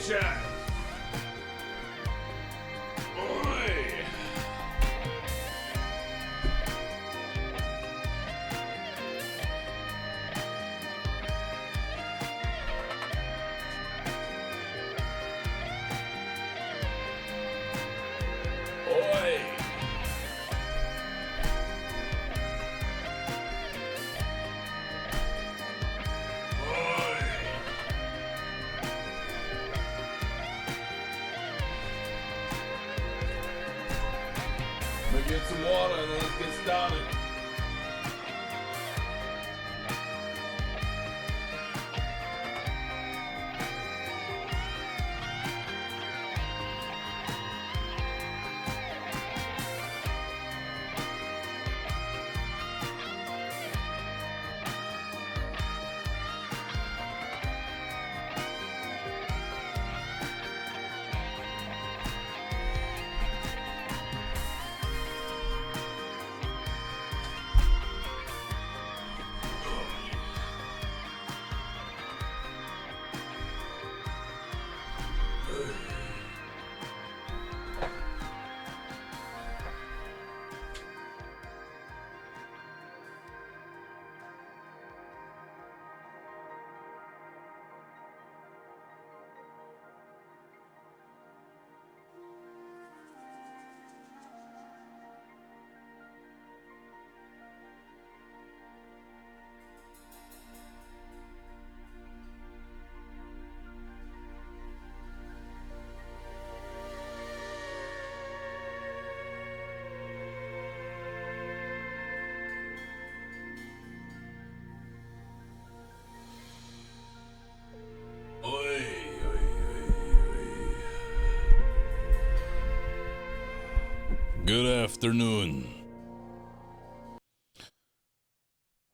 chat. Oi. Oi. Get some water and then let's get started. Good afternoon.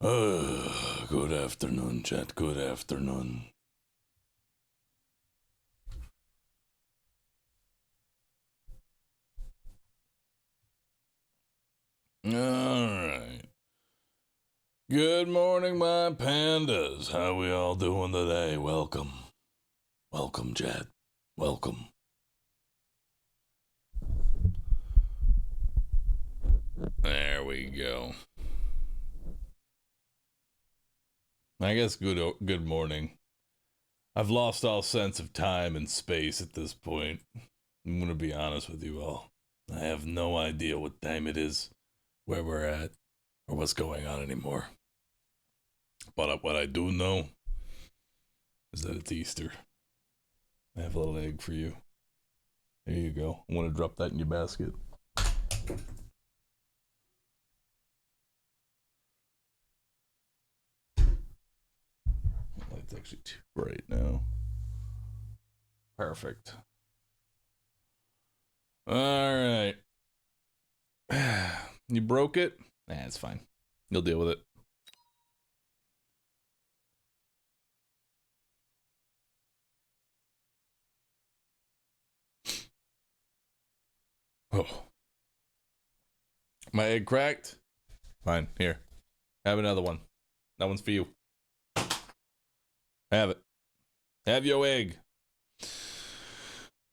Good afternoon, chat. Good afternoon. All right. Good morning, my pandas. How we all doing today? Welcome. Welcome, chat. Welcome. There we go. I guess good morning. I've lost all sense of time and space at this point. I'm gonna be honest with you all. I have no idea what time it is, where we're at, or what's going on anymore. But what I do know is that it's Easter. I have a little egg for you. There you go. I want to drop that in your basket. It's actually too bright now. Perfect. All right. You broke it? Nah, it's fine. You'll deal with it. Oh. My egg cracked? Fine. Here. Have another one. That one's for you. Have it. Have your egg.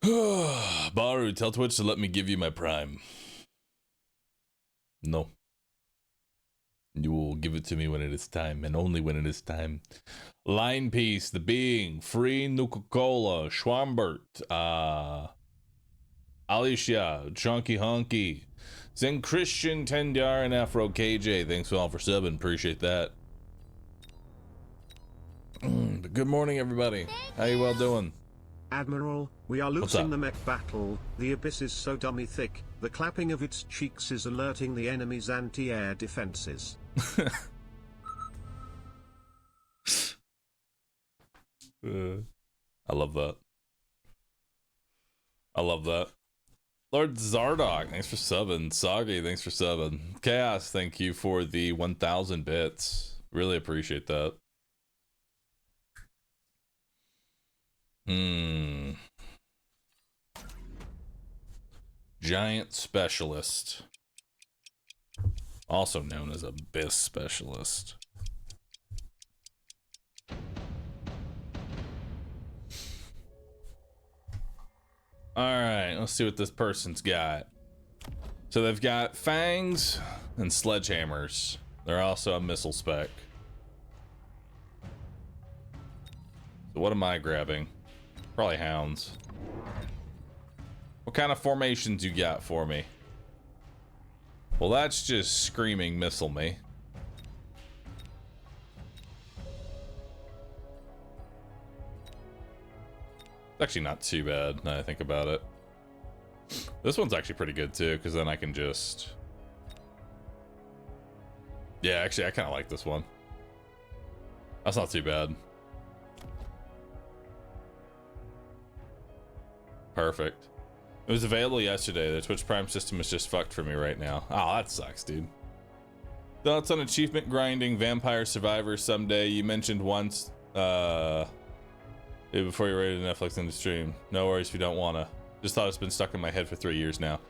Bahroo, tell Twitch to let me give you my prime. No. You will give it to me when it is time, and only when it is time. Line piece, the being, free Nuka-Cola, Schwambert, Alicia, Chunky Hunky, Zen Christian, Tendar, and Afro KJ. Thanks all for subbing. Appreciate that. But good morning, everybody. How you all doing? Admiral, we are losing the mech battle. The abyss is so dummy thick, the clapping of its cheeks is alerting the enemy's anti-air defenses. I love that. I love that. Lord Zardog, thanks for subbing. Sagi, thanks for subbing. Chaos, thank you for the 1,000 bits. Really appreciate that. Giant Specialist. Also known as Abyss Specialist. Alright, let's see what this person's got. So they've got fangs and sledgehammers. They're also a missile spec. So what am I grabbing? Probably hounds. What kind of formations you got for me? Well, that's just screaming missile me. It's actually not too bad now that I think about it. This one's actually pretty good too, because then I can just... Yeah, actually I kind of like this one. That's not too bad. Perfect. It was available yesterday. The Twitch Prime system is just fucked for me right now. Oh, that sucks, dude. Thoughts on achievement grinding Vampire Survivors someday? You mentioned once before you rated Netflix in the stream. No worries if you don't wanna. Just thought it's been stuck in my head for 3 years now.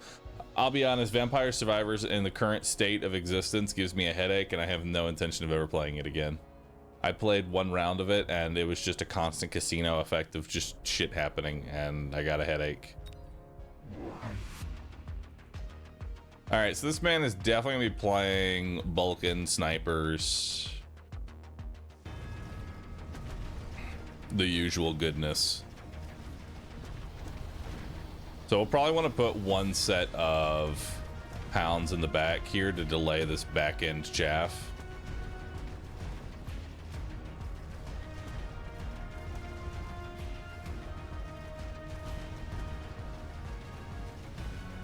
I'll be honest, Vampire Survivors in the current state of existence gives me a headache, and I have no intention of ever playing it again. I played one round of it, and it was just a constant casino effect of just shit happening, and I got a headache. Alright, so this man is definitely gonna be playing Vulcan snipers. The usual goodness. So we'll probably want to put one set of hounds in the back here to delay this back end chaff.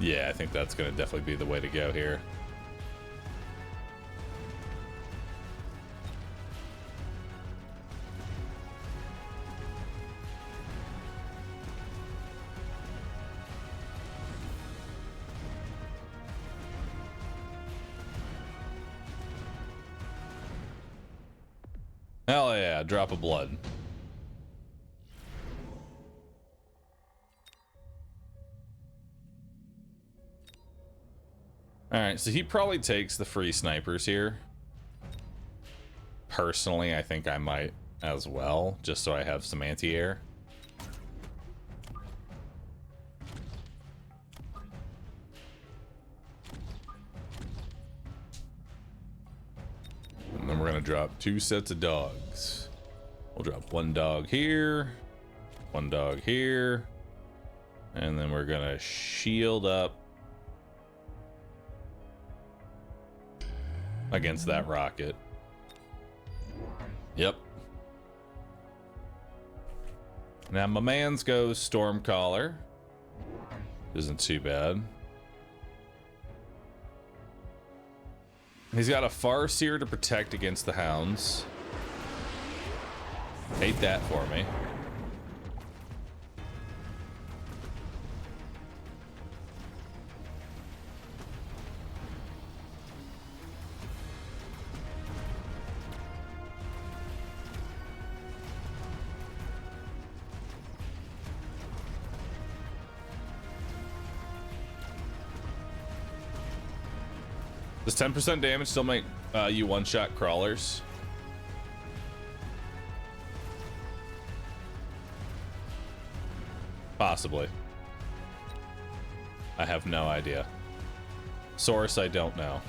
Yeah, I think that's going to definitely be the way to go here. Hell yeah, drop of blood. Alright, so he probably takes the free snipers here. Personally, I think I might as well, just so I have some anti-air. And then we're gonna drop 2 sets of dogs. We'll drop 1 dog here, 1 dog here, and then we're gonna shield up against that rocket. Yep. Now my man's goes Stormcaller. Isn't too bad. He's got a Farseer to protect against the hounds. Hate that for me. Does 10% damage still make you one-shot crawlers? Possibly. I have no idea. Source, I don't know.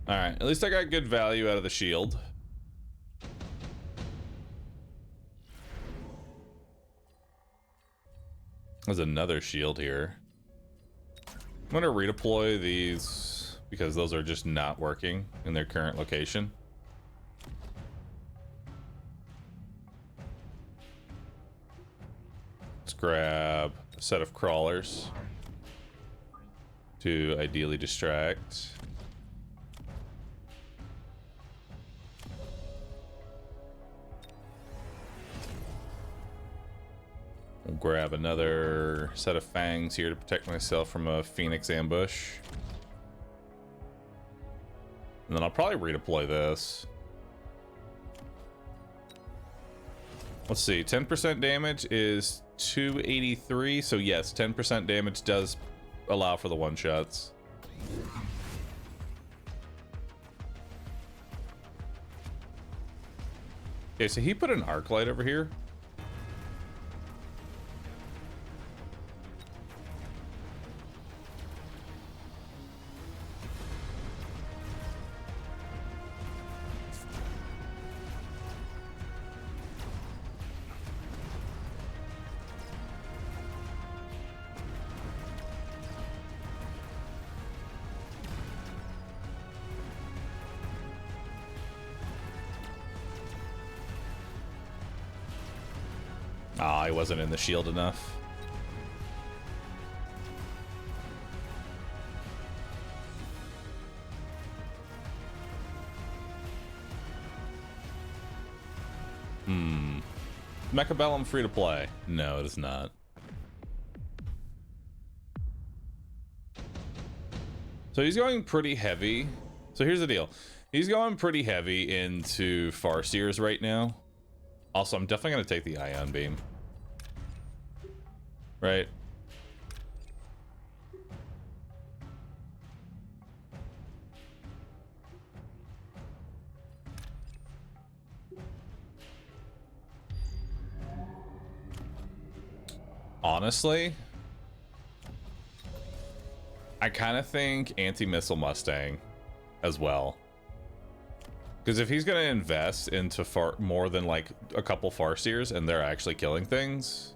Alright, at least I got good value out of the shield. There's another shield here. I'm gonna redeploy these because those are just not working in their current location. Let's grab a set of crawlers to ideally distract. We'll grab another set of fangs here to protect myself from a Phoenix ambush. And then I'll probably redeploy this. Let's see, 10% damage is 283. So yes, 10% damage does allow for the one-shots. Okay, so he put an arc light over here. Ah, I wasn't in the shield enough. Mechabellum free to play? No, it is not. So he's going pretty heavy. So here's the deal. He's going pretty heavy into Farseers right now. Also, I'm definitely going to take the Ion Beam. Right? Honestly, I kind of think anti-missile Mustang as well. Because if he's going to invest into more than like a couple Farseers and they're actually killing things,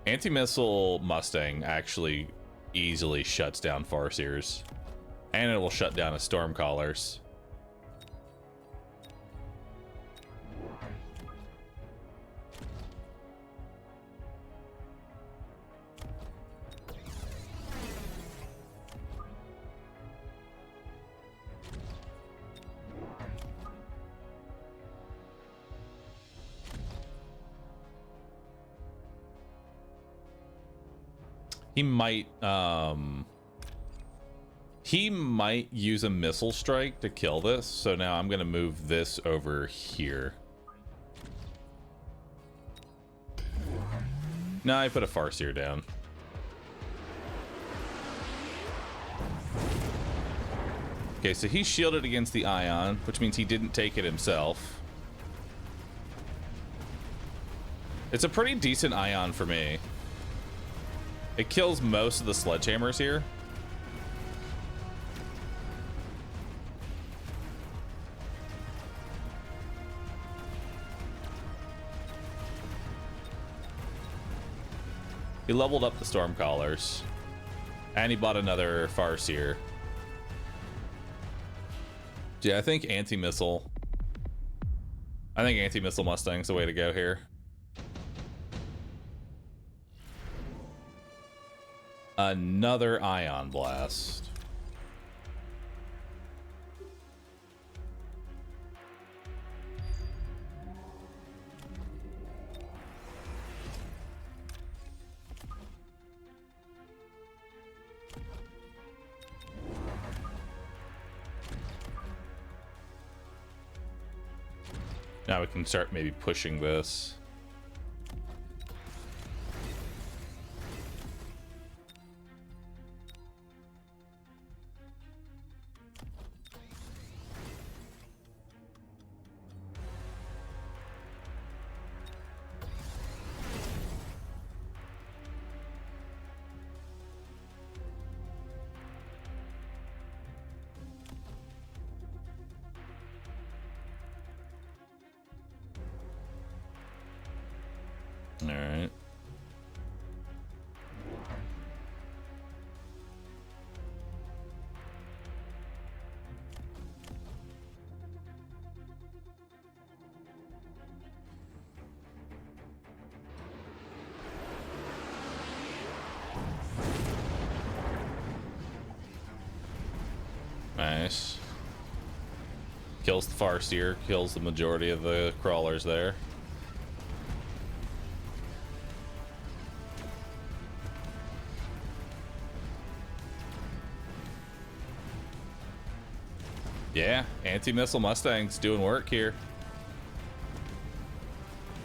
anti-missile Mustang actually easily shuts down Farseers. And it will shut down his Stormcallers. He might use a missile strike to kill this, so now I'm gonna move this over here. No, I put a Farseer down. Okay, so he's shielded against the Ion, which means he didn't take it himself. It's a pretty decent Ion for me. It kills most of the sledgehammers here. He leveled up the Stormcallers. And he bought another Farseer. Yeah, I think anti-missile Mustang's the way to go here. Another Ion Blast. Now we can start maybe pushing this. All right. Nice. Kills the Farseer, kills the majority of the crawlers there. Yeah, anti-missile Mustang's doing work here.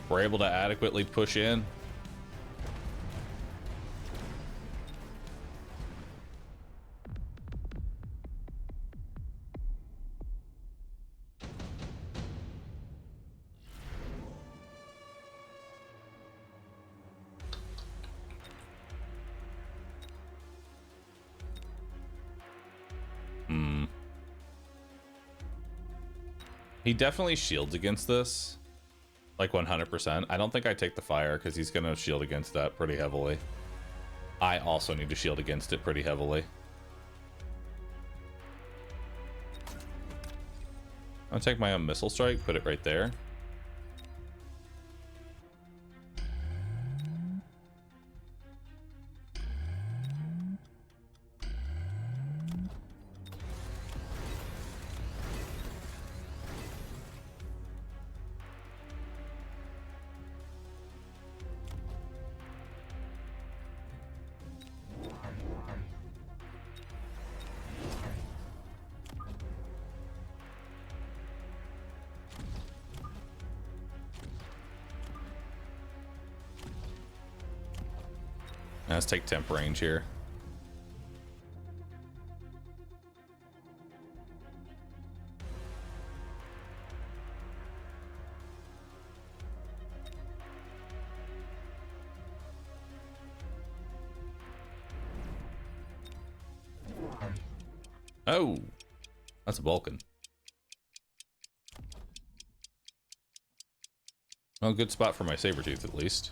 We're able to adequately push in. He definitely shields against this, like 100%. I don't think I take the fire because he's going to shield against that pretty heavily. I also need to shield against it pretty heavily. I'll take my own missile strike, put it right there. Let's take temp range here. Oh, that's a Vulcan. Well, good spot for my Sabretooth, at least.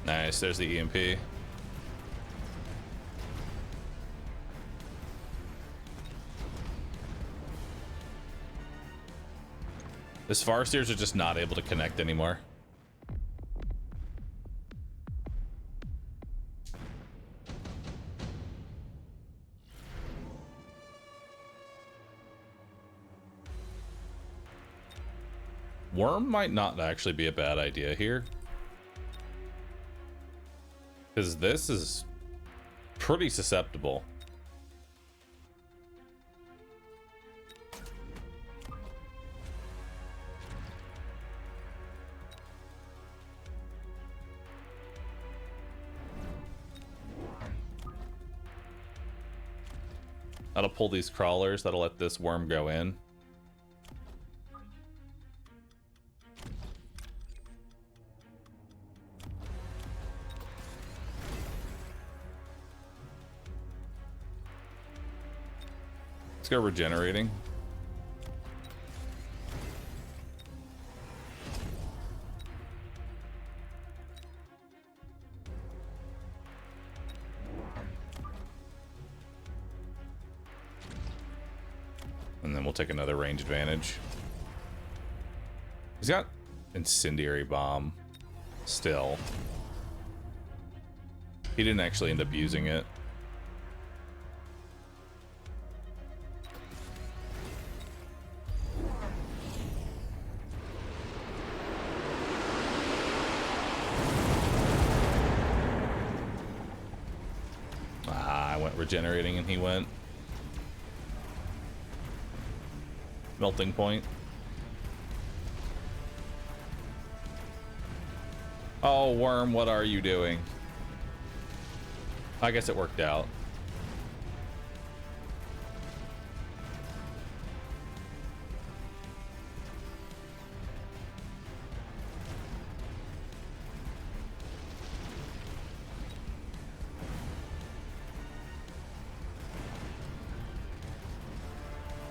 Nice, there's the EMP. This Farseers are just not able to connect anymore. Worm might not actually be a bad idea here. Because this is pretty susceptible. That'll pull these crawlers. That'll let this worm go in. Let's go regenerating. And then we'll take another range advantage. He's got incendiary bomb still. He didn't actually end up using it. I went regenerating and he went melting point. Oh, worm, what are you doing? I guess it worked out.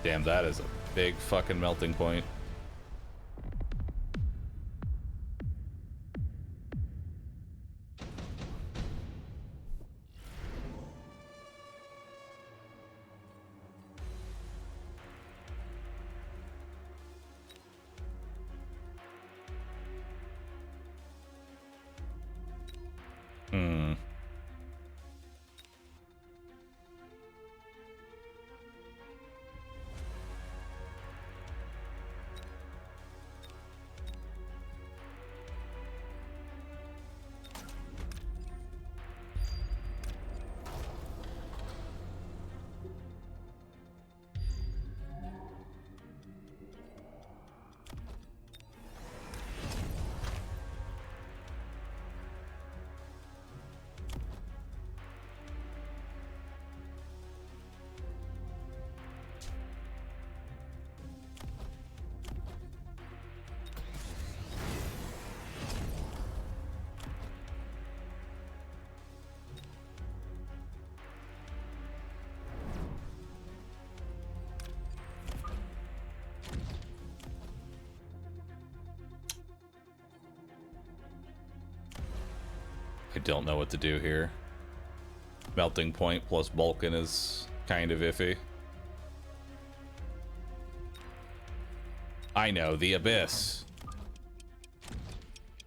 Damn, that is a big fucking melting point. I don't know what to do here. Melting point plus Vulcan is kind of iffy. I know, the Abyss.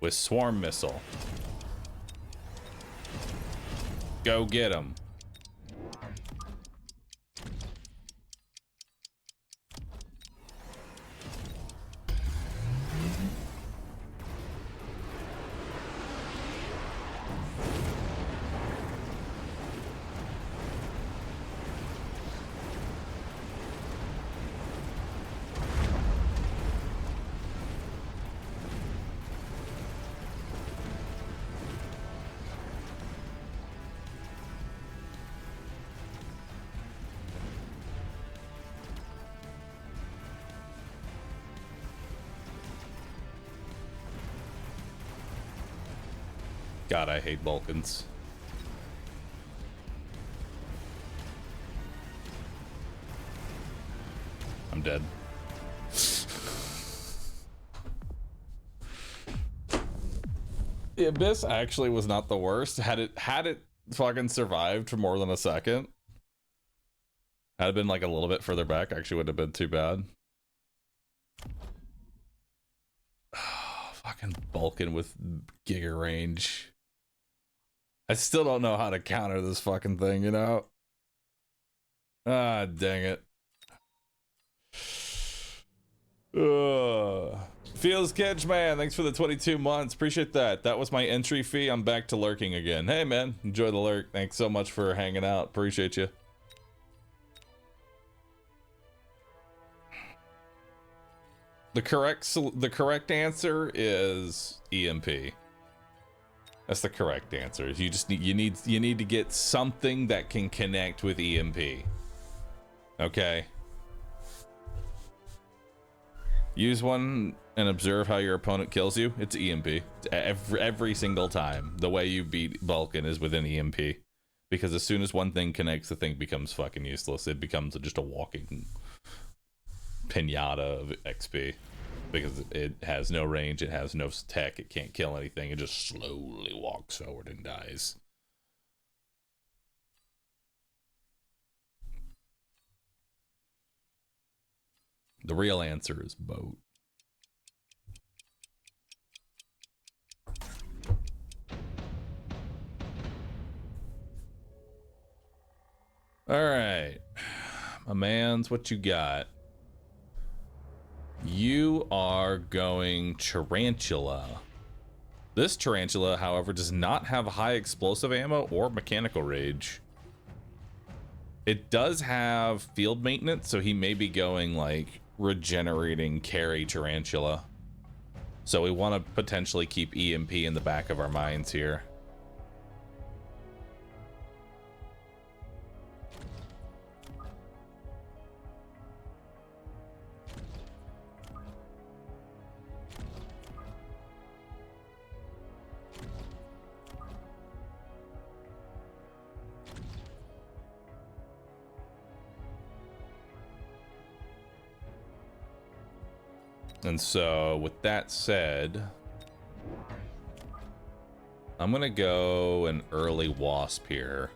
with swarm missile. Go get him. God, I hate Vulcans. I'm dead. The Abyss actually was not the worst. Had it fucking survived for more than a second, had it been like a little bit further back, actually wouldn't have been too bad. Oh, fucking Vulcan with giga range. I still don't know how to counter this fucking thing, you know? Ah, dang it. Feels Catch Man, thanks for the 22 months. Appreciate that. That was my entry fee. I'm back to lurking again. Hey, man, enjoy the lurk. Thanks so much for hanging out. Appreciate you. The correct answer is EMP. That's the correct answer. You just need to get something that can connect with EMP. Okay. Use one and observe how your opponent kills you. It's EMP. Every single time. The way you beat Vulcan is with an EMP. Because as soon as one thing connects, the thing becomes fucking useless. It becomes just a walking pinata of XP. Because it has no range, it has no tech, it can't kill anything, it just slowly walks forward and dies. The real answer is boat. Alright. My mans, what you got? You are going Tarantula. This Tarantula, however, does not have high explosive ammo or mechanical rage. It does have field maintenance, so he may be going like regenerating carry Tarantula. So we want to potentially keep EMP in the back of our minds here. And so, with that said, I'm gonna go an early Wasp here.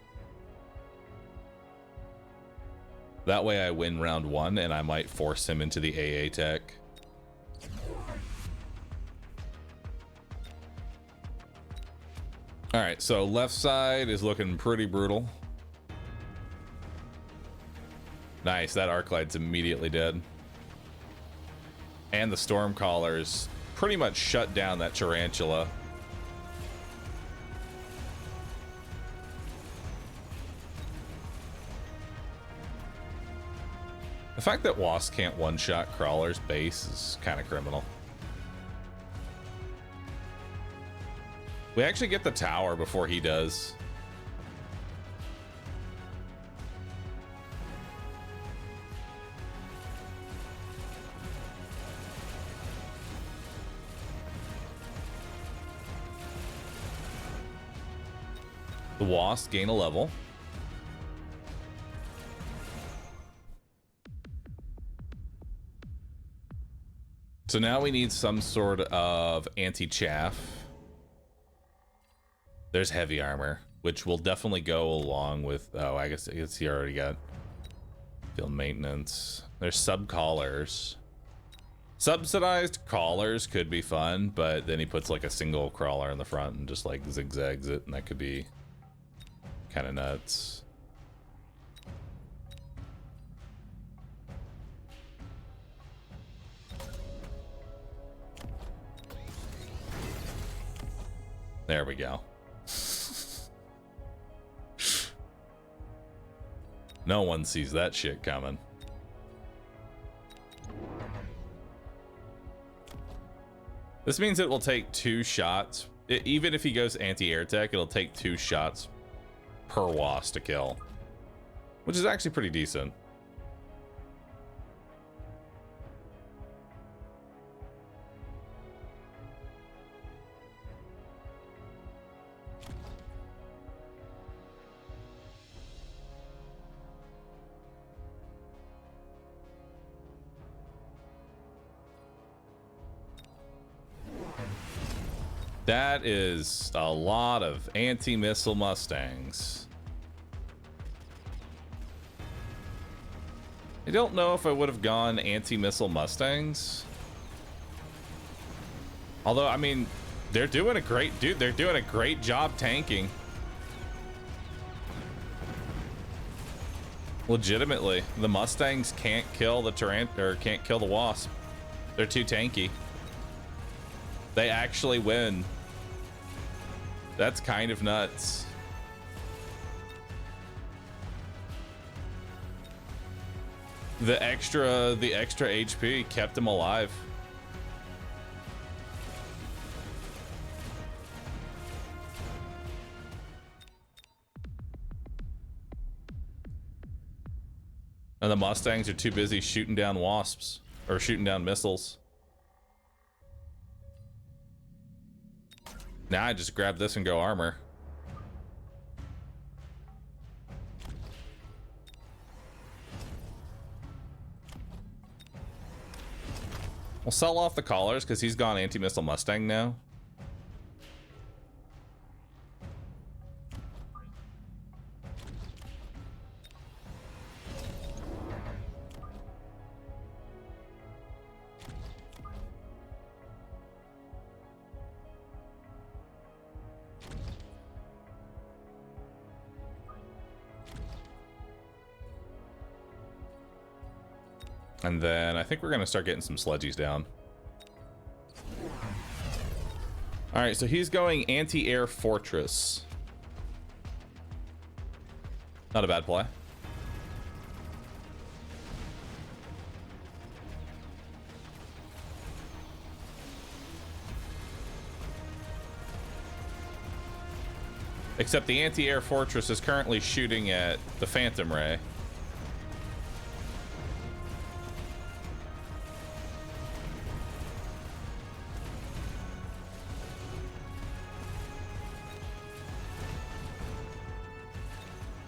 That way I win round one, and I might force him into the AA tech. Alright, so left side is looking pretty brutal. Nice, that Arclight's immediately dead. And the Stormcallers pretty much shut down that Tarantula. The fact that Wasp can't one-shot Crawler's base is kind of criminal. We actually get the tower before he does. The Wasp gain a level. So now we need some sort of anti-chaff. There's heavy armor, which will definitely go along with... Oh, I guess he already got field maintenance. There's sub-collars. Subsidized crawlers could be fun, but then he puts like a single crawler in the front and just like zigzags it, and that could be kind of nuts. There we go. No one sees that shit coming. This means it will take 2 shots. Even if he goes anti-air tech, it'll take 2 shots per wasp to kill, which is actually pretty decent. That is a lot of anti-missile Mustangs. I don't know if I would have gone anti-missile Mustangs. Although, I mean, they're doing a great, they're doing a great job tanking. Legitimately, the Mustangs can't kill the can't kill the Wasp. They're too tanky. They actually win. That's kind of nuts. The extra HP kept him alive. And the Mustangs are too busy shooting down wasps or shooting down missiles. Now I just grab this and go armor. We'll sell off the collars because he's gone anti-missile Mustang now. And then I think we're going to start getting some sledgies down. All right, so he's going anti-air fortress. Not a bad play. Except the anti-air fortress is currently shooting at the Phantom Ray.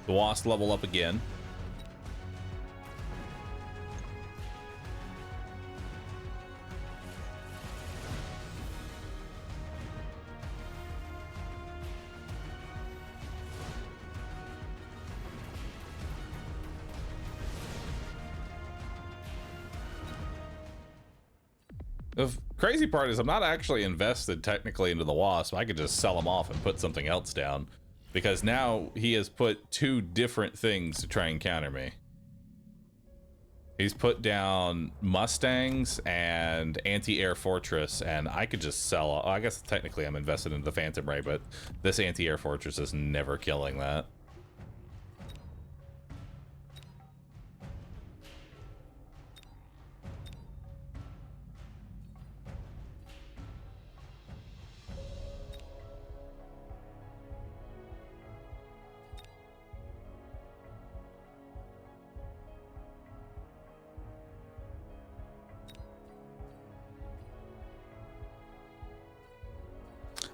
The Wasp level up again. The crazy part is I'm not actually invested technically into the Wasp. I could just sell them off and put something else down. Because now he has put 2 different things to try and counter me. He's put down Mustangs and anti-air fortress, and I could just sell. I guess technically I'm invested into the Phantom Ray, but this anti-air fortress is never killing that.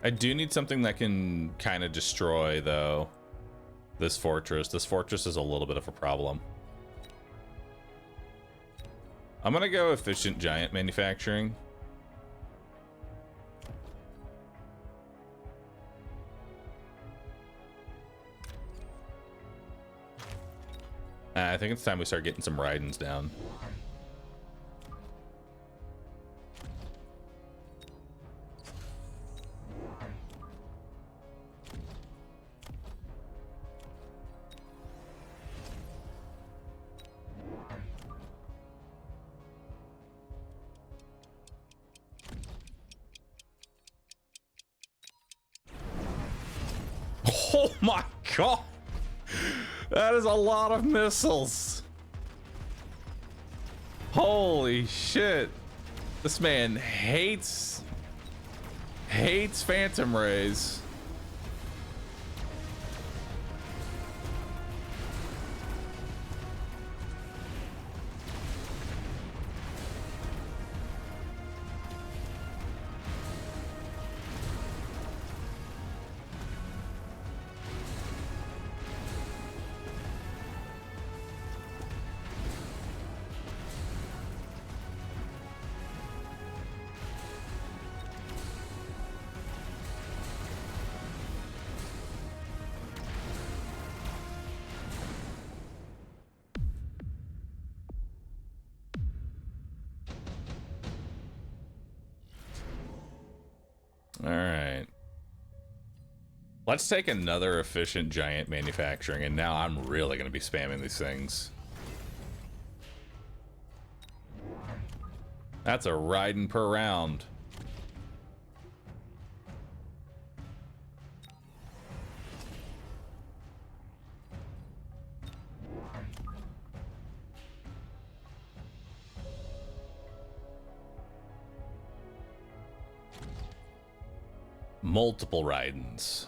I do need something that can kind of destroy, though, this fortress. This fortress is a little bit of a problem. I'm gonna go efficient giant manufacturing. I think it's time we start getting some Raidens down. Oh my god! That is a lot of missiles. Holy shit. This man hates phantom rays. All right. Let's take another efficient giant manufacturing, and now I'm really going to be spamming these things. That's a riding per round. Multiple ridings.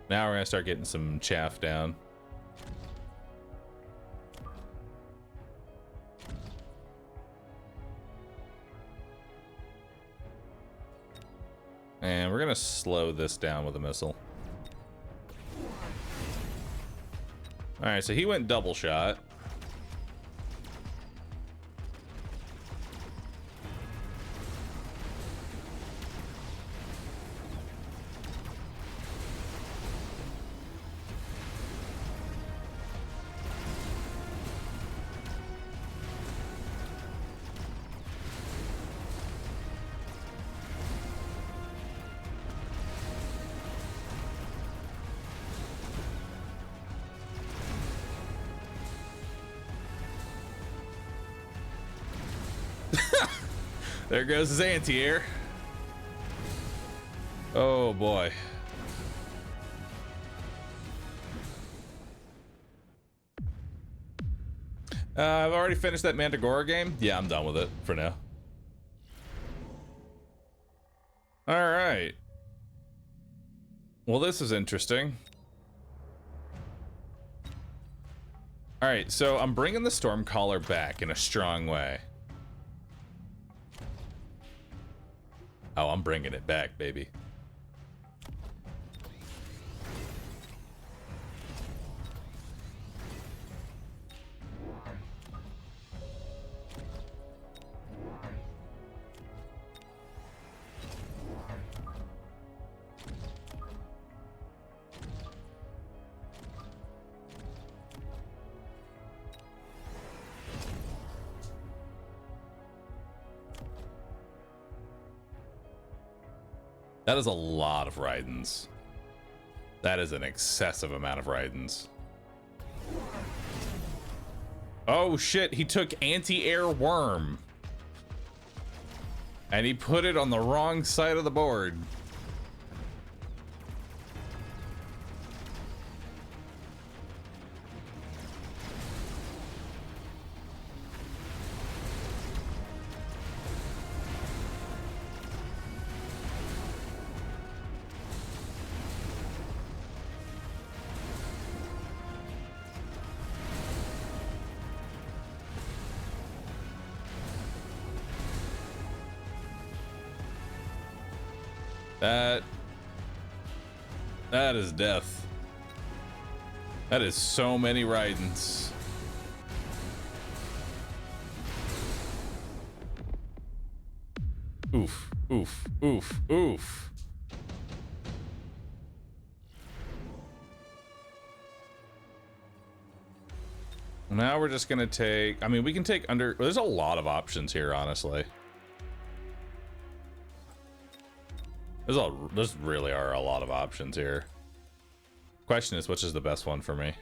Now we're gonna start getting some chaff down. And we're gonna slow this down with a missile. All right, so he went double shot. There goes his anti-air. Oh boy. I've already finished that Mandragora game. Yeah, I'm done with it for now. All right. Well, this is interesting. All right, so I'm bringing the Stormcaller back in a strong way. Oh, I'm bringing it back, baby. That is a lot of ridings. That is an excessive amount of ridings. Oh shit, he took anti-air worm. And he put it on the wrong side of the board. That is death. That is so many ridings. Oof, oof, oof, oof. Now we're just gonna take, I mean, we can take under, there's a lot of options here, honestly. There's really are a lot of options here. Question is, which is the best one for me?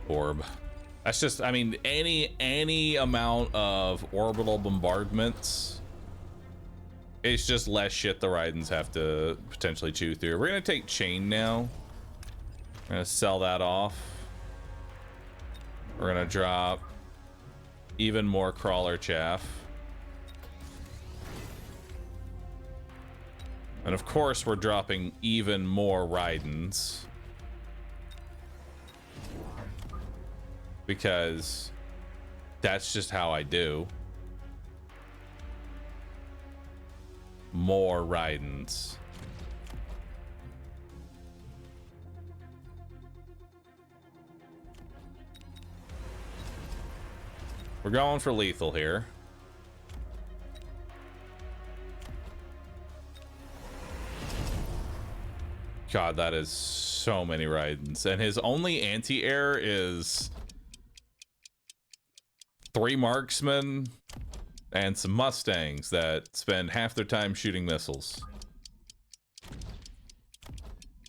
orb. That's just, I mean, any amount of orbital bombardments, it's just less shit the Raidens have to potentially chew through. We're gonna take chain now. We're gonna sell that off. We're gonna drop even more crawler chaff. And of course, we're dropping even more Raidens. Because that's just how I do. More Raidens. We're going for lethal here. God, that is so many Raidens. And his only anti-air is 3 marksmen and some Mustangs that spend half their time shooting missiles.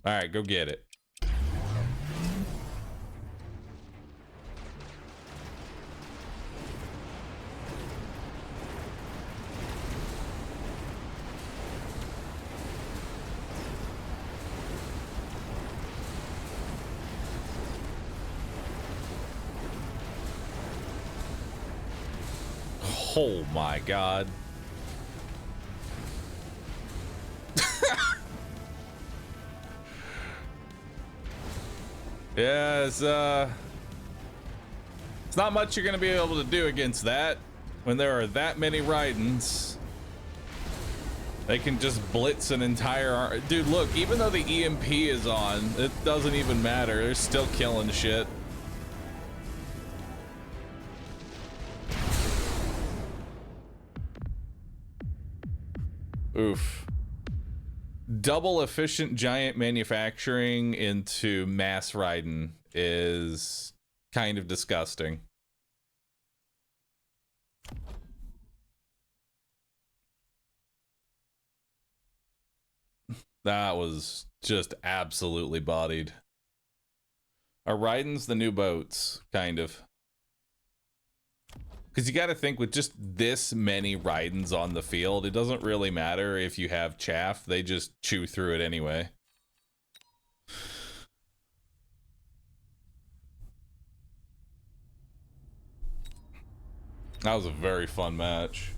All right, go get it. Oh my God. Yeah, it's not much you're gonna be able to do against that when there are that many Raidens. They can just blitz an entire dude. Look, even though the EMP is on, it doesn't even matter. They're still killing shit. Oof. Double efficient giant manufacturing into mass Raiden is kind of disgusting. That was just absolutely bodied. Are Raiden's the new boats? Kind of. Because you got to think, with just this many Raidens on the field, it doesn't really matter if you have chaff. They just chew through it anyway. That was a very fun match.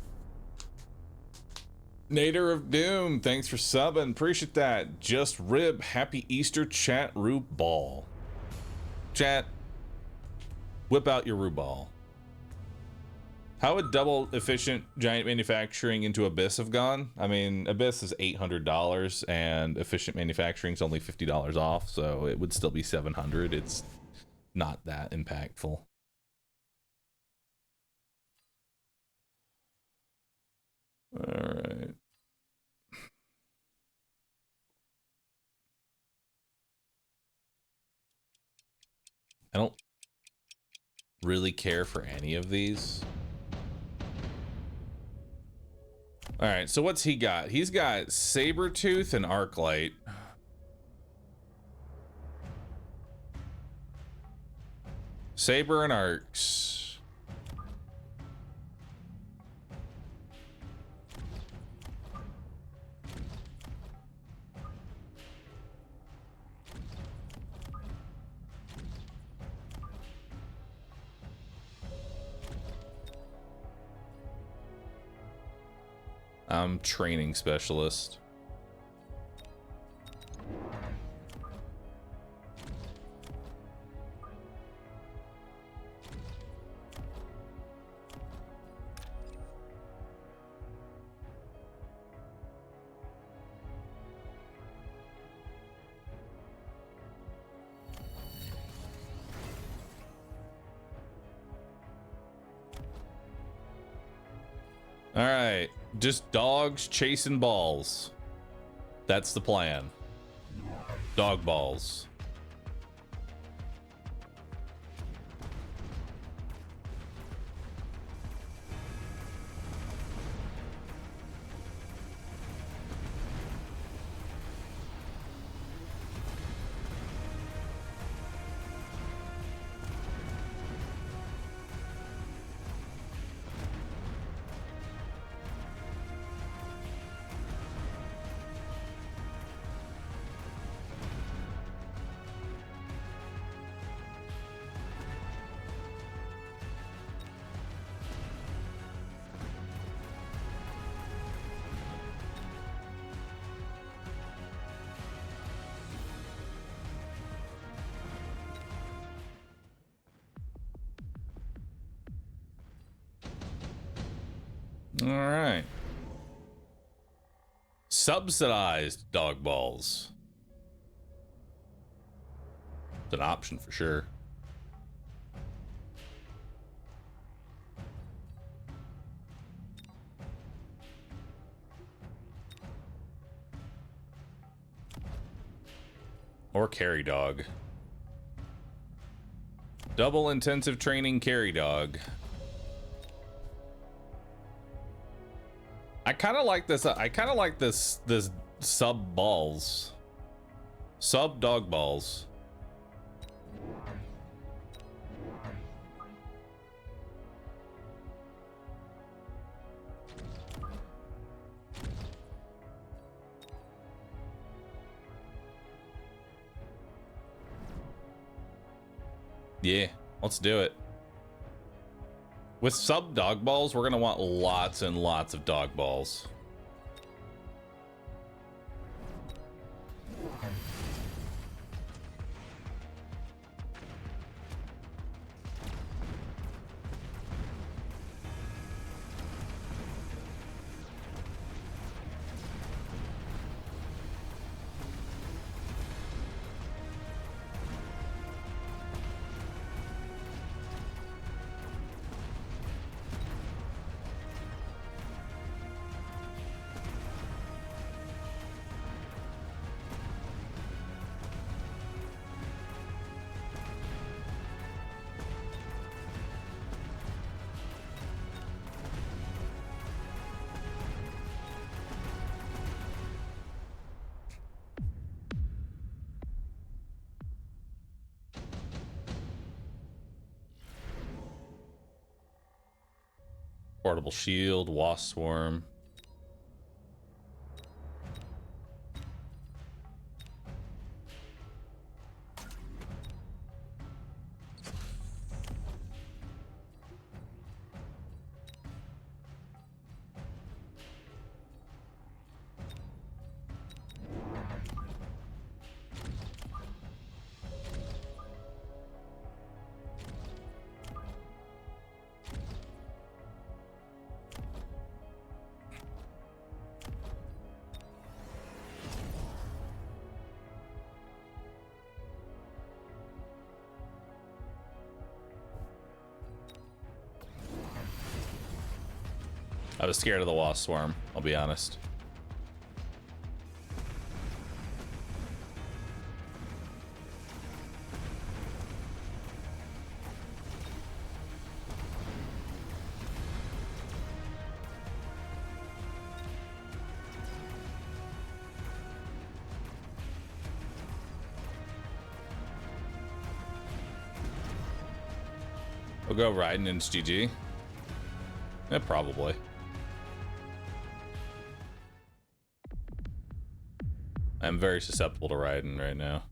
Nader of Doom, thanks for subbing. Appreciate that. Just Rib, happy Easter, chat, Roo Ball. Chat, whip out your Roo Ball. How would double efficient giant manufacturing into Abyss have gone? I mean, Abyss is $800 and efficient manufacturing is only $50 off, so it would still be $700. It's not that impactful. All right. I don't really care for any of these. All right, so what's he got? He's got Sabertooth and Arclight. Saber and Arcs. I'm training specialist. All right, just dogs chasing balls. That's the plan. Dog balls. All right. Subsidized dog balls. It's an option for sure. Or carry dog. Double intensive training carry dog. I kind of like this. I kind of like this sub balls. Sub dog balls. Yeah, let's do it. With sub dog balls, we're gonna want lots and lots of dog balls. Portable shield, wasp swarm. I was scared of the wasp swarm, I'll be honest. We'll go riding into GG. Yeah, probably. I'm very susceptible to riding right now.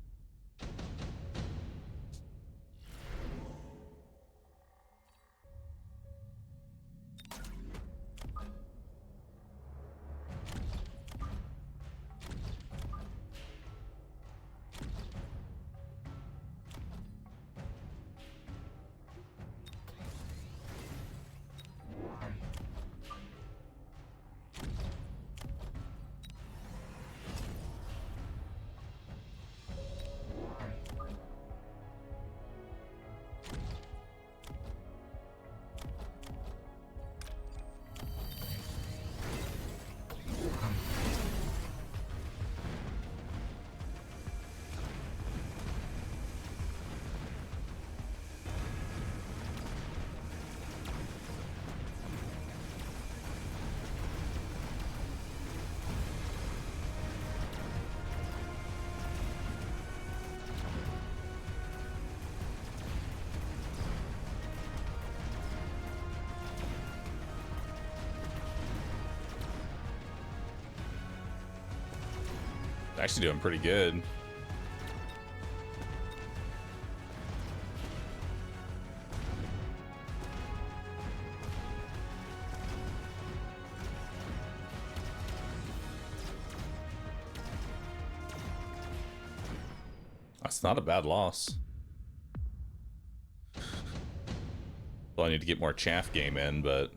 Actually doing pretty good. That's not a bad loss. Well, I need to get more chaff game in, but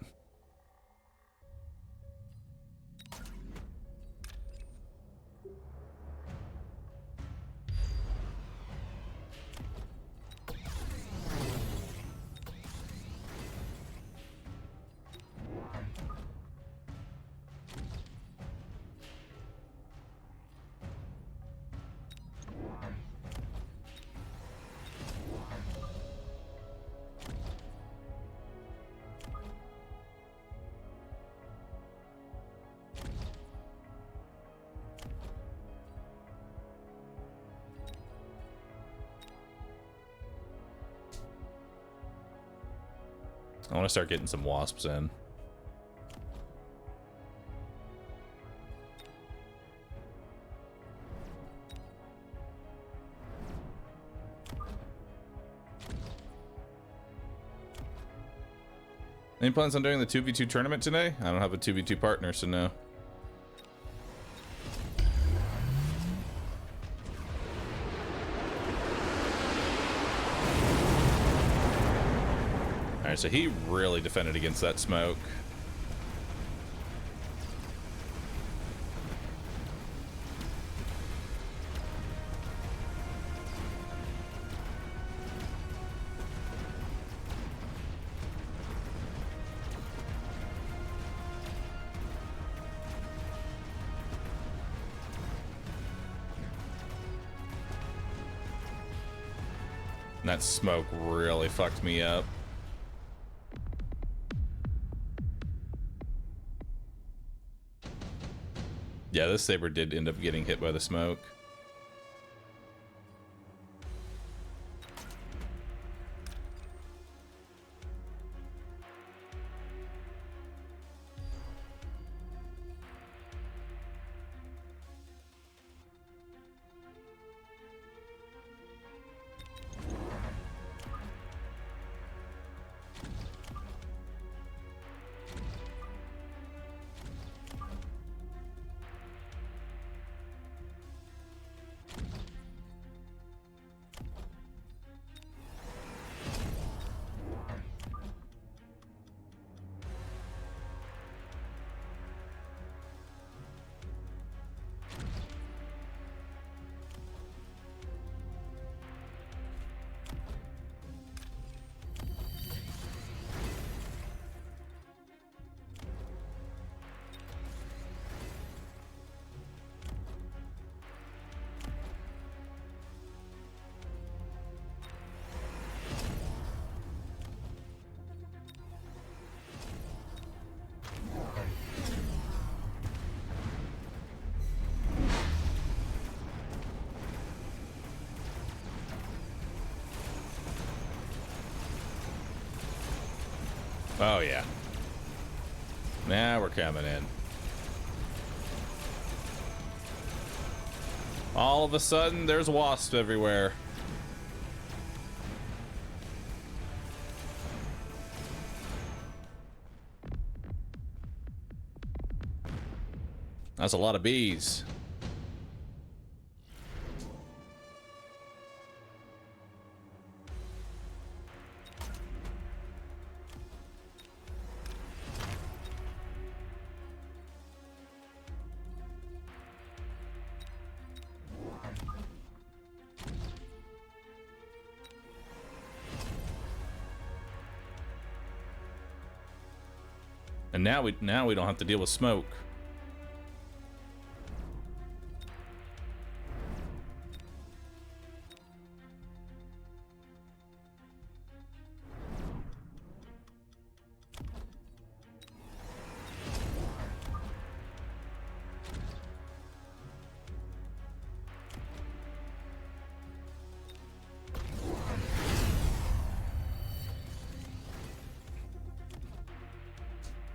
I want to start getting some wasps in. Any plans on doing the 2v2 tournament today? I don't have a 2v2 partner, so no. Alright, so he really defended against that smoke. That smoke really fucked me up. Yeah, this saber did end up getting hit by the smoke. Oh yeah. Now we're coming in. All of a sudden, there's wasps everywhere. That's a lot of bees. And now we don't have to deal with smoke.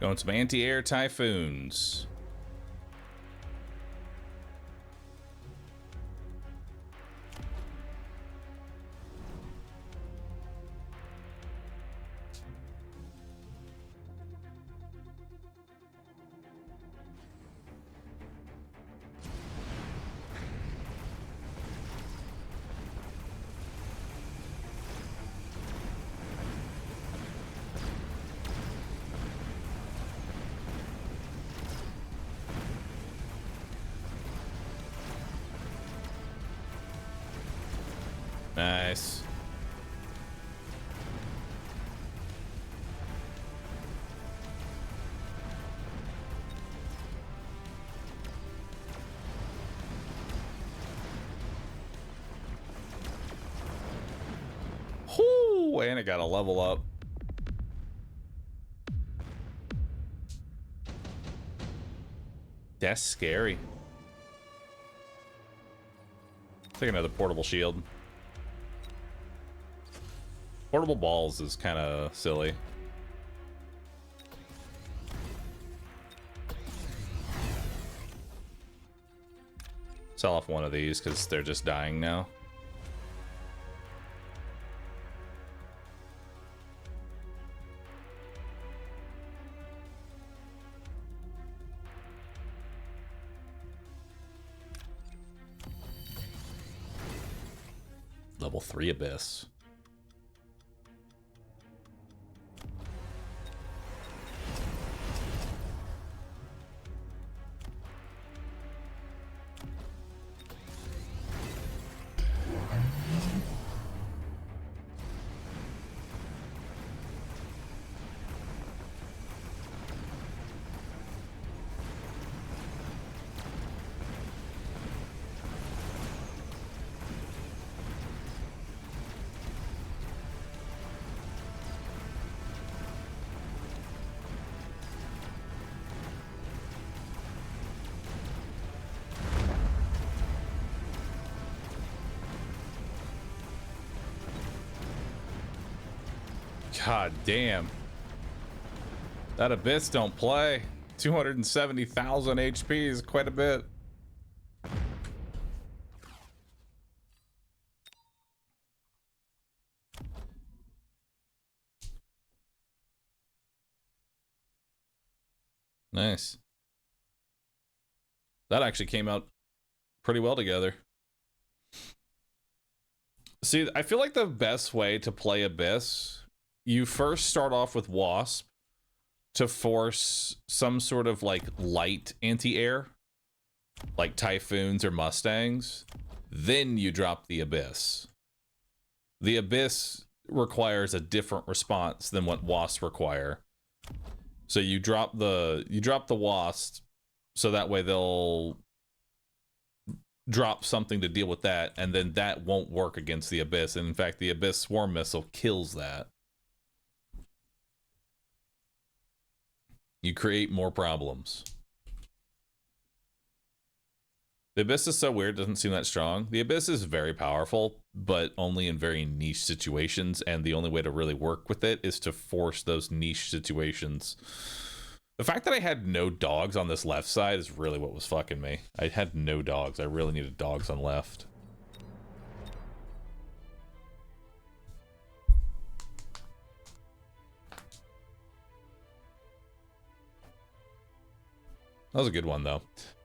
Going some anti-air typhoons. Nice. Whoo, and it got a level up. That's scary. Take another portable shield. Portable balls is kind of silly. Sell off one of these because they're just dying now. Level 3 Abyss. God damn. That Abyss don't play. 270,000 HP is quite a bit. Nice. That actually came out pretty well together. See, I feel like the best way to play Abyss, you first start off with Wasp to force some sort of like light anti-air, like Typhoons or Mustangs. Then you drop the Abyss. The Abyss requires a different response than what Wasps require. So you drop the Wasp so that way they'll drop something to deal with that, and then that won't work against the Abyss. And in fact, the Abyss Swarm Missile kills that. You create more problems. The Abyss is so weird, doesn't seem that strong. The Abyss is very powerful, but only in very niche situations, and the only way to really work with it is to force those niche situations. The fact that I had no dogs on this left side is really what was fucking me. I had no dogs. I really needed dogs on left. That was a good one, though.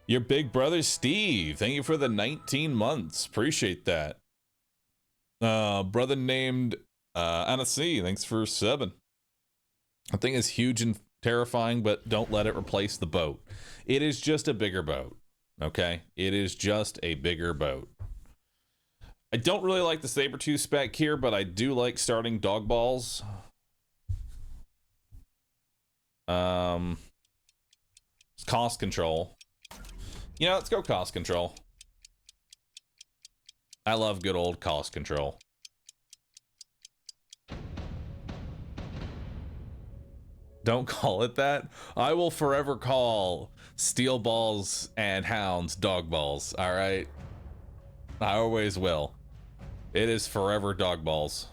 Your big brother, Steve. Thank you for the 19 months. Appreciate that. Brother named Anasi. Thanks for 7. I think it's huge and terrifying, but don't let it replace the boat. It is just a bigger boat. Okay? It is just a bigger boat. I don't really like the Sabertooth spec here, but I do like starting dog balls. Cost control. You know, let's go cost control. I love good old cost control. Don't call it that. I will forever call steel balls and hounds dog balls, all right? I always will. It is forever dog balls.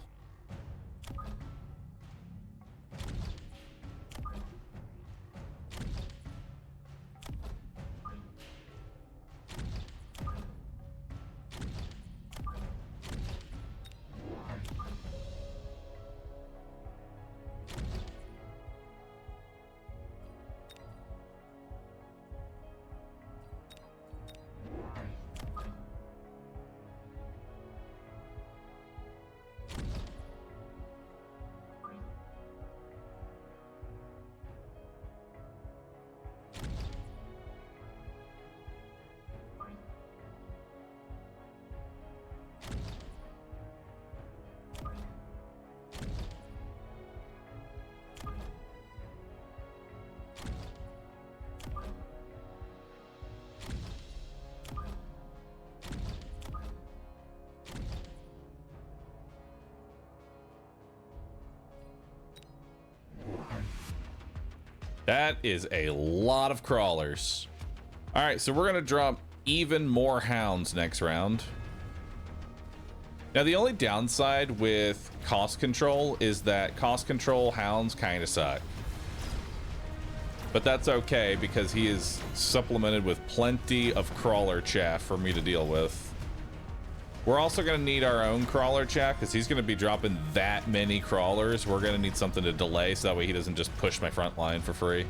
That is a lot of crawlers. All right, so we're going to drop even more hounds next round. Now, the only downside with cost control is that cost control hounds kind of suck. But that's okay because he is supplemented with plenty of crawler chaff for me to deal with. We're also going to need our own crawler chaff because he's going to be dropping that many crawlers. We're going to need something to delay so that way he doesn't just push my front line for free.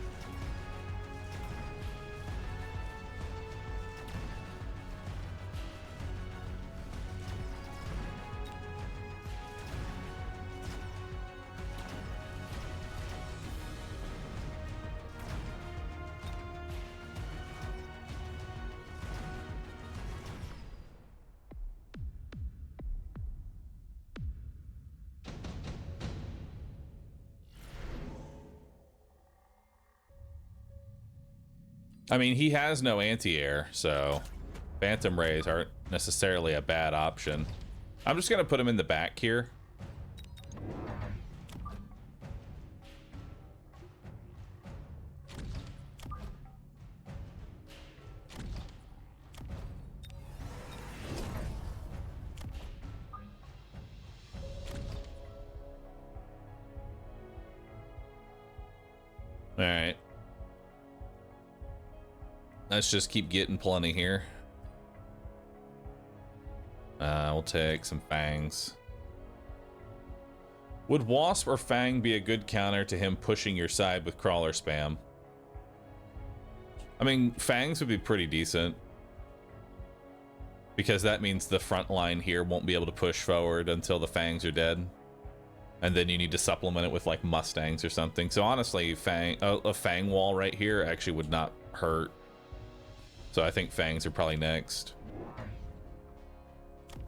I mean, he has no anti-air, so Phantom Rays aren't necessarily a bad option. I'm just going to put him in the back here. All right. Let's just keep getting plenty here. We'll take some fangs. Would Wasp or Fang be a good counter to him pushing your side with crawler spam? I mean, Fangs would be pretty decent. Because that means the front line here won't be able to push forward until the Fangs are dead. And then you need to supplement it with like Mustangs or something. So honestly, a Fang wall right here actually would not hurt. So I think Fangs are probably next.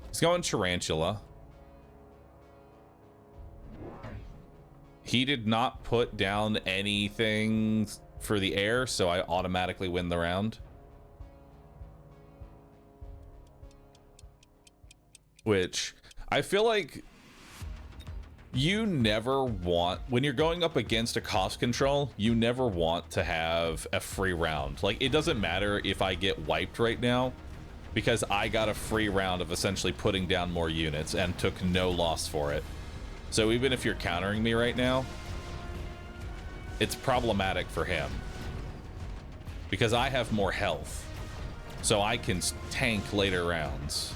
He's going Tarantula. He did not put down anything for the air, so I automatically win the round. Which I feel like you never want, when you're going up against a cost control, you never want to have a free round. Like, it doesn't matter if I get wiped right now, because I got a free round of essentially putting down more units and took no loss for it. So even if you're countering me right now, it's problematic for him. Because I have more health, so I can tank later rounds.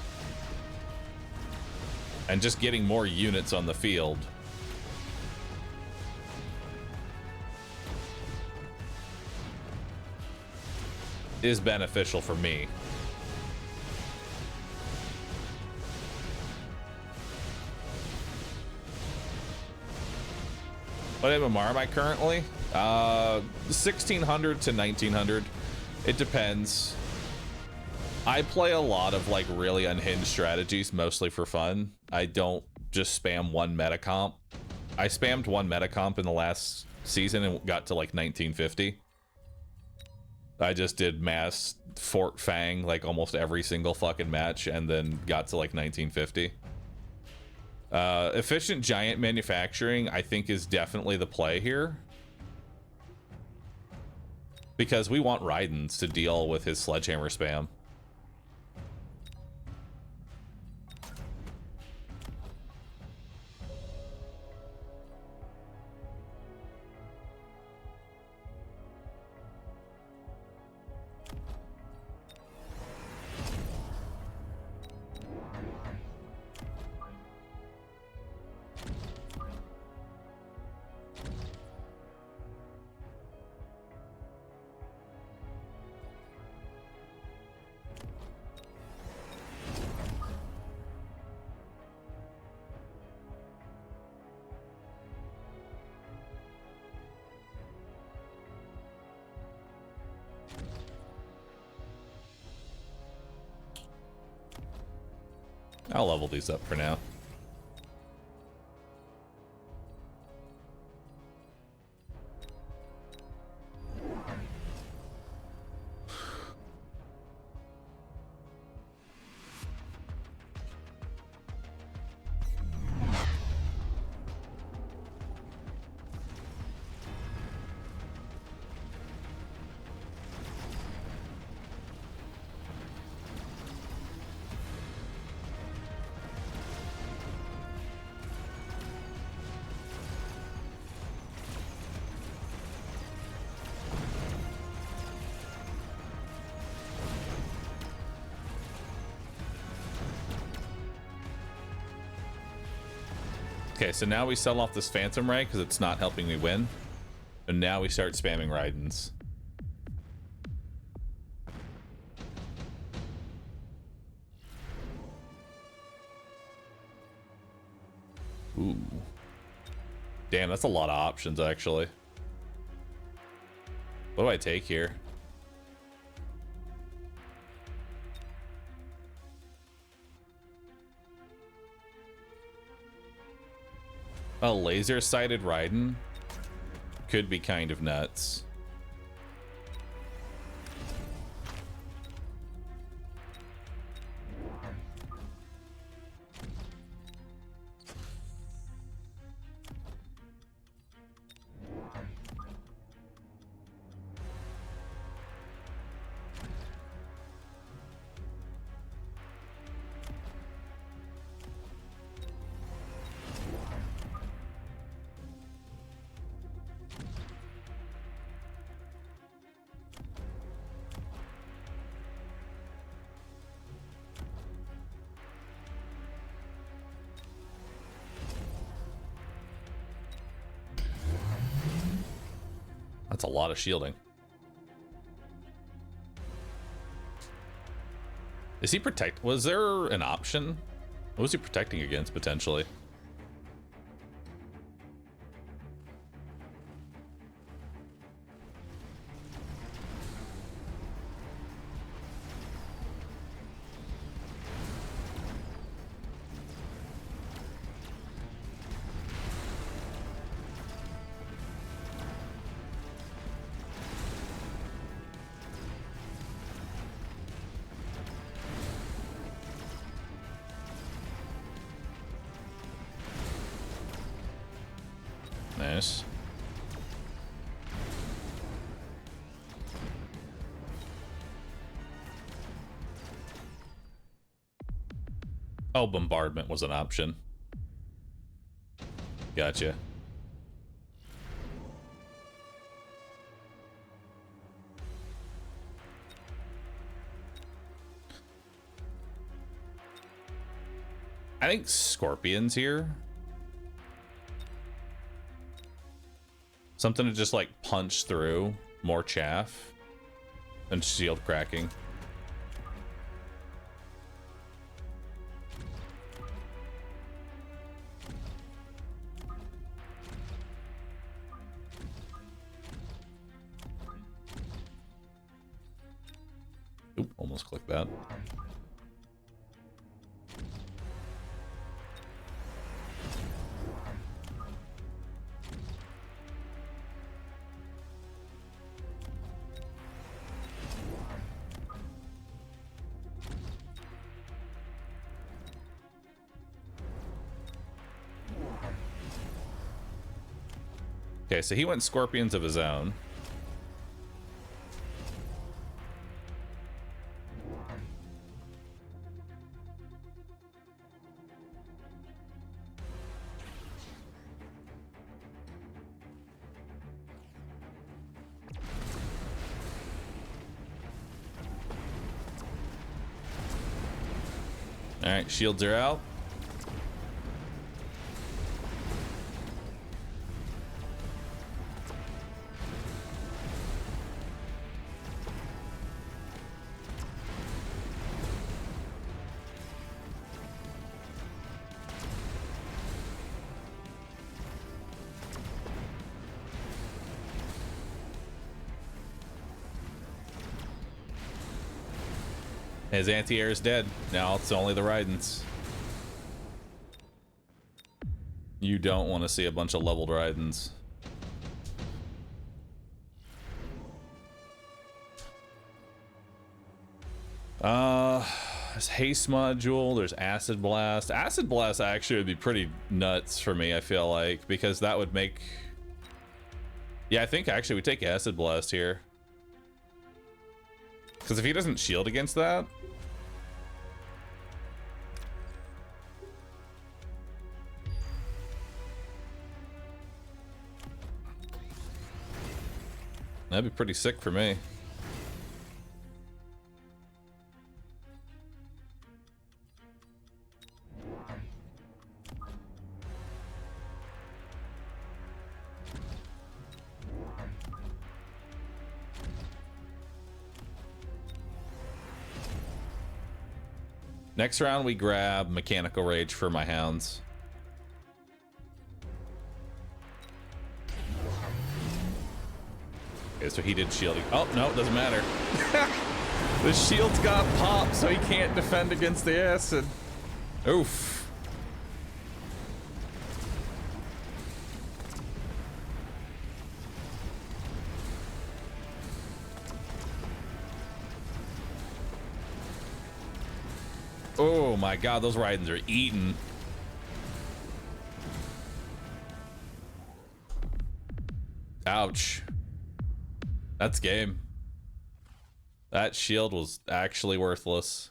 And just getting more units on the field is beneficial for me. What MMR am I currently? 1600 to 1900. It depends. I play a lot of like really unhinged strategies, mostly for fun. I don't just spam one meta comp. I spammed one meta comp in the last season and got to like 1950. I just did mass Fort Fang like almost every single fucking match and then got to like 1950. Efficient giant manufacturing, I think, is definitely the play here. Because we want Raidens to deal with his sledgehammer spam. I'll level these up for now. Okay, so now we sell off this Phantom Ray because it's not helping me win. And now we start spamming Raidens. Ooh. Damn, that's a lot of options, actually. What do I take here? A laser-sighted Raiden could be kind of nuts. That's a lot of shielding. Is he protect? Was there an option? What was he protecting against potentially? Nice. Oh, bombardment was an option. Gotcha. I think Scorpion's here. Something to just like punch through more chaff and shield cracking. Oop, almost clicked that. Okay, so he went Scorpions of his own. All right, shields are out. His anti-air is dead. Now it's only the Raidens. You don't want to see a bunch of leveled Raidens. There's haste module, there's acid blast. Acid blast actually would be pretty nuts for me, I feel like, because that would make... Yeah, I think actually we take acid blast here. Because if he doesn't shield against that... That'd be pretty sick for me. Next round, we grab Mechanical Rage for my hounds. Okay, so he did shielding. Oh, no, it doesn't matter. The shield's got popped, so he can't defend against the acid. Oof. Oh my god, those Raidens are eating. Ouch. That's game. That shield was actually worthless.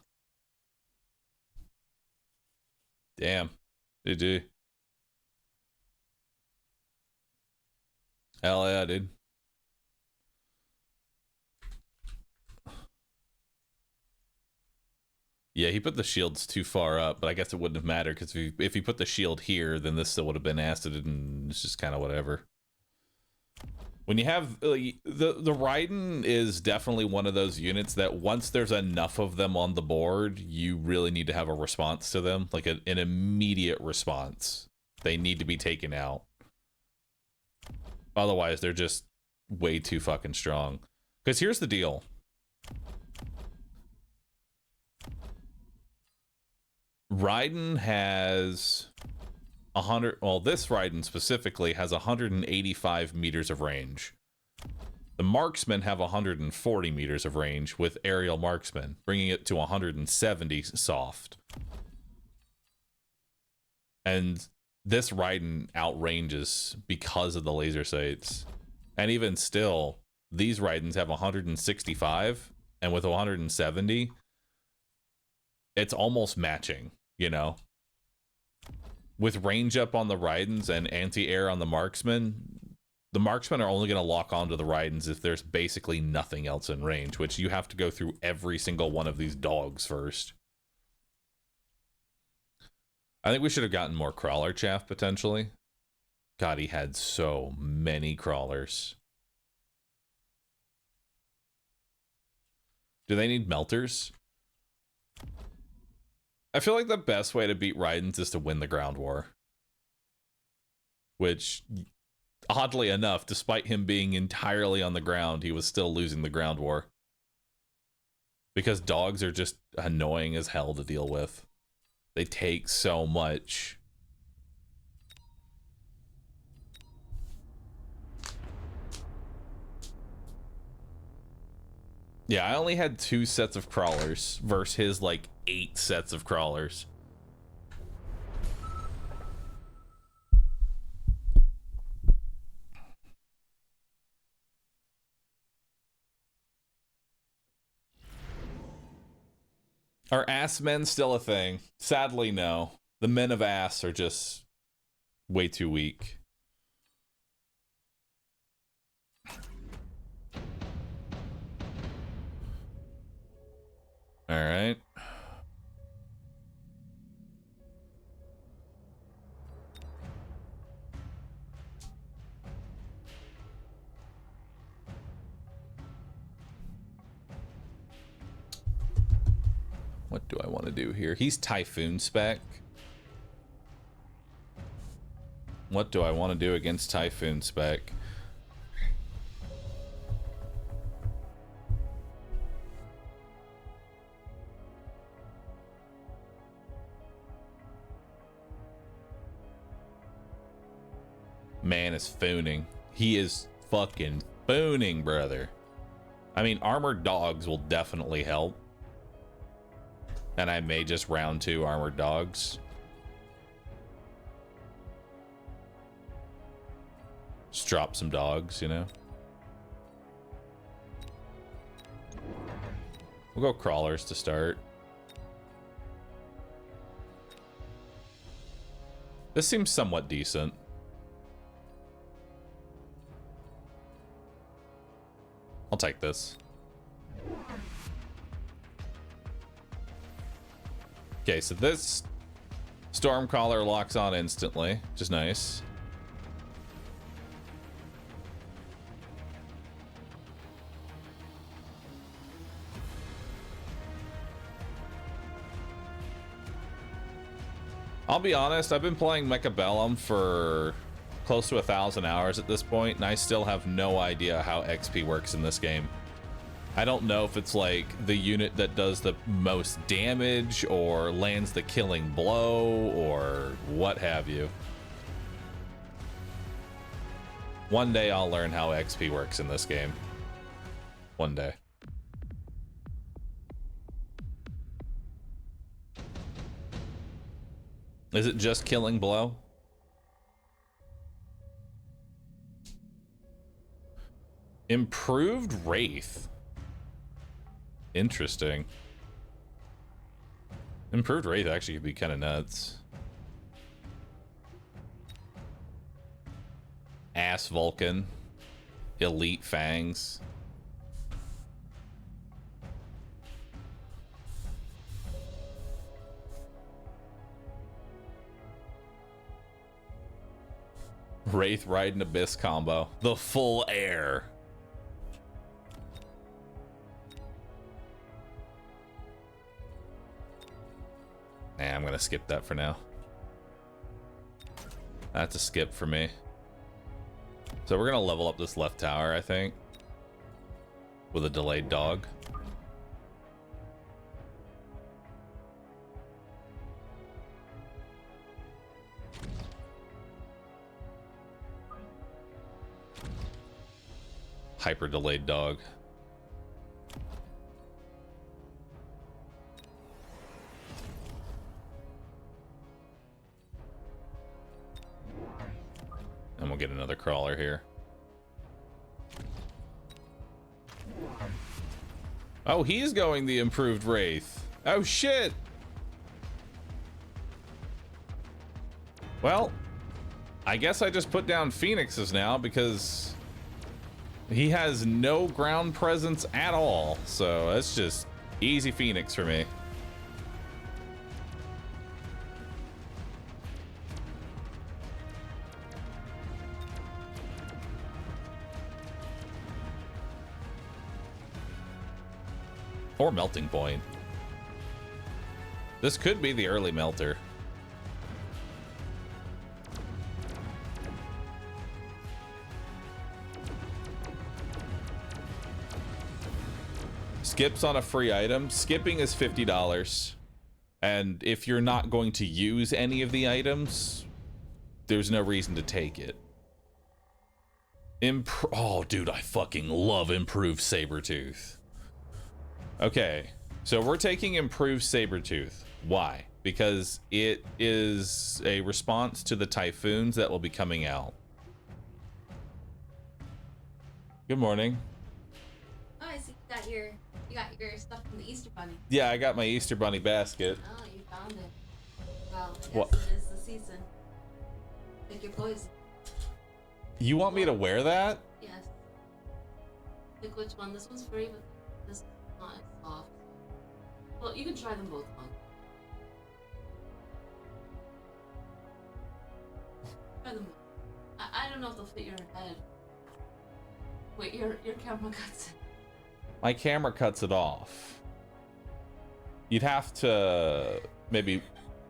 Damn. GG. Hell yeah, dude. Yeah, he put the shields too far up, but I guess it wouldn't have mattered because if he put the shield here, then this still would have been acided, and it's just kind of whatever. When you have the Raiden is definitely one of those units that once there's enough of them on the board, you really need to have a response to them, like an immediate response. They need to be taken out. Otherwise, they're just way too fucking strong. Because here's the deal. Raiden has 100, well, this Raiden specifically has 185 meters of range. The marksmen have 140 meters of range with aerial marksmen, bringing it to 170 soft. And this Raiden outranges because of the laser sights. And even still, these Raidens have 165, and with 170, it's almost matching. You know, with range up on the Raidens and anti-air on the marksmen are only going to lock onto the Raidens if there's basically nothing else in range, which you have to go through every single one of these dogs first. I think we should have gotten more crawler chaff potentially. God, he had so many crawlers. Do they need melters? I feel like the best way to beat Raidens is to win the ground war. Which, oddly enough, despite him being entirely on the ground, he was still losing the ground war. Because dogs are just annoying as hell to deal with. They take so much. Yeah, I only had 2 sets of crawlers versus his, like, 8 sets of crawlers. Are ass men still a thing? Sadly, no. The men of ass are just way too weak. All right. What do I want to do here? He's Typhoon spec. What do I want to do against Typhoon spec? Man is fooning. He is fucking fooning, brother. I mean, armored dogs will definitely help. And I may just round 2 armored dogs. Just drop some dogs, you know? We'll go crawlers to start. This seems somewhat decent. I'll take this. Okay, so this Stormcaller locks on instantly, which is nice. I'll be honest, I've been playing Mechabellum for close to 1,000 hours at this point, and I still have no idea how XP works in this game. I don't know if it's like the unit that does the most damage or lands the killing blow or what have you. One day I'll learn how XP works in this game. One day. Is it just killing blow? Improved Wraith. Interesting. Improved Wraith actually could be kind of nuts. Ass Vulcan. Elite Fangs. Wraith Riding Abyss combo. The full air. Nah, I'm gonna skip that for now. That's a skip for me. So we're gonna level up this left tower, I think, with a delayed dog. Hyper delayed dog. And we'll get another crawler here. Oh, he's going the improved Wraith. Oh, shit. Well, I guess I just put down Phoenixes now because he has no ground presence at all. So that's just easy Phoenix for me. Or Melting Point. This could be the early melter. Skips on a free item. Skipping is $50. And if you're not going to use any of the items, there's no reason to take it. Oh, dude, I fucking love Improved Sabretooth. Okay, so we're taking Improved Sabretooth. Why? Because it is a response to the typhoons that will be coming out. Good morning. Oh, I see you got your stuff from the Easter Bunny. Yeah, I got my Easter Bunny basket. Oh, you found it. Well, yes, What? it is the season. Pick your poison. You want me to wear that? Yes. Pick which one. This one's free, but this is not as soft. Well, you can try them both on. Try them both. I don't know if they'll fit your head. Wait, your camera cuts it. My camera cuts it off. You'd have to maybe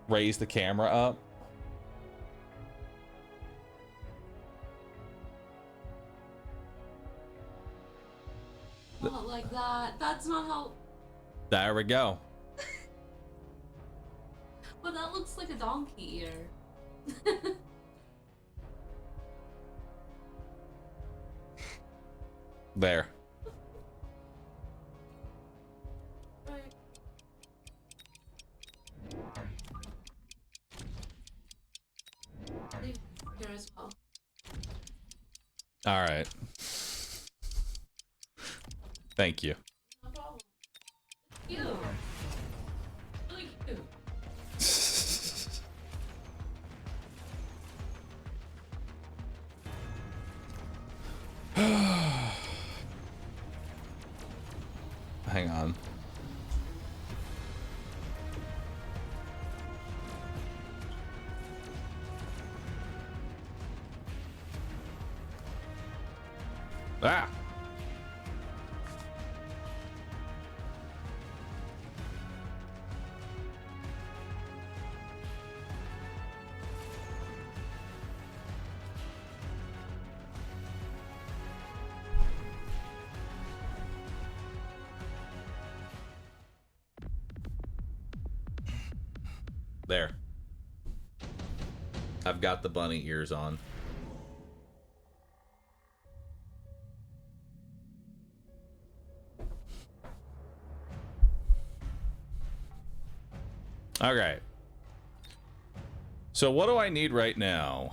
raise the camera up. Not like that. That's not how... There we go. Well, that looks like a donkey ear. There. Right. Leave here as well. All right. Thank you. No problem. It's cute. Really cute. Hang on. Ah! There. I've got the bunny ears on. Okay. So what do I need right now?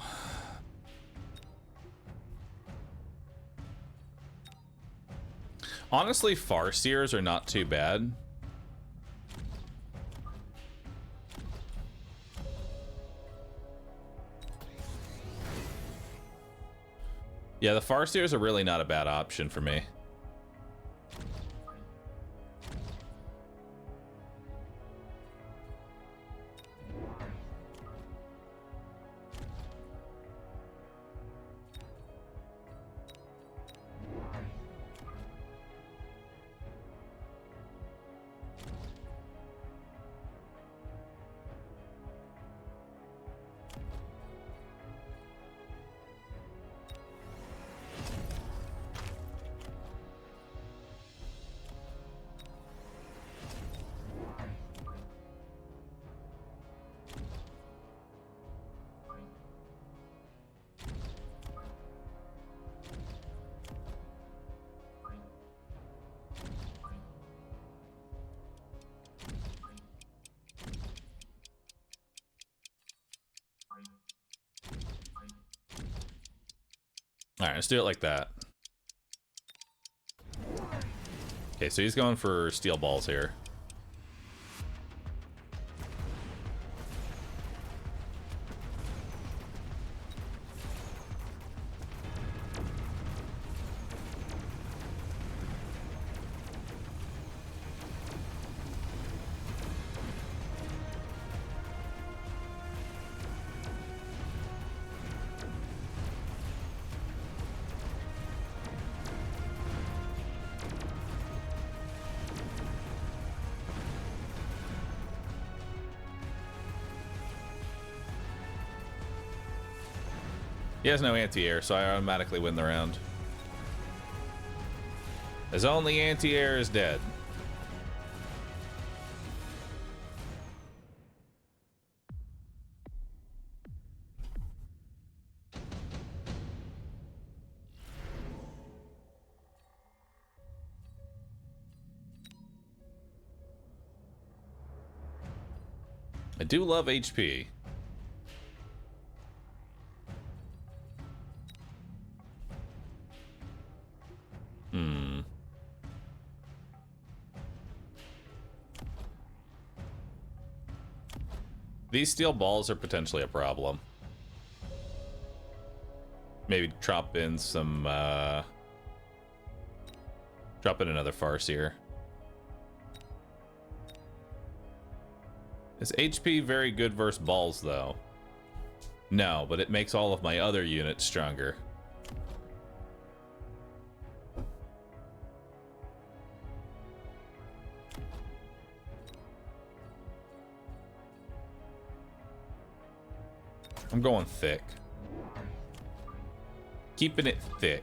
Honestly, Farseers are not too bad. Yeah, the Farseers are really not a bad option for me. Alright, let's do it like that. Okay, so he's going for steel balls here. He has no anti-air, so I automatically win the round. His only anti-air is dead. I do love HP. These steel balls are potentially a problem. Maybe drop in some, drop in another Farseer. Is HP very good versus balls, though? No, but it makes all of my other units stronger. I'm going thick. Keeping it thick.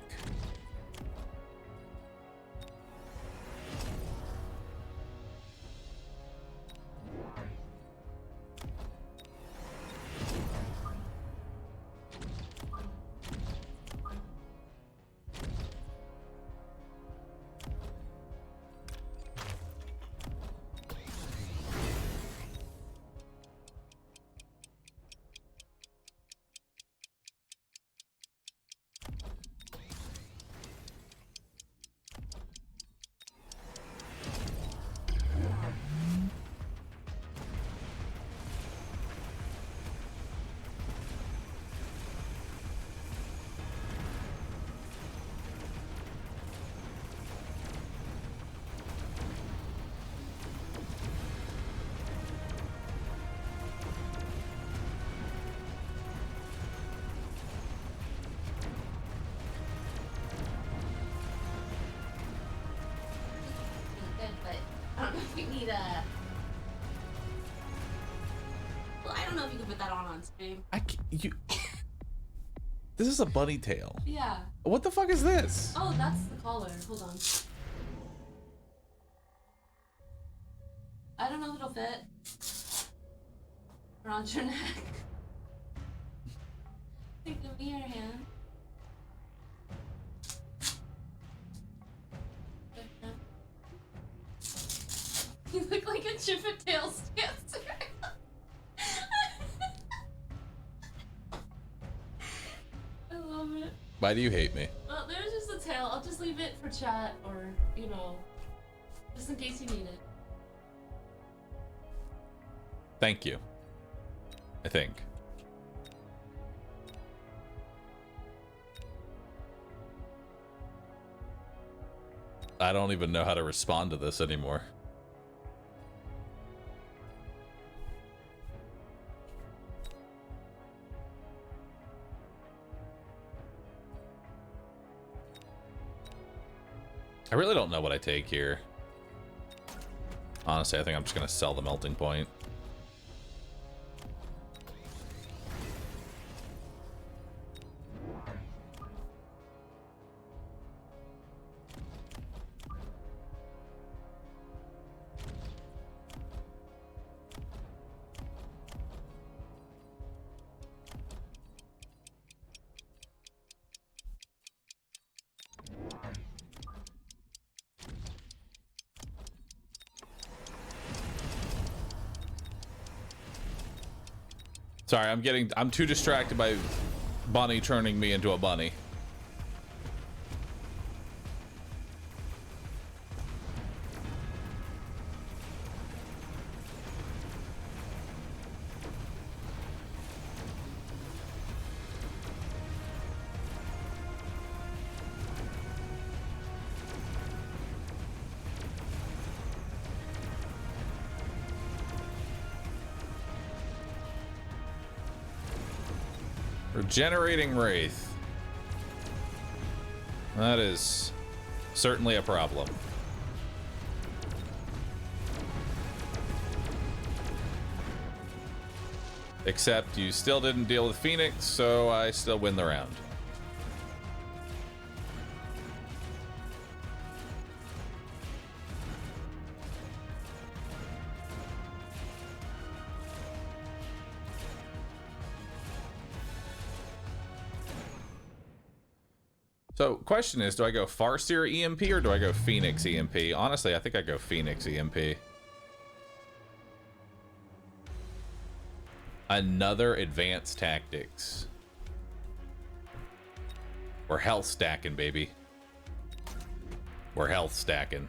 This is a bunny tail. Yeah. What the fuck is this? Oh, that's the collar. Hold on. I don't know if it'll fit. around your neck. Give me your hand. You look like a Chippendales dancer. I love it. Why do you hate me? Well, there's just a tail. I'll just leave it for chat or, you know, just in case you need it. Thank you. I think. I don't even know how to respond to this anymore. I really don't know what I take here. Honestly, I think I'm just gonna sell the melting point. Sorry, I'm too distracted by Bunny turning me into a bunny. Regenerating Wraith. That is certainly a problem. Except you still didn't deal with Phoenix, so I still win the round. So, question is, do I go Farseer EMP or do I go Phoenix EMP? Honestly, I think I go Phoenix EMP. Another advanced tactics. We're health stacking, baby. We're health stacking.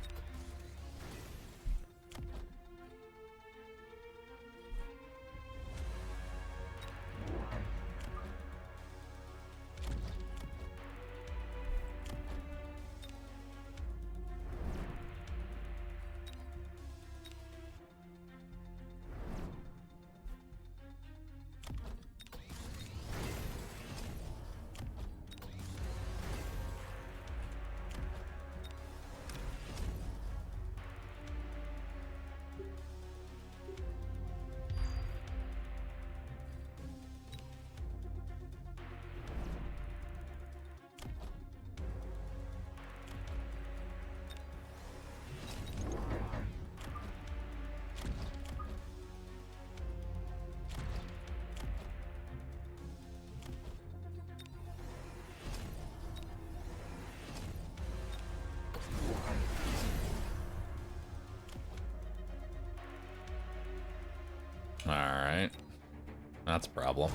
Alright. That's a problem.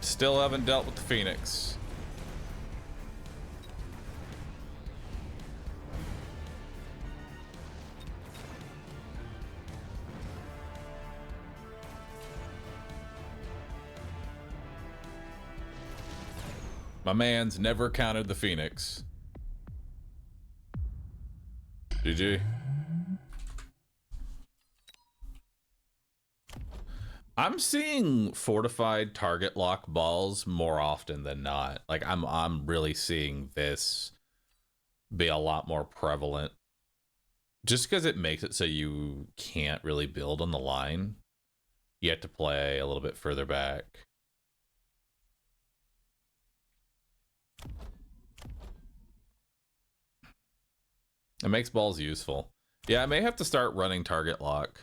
Still haven't dealt with the Phoenix. My man's never counted the Phoenix. GG. I'm seeing fortified target lock balls more often than not. Like I'm really seeing this be a lot more prevalent. Just because it makes it so you can't really build on the line. You have to play a little bit further back. It makes balls useful. Yeah, I may have to start running target lock.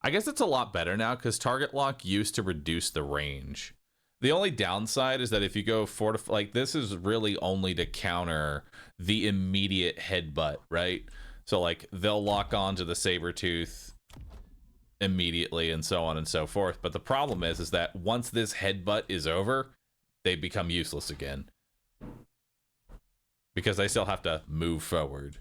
I guess it's a lot better now because target lock used to reduce the range. The only downside is that if you go like this is really only to counter the immediate headbutt, right? So like they'll lock onto the saber tooth immediately and so on and so forth. But the problem is that once this headbutt is over, they become useless again because they still have to move forward.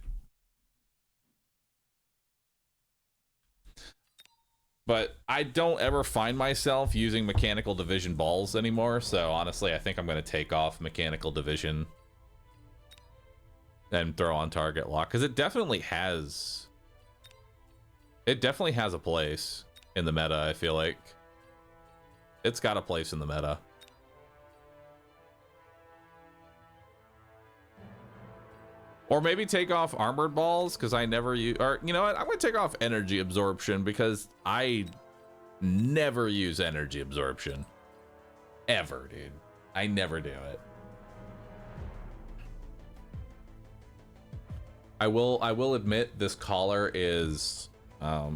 But I don't ever find myself using mechanical division balls anymore, so honestly, I think I'm going to take off mechanical division and throw on target lock, because it definitely has a place in the meta. I feel like it's got a place in the meta. Or maybe take off armored balls, because I never use, or you know what, I'm going to take off energy absorption, because I never use energy absorption. Ever, dude. I never do it. I will admit this collar is, there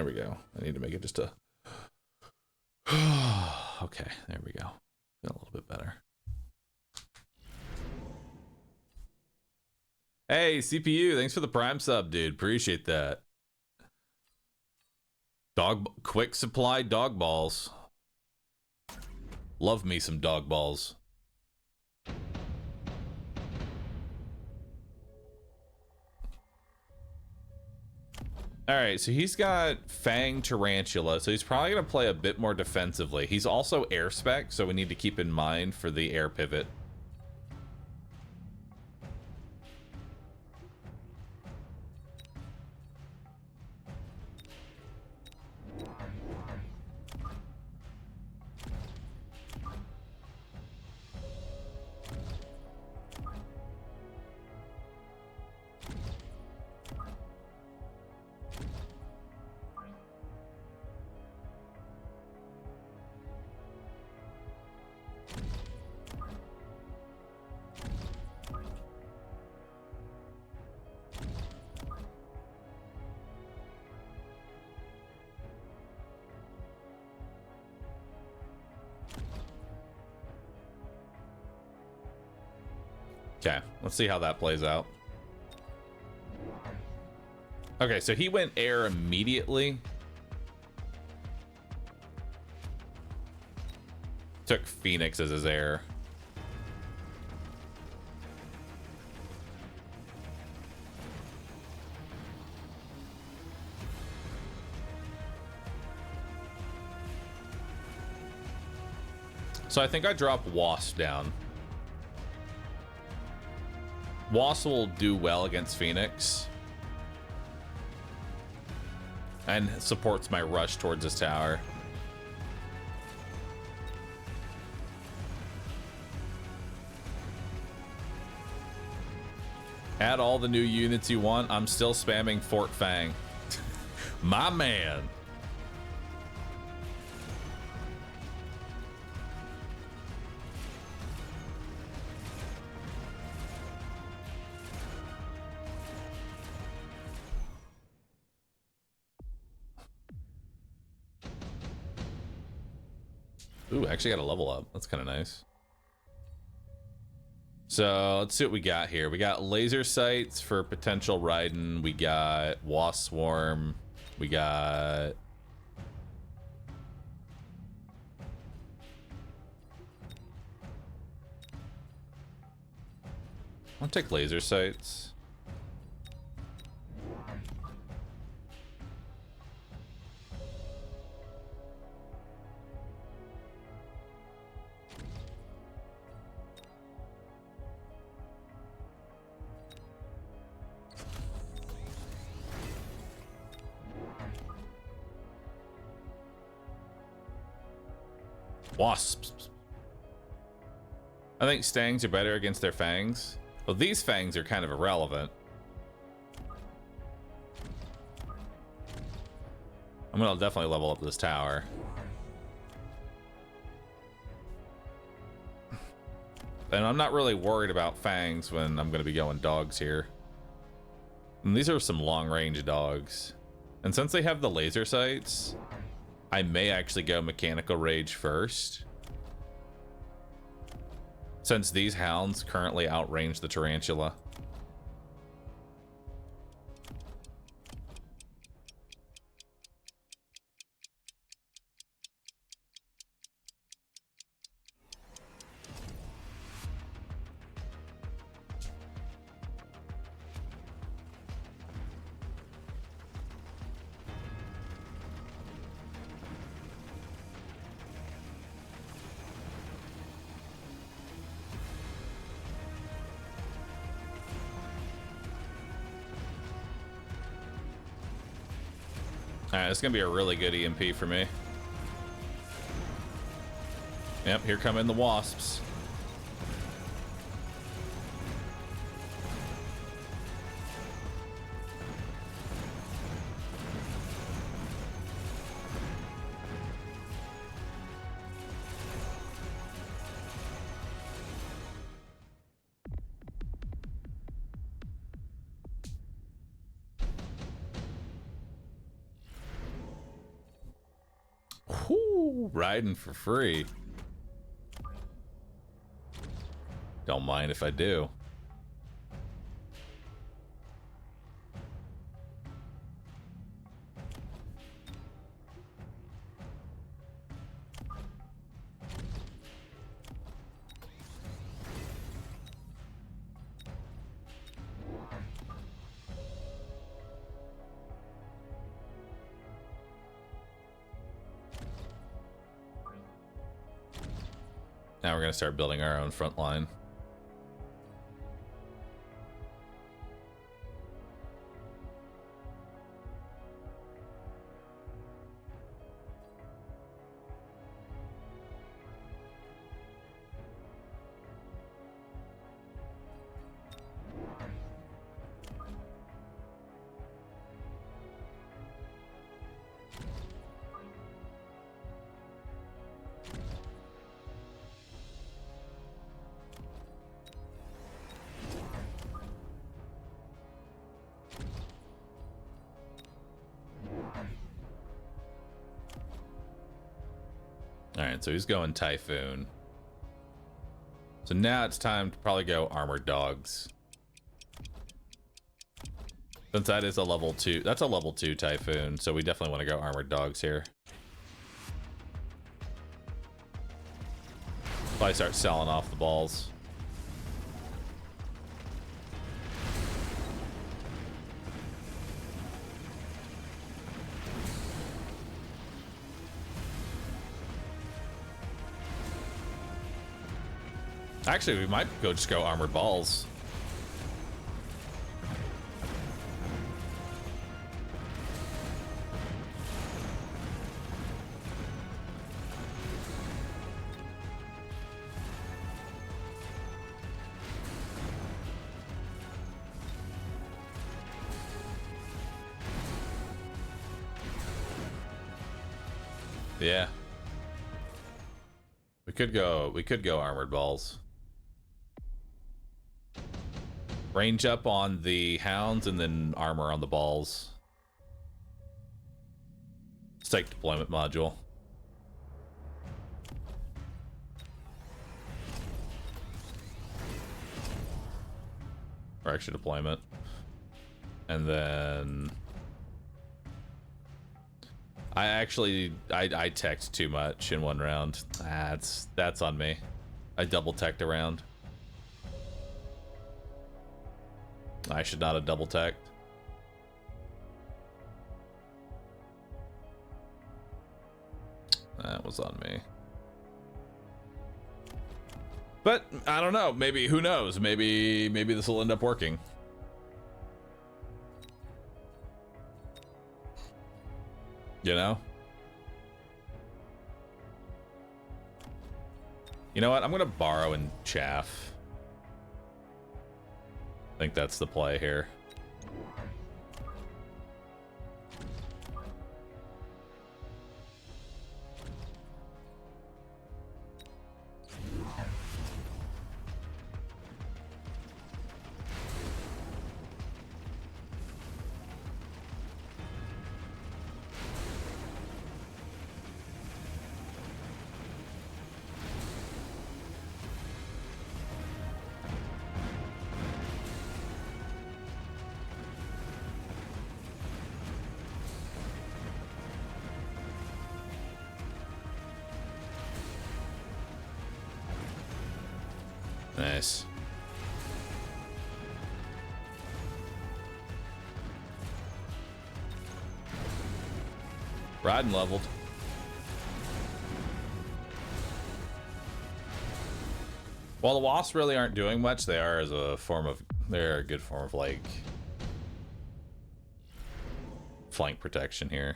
we go. I need to make it just a, okay, there we go. Feel a little bit better. Hey, CPU, thanks for the Prime sub, dude. Appreciate that. Quick supply dog balls. Love me some dog balls. All right, so he's got Fang Tarantula, so he's probably going to play a bit more defensively. He's also air spec, so we need to keep in mind for the air pivot. Okay, let's see how that plays out. Okay, so he went air immediately. Took Phoenix as his air. So I think I drop Wasp down. Wasp will do well against Phoenix. And supports my rush towards his tower. Add all the new units you want. I'm still spamming Fort Fang. My man. Ooh, actually got a level up. That's kind of nice. So let's see what we got here. We got laser sights for potential Raiden. We got Wasp Swarm. We got... I'll take laser sights. Wasps. I think stangs are better against their fangs. Well, these fangs are kind of irrelevant. I'm gonna definitely level up this tower. And I'm not really worried about fangs when I'm gonna be going dogs here. And these are some long-range dogs. And since they have the laser sights, I may actually go Mechanical Rage first. Since these hounds currently outrange the tarantula. Alright, it's gonna be a really good EMP for me. Yep, here come in the wasps. Whoo, riding for free. Don't mind if I do. Now we're going to start building our own front line. Alright, so he's going Typhoon. So now it's time to probably go Armored Dogs. Since that is a level 2, that's a level 2 Typhoon, so we definitely want to go Armored Dogs here. Probably start selling off the balls. Actually, we might just go Armored Balls. Yeah. We could go Armored Balls. Range up on the hounds and then armor on the balls. Stake deployment module. Or extra deployment. And then I teched too much in one round. That's on me. I double teched a round. I should not have double teched. That was on me. But I don't know. Maybe, who knows? Maybe this will end up working. You know? You know what? I'm gonna borrow and chaff. I think that's the play here. Nice. Riding leveled. While the wasps really aren't doing much, they are as a form of, they're a good form of like flank protection here.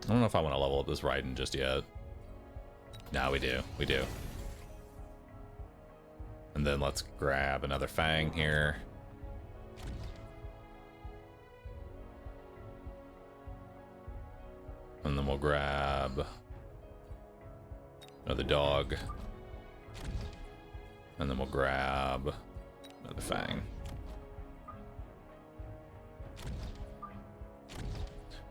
I don't know if I want to level up this Raiden just yet. No, we do. We do. And then let's grab another Fang here. And then we'll grab another dog. And then we'll grab another Fang.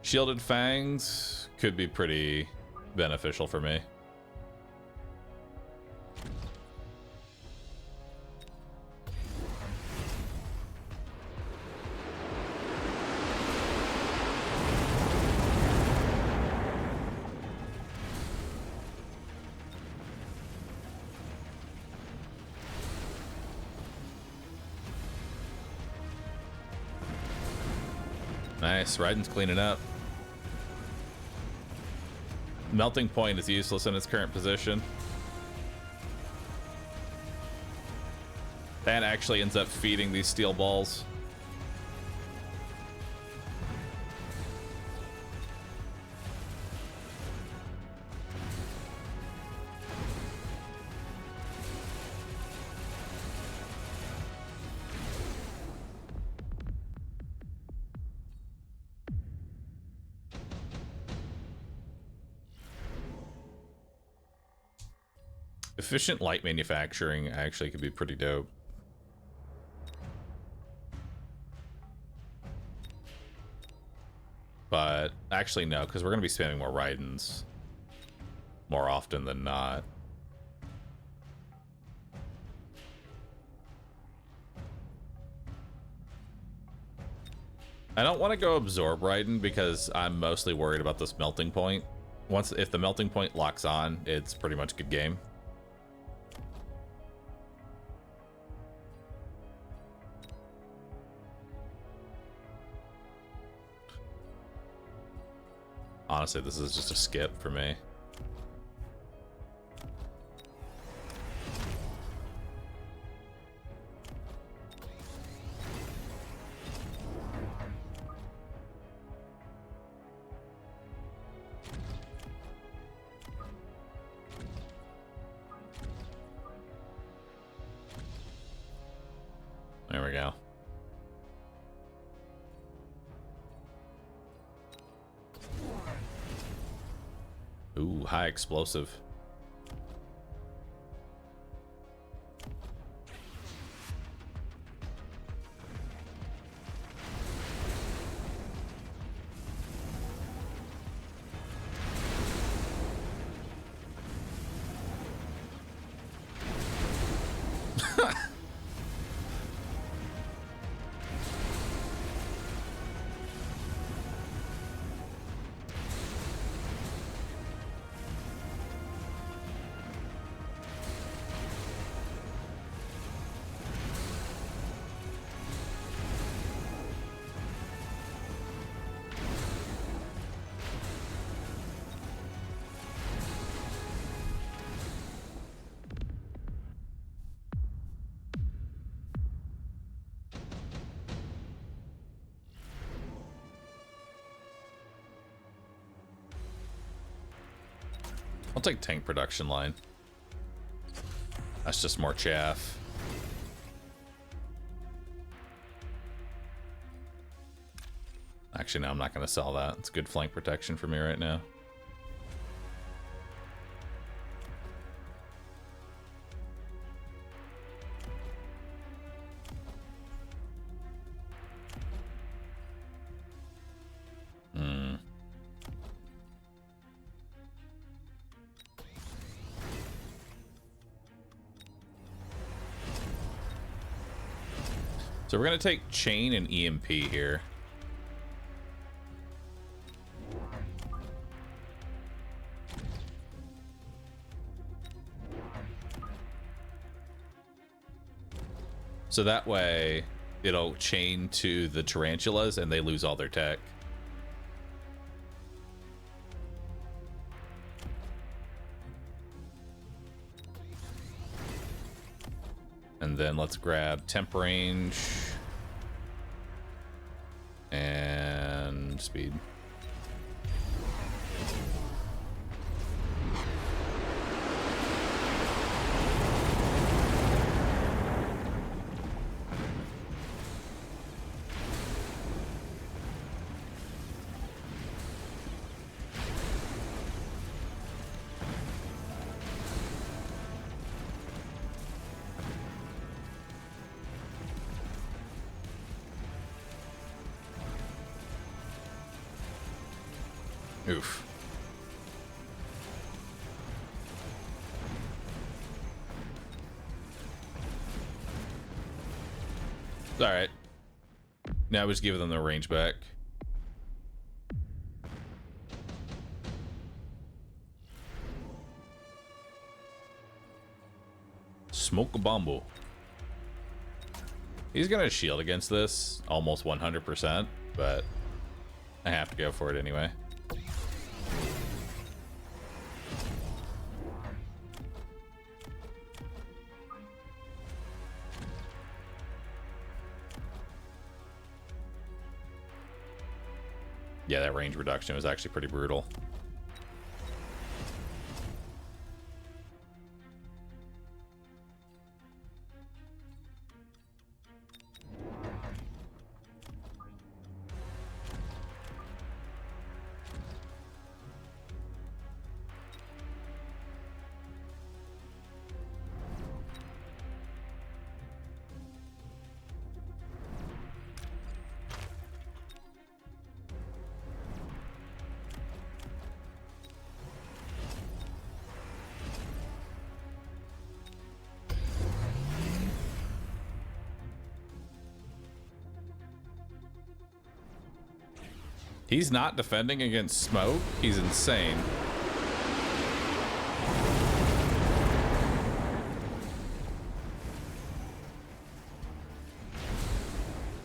Shielded Fangs could be pretty beneficial for me. Nice, Raiden's cleaning up. Melting point is useless in its current position. That actually ends up feeding these steel balls. Efficient light manufacturing actually could be pretty dope. But actually no, because we're going to be spamming more Raidens more often than not. I don't want to go absorb Raiden because I'm mostly worried about this melting point. If the melting point locks on, it's pretty much good game. Honestly, this is just a skip for me. There we go. Ooh, high explosive. I'll take tank production line. That's just more chaff. Actually, no, I'm not going to sell that. It's good flank protection for me right now. So we're going to take chain and EMP here. So that way it'll chain to the tarantulas and they lose all their tech. And then let's grab temp range and speed. Oof. All right. Now we just give them the range back. Smoke a bombo. He's gonna shield against this almost 100%, but I have to go for it anyway. Yeah, that range reduction was actually pretty brutal. He's not defending against smoke. He's insane.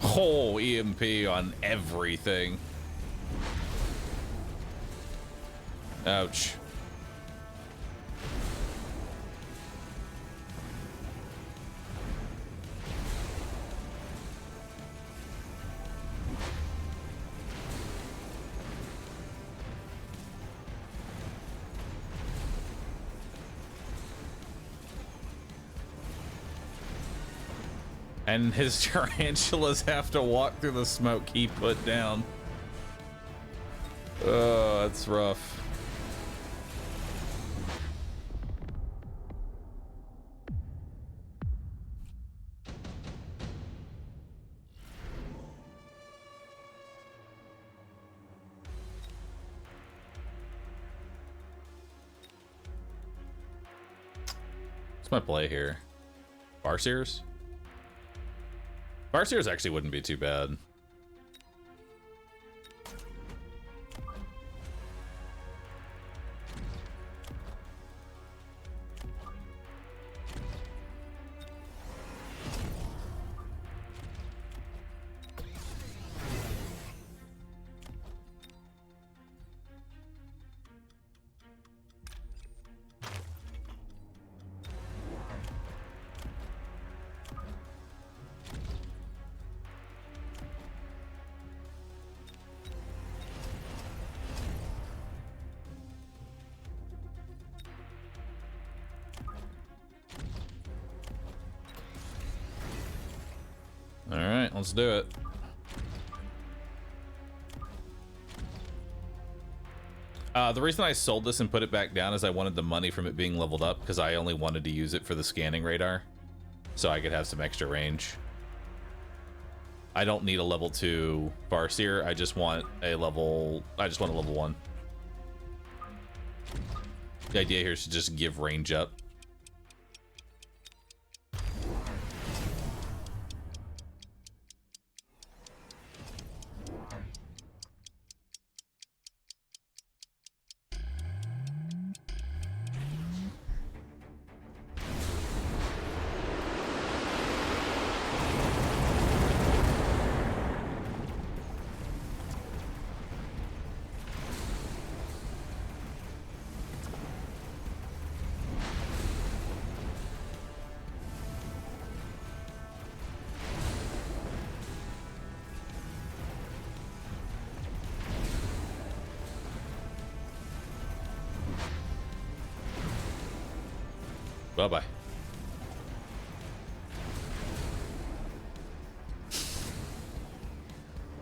Oh, EMP on everything. Ouch. And his tarantulas have to walk through the smoke he put down. Oh, that's rough. What's my play here? Farseers? Farseers actually wouldn't be too bad. let's do it. The reason I sold this and put it back down is I wanted the money from it being leveled up, because I only wanted to use it for the scanning radar, so I could have some extra range. I don't need a level 2 Farseer. I just want a level 1. The idea here is to just give range up. Bye-bye.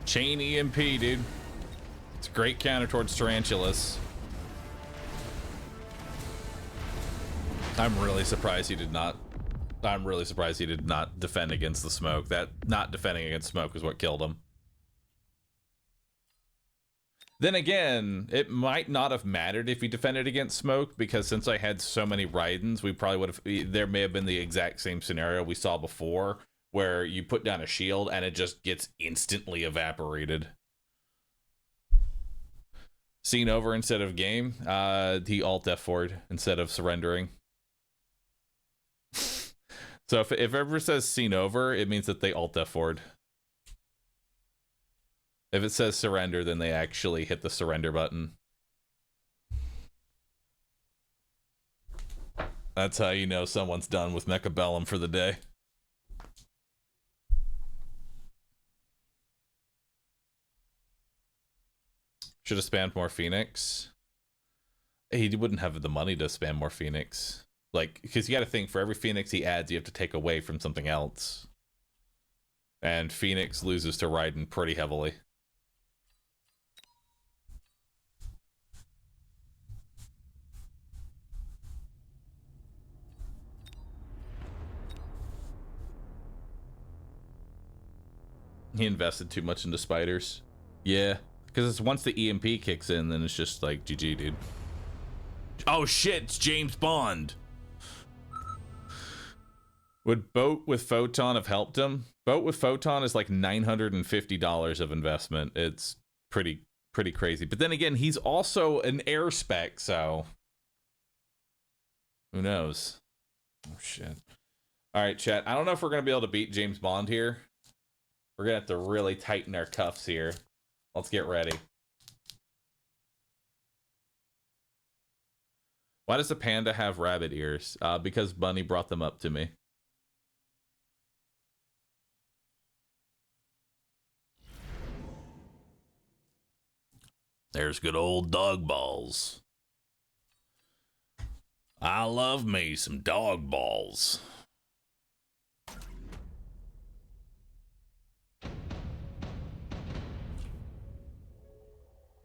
Chain EMP, dude. It's a great counter towards tarantulas. I'm really surprised he did not defend against the smoke. That not defending against smoke is what killed him. Then again, it might not have mattered if he defended against smoke, because since I had so many Raidens, we probably would have, there may have been the exact same scenario we saw before, where you put down a shield and it just gets instantly evaporated. Scene over instead of game. He alt F4'd instead of surrendering. So if it ever says scene over, it means that they alt F4'd. If it says surrender, then they actually hit the surrender button. That's how you know someone's done with Mechabellum for the day. Should have spammed more Phoenix. He wouldn't have the money to spam more Phoenix. Like, because you got to think, for every Phoenix he adds, you have to take away from something else. And Phoenix loses to Raiden pretty heavily. He invested too much into spiders. Yeah, because it's once the EMP kicks in, then it's just like GG, dude. Oh shit, it's James Bond. Would Boat with Photon have helped him? Boat with Photon is like $950 of investment. It's pretty crazy. But then again, he's also an air spec, so who knows? Oh shit. All right, chat. I don't know if we're gonna be able to beat James Bond here. We're gonna have to really tighten our cuffs here. Let's get ready. Why does the panda have rabbit ears? Because Bunny brought them up to me. There's good old dog balls. I love me some dog balls.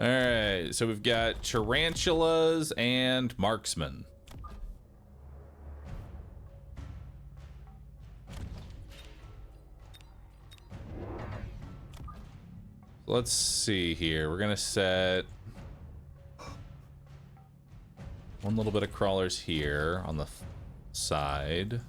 All right, so we've got tarantulas and marksmen. Let's see here. We're gonna set one little bit of crawlers here on the side.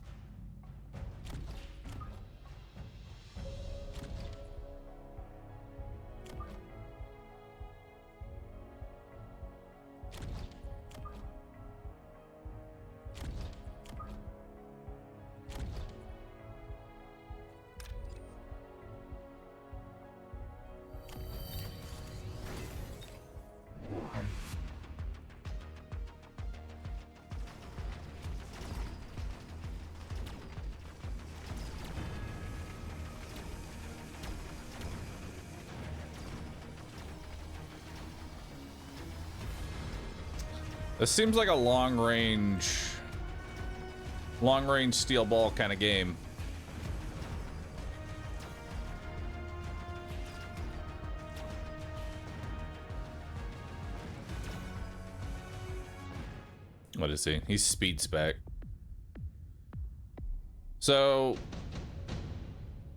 This seems like a long-range steel ball kind of game. What is he? He's speed spec. So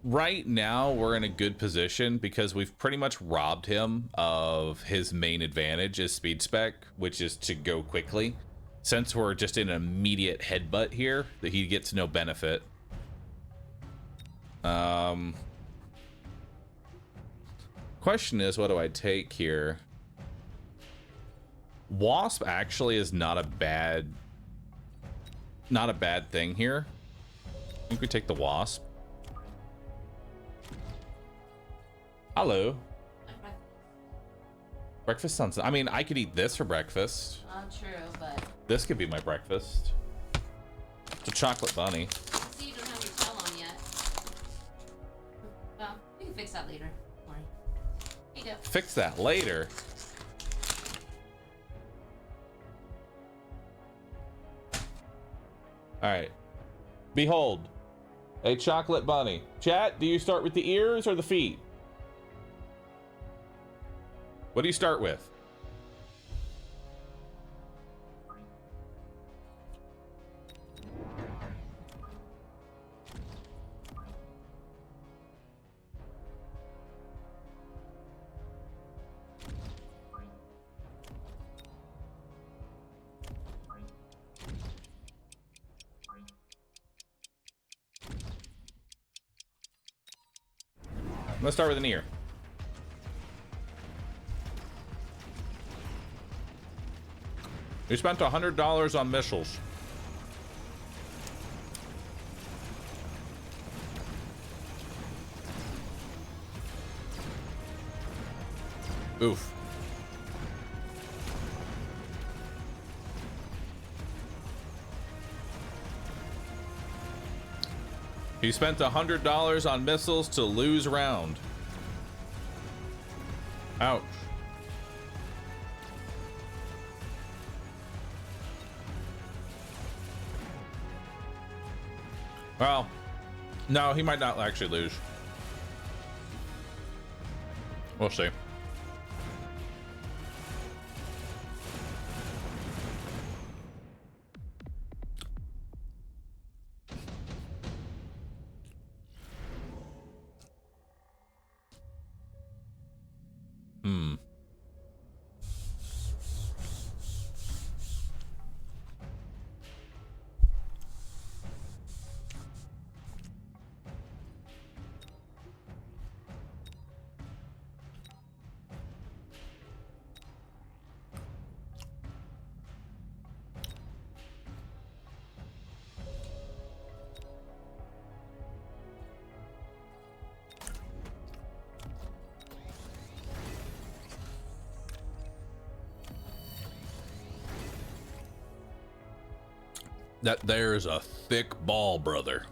right now we're in a good position because we've pretty much robbed him of his main advantage as speed spec, which is to go quickly. Since we're just in an immediate headbutt here, that he gets no benefit. Question is, what do I take here? Wasp actually is not a bad thing here. I think we take the Wasp. Hello. Breakfast sounds... I mean, I could eat this for breakfast. True, but... This could be my breakfast. It's a chocolate bunny. See, you don't have your towel on yet. Well, we can fix that later. Don't worry. Here you go. Fix that later? Alright. Behold. A chocolate bunny. Chat, do you start with the ears or the feet? What do you start with? Let's start with an ear. We spent $100 on missiles. Oof. He spent $100 on missiles to lose round. Ouch. Well, no, he might not actually lose. We'll see. That there is a thick ball, brother.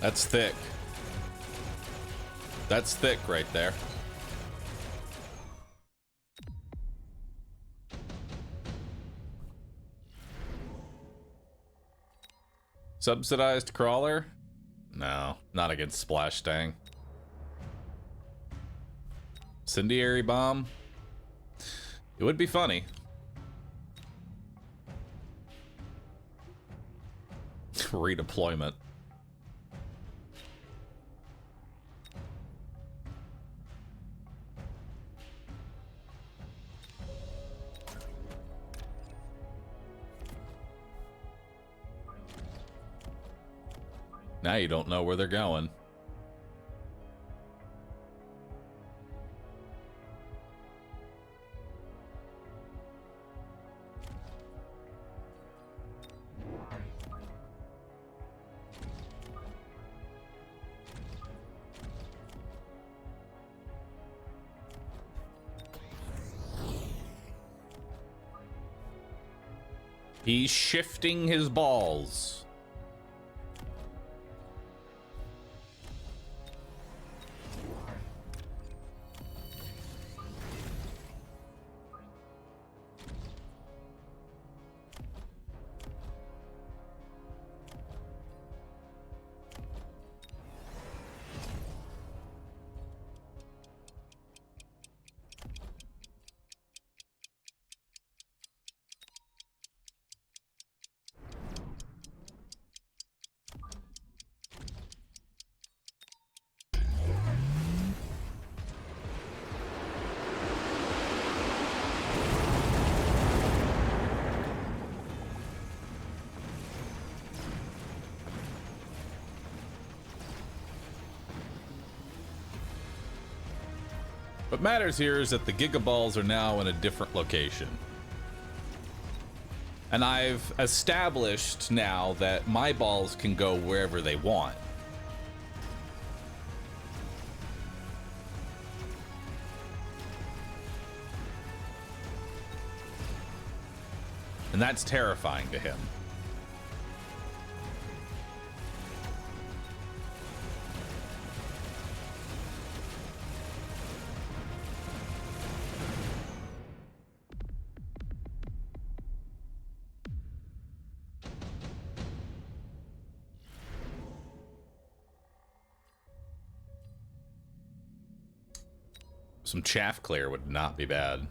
That's thick. That's thick right there. Subsidized crawler? No, not against Splash Stang. Incendiary bomb? It would be funny. Redeployment. Now you don't know where they're going. He's shifting his balls. What matters here is that the Gigaballs are now in a different location. And I've established now that my balls can go wherever they want. And that's terrifying to him. Some chaff clear would not be bad.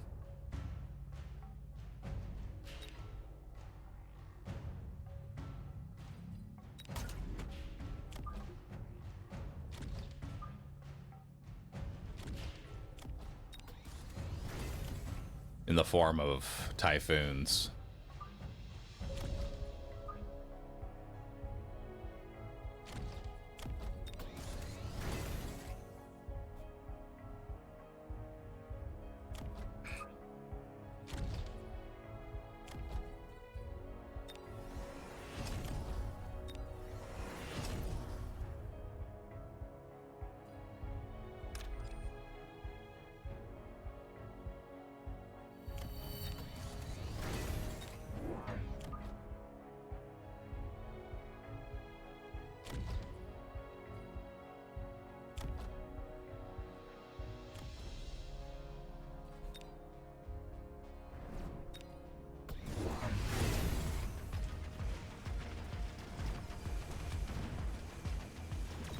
In the form of typhoons.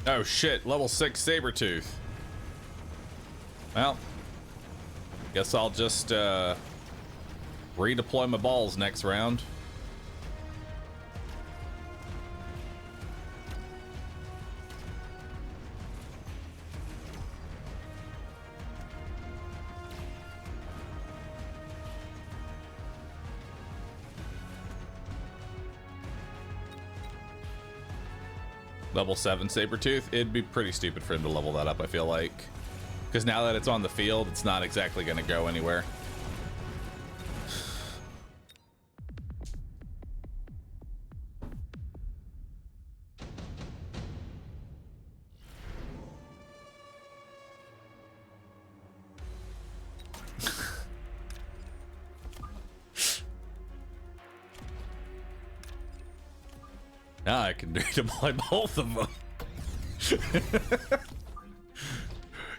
Oh shit, level 6 Sabretooth. Well, guess I'll just redeploy my balls next round. Level 7 Sabretooth, it'd be pretty stupid for him to level that up, I feel like. Because now that it's on the field, it's not exactly going to go anywhere. Now I can redeploy both of them.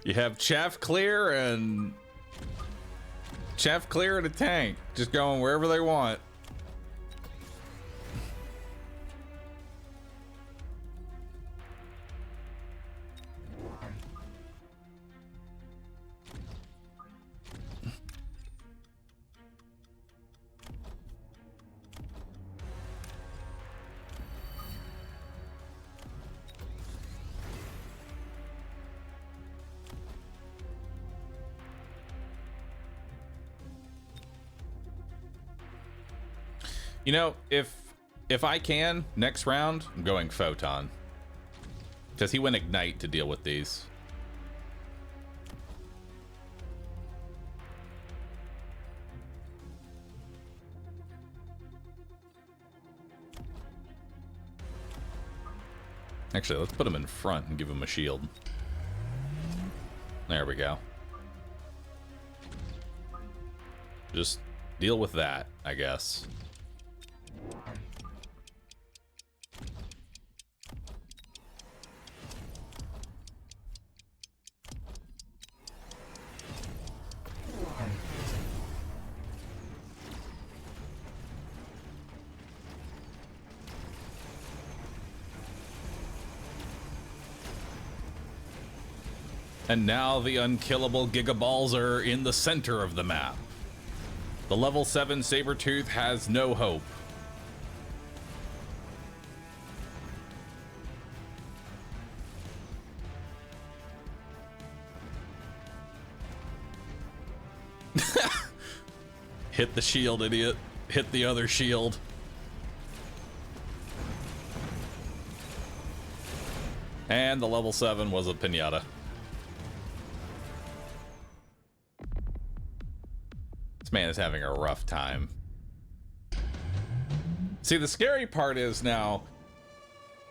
You have chaff clear and a tank, just going wherever they want. You know, if I can, next round, I'm going Photon. Because he went Ignite to deal with these. Actually, let's put him in front and give him a shield. There we go. Just deal with that, I guess. And now the unkillable Gigaballs are in the center of the map. The level 7 Sabretooth has no hope. Hit the shield, idiot. Hit the other shield. And the level 7 was a pinata. This man is having a rough time. See, the scary part is now,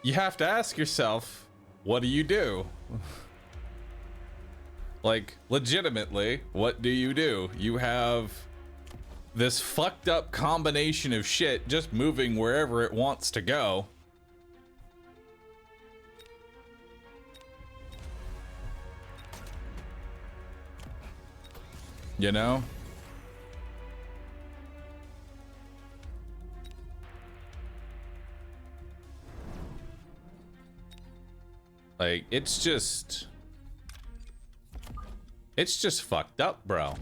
you have to ask yourself, what do you do? Like, legitimately, what do? You have this fucked up combination of shit just moving wherever it wants to go. You know? Like, it's just fucked up, bro.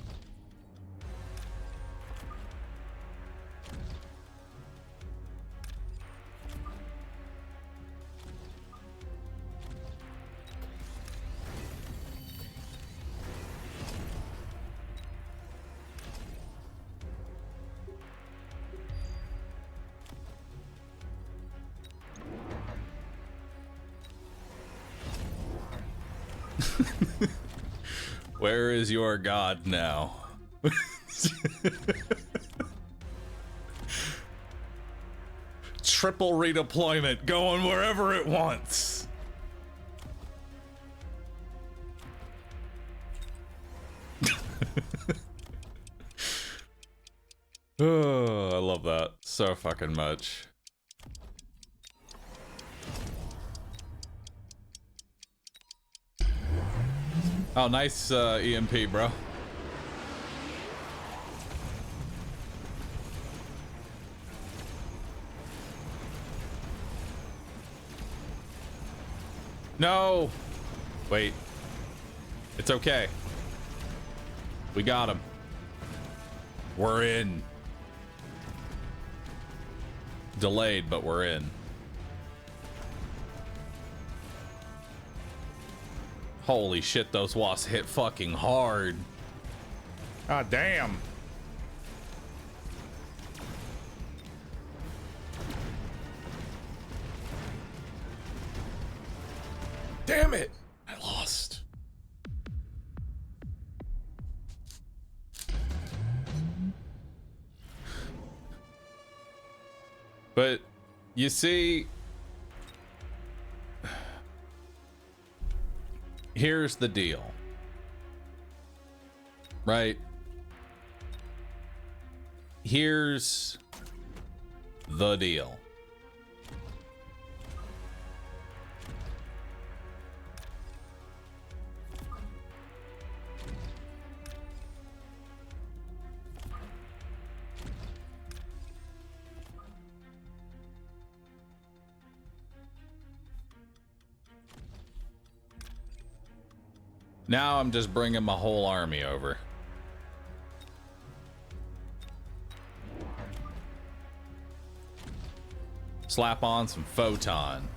Where is your god now? Triple redeployment, going wherever it wants. Oh, I love that so fucking much. Oh, nice EMP, bro. No! Wait. It's okay. We got him. We're in. Delayed, but we're in. Holy shit, those wasps hit fucking hard. Ah, damn. Damn it! I lost. But, you see... Here's the deal. Right? Here's the deal. Now I'm just bringing my whole army over. Slap on some photon.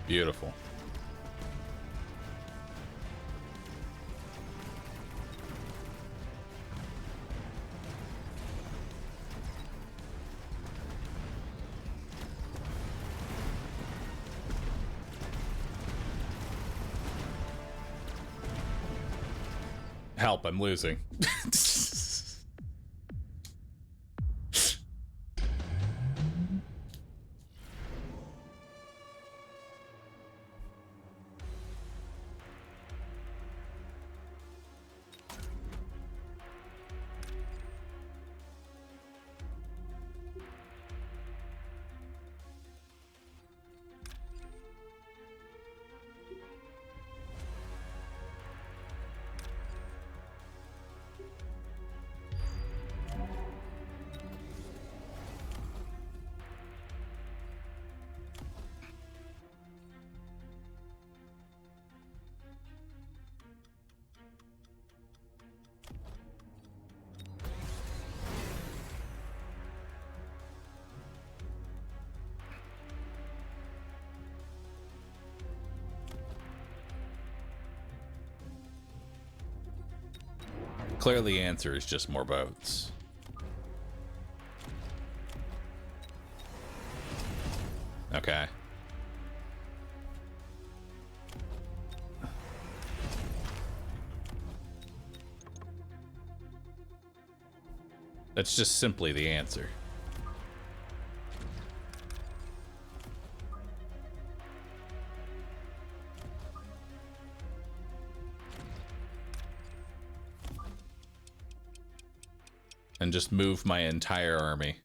Beautiful. Help, I'm losing. Clearly, the answer is just more boats. Okay. That's just simply the answer. And just move my entire army.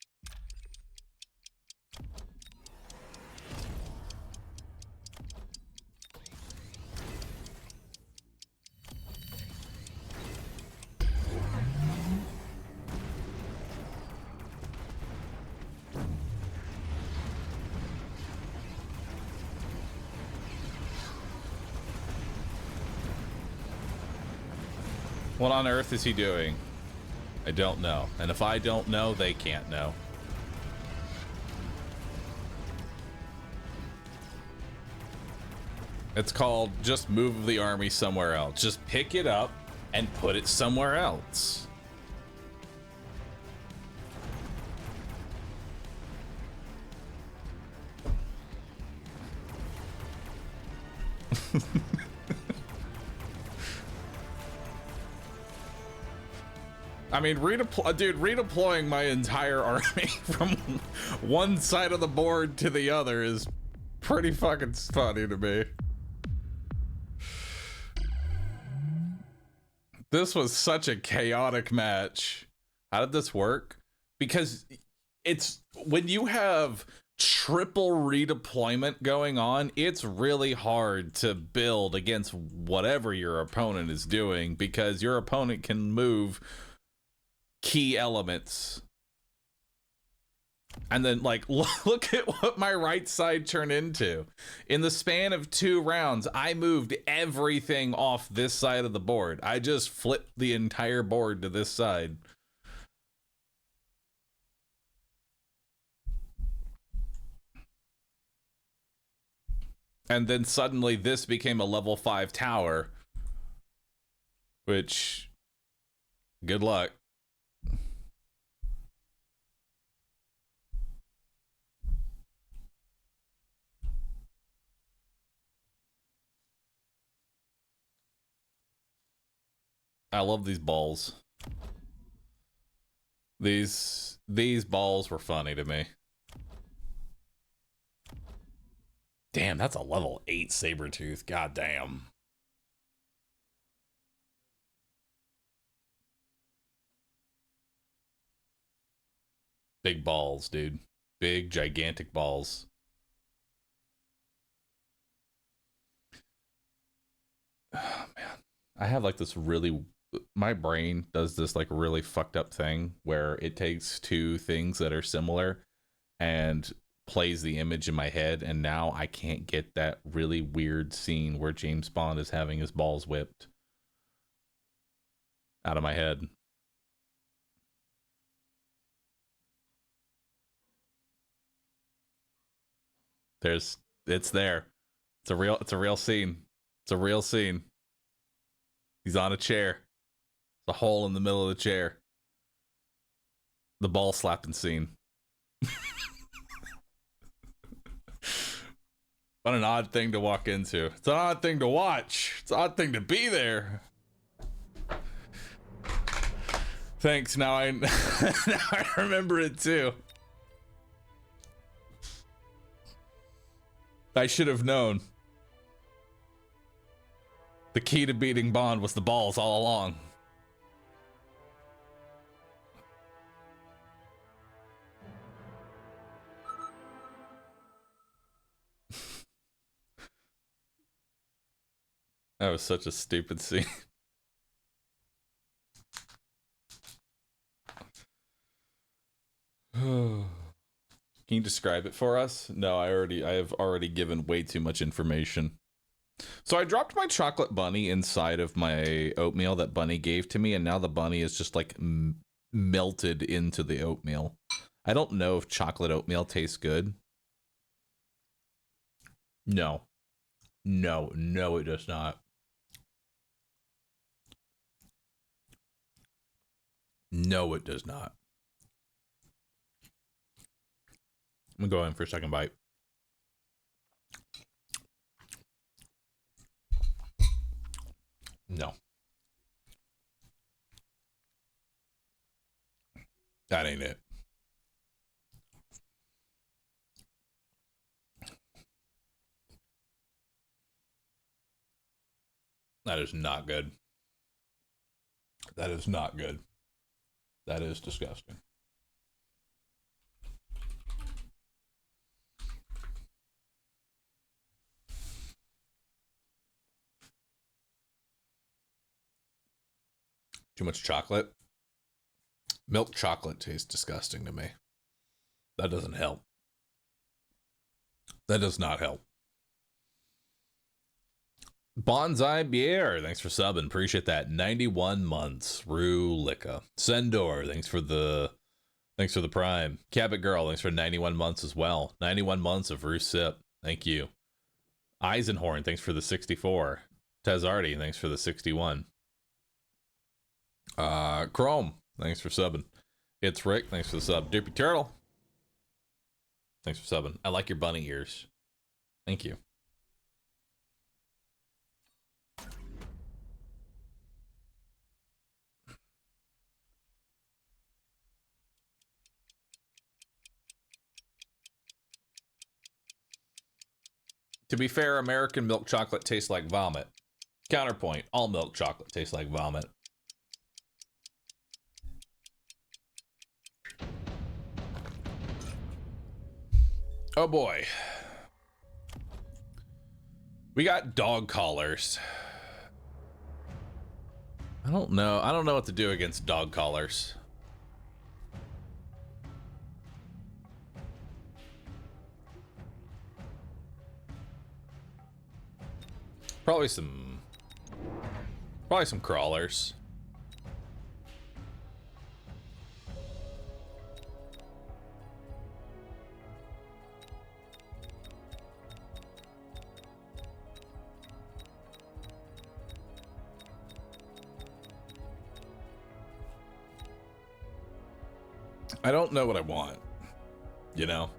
What on earth is he doing? I don't know. And if I don't know, they can't know. It's called just move the army somewhere else. Just pick it up and put it somewhere else. I mean, redeploying my entire army from one side of the board to the other is pretty fucking funny to me. This was such a chaotic match. How did this work? Because it's when you have triple redeployment going on, it's really hard to build against whatever your opponent is doing because your opponent can move key elements. And then, like, look at what my right side turned into. In the span of 2 rounds, I moved everything off this side of the board. I just flipped the entire board to this side. And then suddenly this became a level 5 tower. Which, good luck. I love these balls. These balls were funny to me. Damn, that's a level 8 Sabertooth. God damn. Big balls, dude. Big, gigantic balls. Oh, man. I have like this really... My brain does this like really fucked up thing where it takes two things that are similar and plays the image in my head, and now I can't get that really weird scene where James Bond is having his balls whipped out of my head. It's there. It's a real scene. It's a real scene. He's on a chair. There's a hole in the middle of the chair. The ball slapping scene. What an odd thing to walk into. It's an odd thing to watch. It's an odd thing to be there. Thanks. Now I remember it too. I should have known. The key to beating Bond was the balls all along. That was such a stupid scene. Can you describe it for us? No, I have already given way too much information. So I dropped my chocolate bunny inside of my oatmeal that Bunny gave to me, and now the bunny is just like melted into the oatmeal. I don't know if chocolate oatmeal tastes good. No, it does not. No, it does not. I'm gonna go in for a second bite. No. That ain't it. That is not good. That is not good. That is disgusting. Too much chocolate. Milk chocolate tastes disgusting to me. That doesn't help. That does not help. Bonsai Bier, thanks for subbing. Appreciate that. 91 months. Rulika. Sendor, thanks for the prime. Cabot Girl, thanks for 91 months as well. 91 months of Roo Sip. Thank you. Eisenhorn, thanks for the 64. Tezardi, thanks for the 61. Chrome, thanks for subbing. It's Rick, thanks for the sub. Derpy Turtle, thanks for subbing. I like your bunny ears. Thank you. To be fair, American milk chocolate tastes like vomit. Counterpoint, all milk chocolate tastes like vomit. Oh boy. We got dog collars. I don't know what to do against dog collars. Probably some crawlers. I don't know what I want. You know?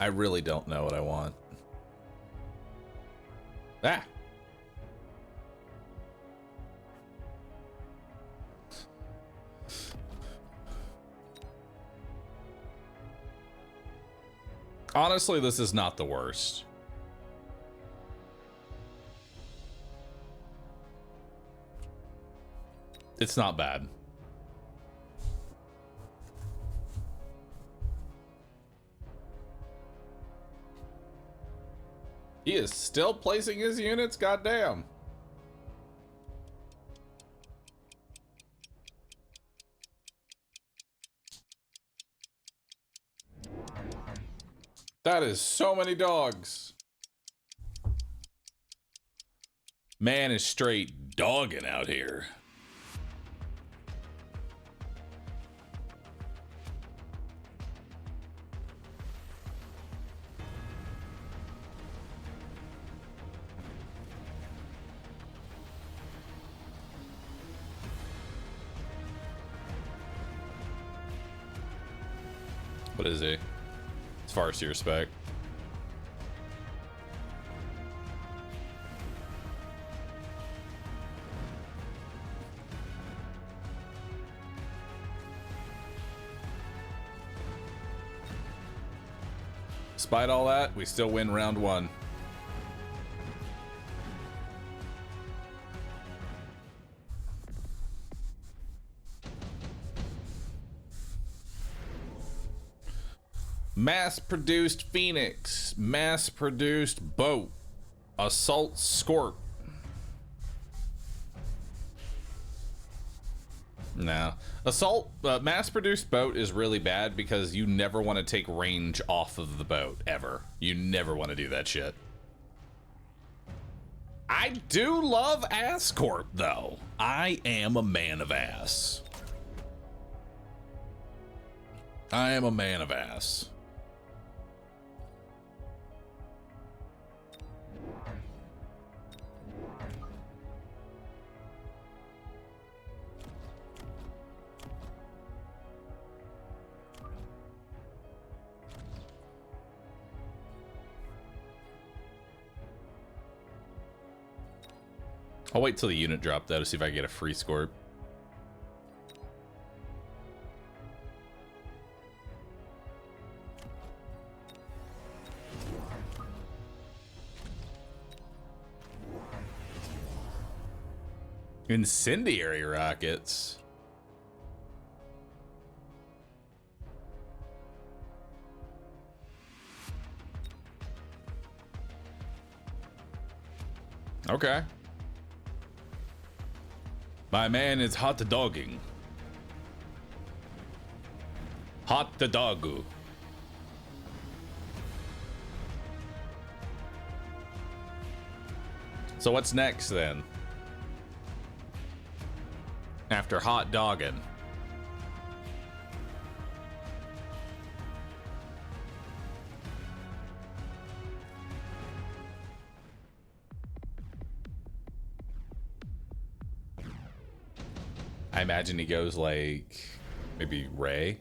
I really don't know what I want. Ah! Honestly, this is not the worst. It's not bad. He is still placing his units, goddamn. That is so many dogs. Man is straight dogging out here. What is he? As far as your spec. Despite all that, we still win round one. Mass-produced Phoenix. Mass-produced boat. Assault Scorp. No. Assault, mass-produced boat is really bad because you never want to take range off of the boat, ever. You never want to do that shit. I do love Ass Corp, though. I am a man of ass. I am a man of ass. I'll wait till the unit drop though to see if I can get a free Scorp. Incendiary rockets. Okay. My man is hot dogging. Hot doggo. So what's next then? After hot dogging. I imagine he goes like maybe Ray.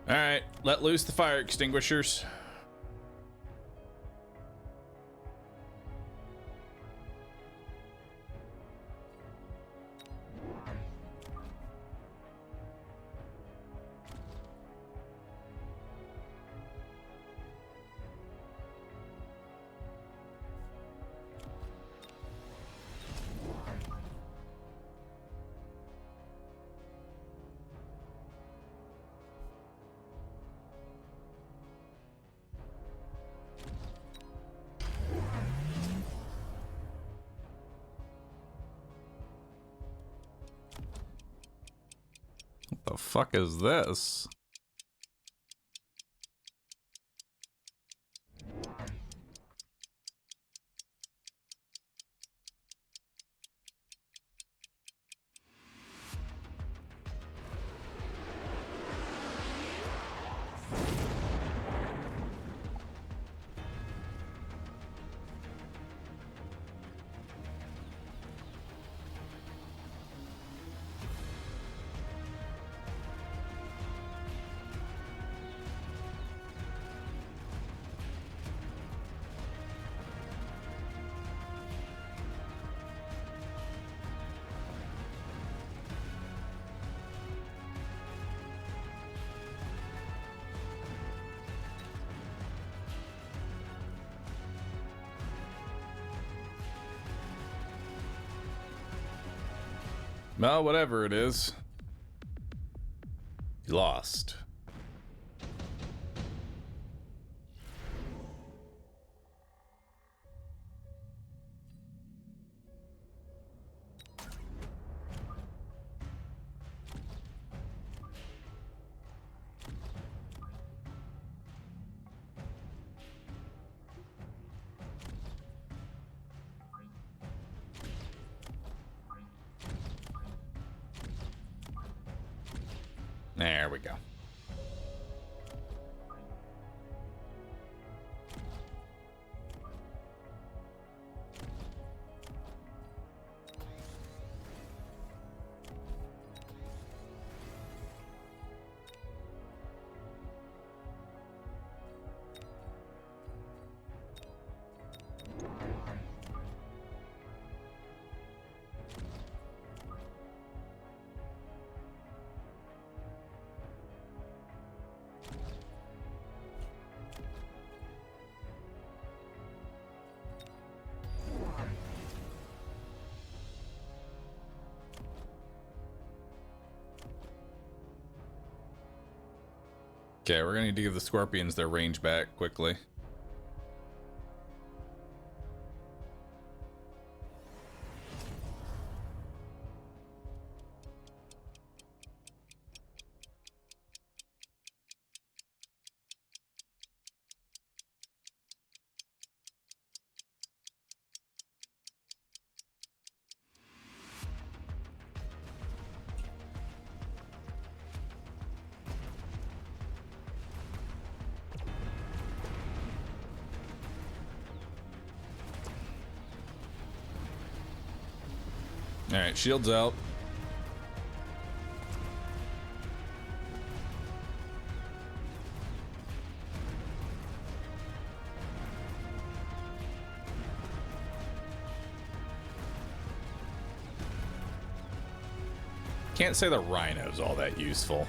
All right, let loose the fire extinguishers. What the fuck is this? No, whatever it is. You lost. There we go. Okay, we're gonna need to give the Scorpions their range back quickly. Alright, shields out. Can't say the Rhino's all that useful.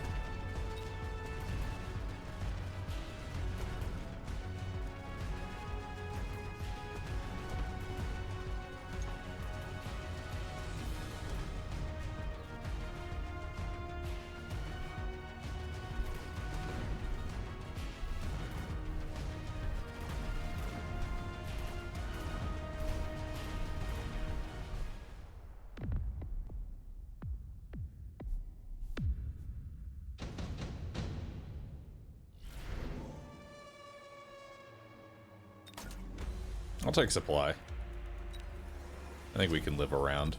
I'll take supply. I think we can live around.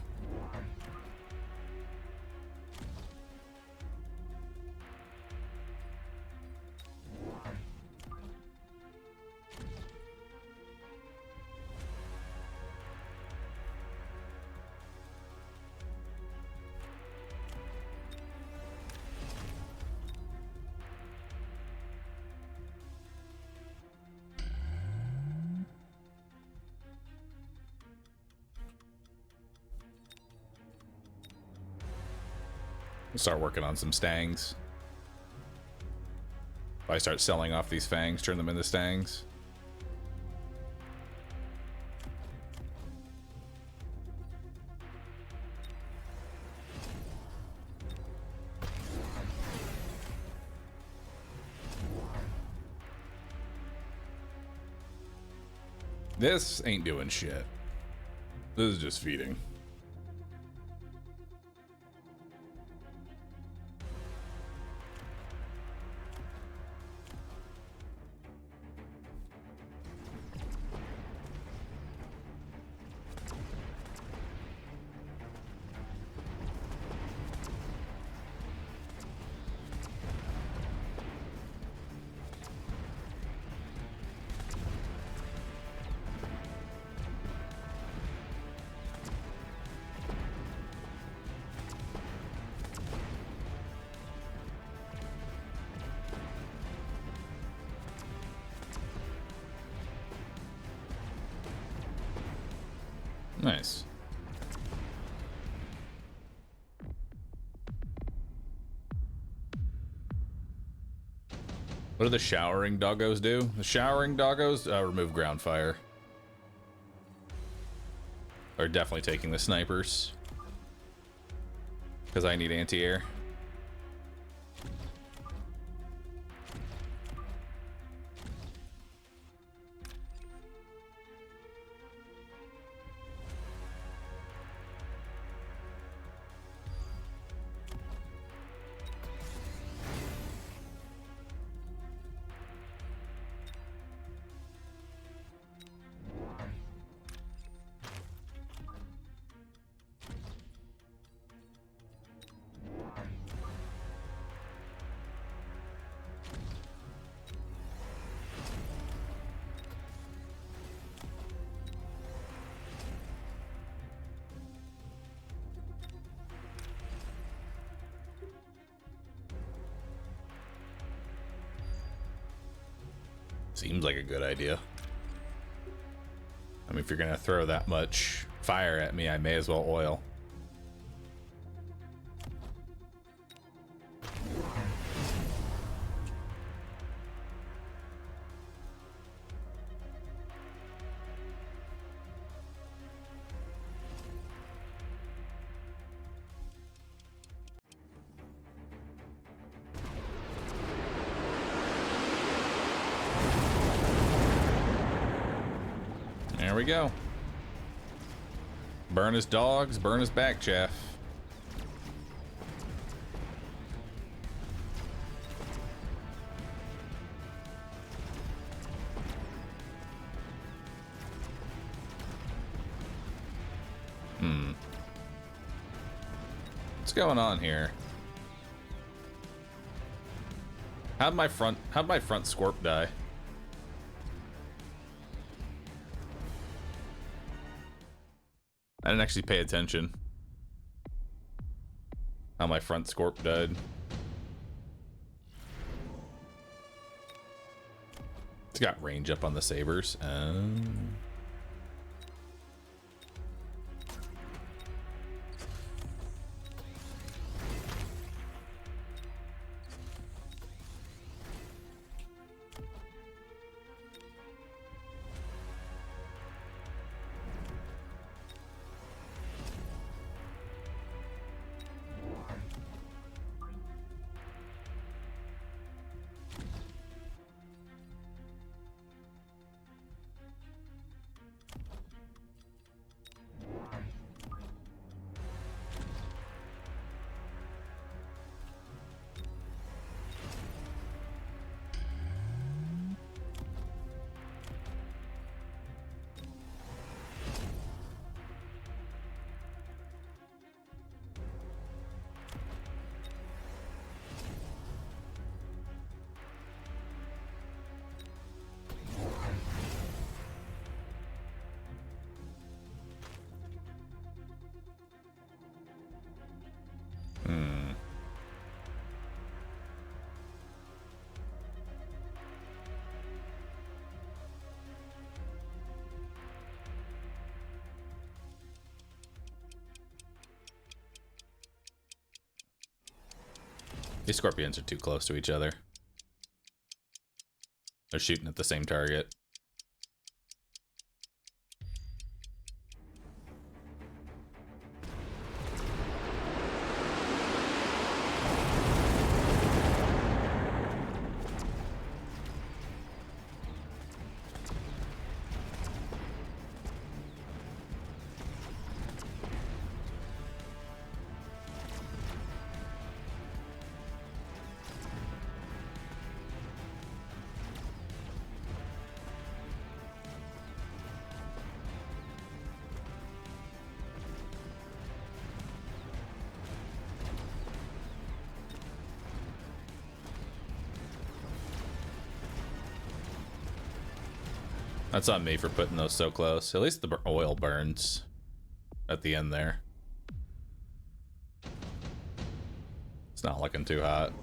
Start working on some stangs. If I start selling off these fangs, turn them into stangs. This ain't doing shit. This is just feeding. Nice. What do the showering doggos do? The showering doggos remove ground fire. Are definitely taking the snipers. Because I need anti-air. Seems like a good idea. I mean, if you're gonna throw that much fire at me, I may as well oil. There we go. Burn his dogs, burn his back chaff. What's going on here? How'd my front scorp die? I didn't actually pay attention. How my front scorp died. It's got range up on the sabers. These scorpions are too close to each other. They're shooting at the same target. That's on me for putting those so close. At least the oil burns at the end there. It's not looking too hot.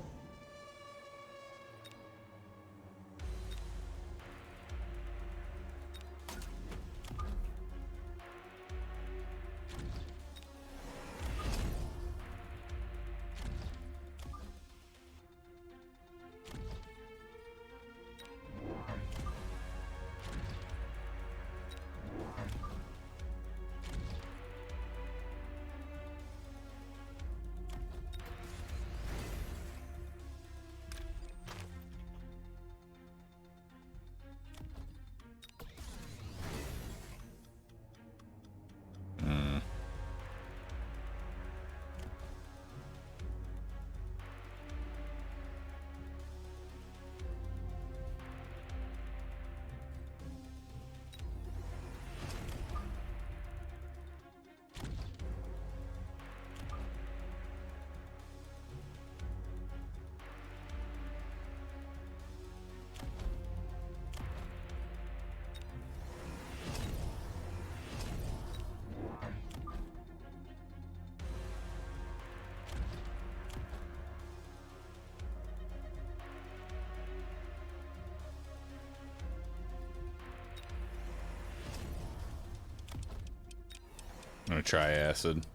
gonna try acid.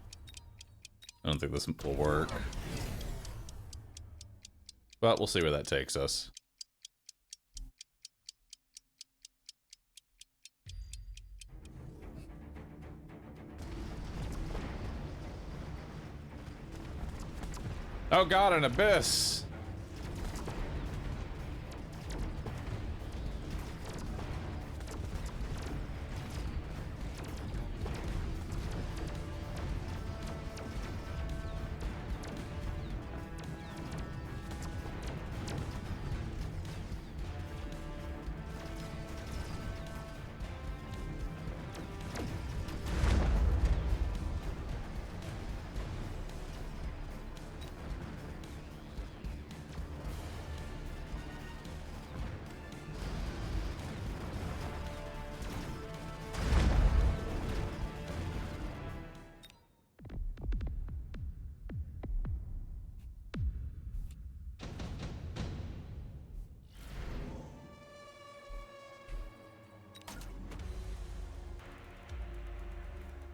I don't think this will work. But we'll see where that takes us. Oh god, an abyss!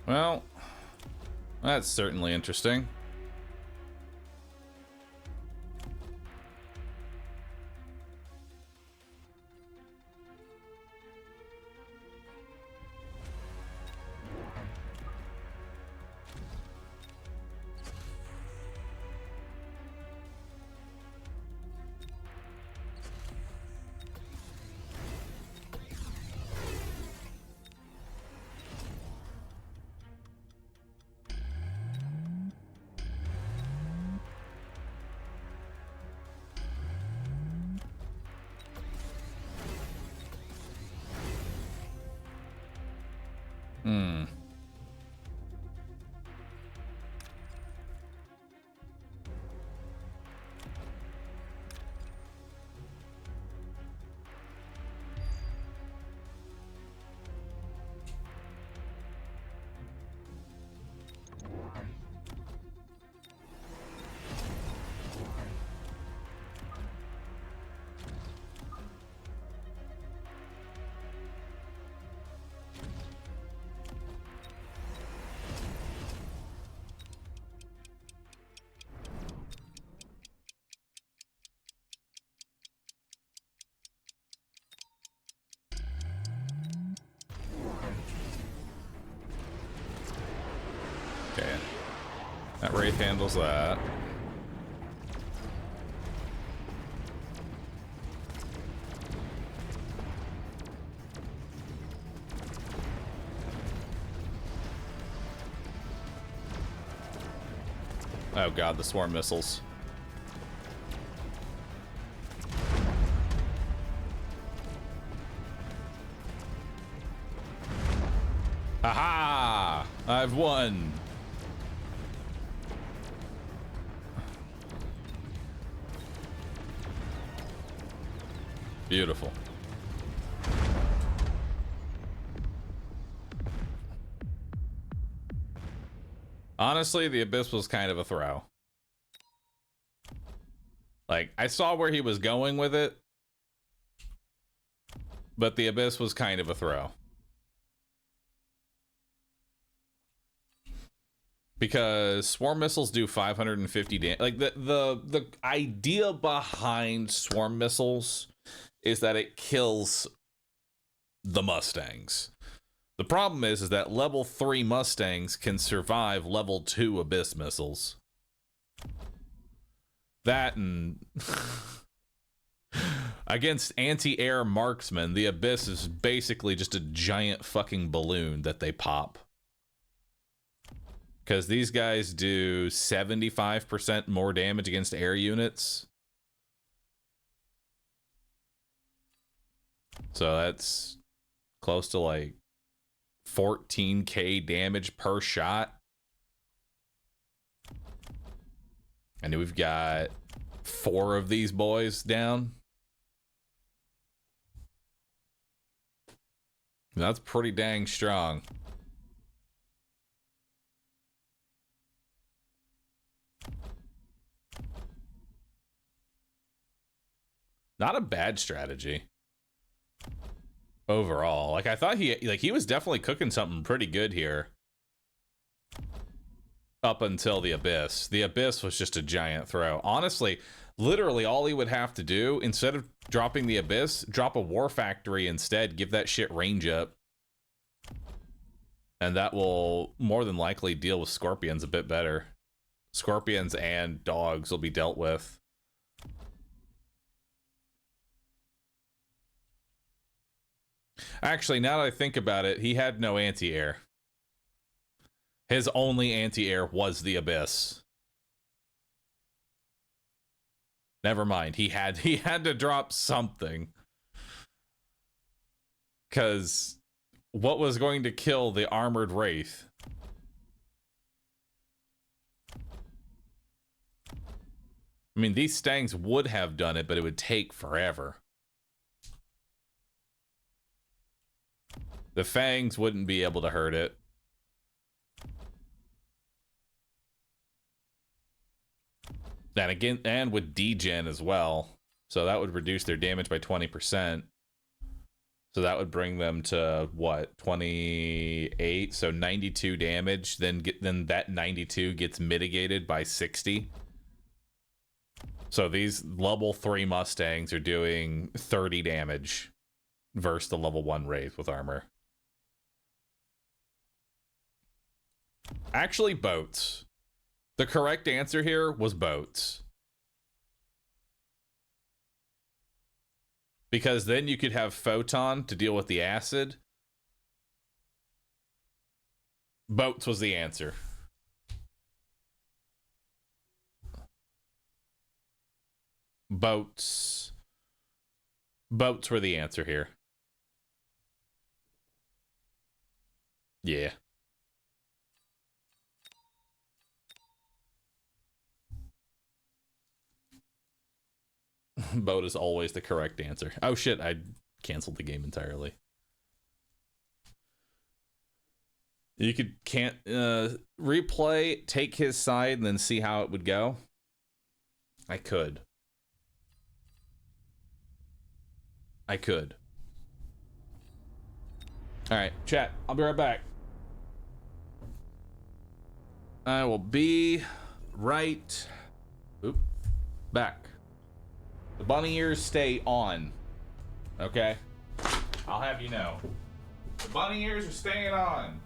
Well, that's certainly interesting. Okay. That Wraith handles that. Oh god, the swarm missiles. Aha! I've won! Beautiful. Honestly, the Abyss was kind of a throw. Like, I saw where he was going with it, but the Abyss was kind of a throw. Because swarm missiles do 550 damage. Like, the idea behind swarm missiles is that it kills the Mustangs. The problem is that level 3 Mustangs can survive level 2 Abyss missiles. That and against anti-air marksmen, the Abyss is basically just a giant fucking balloon that they pop. Because these guys do 75% more damage against air units. So that's close to like 14k damage per shot. And we've got 4 of these boys down. That's pretty dang strong. Not a bad strategy overall. Like, I thought he was definitely cooking something pretty good here. up until the Abyss. The Abyss was just a giant throw. Honestly, literally all he would have to do, instead of dropping the Abyss, drop a War Factory instead, give that shit range up. And that will more than likely deal with Scorpions a bit better. Scorpions and dogs will be dealt with. Actually, now that I think about it, he had no anti-air. His only anti-air was the Abyss. Never mind. He had to drop something. Because what was going to kill the armored Wraith? I mean, these Stangs would have done it, but it would take forever. The Fangs wouldn't be able to hurt it. And again, and with degen as well. So that would reduce their damage by 20%. So that would bring them to what, 28? So 92 damage. Then that 92 gets mitigated by 60. So these level 3 Mustangs are doing 30 damage versus the level 1 Wraith with armor. Actually, boats. The correct answer here was boats. Because then you could have Photon to deal with the acid. Boats was the answer. Boats. Boats were the answer here. Yeah. Boat is always the correct answer. Oh shit, I canceled the game entirely. You can't replay, take his side, and then see how it would go. I could. Alright, chat. I'll be right back. I will be right back. The bunny ears stay on. Okay? I'll have you know. The bunny ears are staying on.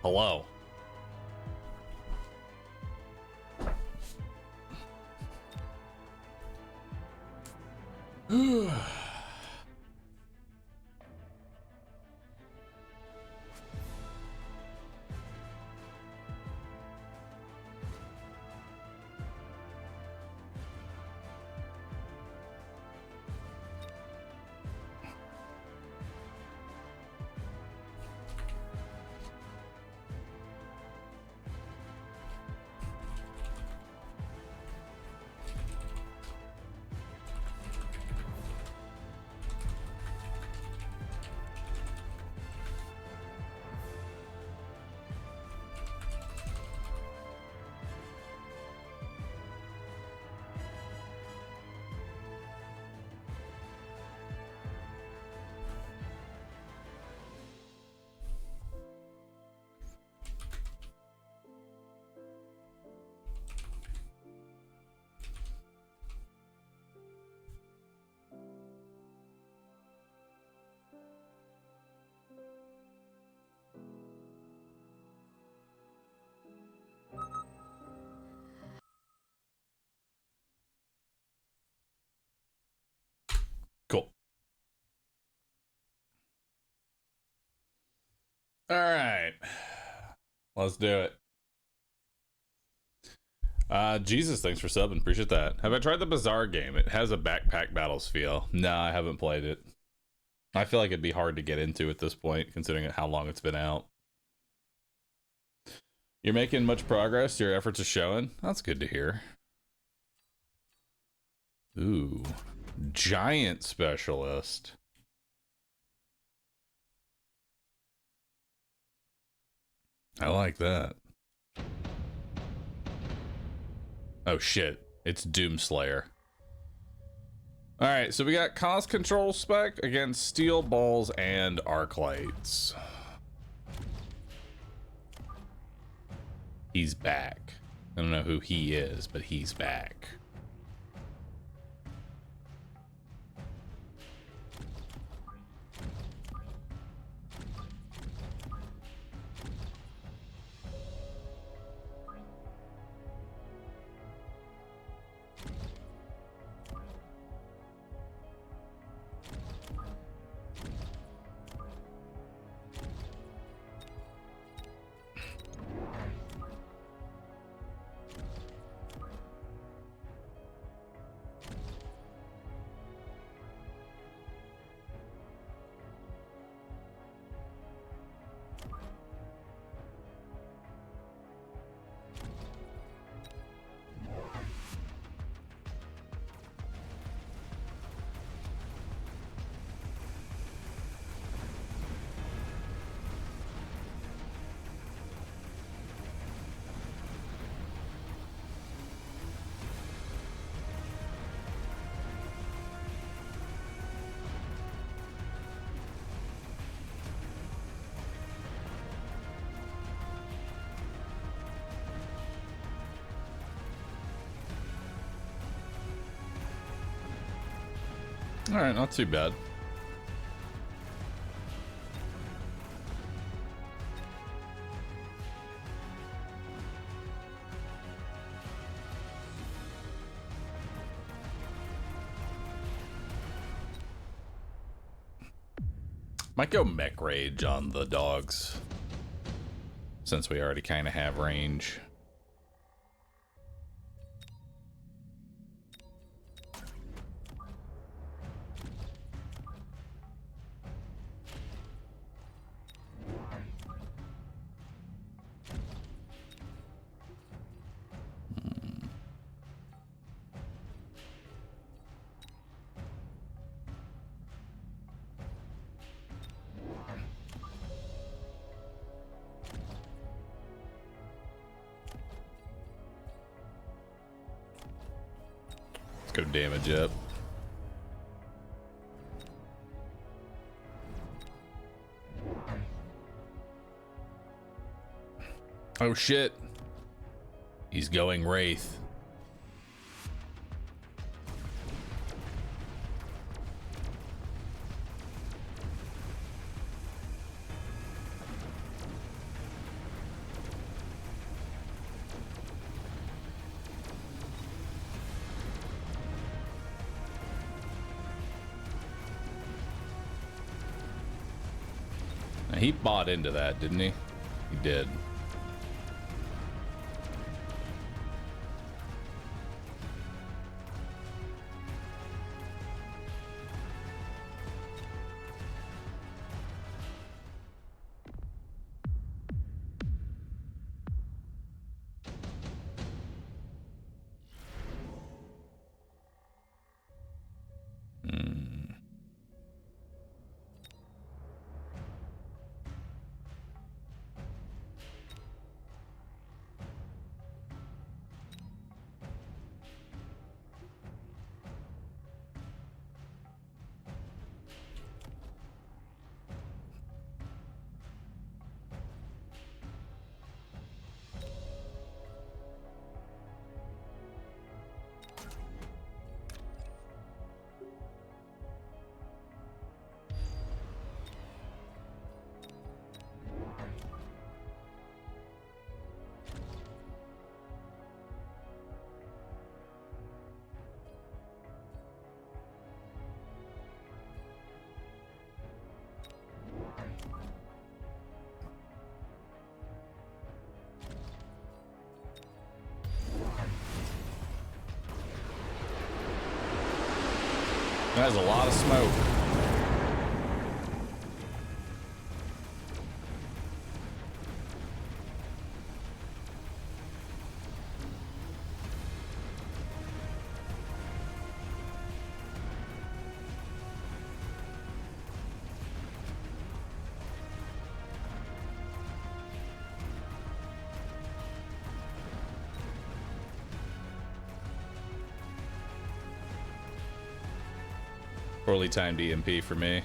Hello. Cool. All right. Let's do it. Jesus, thanks for subbing. Appreciate that. Have I tried the Bizarre game? It has a backpack battles feel. No, I haven't played it. I feel like it'd be hard to get into at this point, considering how long it's been out. You're making much progress. Your efforts are showing. That's good to hear. Ooh. Giant specialist. I like that. Oh shit, it's Doomslayer. Alright, so we got cost control spec against steel balls and arc lights. He's back. I don't know who he is, but he's back. All right, not too bad. Might go mech rage on the dogs, since we already kind of have range. Let's go damage up. Oh shit. He's going Wraith. He bought into that, didn't he? He did. That's a lot of smoke. Poorly timed EMP for me.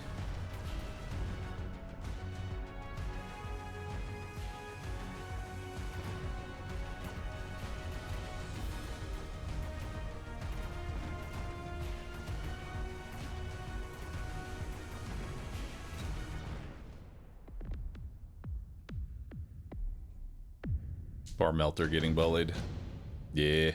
Bar melter getting bullied. Yeah.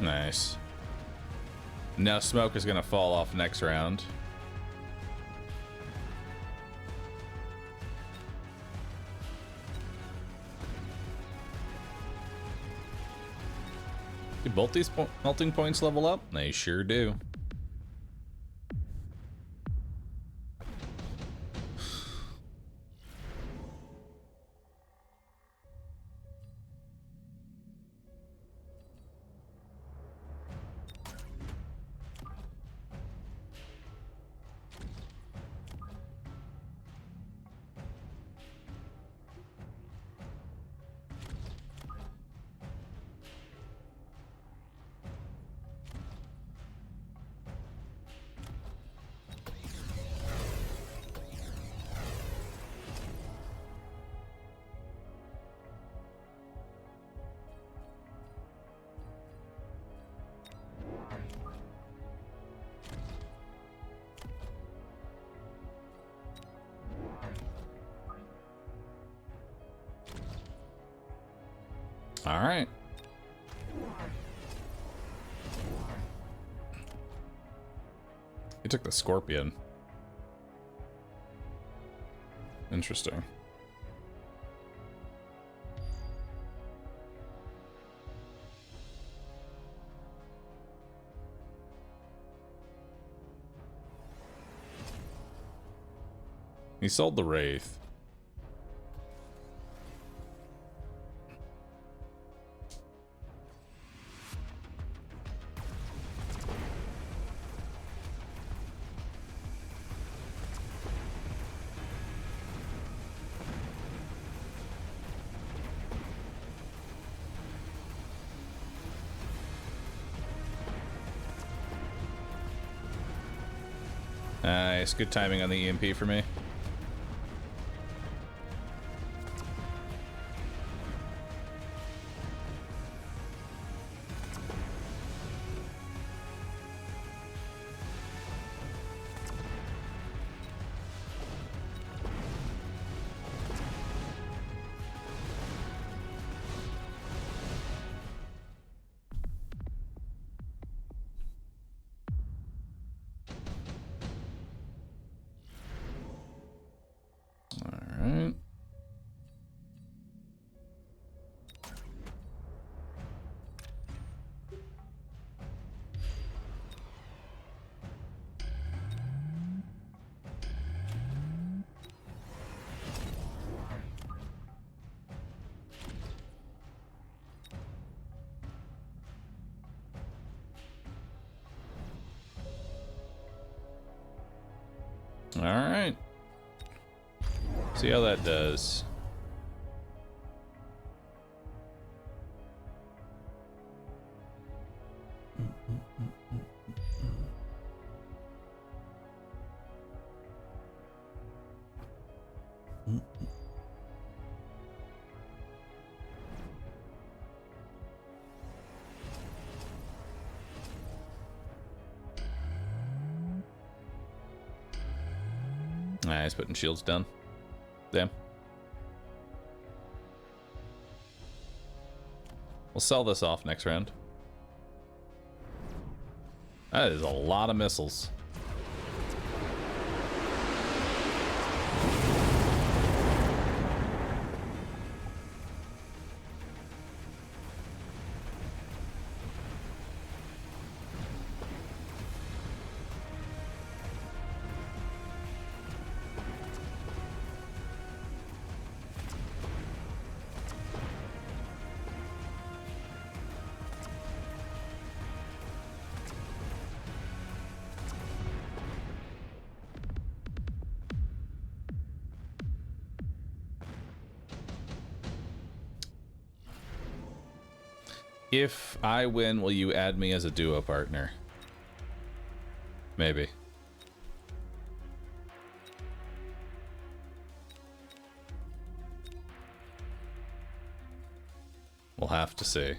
Nice. Now smoke is gonna fall off next round. Do both these melting points level up? They sure do. All right. took the Scorpion. Interesting. He sold the Wraith. Nice, good timing on the EMP for me. Alright. Alright. See how that does. Nice, putting shields down. Damn. We'll sell this off next round. That is a lot of missiles. If I win, will you add me as a duo partner? Maybe. We'll have to see.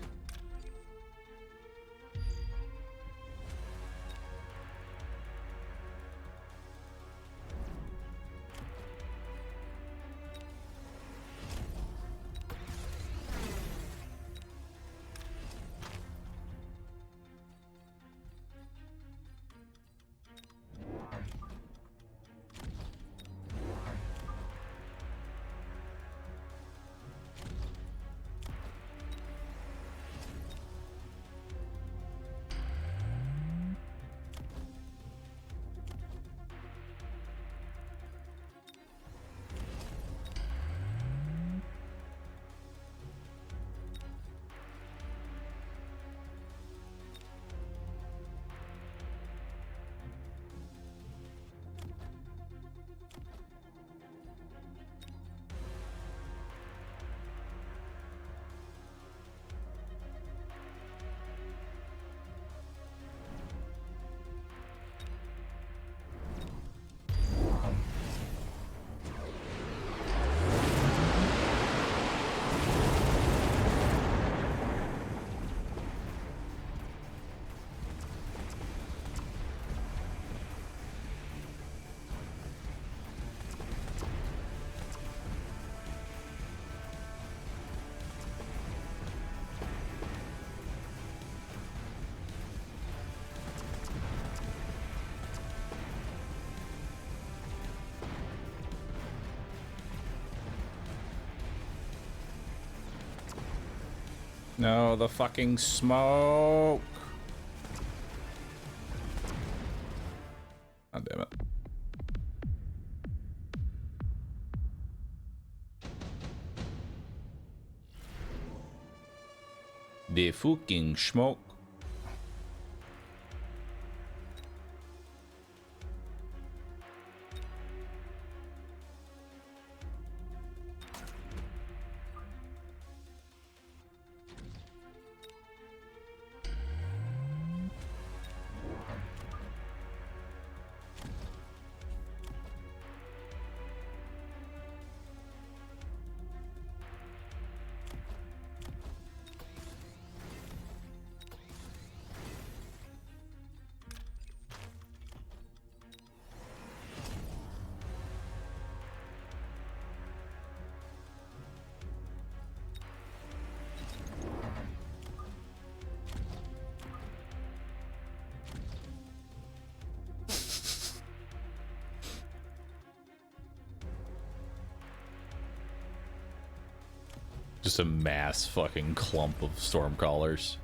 No, the fucking smoke. God damn it. The fucking smoke. Just a mass fucking clump of stormcallers.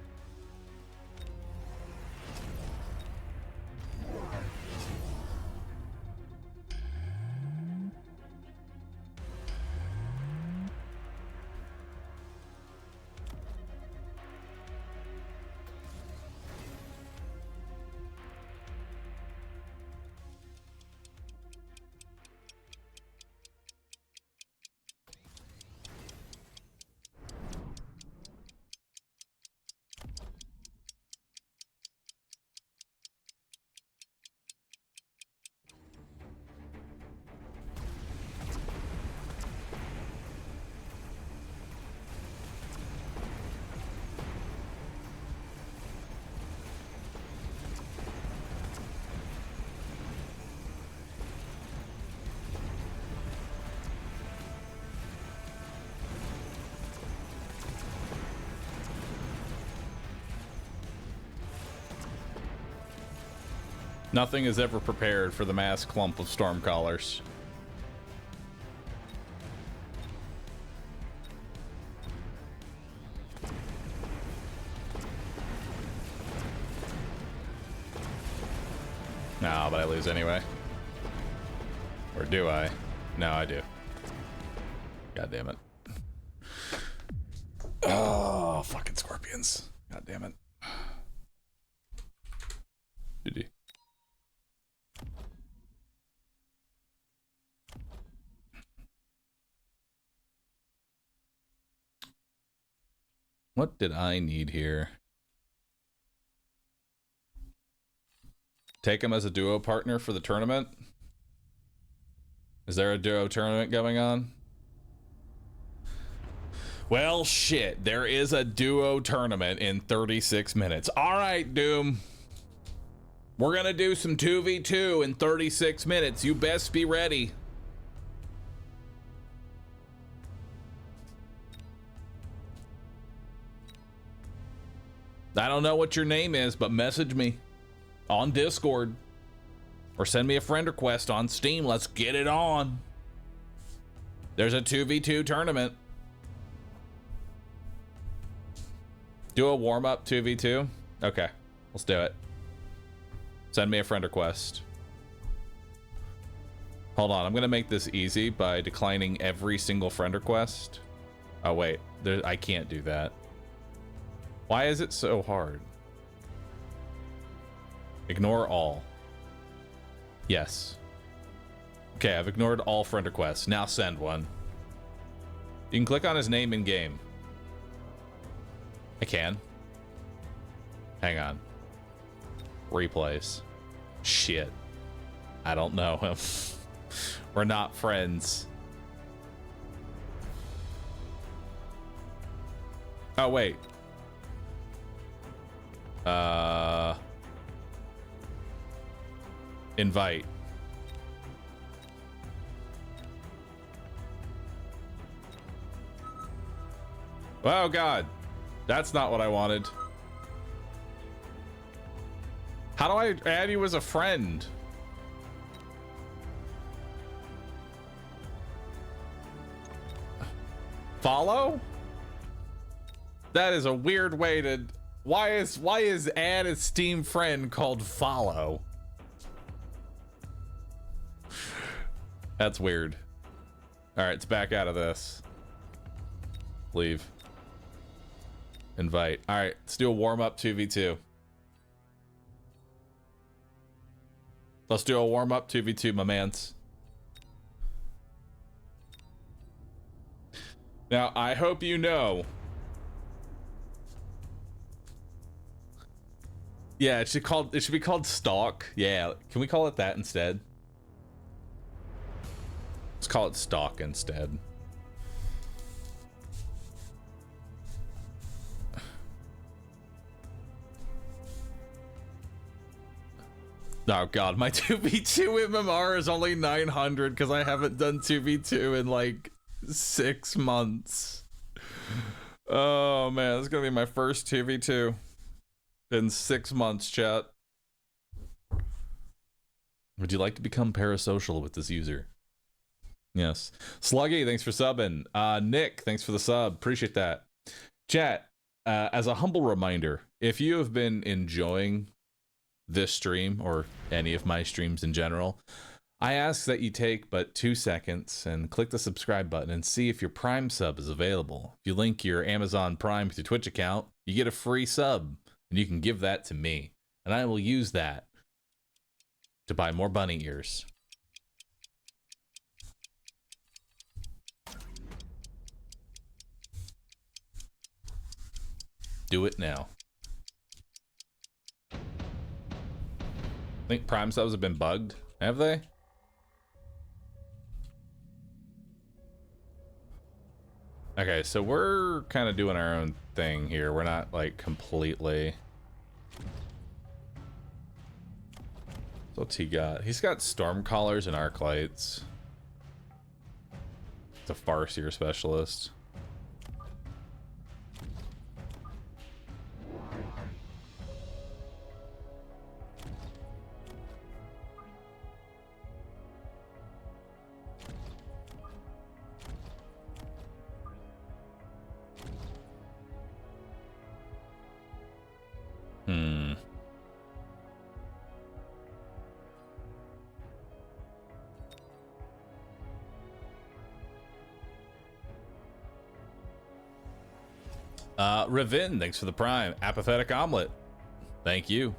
Nothing is ever prepared for the mass clump of stormcallers. No, but I lose anyway. Or do I? No, I do. God damn it. Oh, fucking scorpions. God damn it. GG. What did I need here? Take him as a duo partner for the tournament? Is there a duo tournament going on? Well, shit. There is a duo tournament in 36 minutes. All right, Doom. We're gonna do some 2v2 in 36 minutes. You best be ready. I don't know what your name is, but message me on Discord or send me a friend request on Steam. Let's get it on. There's a 2v2 tournament. Do a warm-up 2v2? Okay, let's do it. Send me a friend request. Hold on, I'm gonna make this easy by declining every single friend request. Oh wait, I can't do that. Why is it so hard? Ignore all. Yes. Okay, I've ignored all friend requests. Now send one. You can click on his name in game. I can. Hang on. Replays. Shit. I don't know him. We're not friends. Oh, wait. Invite. Oh, God. That's not what I wanted. How do I add you as a friend? Follow? That is a weird way to... Why is add a Steam friend called follow? That's weird. All right, let's back out of this. Leave. Invite. All right, let's do a warm-up 2v2. Let's do a warm-up 2v2, my mans. Now, I hope you know. Yeah, it should be called Stalk. Yeah, can we call it that instead? Let's call it Stalk instead. Oh god, my 2v2 MMR is only 900 because I haven't done 2v2 in like 6 months. Oh man, this is gonna be my first 2v2 in 6 months, chat. Would you like to become parasocial with this user? Yes. Sluggy, thanks for subbing. Nick, thanks for the sub. Appreciate that. Chat, as a humble reminder, if you have been enjoying this stream or any of my streams in general, I ask that you take but 2 seconds and click the subscribe button and see if your Prime sub is available. If you link your Amazon Prime to your Twitch account, you get a free sub, and you can give that to me, and I will use that to buy more bunny ears. Do it now. I think Prime subs have been bugged. Have they? Okay, so we're kind of doing our own thing here. We're not like completely... What's he got? He's got storm collars and arc lights. It's a Farseer specialist. Ravin, thanks for the Prime. Apathetic Omelet, thank you.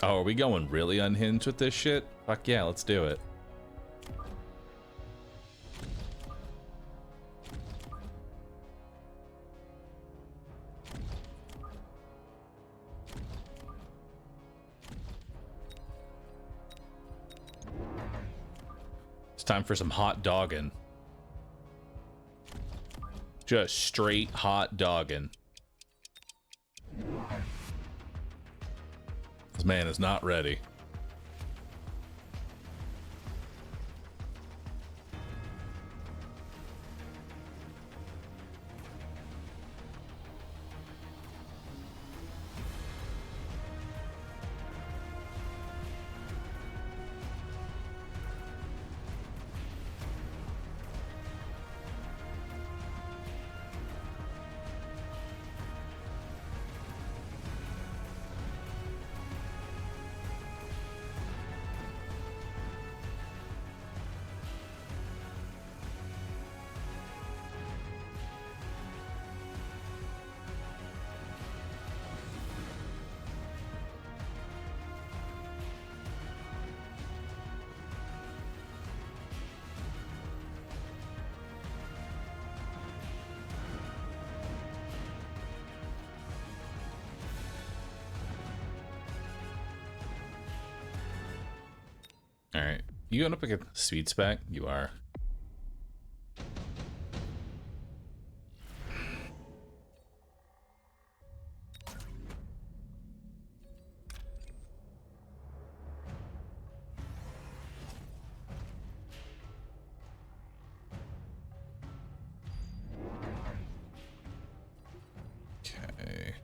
Oh, are we going really unhinged with this shit? Fuck yeah, let's do it. It's time for some hot dogging. Just straight hot dogging. This man is not ready. All right, you going up like a speed spec? You are. Okay.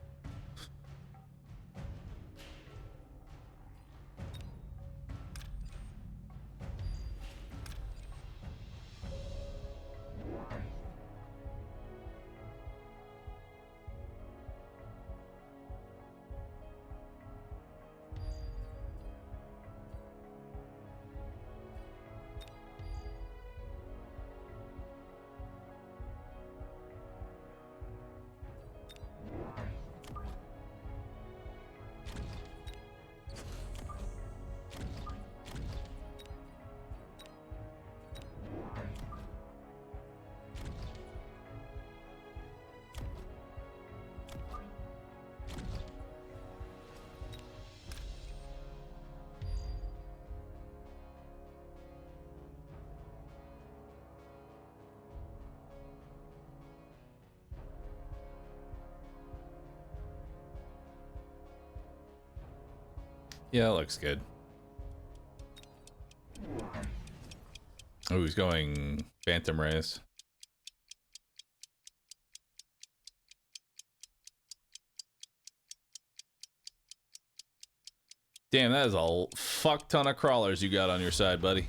Yeah, that looks good. Oh, he's going Phantom Rays. Damn, that is a fuck ton of crawlers you got on your side, buddy.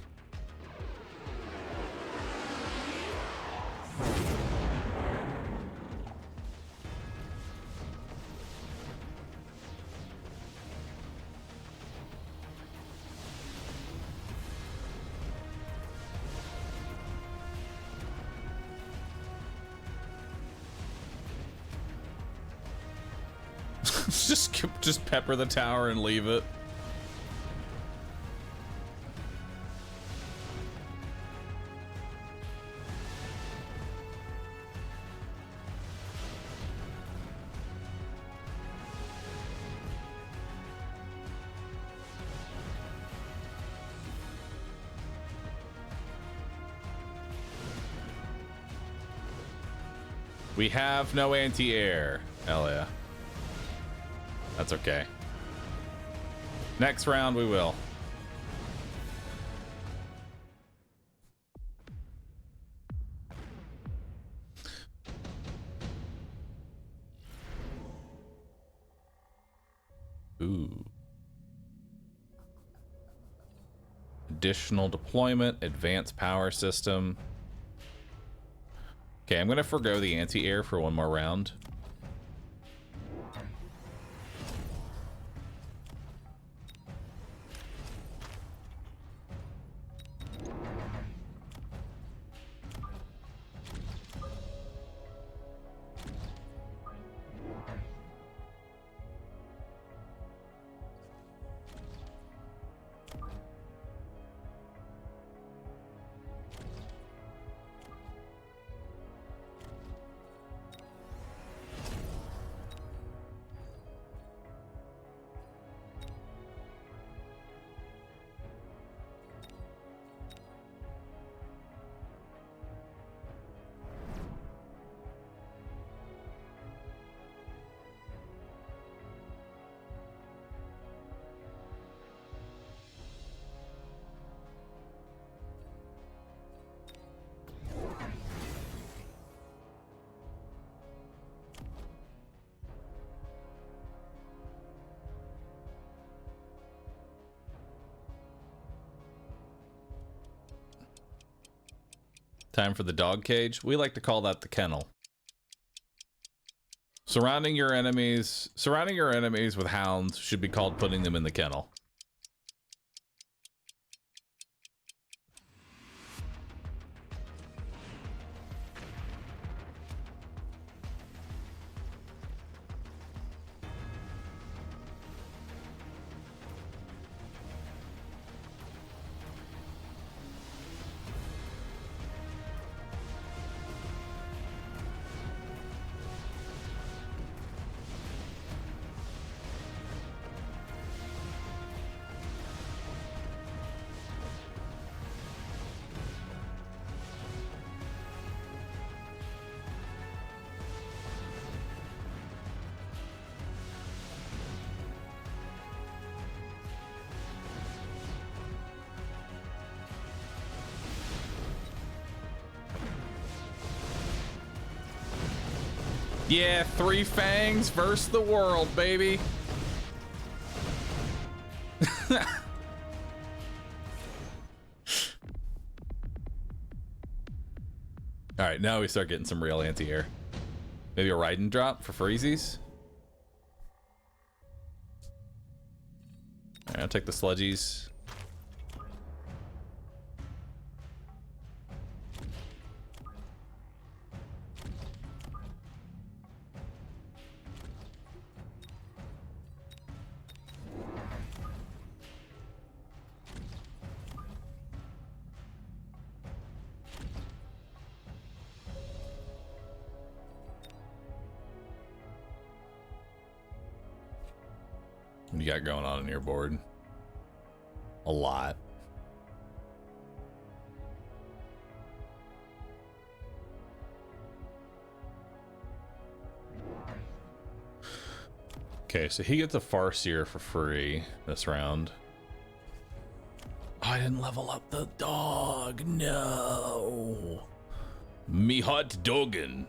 just pepper the tower and leave it. We have no anti-air. Hell yeah. That's okay. Next round we will. Ooh. Additional deployment, advanced power system. Okay, I'm gonna forgo the anti-air for one more round. Time for the dog cage. We like to call that the kennel. Surrounding your enemies with hounds should be called putting them in the kennel. Yeah, 3 fangs versus the world, baby. All right, now we start getting some real anti-air. Maybe a ride and drop for freezies. All right, I'll take the sludgies. What do you got going on in your board? A lot. Okay, so he gets a Farseer for free this round. I didn't level up the dog. No. Me hot doggin.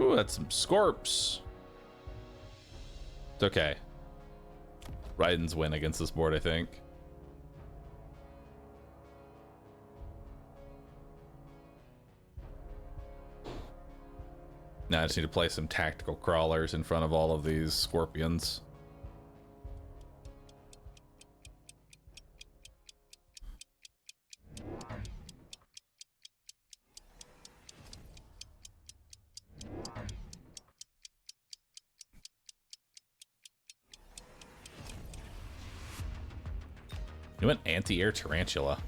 Ooh, that's some Scorps. It's okay. Raiden's win against this board, I think. Now I just need to play some tactical crawlers in front of all of these scorpions. You went anti-air tarantula.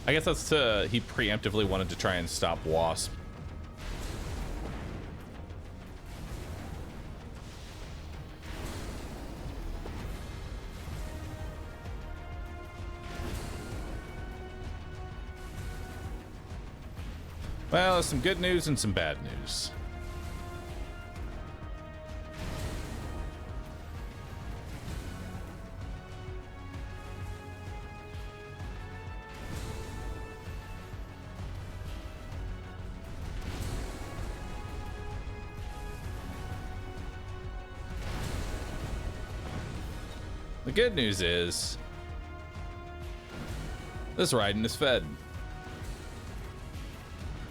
I guess that's he preemptively wanted to try and stop wasp. Well, there's some good news and some bad news. The good news is this Raiden is fed.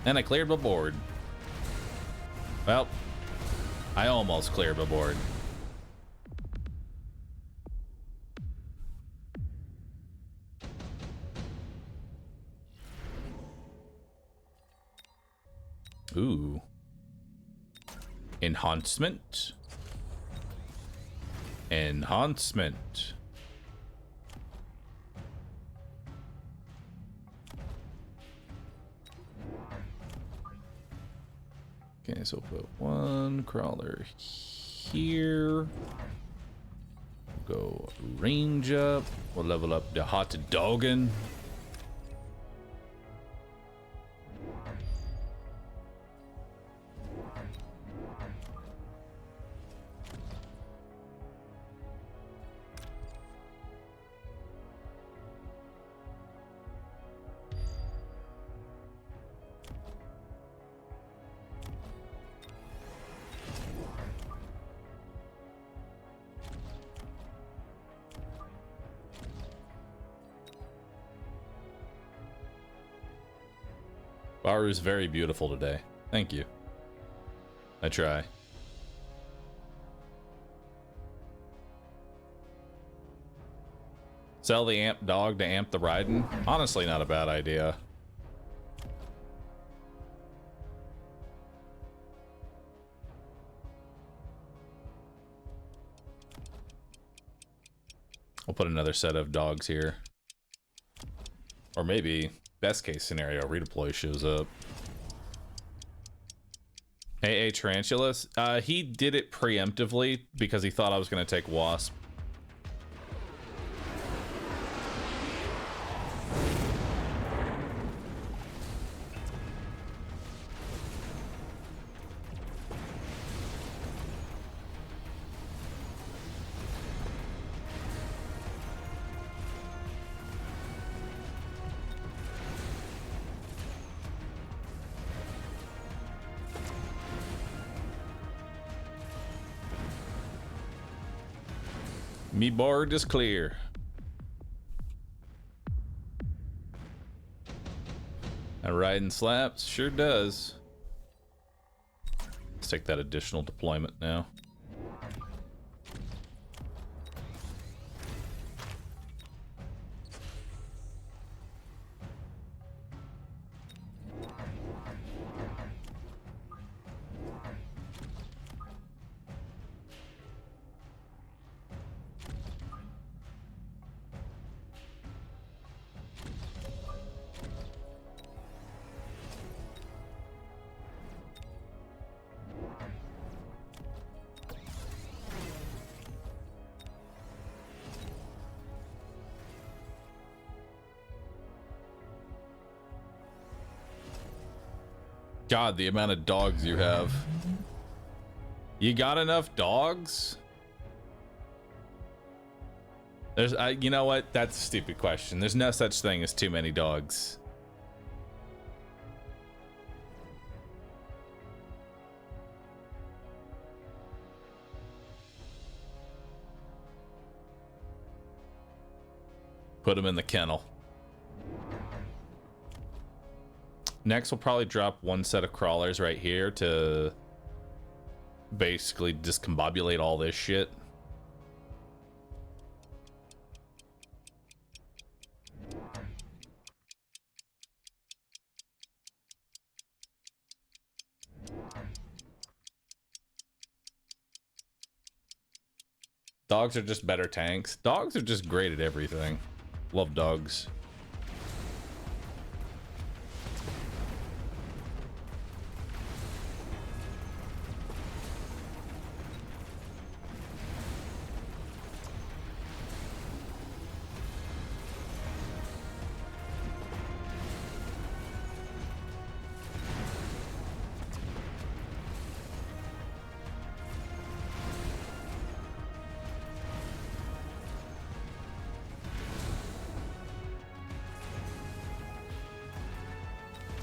And I cleared my board. Well, I almost cleared my board. Ooh. Enhancement. Enhancement. Okay, so we'll put one crawler here. Go range up. We'll level up the hot doggin. Bahroo's very beautiful today. Thank you. I try. Sell the amp dog to amp the Raiden? Honestly, not a bad idea. We'll put another set of dogs here. Or maybe, best case scenario, redeploy shows up. AA Tarantulas? He did it preemptively because he thought I was going to take Wasp. Me board is clear. And Raiden slaps, sure does. Let's take that additional deployment now. God, the amount of dogs you have. You got enough dogs? There's, you know what? That's a stupid question. There's no such thing as too many dogs. Put them in the kennel. Next, we'll probably drop one set of crawlers right here to basically discombobulate all this shit. Dogs are just better tanks. Dogs are just great at everything. Love dogs.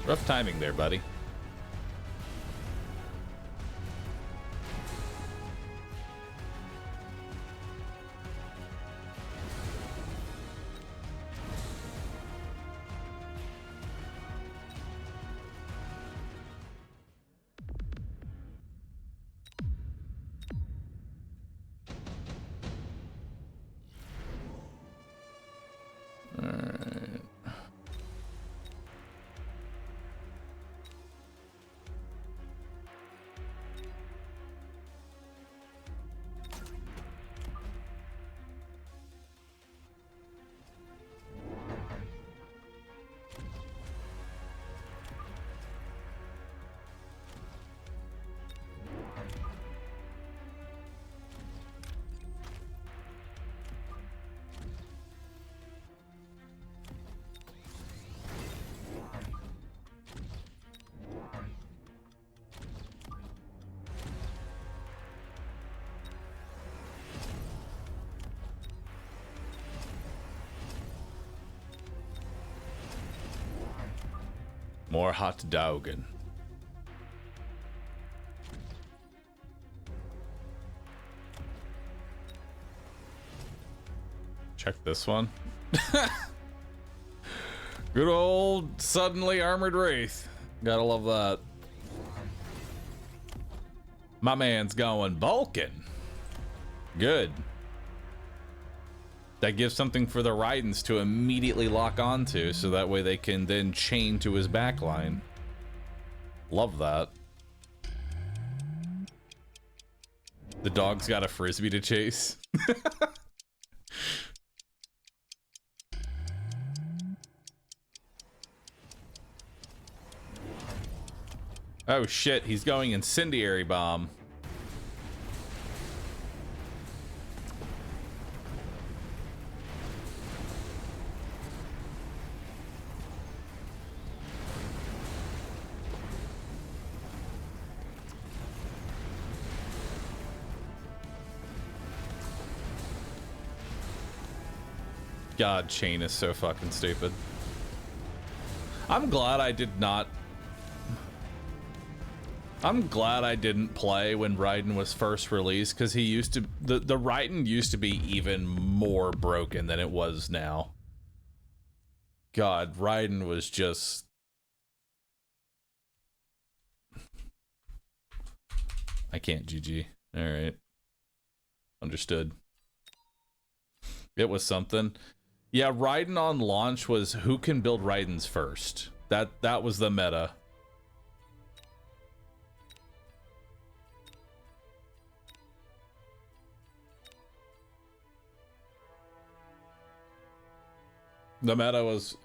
Rough timing there, buddy. More hot dogging. Check this one. Good old suddenly armored wraith. Gotta love that. My man's going bulking. Good. That gives something for the Raidens to immediately lock onto, so that way they can then chain to his backline. Love that. The dog's got a frisbee to chase. Oh shit, he's going incendiary bomb. God, chain is so fucking stupid. I'm glad I did not. I'm glad I didn't play when Raiden was first released, because he used to. The Raiden used to be even more broken than it was now. God, Raiden was just. I can't GG. Alright. Understood. It was something. Yeah, Raiden on launch was who can build Raidens first. That was the meta. The meta was,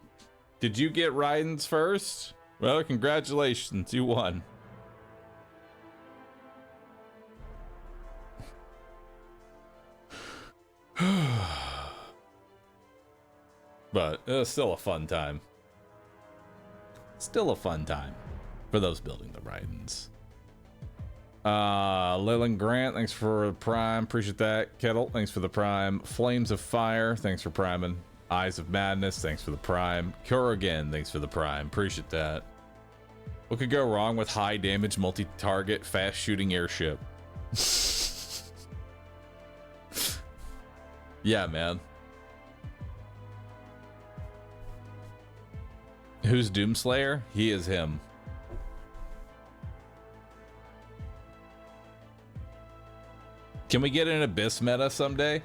did you get Raidens first? Well, congratulations, you won. But it was still a fun time. Still a fun time. for those building the Rydens. Leland Grant, thanks for the prime. Appreciate that. Kettle, thanks for the prime. Flames of Fire, thanks for priming. Eyes of Madness, thanks for the prime. Kurrigan, thanks for the prime. Appreciate that. What could go wrong with high damage, multi-target, fast shooting airship? Yeah, man. Who's Doomslayer? He is him. Can we get an Abyss meta someday?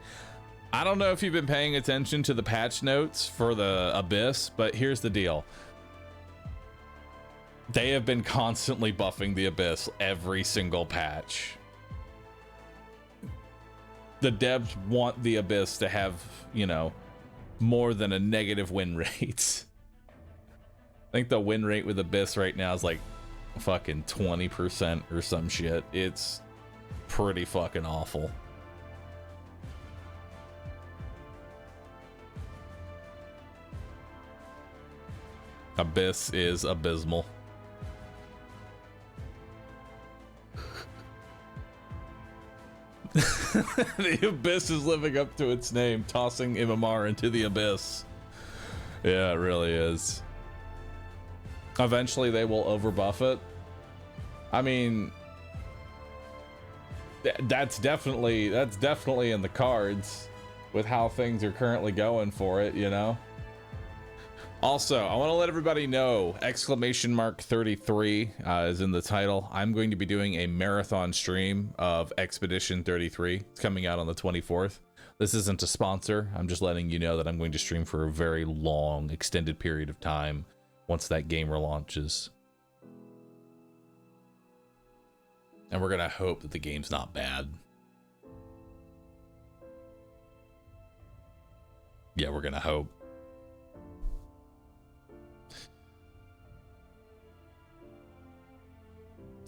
I don't know if you've been paying attention to the patch notes for the Abyss, but here's the deal. They have been constantly buffing the Abyss every single patch. The devs want the Abyss to have, you know, more than a negative win rate. I think the win rate with Abyss right now is like fucking 20% or some shit. It's pretty fucking awful. Abyss is abysmal. The Abyss is living up to its name, tossing MMR into the Abyss. Yeah, it really is. Eventually they will overbuff it. I mean, that's definitely in the cards with how things are currently going for it, you know? Also, I want to let everybody know, !33 is in the title. I'm going to be doing a marathon stream of Expedition 33. It's coming out on the 24th. This isn't a sponsor. I'm just letting you know that I'm going to stream for a very long, extended period of time once that game relaunches. And we're going to hope that the game's not bad. Yeah, we're going to hope.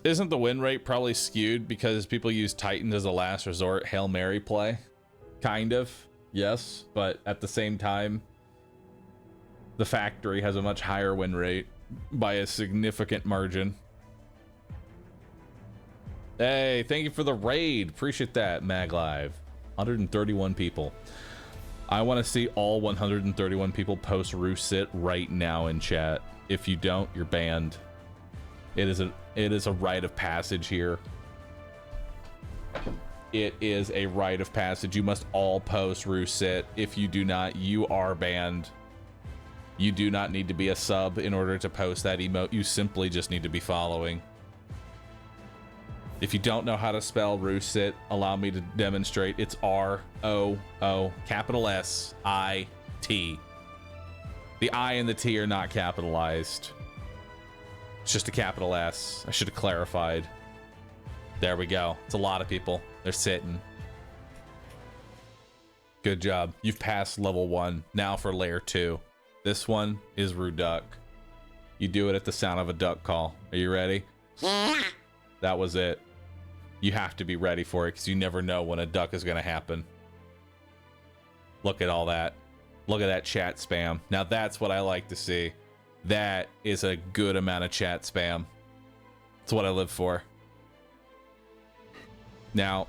Isn't the win rate probably skewed because people use Titans as a last resort Hail Mary play? Kind of, yes, but at the same time, the factory has a much higher win rate by a significant margin. Hey, thank you for the raid. Appreciate that, MagLive. 131 people. I want to see all 131 people post Roosit right now in chat. If you don't, you're banned. It is a rite of passage here. It is a rite of passage. You must all post Roosit. If you do not, you are banned. You do not need to be a sub in order to post that emote. You simply just need to be following. If you don't know how to spell Roosit, allow me to demonstrate. It's R-O-O, capital S-I-T. The I and the T are not capitalized. It's just a capital S. I should have clarified. There we go. It's a lot of people. They're sitting. Good job. You've passed level 1. Now for layer 2. This one is Roo Duck. You do it at the sound of a duck call. Are you ready? That was it. You have to be ready for it because you never know when a duck is going to happen. Look at all that. Look at that chat spam. Now that's what I like to see. That is a good amount of chat spam. That's what I live for. Now,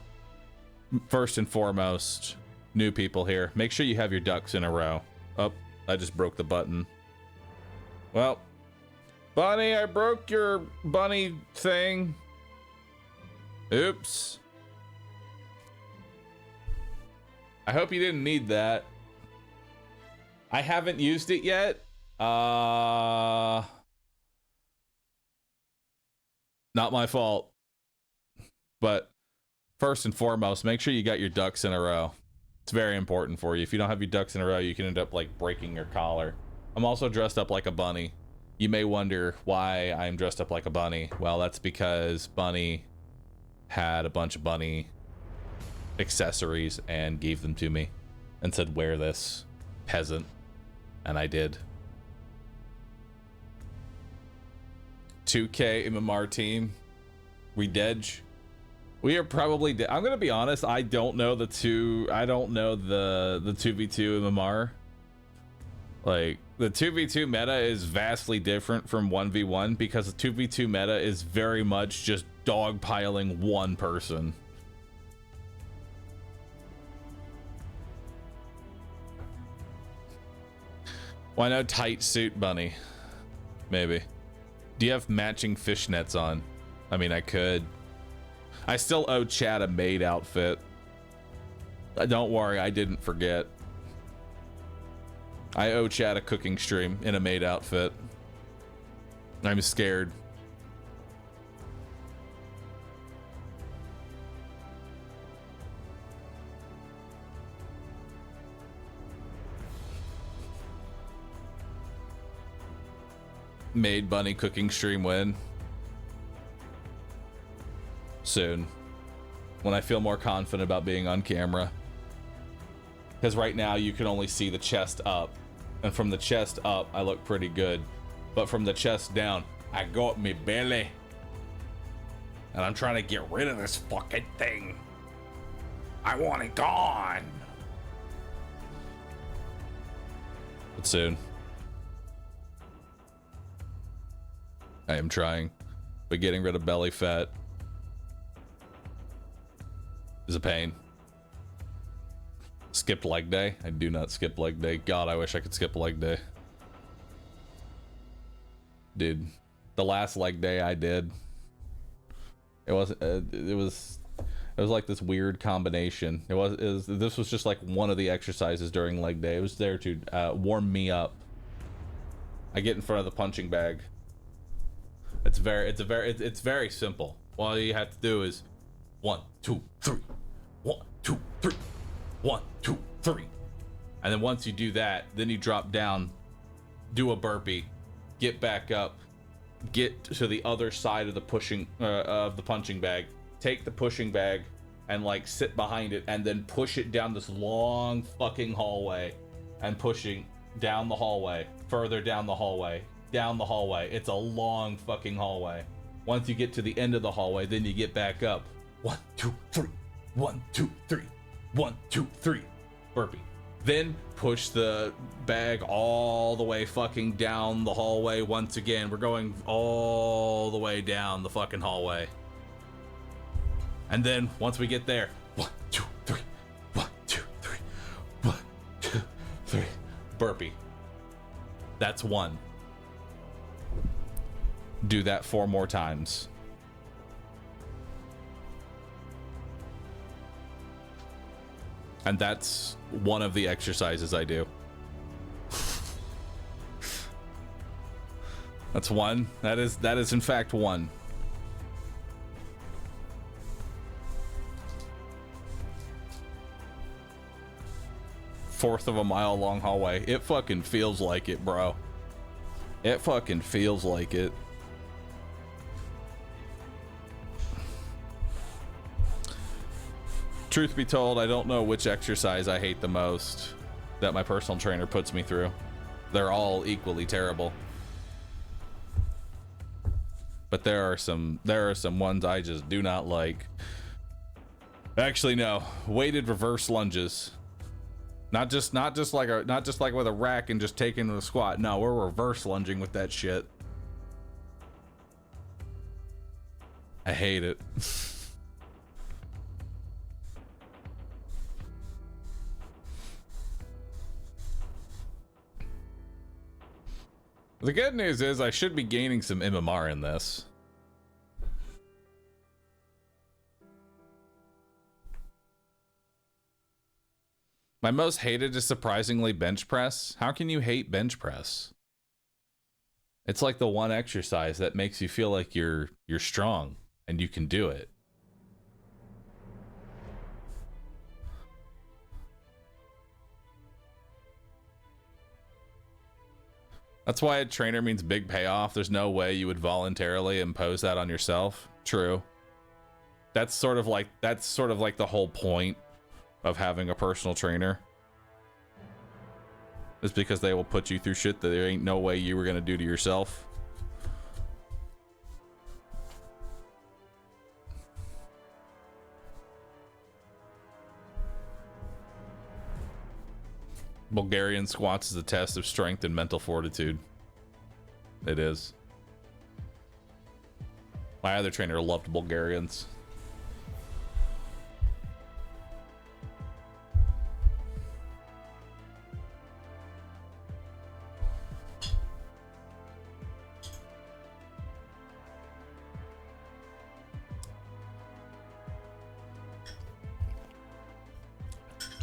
first and foremost, new people here, make sure you have your ducks in a row. Oh, I just broke the button. Well, Bunny, I broke your bunny thing. Oops. I hope you didn't need that. I haven't used it yet. Not my fault. But first and foremost, make sure you got your ducks in a row. It's very important for you. If you don't have your ducks in a row, you can end up like breaking your collar. I'm also dressed up like a bunny. You may wonder why I'm dressed up like a bunny. Well, that's because Bunny had a bunch of bunny accessories and gave them to me and said, wear this, peasant. And I did. 2K MMR team. We dead. We are probably dead. I'm gonna be honest, I don't know the 2v2 MMR. Like, the 2v2 meta is vastly different from 1v1 because the 2v2 meta is very much just dogpiling one person. Why no tight suit, bunny? Maybe. Do you have matching fishnets on? I mean, I could. I still owe Chad a maid outfit. Don't worry, I didn't forget. I owe Chad a cooking stream in a maid outfit. I'm scared. Maid bunny cooking stream win. Soon. When I feel more confident about being on camera. Because right now you can only see the chest up. And from the chest up, I look pretty good. But from the chest down, I got me belly. And I'm trying to get rid of this fucking thing. I want it gone. But soon. I am trying. But getting rid of belly fat is a pain. Skipped leg day? I do not skip leg day. God, I wish I could skip leg day. Dude, the last leg day I did, it was like this weird combination. This was just like one of the exercises during leg day. It was there to warm me up. I get in front of the punching bag. It's very simple. All you have to do is 1, 2, 3, 1, 2, 3. 1, 2, 3. And then once you do that, then you drop down, do a burpee, get back up, get to the other side of the punching bag, take the pushing bag and like sit behind it and then push it down this long fucking hallway and pushing down the hallway, further down the hallway, down the hallway. It's a long fucking hallway. Once you get to the end of the hallway, then you get back up. 1, 2, 3. 1, 2, 3. 1, 2, 3. Burpee. Then push the bag all the way fucking down the hallway once again. We're going all the way down the fucking hallway. And then once we get there, 1, 2, 3. 1, 2, 3. 1, 2, 3. Burpee. That's 1. Do that 4 more times. And that's one of the exercises I do. That's 1. That is in fact 1. Fourth of a mile long hallway. It fucking feels like it, bro. It fucking feels like it. Truth be told, I don't know which exercise I hate the most that my personal trainer puts me through. They're all equally terrible. But there are some ones I just do not like. Actually, no. Weighted reverse lunges. Not just like with a rack and just taking a squat. No, we're reverse lunging with that shit. I hate it. The good news is I should be gaining some MMR in this. My most hated is surprisingly bench press. How can you hate bench press? It's like the one exercise that makes you feel like you're strong and you can do it. That's why a trainer means big payoff. There's no way you would voluntarily impose that on yourself. True. That's sort of like the whole point of having a personal trainer. It's because they will put you through shit that there ain't no way you were gonna do to yourself. Bulgarian squats is a test of strength and mental fortitude. It is. My other trainer loved Bulgarians.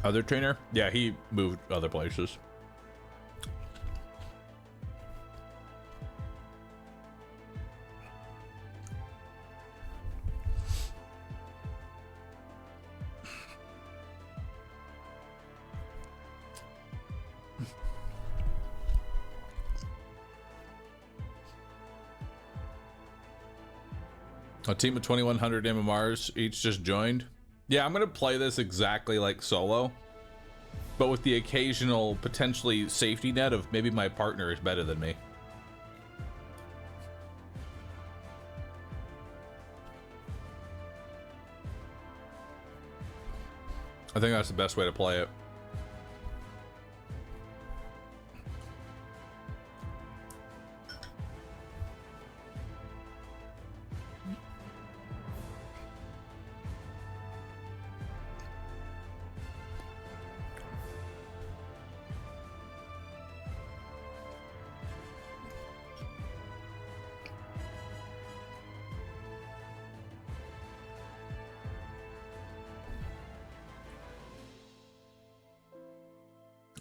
Other trainer? Yeah, he moved other places. A team of 2100 MMRs each just joined. Yeah, I'm gonna play this exactly like solo, but with the occasional potentially safety net of maybe my partner is better than me. I think that's the best way to play it.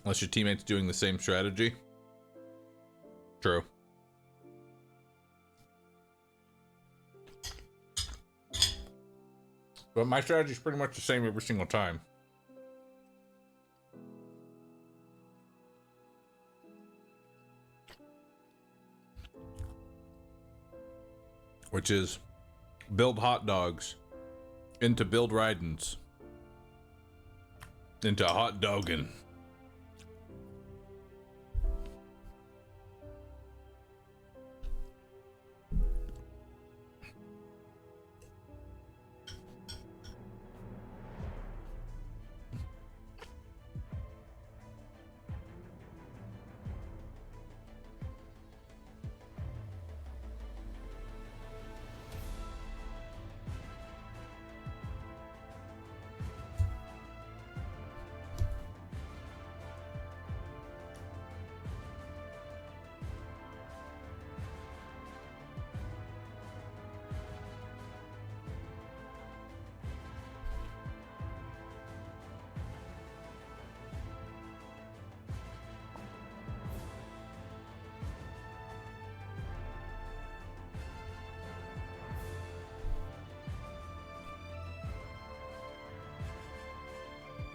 Unless your teammate's doing the same strategy. True. But my strategy is pretty much the same every single time. Which is build hot dogs into build ridins into hot dogging.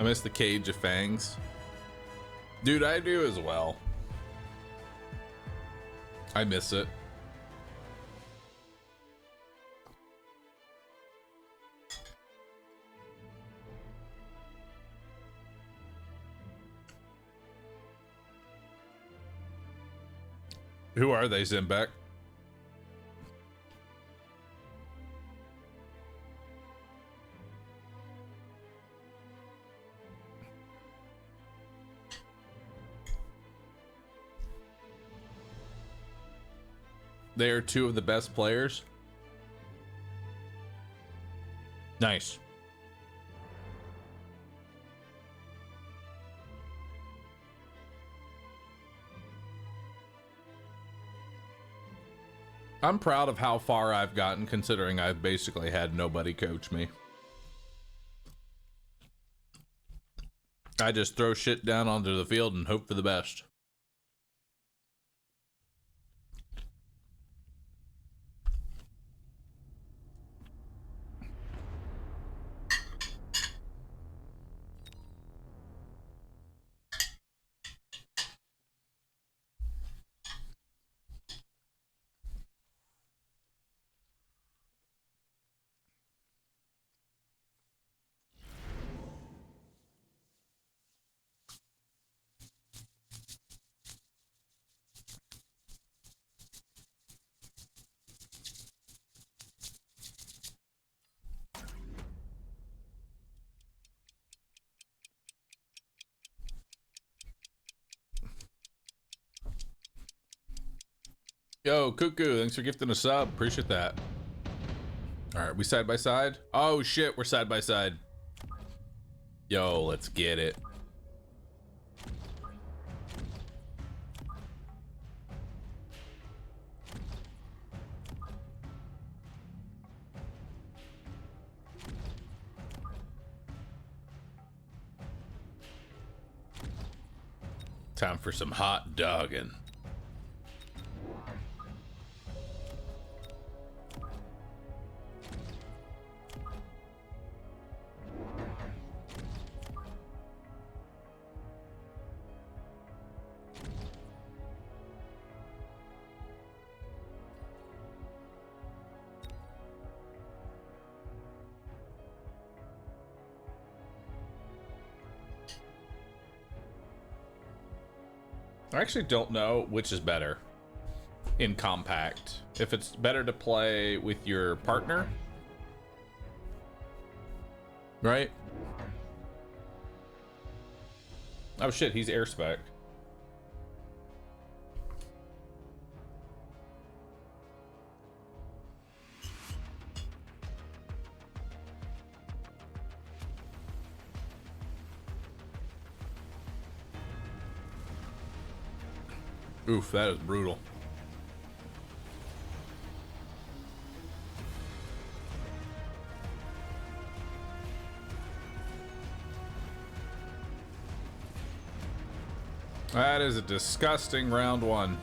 I miss the cage of fangs. Dude, I do as well. I miss it. Who are they, Zimbek? They are two of the best players. Nice. I'm proud of how far I've gotten, considering I've basically had nobody coach me. I just throw shit down onto the field and hope for the best. Yo, Cuckoo, thanks for gifting a sub. Appreciate that. All right, we side by side? Oh shit, we're side by side. Yo, let's get it. Time for some hot dogging. I actually don't know which is better in compact. If it's better to play with your partner, right? Oh shit, he's air spec. Oof, that is brutal. That is a disgusting round one.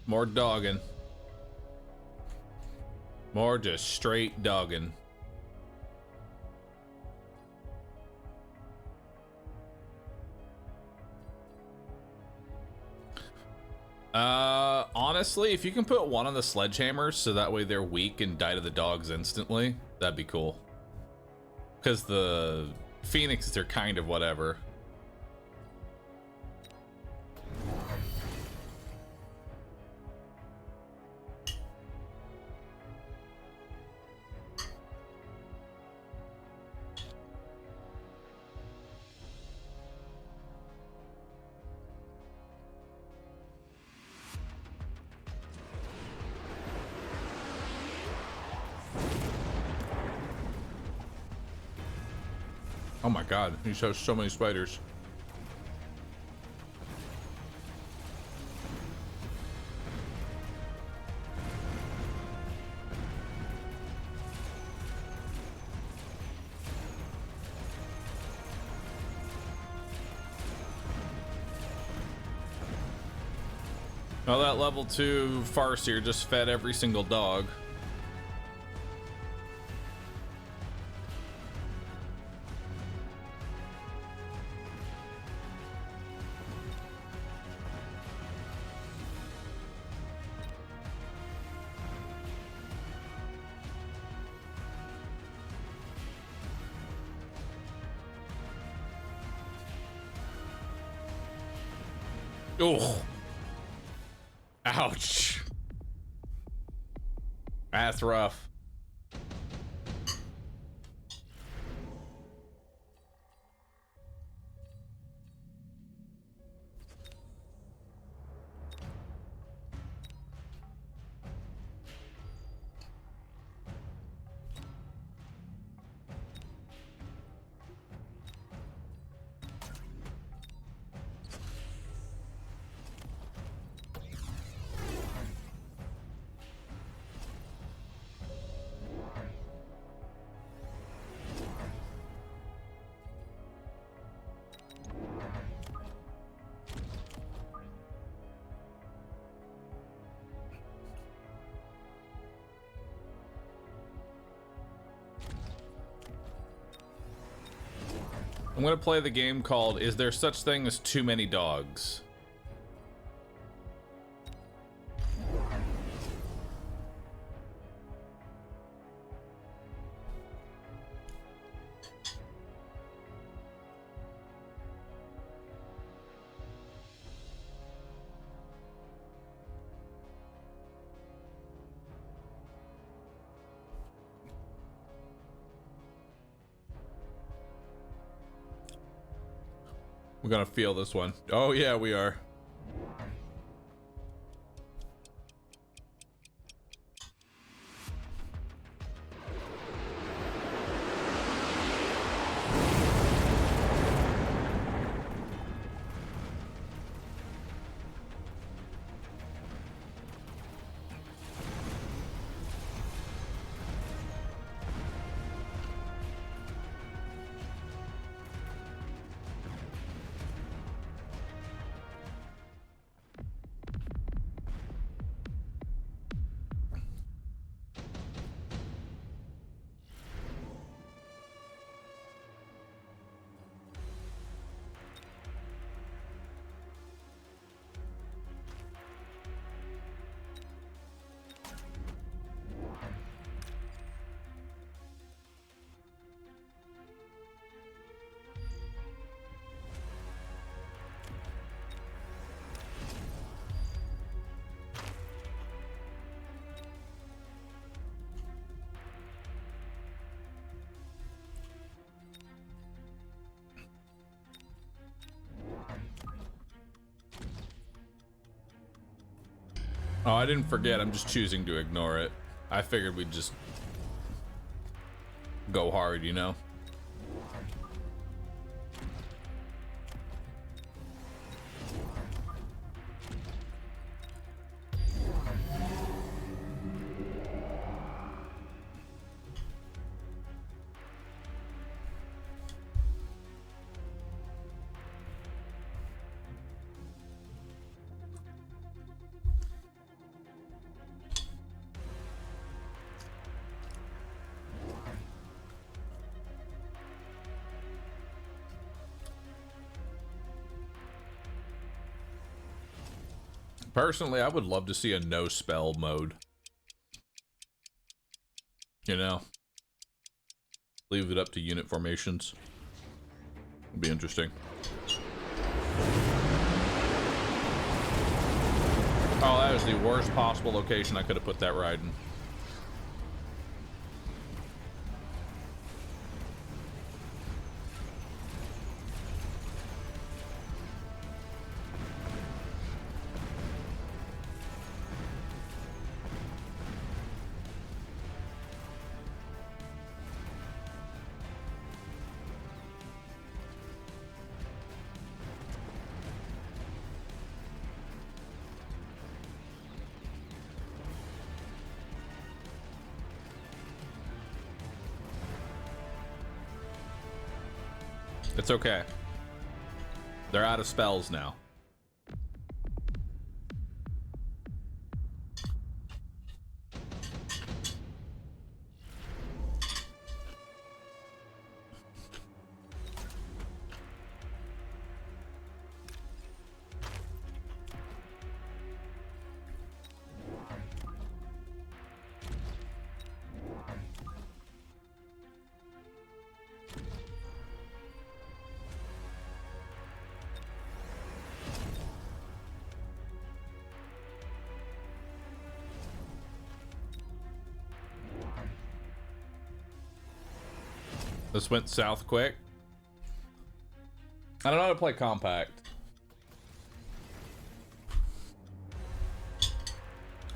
More dogging. More just straight dogging. Honestly, if you can put one on the sledgehammers so that way they're weak and die to the dogs instantly, that'd be cool. Because the phoenixes are kind of whatever. Oh my god, he shows so many spiders. Well, that level 2 Farseer just fed every single dog. Oh, ouch. That's rough. I'm gonna play the game called Is There Such Thing as Too Many Dogs? We're gonna feel this one. Oh yeah, we are. Oh, I didn't forget. I'm just choosing to ignore it. I figured we'd just go hard, you know? Personally, I would love to see a no spell mode. You know? Leave it up to unit formations. It'd be interesting. Oh, that was the worst possible location I could have put that ride in. It's okay. They're out of spells now. This went south quick. I don't know how to play compact.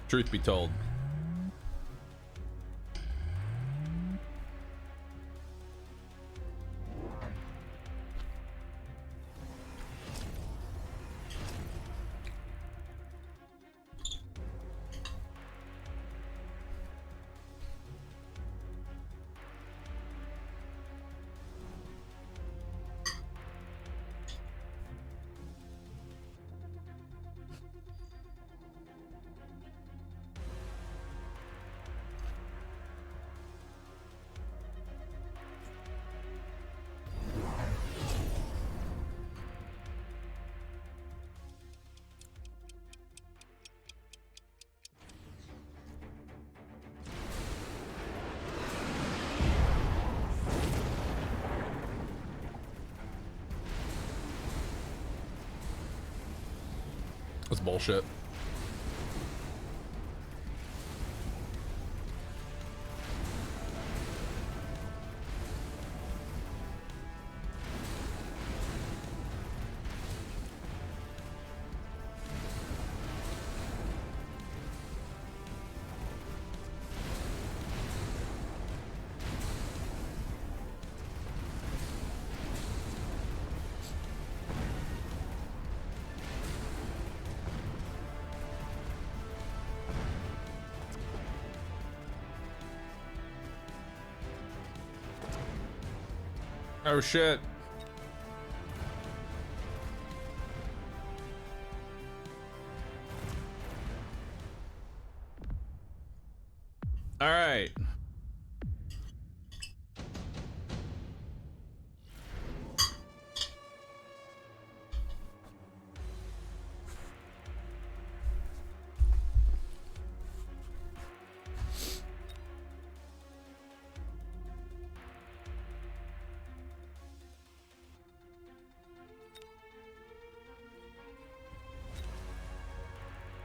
Truth be told. That's bullshit. Oh shit. All right.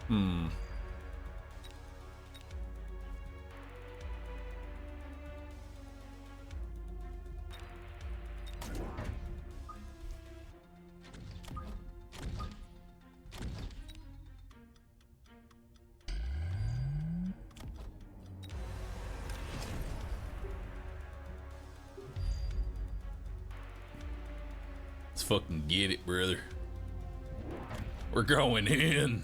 Hmm. Let's fucking get it, brother. We're going in.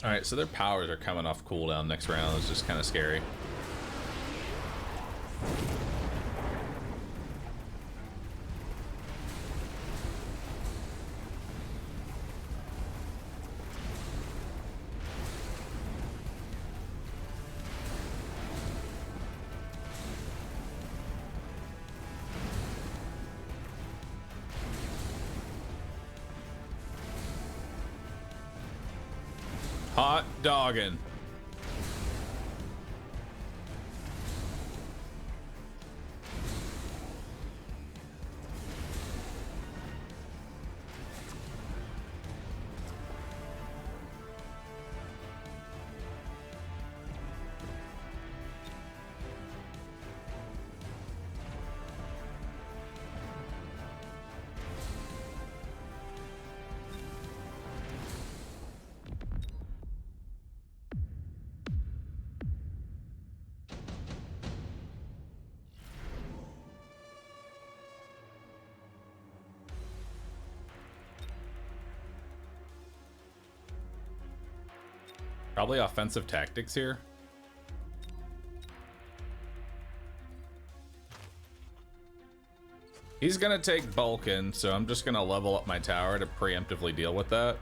All right, so their powers are coming off cooldown next round. It's just kind of scary. Hot dogging. Probably offensive tactics here. He's gonna take Vulcan, so I'm just gonna level up my tower to preemptively deal with that.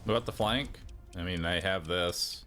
What about the flank? I mean, I have this.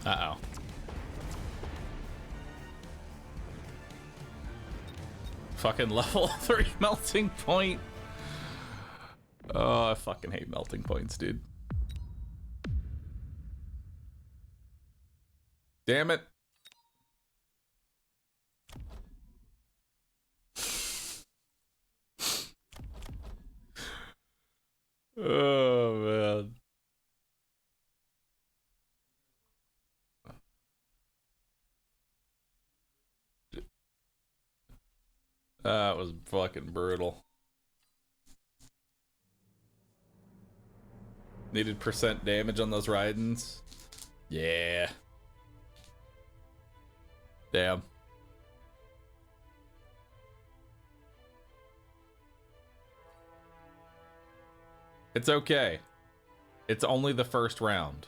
Uh-oh. Fucking level 3 melting point. Oh, I fucking hate melting points, dude. Damn it. Oh, man. That was fucking brutal. Needed percent damage on those Raidens. Yeah. Damn. It's okay. It's only the first round.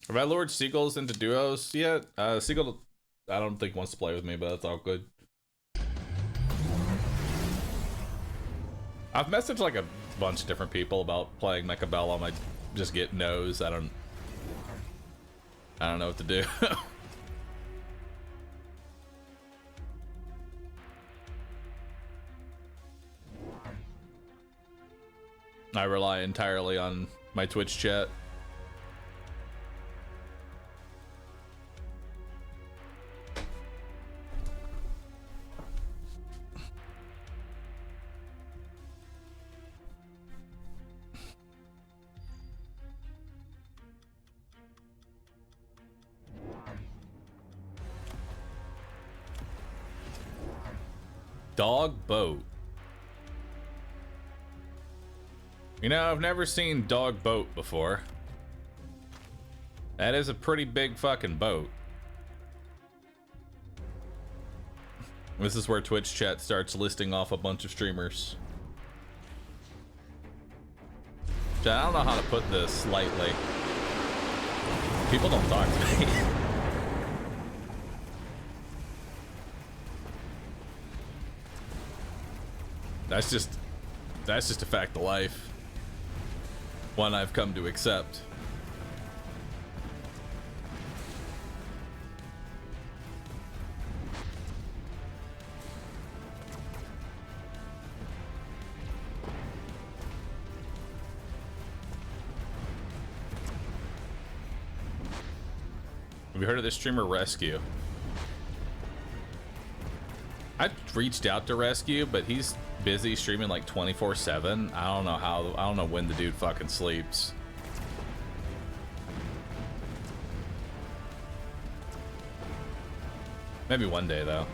Have I lured Seagulls into duos yet? Seagull, I don't think wants to play with me, but that's all good. I've messaged like a bunch of different people about playing Mechabellum. I just get no's. I don't know what to do. I rely entirely on my Twitch chat. Dog boat. You know, I've never seen dog boat before. That is a pretty big fucking boat. This is where Twitch chat starts listing off a bunch of streamers. I don't know how to put this lightly. People don't talk to me. That's just a fact of life. One I've come to accept. Have you heard of this streamer Rescue? I reached out to Rescue, but he's busy streaming like 24/7. I don't know when the dude fucking sleeps. Maybe one day though.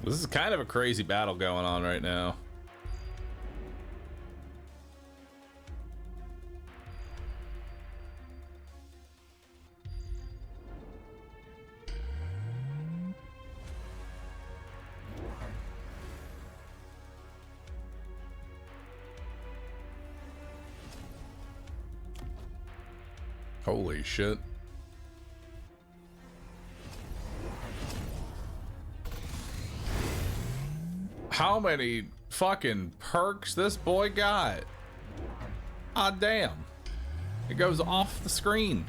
This is kind of a crazy battle going on right now. Holy shit. How many fucking perks this boy got? Ah, damn. It goes off the screen.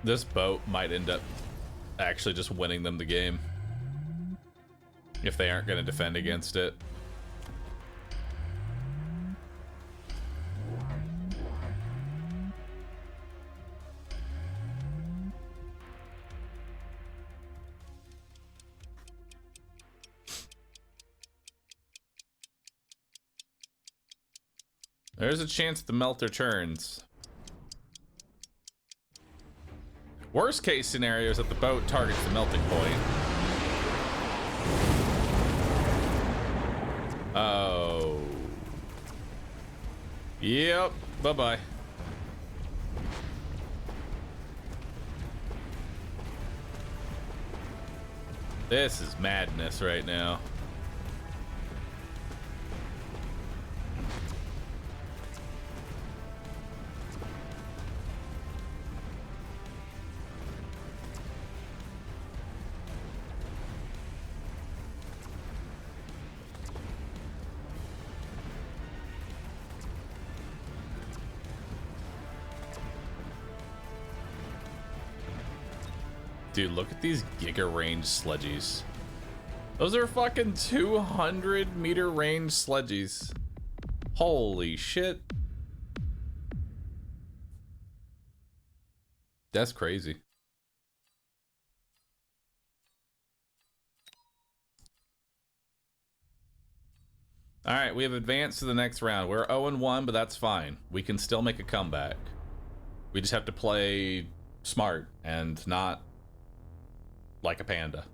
This boat might end up actually just winning them the game if they aren't going to defend against it. There's a chance the melter turns. Worst case scenario is that the boat targets the melting point. Oh. Yep. Bye-bye. This is madness right now. Dude, look at these giga range sledgies. Those are fucking 200 meter range sledgies. Holy shit. That's crazy. All right, we have advanced to the next round. We're 0-1, but that's fine. We can still make a comeback. We just have to play smart and not like a panda.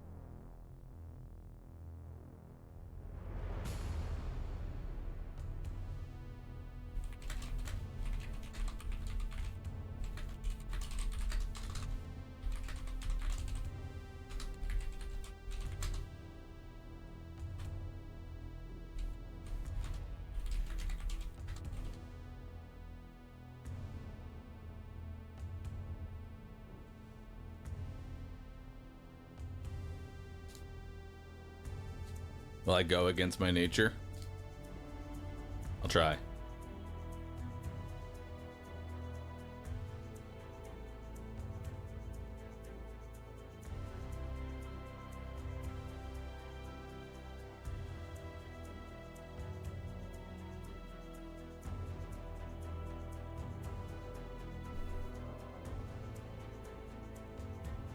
Will I go against my nature? I'll try.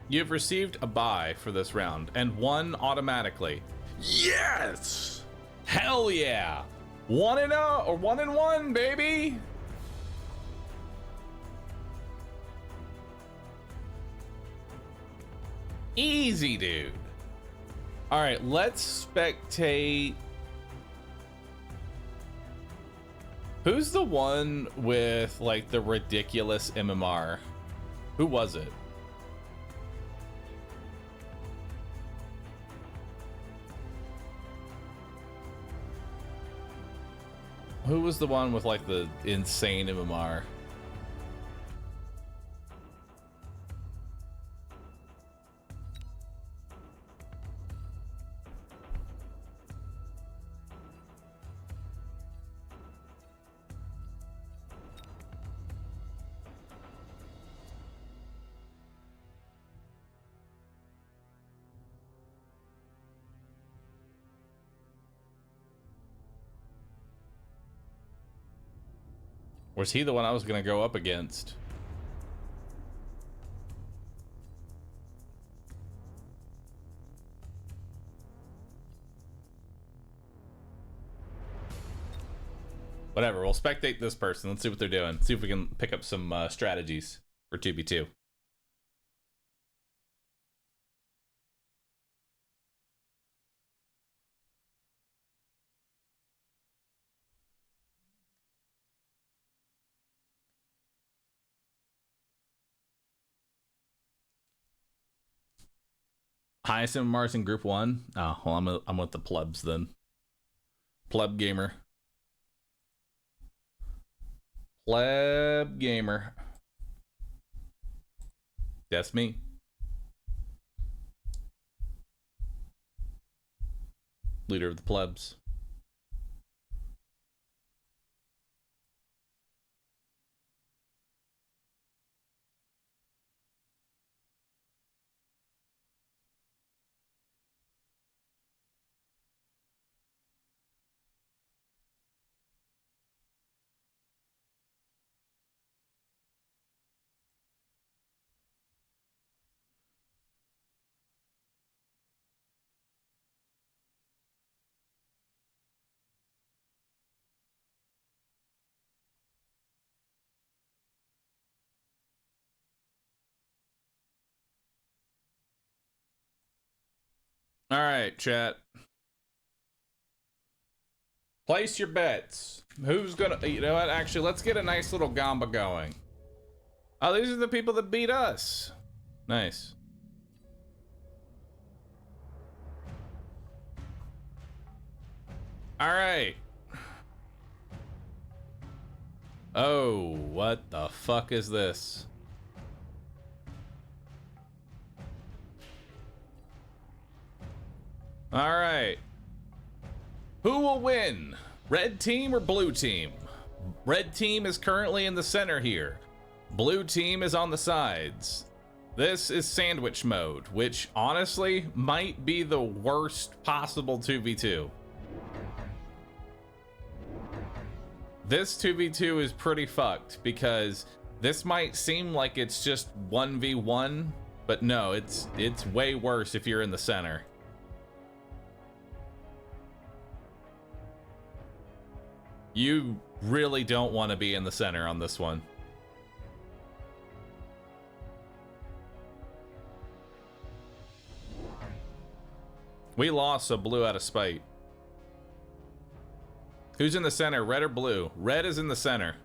You've received a buy for this round and won automatically. Yes! Hell yeah! 1-0 or 1-1, baby! Easy, dude. All right, let's spectate. Who's the one with like the ridiculous MMR? Who was it? Who was the one with like the insane MMR? Was he the one I was gonna go up against? Whatever, we'll spectate this person. Let's see what they're doing. See if we can pick up some strategies for 2v2. Highest MMRs in Group 1? Oh, well, I'm with the plebs then. Pleb gamer. Pleb gamer. That's me. Leader of the plebs. All right, chat. Place your bets. Who's gonna, you know what? Actually, let's get a nice little gamba going. Oh, these are the people that beat us. Nice. All right. Oh, what the fuck is this? All right. Who will win? Red team or blue team? Red team is currently in the center here. Blue team is on the sides. This is sandwich mode, which honestly might be the worst possible 2v2. This 2v2 is pretty fucked because this might seem like it's just 1v1, but no, it's way worse if you're in the center. You really don't want to be in the center on this one. We lost, so blue out of spite. Who's in the center, red or blue? Red is in the center.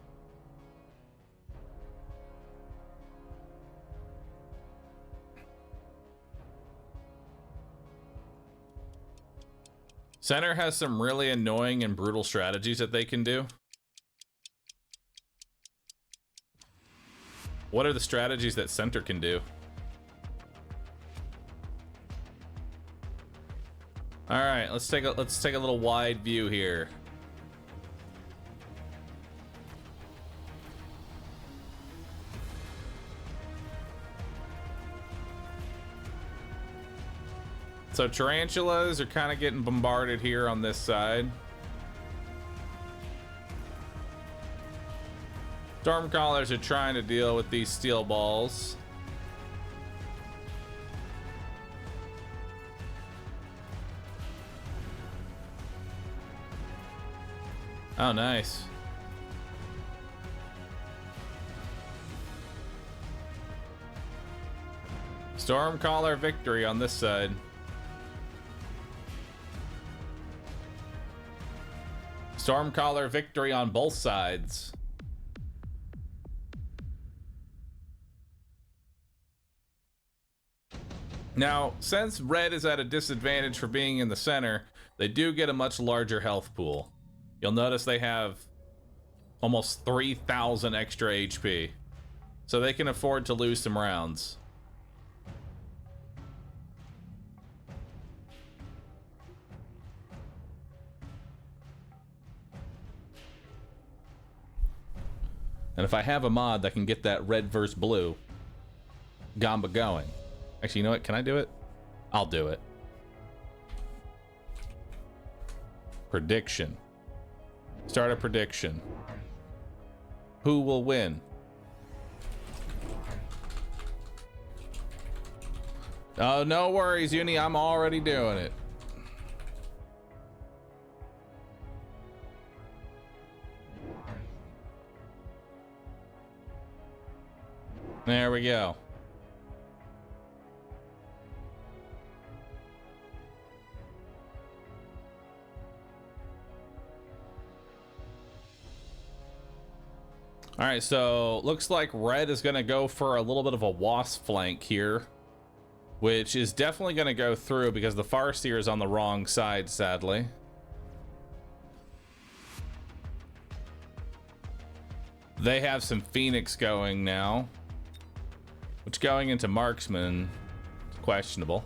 Center has some really annoying and brutal strategies that they can do. What are the strategies that center can do? All right, let's take a little wide view here. So tarantulas are kind of getting bombarded here on this side. Stormcallers are trying to deal with these steel balls. Oh, nice. Stormcaller victory on this side. Stormcaller victory on both sides. Now, since red is at a disadvantage for being in the center, they do get a much larger health pool. You'll notice they have almost 3,000 extra HP, so they can afford to lose some rounds. And if I have a mod that can get that red versus blue gamba going. Actually, you know what? Can I do it? I'll do it. Prediction. Start a prediction. Who will win? Oh, no worries, Uni. I'm already doing it. There we go. All right, so looks like red is going to go for a little bit of a wasp flank here, which is definitely going to go through because the Farseer is on the wrong side, sadly. They have some Phoenix going now, which going into marksman is questionable.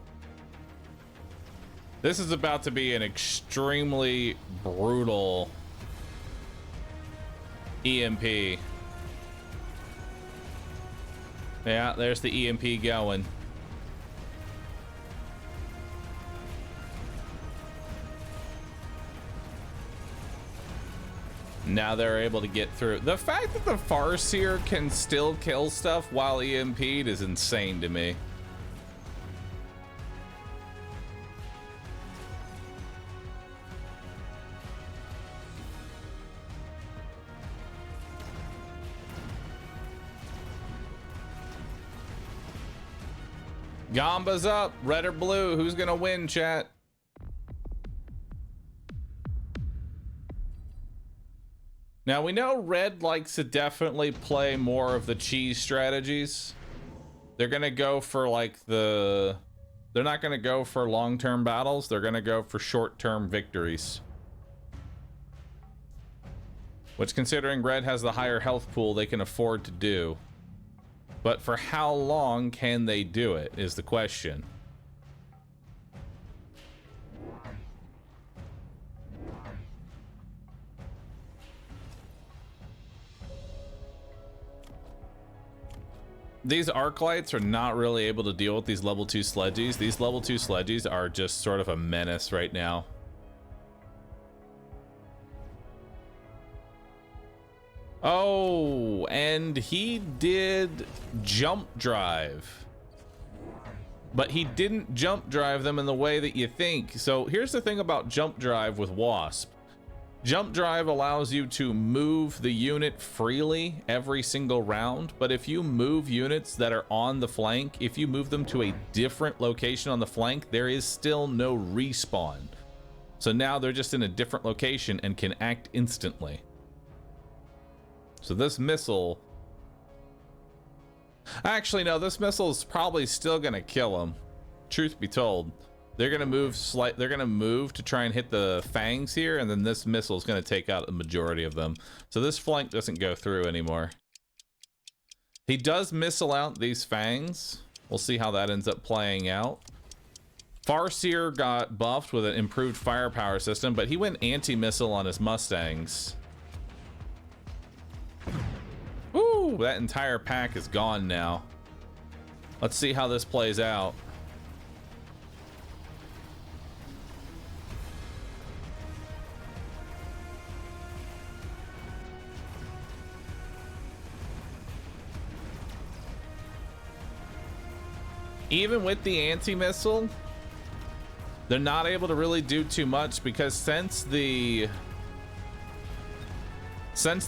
This is about to be an extremely brutal EMP. Yeah, there's the EMP going. Now they're able to get through. The fact that the Farseer can still kill stuff while EMP'd is insane to me. Gamba's up. Red or blue? Who's gonna win, chat? Now, we know Red likes to definitely play more of the cheese strategies. They're going to go for like they're not going to go for long-term battles. They're going to go for short-term victories. Which, considering Red has the higher health pool, they can afford to do. But for how long can they do it is the question. These arc lights are not really able to deal with these level 2 sledgies. These level 2 sledgies are just sort of a menace right now. Oh, and he did jump drive. But he didn't jump drive them in the way that you think. So here's the thing about jump drive with Wasp. Jump drive allows you to move the unit freely every single round, but if you move units that are on the flank, if you move them to a different location on the flank, there is still no respawn. So now they're just in a different location and can act instantly. So this missile... Actually, no, this missile is probably still gonna kill him. Truth be told. They're gonna move they're gonna move to try and hit the fangs here, and then this missile is gonna take out the majority of them. So this flank doesn't go through anymore. He does missile out these fangs. We'll see how that ends up playing out. Farseer got buffed with an improved firepower system, but he went anti-missile on his Mustangs. Ooh, that entire pack is gone now. Let's see how this plays out. Even with the anti-missile, they're not able to really do too much, because since the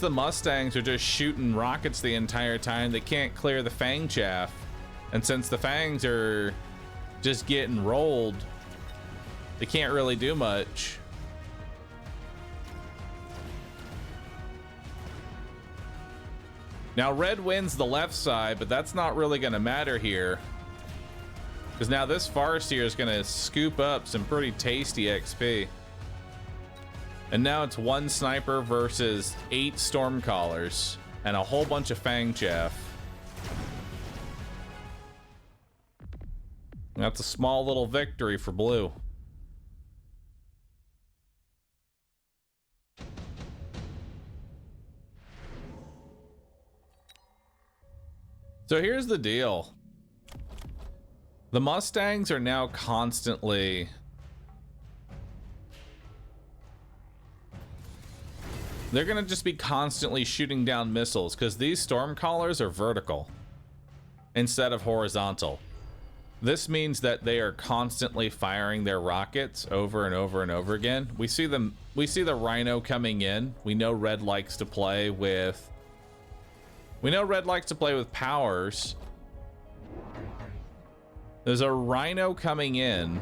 Mustangs are just shooting rockets the entire time, they can't clear the Fang chaff. And since the Fangs are just getting rolled, they can't really do much. Now Red wins the left side, but that's not really going to matter here, because now this Farseer is going to scoop up some pretty tasty XP. And now it's 1 sniper versus 8 Stormcallers and a whole bunch of Fang chaff. That's a small little victory for Blue. So here's the deal. The Mustangs are now constantly... They're going to just be constantly shooting down missiles, because these Stormcallers are vertical instead of horizontal. This means that they are constantly firing their rockets over and over and over again. We see the Rhino coming in. We know Red likes to play with... powers. There's a Rhino coming in.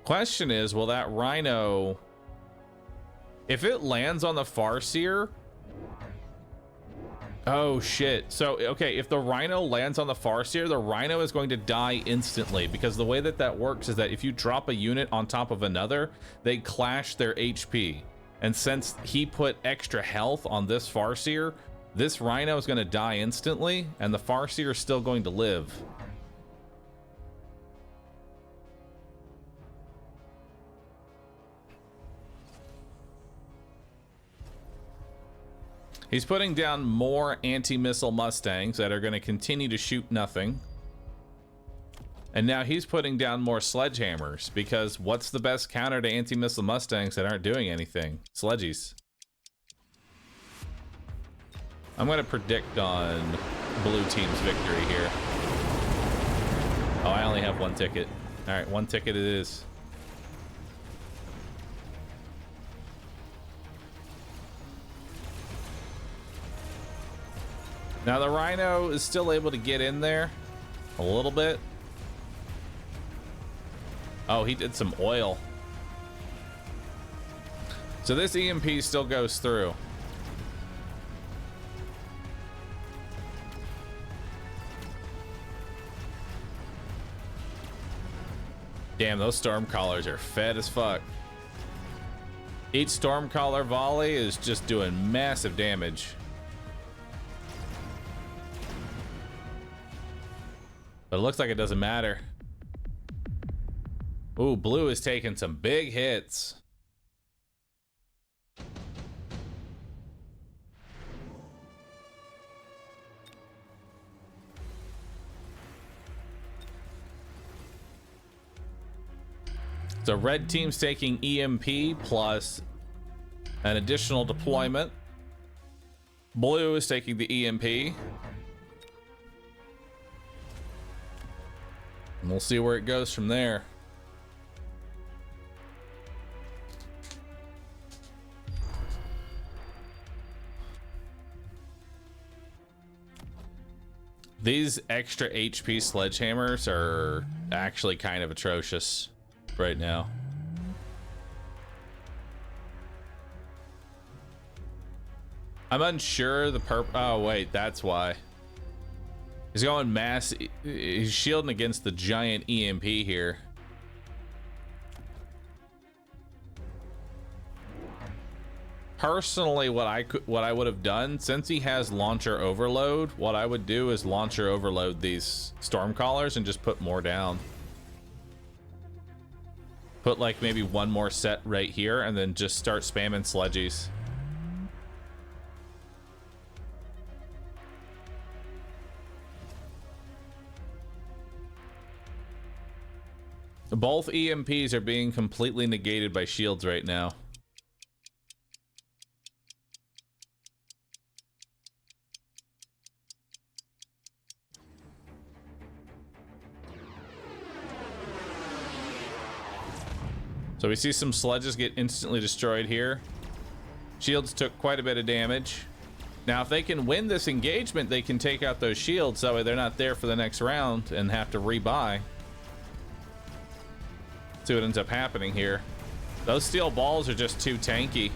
Question is, will that Rhino... If it lands on the Farseer... Oh shit. So, okay, if the Rhino lands on the Farseer, the Rhino is going to die instantly, because the way that that works is that if you drop a unit on top of another, they clash their HP. And since he put extra health on this Farseer, this Rhino is going to die instantly, and the Farseer is still going to live. He's putting down more anti-missile Mustangs that are going to continue to shoot nothing. And now he's putting down more sledgehammers, because what's the best counter to anti-missile Mustangs that aren't doing anything? Sledgies. I'm going to predict on Blue Team's victory here. Oh, I only have 1 ticket. All right, 1 ticket it is. Now the Rhino is still able to get in there a little bit. Oh, he did some oil. So So this EMP still goes through. Damn, those Stormcallers are fed as fuck. Each Stormcaller volley is just doing massive damage. But it looks like it doesn't matter. Ooh, blue is taking some big hits. So red team's taking EMP plus an additional deployment. Blue is taking the EMP. And we'll see where it goes from there. These extra HP sledgehammers are actually kind of atrocious right now. I'm unsure the oh wait, that's why. He's going mass, he's shielding against the giant EMP here. Personally, what I would have done, since he has launcher overload, what I would do is launcher overload these Stormcallers and just put more down. Put like maybe one more set right here and then just start spamming sledgies. Both EMPs are being completely negated by shields right now. So we see some sledges get instantly destroyed here. Shields took quite a bit of damage. Now, if they can win this engagement, they can take out those shields. That way they're not there for the next round and have to rebuy. See what ends up happening here. Those steel balls are just too tanky.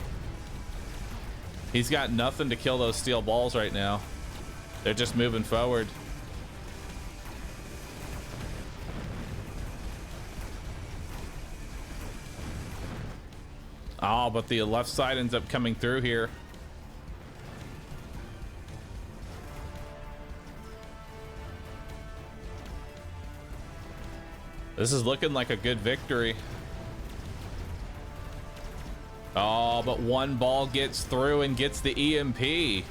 He's got nothing to kill those steel balls right now. They're just moving forward. Oh, but the left side ends up coming through here. This is looking like a good victory. Oh, but one ball gets through and gets the EMP.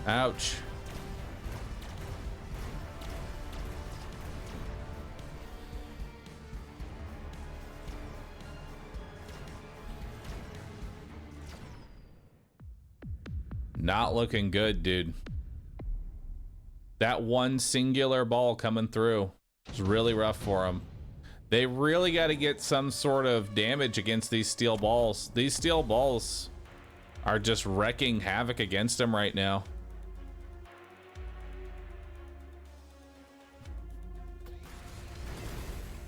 Ouch. Not looking good, dude. That one singular ball coming through is really rough for him. They really got to get some sort of damage against these steel balls. These steel balls are just wrecking havoc against him right now.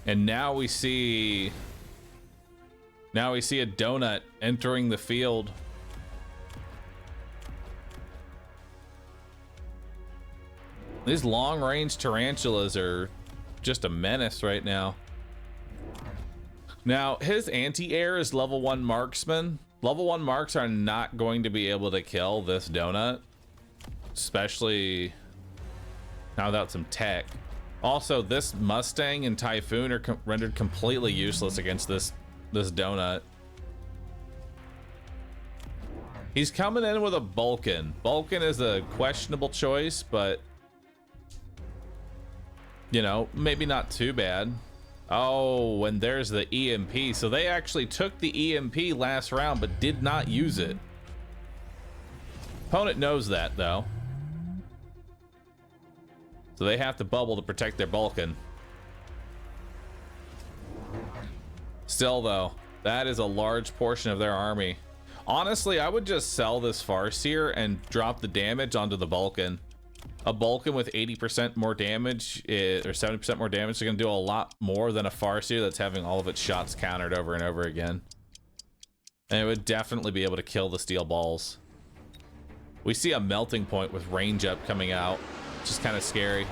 And now we see a donut entering the field. These long-range tarantulas are just a menace right now. Now, his anti-air is level 1 marksman. Level 1 marks are not going to be able to kill this donut, especially now without some tech. Also, this Mustang and Typhoon are rendered completely useless against this donut. He's coming in with a Vulcan. Vulcan is a questionable choice, but you know, maybe not too bad. Oh, and there's the EMP. So they actually took the EMP last round, but did not use it. Opponent knows that, though. So they have to bubble to protect their Vulcan. Still, though, that is a large portion of their army. Honestly, I would just sell this Farseer and drop the damage onto the Vulcan. A Vulcan with 80% more damage or 70% more damage is going to do a lot more than a Farseer that's having all of its shots countered over and over again. And it would definitely be able to kill the steel balls. We see a melting point with range up coming out, which is kind of scary.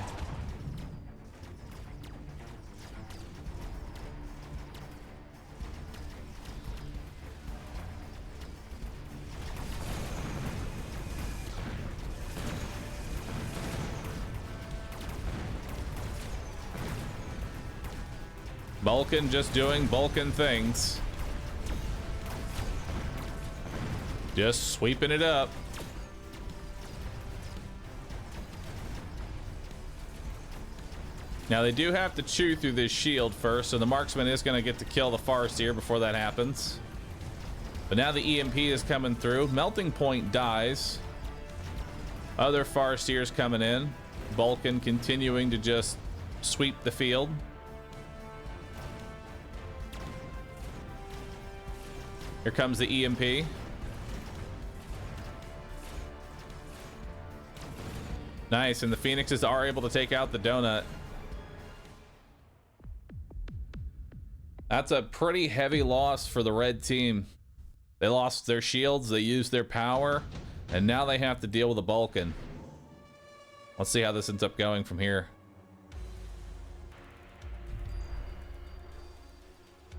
Vulcan just doing Vulcan things. Just sweeping it up. Now they do have to chew through this shield first, so the marksman is going to get to kill the Farseer before that happens. But now the EMP is coming through. Melting point dies. Other Farseers coming in. Vulcan continuing to just sweep the field. Here comes the EMP. Nice, and the Phoenixes are able to take out the donut. That's a pretty heavy loss for the red team. They lost their shields, they used their power, and now they have to deal with a Vulcan. Let's see how this ends up going from here.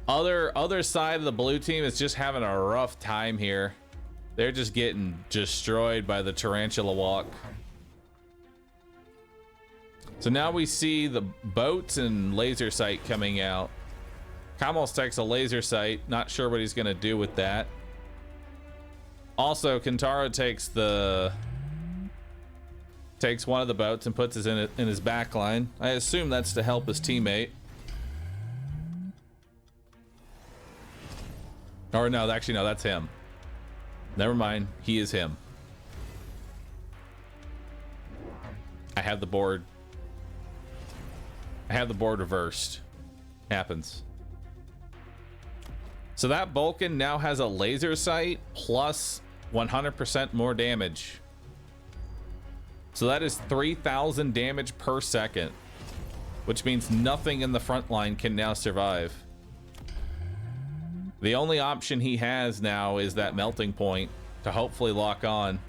Other side of the blue team is just having a rough time here. They're just getting destroyed by the Tarantula Walk. So now we see the boats and laser sight coming out. Kamos takes a laser sight, not sure what he's gonna do with that. Also, Kentaro takes one of the boats and puts it in his back line. I assume that's to help his teammate. Or no, actually no, that's him. Never mind, he is him. I have the board reversed. Happens. So that Vulcan now has a laser sight plus 100% more damage. So that is 3,000 damage per second, which means nothing in the front line can now survive. The only option he has now is that melting point to hopefully lock on.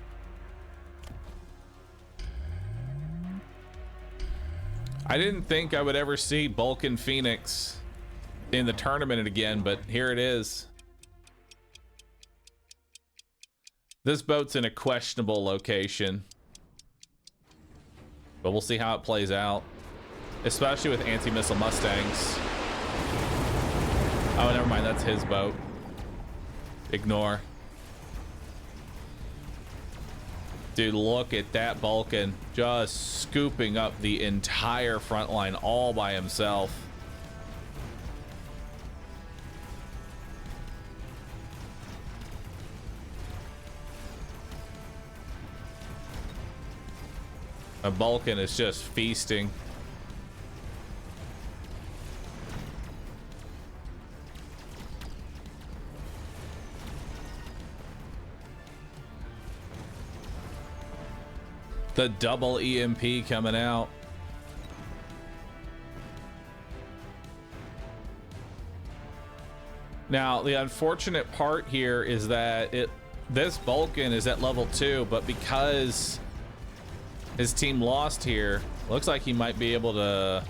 I didn't think I would ever see Vulcan Phoenix in the tournament again, but here it is. This boat's in a questionable location, but we'll see how it plays out, especially with anti-missile Mustangs. Oh, never mind, that's his boat. Ignore. Dude, look at that Vulcan just scooping up the entire front line all by himself. A Vulcan is just feasting. The double EMP coming out. Now, the unfortunate part here is that this Vulcan is at level 2, but because his team lost here, looks like he might be able to...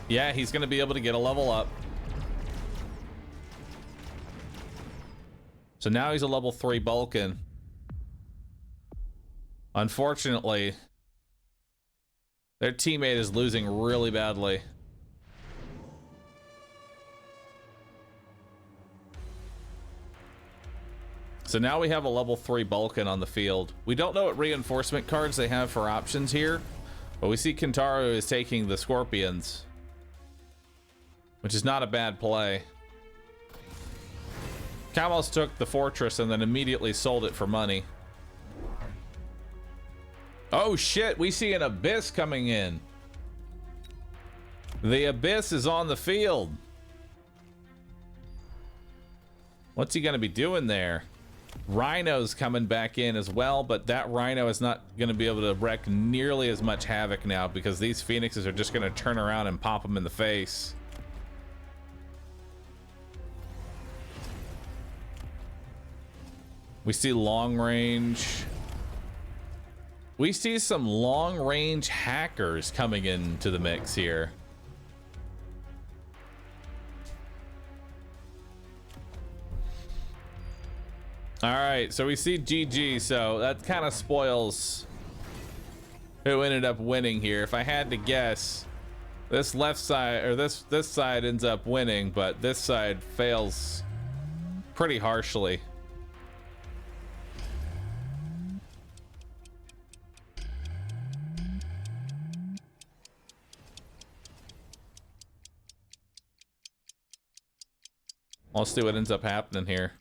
Yeah, he's going to be able to get a level up. So now he's a level 3 Vulcan. Unfortunately, their teammate is losing really badly. So now we have a level 3 Vulcan on the field. We don't know what reinforcement cards they have for options here, but we see Kentaro is taking the Scorpions, which is not a bad play. Kamos took the Fortress and then immediately sold it for money. Oh shit, we see an Abyss coming in. The Abyss is on the field. What's he gonna be doing there? Rhino's coming back in as well, but that Rhino is not gonna be able to wreak nearly as much havoc now because these Phoenixes are just gonna turn around and pop him in the face. We see long range. We see some long range hackers coming into the mix here. All right, so we see GG, so that kind of spoils who ended up winning here. If I had to guess, this left side, or this side ends up winning, but this side fails pretty harshly. Let's see what ends up happening here.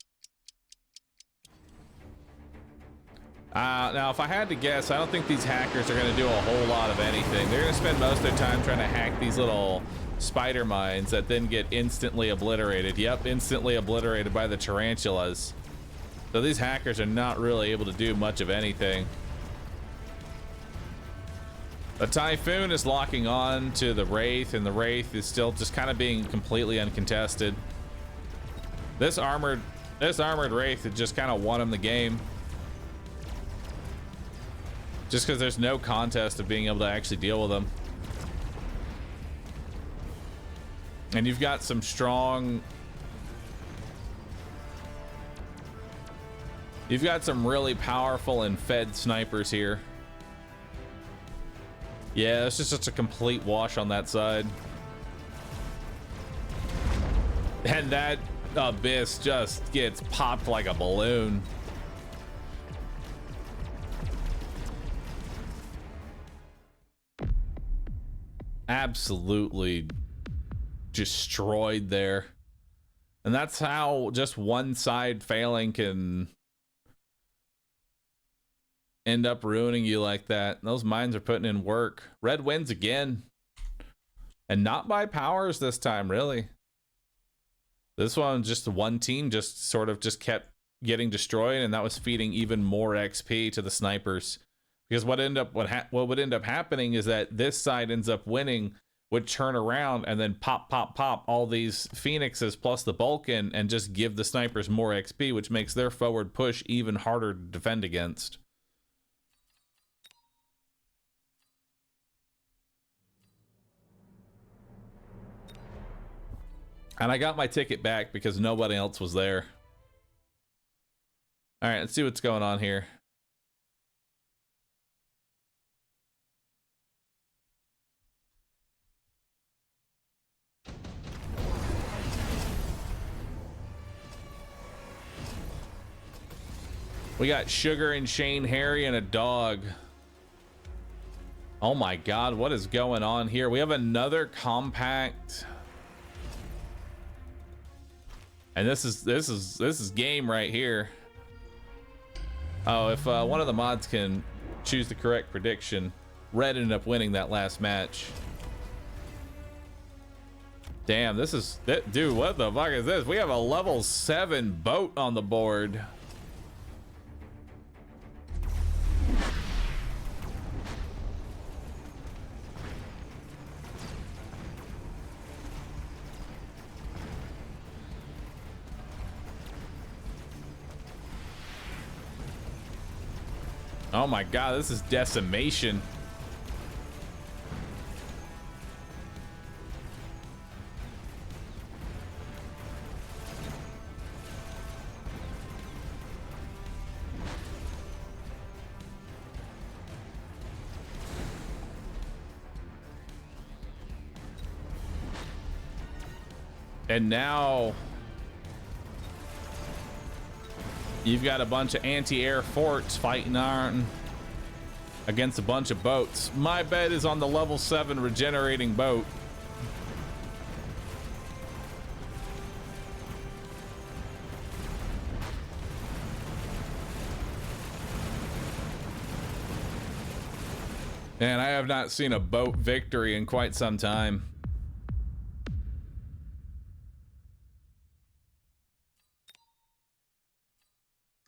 Now, if I had to guess, I don't think these hackers are going to do a whole lot of anything. They're going to spend most of their time trying to hack these little spider mines that then get instantly obliterated. Yep, instantly obliterated by the tarantulas. So these hackers are not really able to do much of anything. The Typhoon is locking on to the Wraith, and the Wraith is still just kind of being completely uncontested. This armored Wraith had just kind of won him the game. Just because there's no contest of being able to actually deal with them. And you've got some strong... You've got some really powerful and fed snipers here. Yeah, it's just such a complete wash on that side. And that Abyss just gets popped like a balloon. Absolutely destroyed there. And that's how just one side failing can end up ruining you like that. Those mines are putting in work. Red wins again. And not by powers this time, really. This one, just one team just sort of just kept getting destroyed, and that was feeding even more XP to the snipers. Because what would end up happening is that this side ends up winning, would turn around and then pop all these Phoenixes plus the Vulcan and just give the snipers more XP, which makes their forward push even harder to defend against. And I got my ticket back because nobody else was there. All right, let's see what's going on here. We got Sugar and Shane Harry and a dog. Oh my God, what is going on here? We have another compact. And this is game right here. Oh, if one of the mods can choose the correct prediction, Red ended up winning that last match. Damn, dude, what the fuck is this? We have a level 7 boat on the board. Oh my God, this is decimation. And now you've got a bunch of anti-air forts fighting on against a bunch of boats. My bet is on the level 7 regenerating boat. And I have not seen a boat victory in quite some time.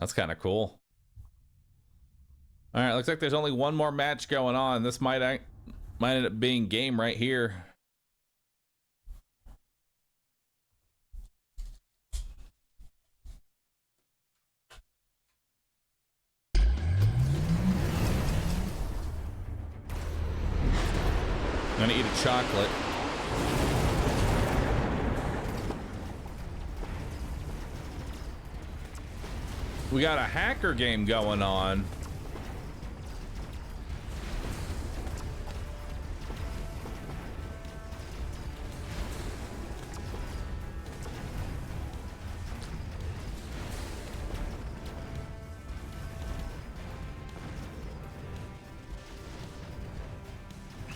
That's kind of cool. All right, looks like there's only one more match going on. This might end up being game right here. Gonna eat a chocolate. We got a hacker game going on.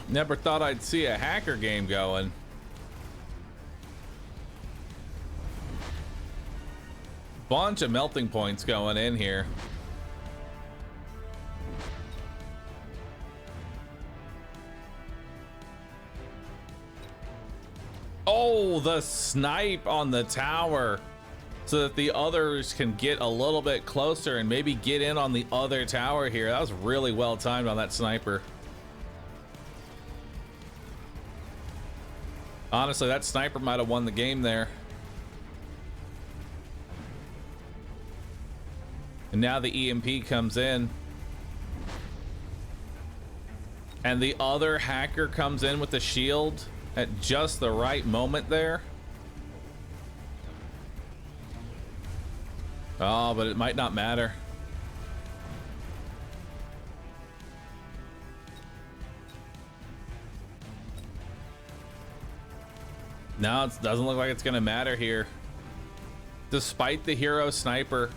Never thought I'd see a hacker game going. Bunch of melting points going in here. Oh, the snipe on the tower so that the others can get a little bit closer and maybe get in on the other tower here. That was really well timed on that sniper. Honestly, that sniper might have won the game there. And now the EMP comes in. And the other hacker comes in with the shield at just the right moment there. Oh, but it might not matter. No, it doesn't look like it's gonna matter here. Despite the hero sniper.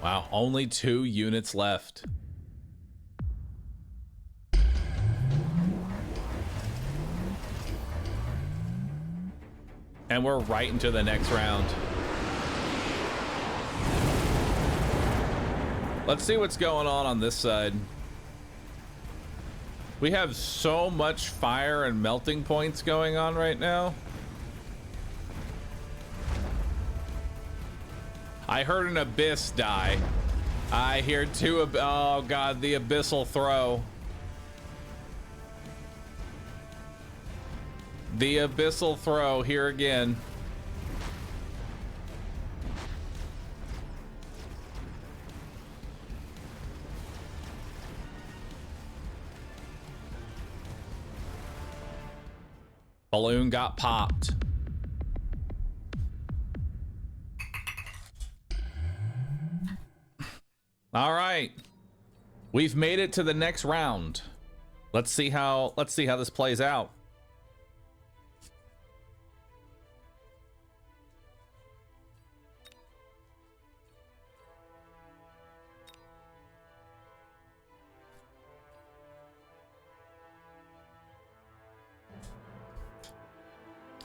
Wow, only 2 units left. And we're right into the next round. Let's see what's going on this side. We have so much fire and melting points going on right now. I heard an abyss die. I hear 2 oh god, the abyssal throw. The abyssal throw here again. Balloon got popped. All right. We've made it to the next round. Let's see how this plays out.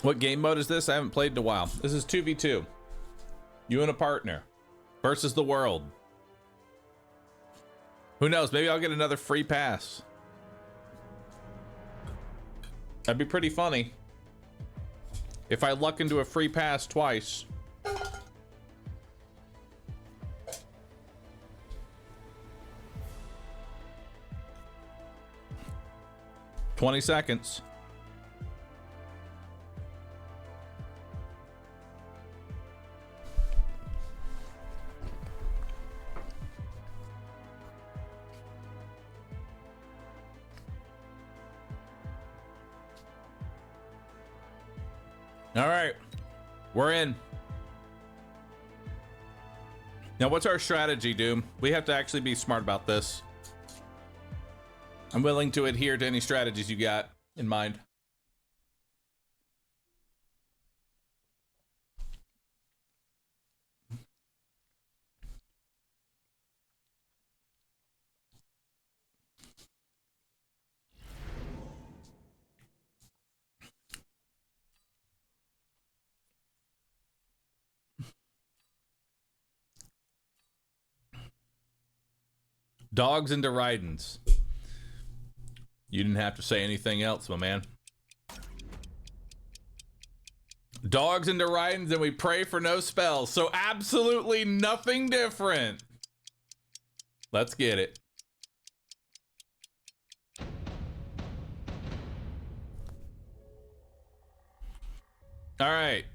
What game mode is this? I haven't played in a while. This is 2v2. You and a partner versus the world. Who knows? Maybe I'll get another free pass. That'd be pretty funny if I luck into a free pass twice. "20 seconds. All right, we're in. Now, what's our strategy, Doom? We have to actually be smart about this. I'm willing to adhere to any strategies you got in mind. Dogs into Ridens. You didn't have to say anything else, my man. Dogs into Ridens, and we pray for no spells. So absolutely nothing different. Let's get it. All right.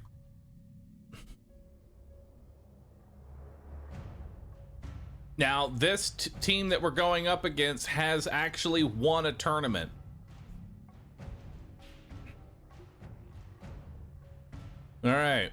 Now, this team that we're going up against has actually won a tournament. All right.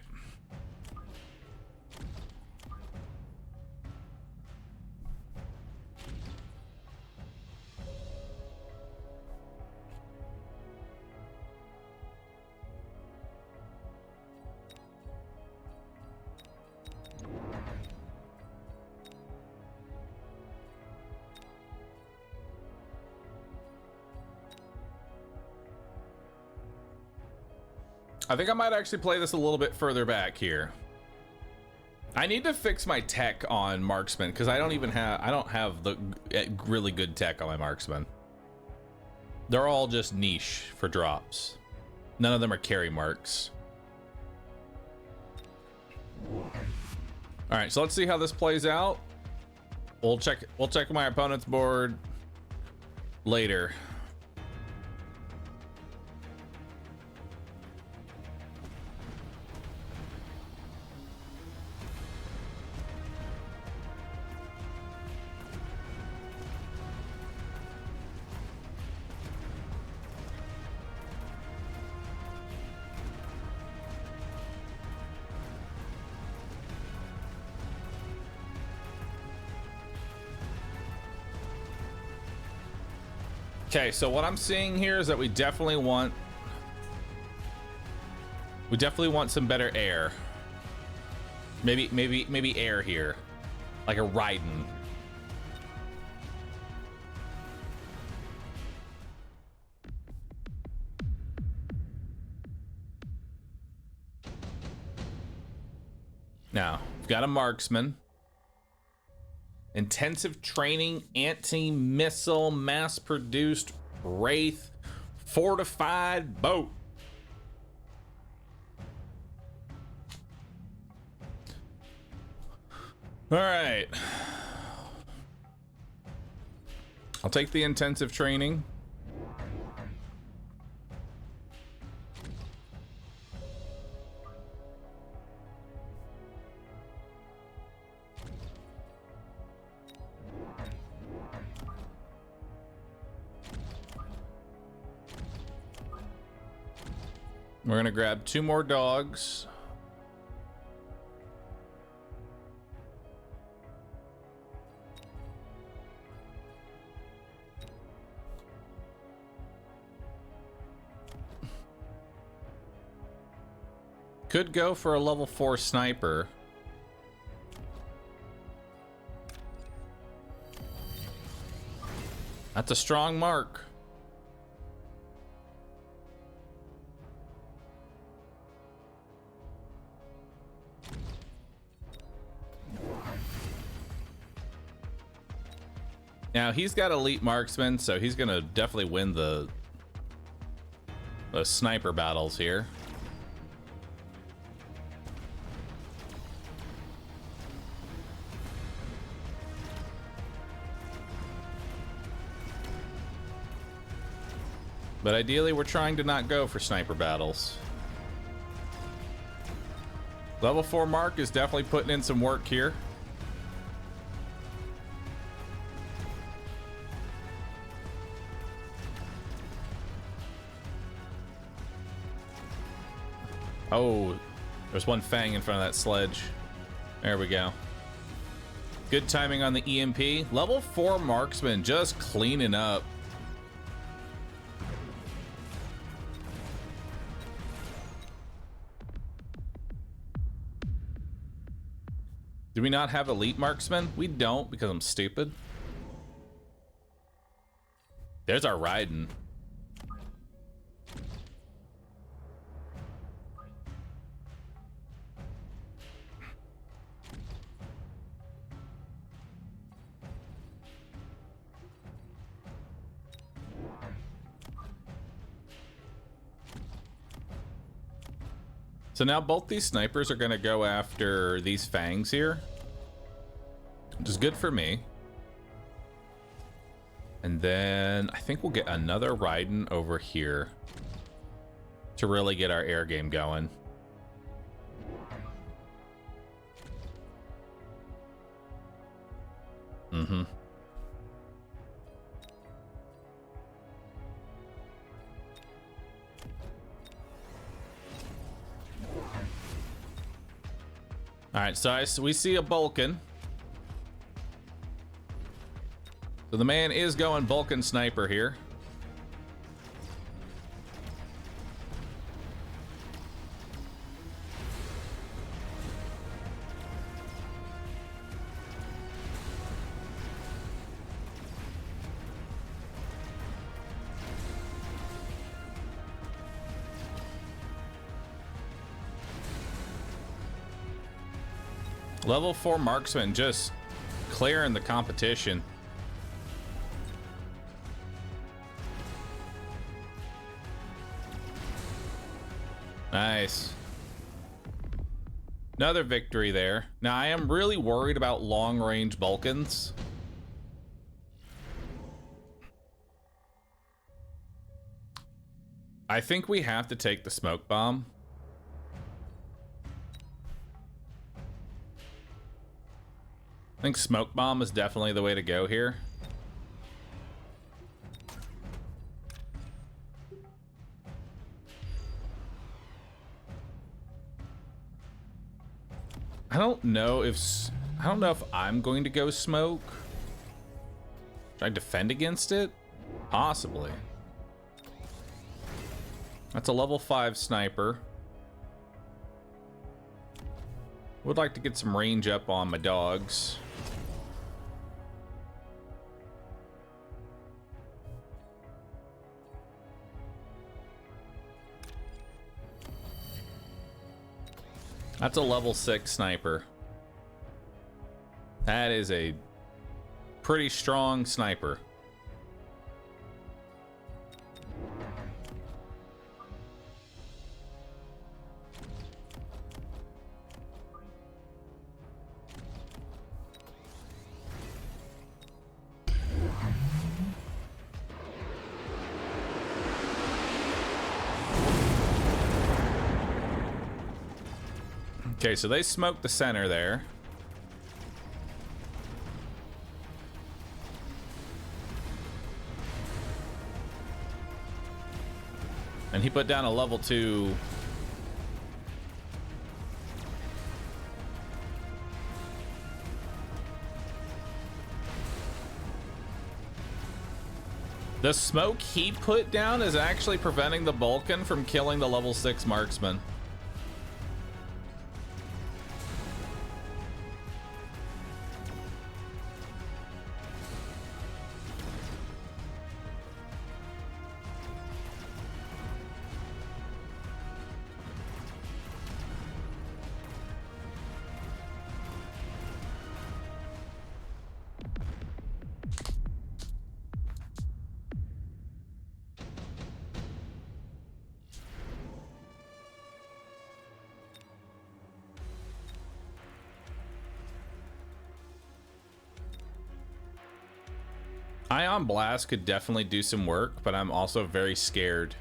I think I might actually play this a little bit further back here. I need to fix my tech on marksman because I don't have the really good tech on my marksman. They're all just niche for drops. None of them are carry marks. All right, so let's see how this plays out. We'll check my opponent's board later. Okay, so what I'm seeing here is that we definitely want some better air. Maybe air here, like a Raiden. Now, we've got a marksman. Intensive training, anti-missile, mass-produced Wraith, fortified boat. All right. I'll take the intensive training. We're gonna grab 2 more dogs. Could go for a level 4 sniper. That's a strong mark. Now he's got elite marksman, so he's gonna definitely win the sniper battles here. But ideally, we're trying to not go for sniper battles. Level 4 Mark is definitely putting in some work here. Oh, there's one Fang in front of that sledge. There we go. Good timing on the EMP. Level 4 marksman just cleaning up. Do we not have elite marksmen? We don't, because I'm stupid. There's our Raiden. So now both these snipers are going to go after these Fangs here, which is good for me. And then I think we'll get another Raiden over here to really get our air game going. Mm-hmm. All right, so we see a Vulcan. So the man is going Vulcan sniper here. Level 4 marksman just clearing the competition. Nice. Another victory there. Now I am really worried about long-range Vulcans. I think we have to take the smoke bomb. I think smoke bomb is definitely the way to go here. I don't know if I'm going to go smoke. Should I defend against it? Possibly. That's a level 5 sniper. Would like to get some range up on my dogs. That's a level 6 sniper. That is a pretty strong sniper. Okay, so they smoked the center there. And he put down a level 2. The smoke he put down is actually preventing the Vulcan from killing the level 6 marksman. Ion Blast could definitely do some work, but I'm also very scared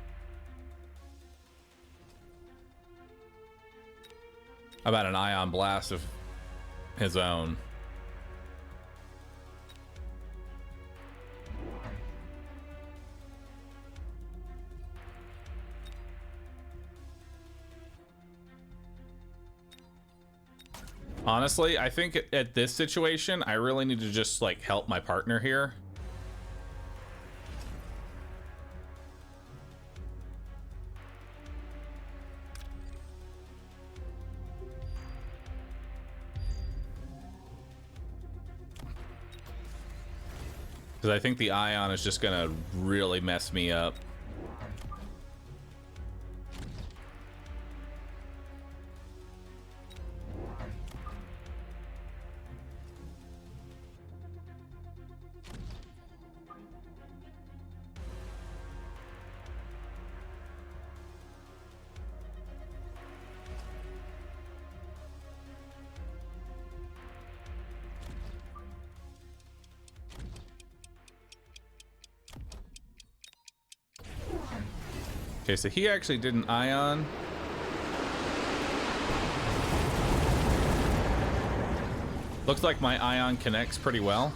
about an Ion Blast of his own. Honestly, I think at this situation, I really need to just like help my partner here. Because I think the Ion is just gonna really mess me up. Okay, so he actually did an Ion. Looks like my Ion connects pretty well.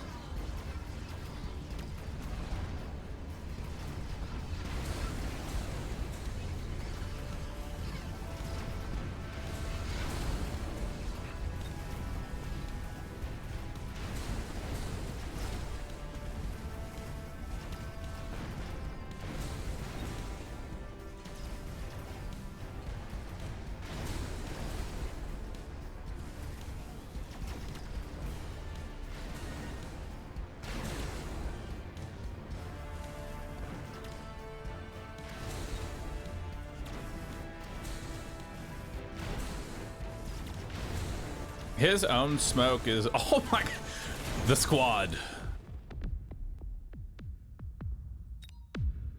His own smoke is, oh my, the squad.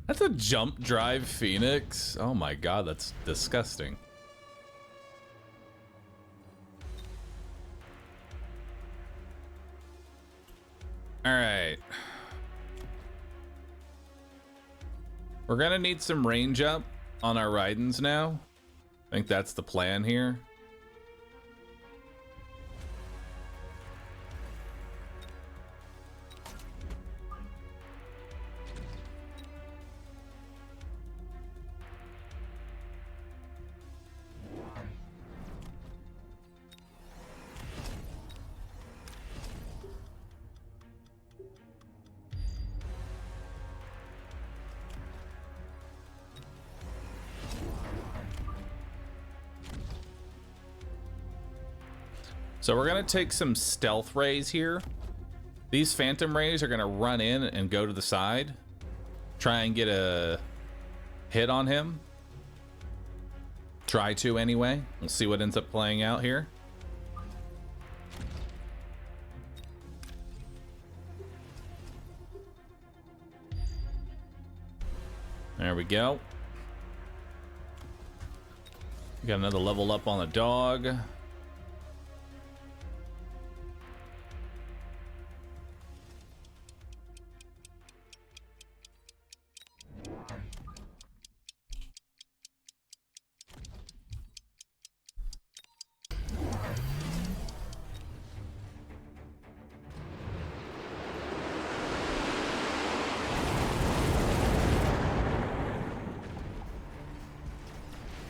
That's a jump drive Phoenix. Oh my god, that's disgusting. All right. We're gonna need some range up on our Raidens now. I think that's the plan here. So we're gonna take some stealth rays here. These phantom rays are gonna run in and go to the side, try and get a hit on him. Try to anyway. We'll see what ends up playing out here. There we go. Got another level up on the dog.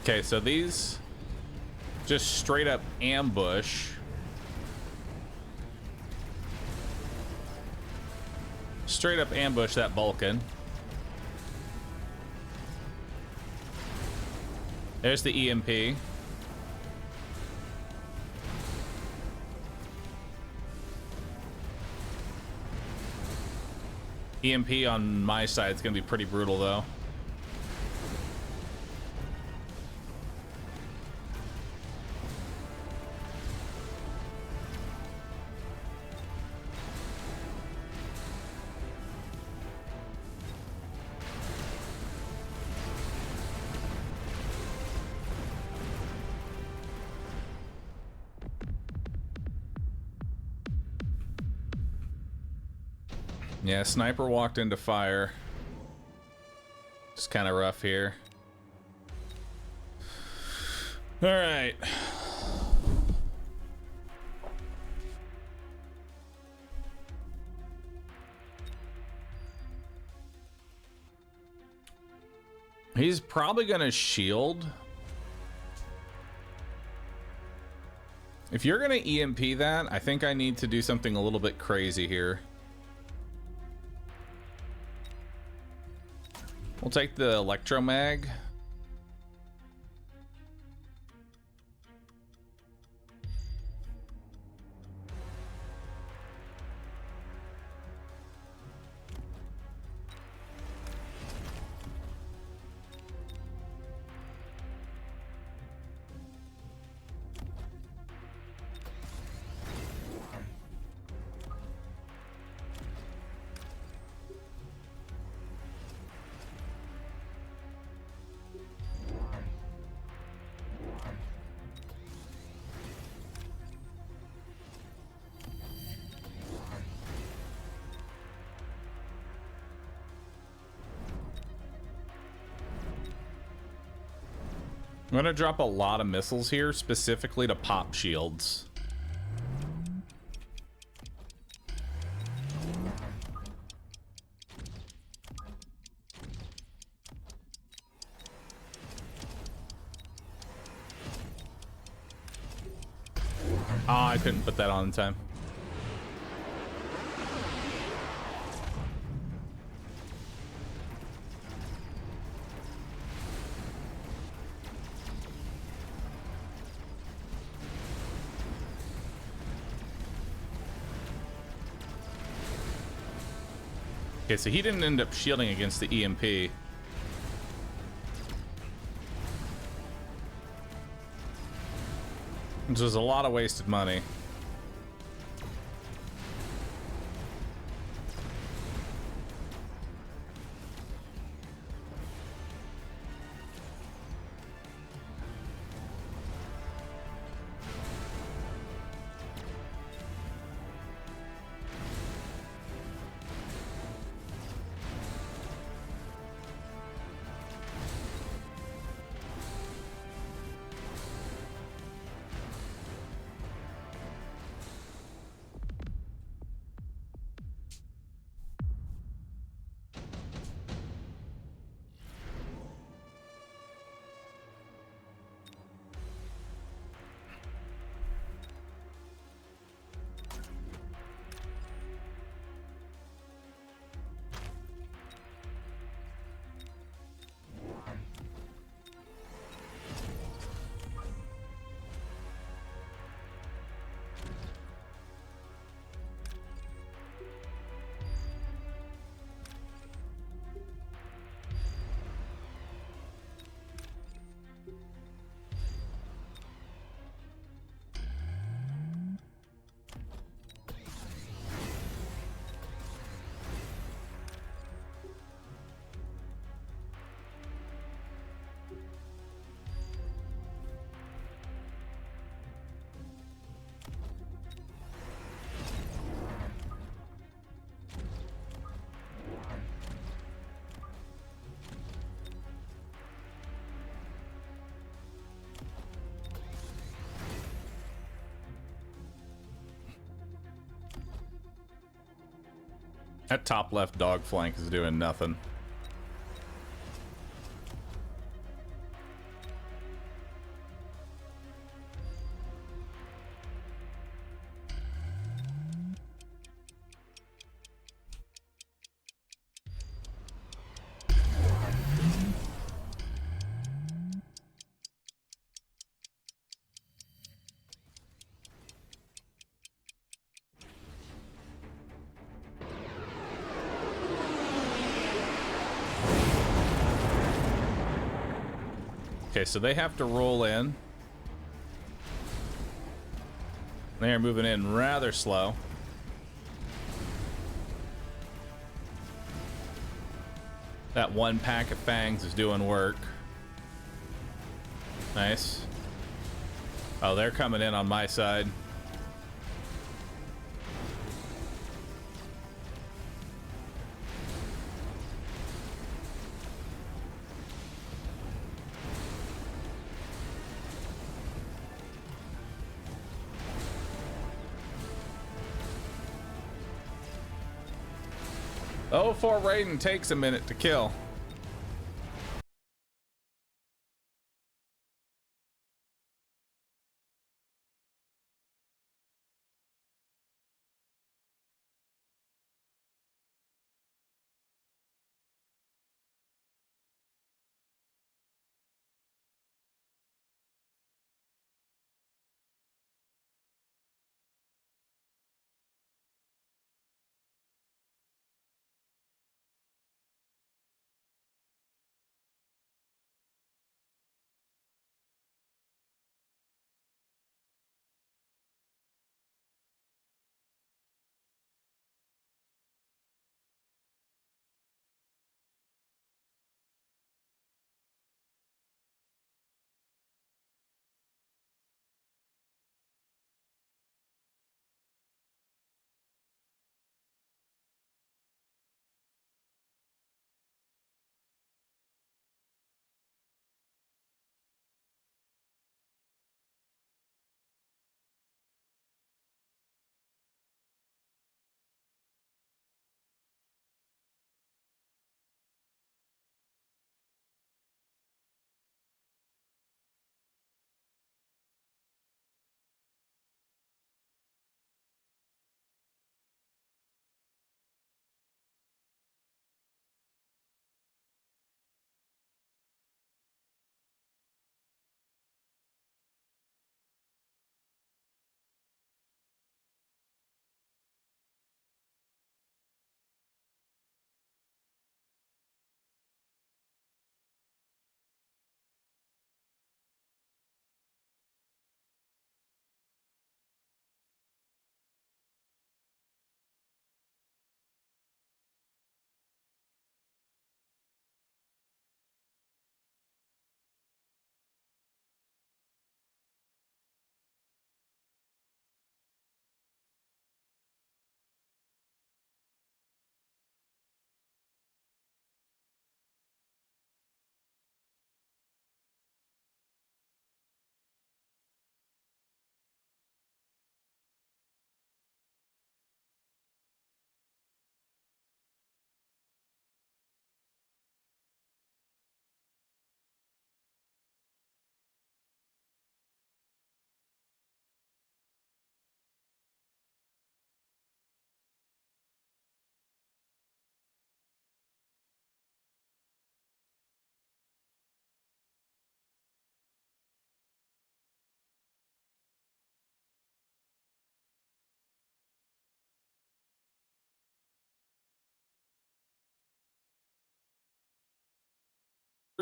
Okay, so these just straight up ambush. Straight up ambush that Vulcan. There's the EMP. EMP on my side is gonna be pretty brutal though. Yeah, sniper walked into fire. It's kind of rough here. All right. He's probably gonna shield. If you're gonna EMP that, I think I need to do something a little bit crazy here. We'll take the electromag. I'm gonna drop a lot of missiles here, specifically to pop shields. Ah, I couldn't put that on in time. Okay, so he didn't end up shielding against the EMP. Which was a lot of wasted money. That top left dog flank is doing nothing. Okay, so they have to roll in. They are moving in rather slow. That one pack of fangs is doing work. Nice. Oh, they're coming in on my side. Oh, Fort Raiden takes a minute to kill.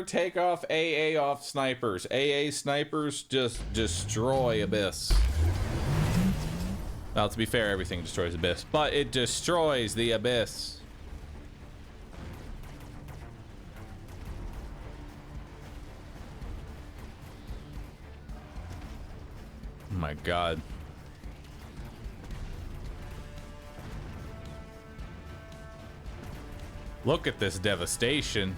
Take off AA off snipers. AA snipers just destroy Abyss. Well, to be fair, everything destroys Abyss, but it destroys the Abyss. Oh my god. Look at this devastation.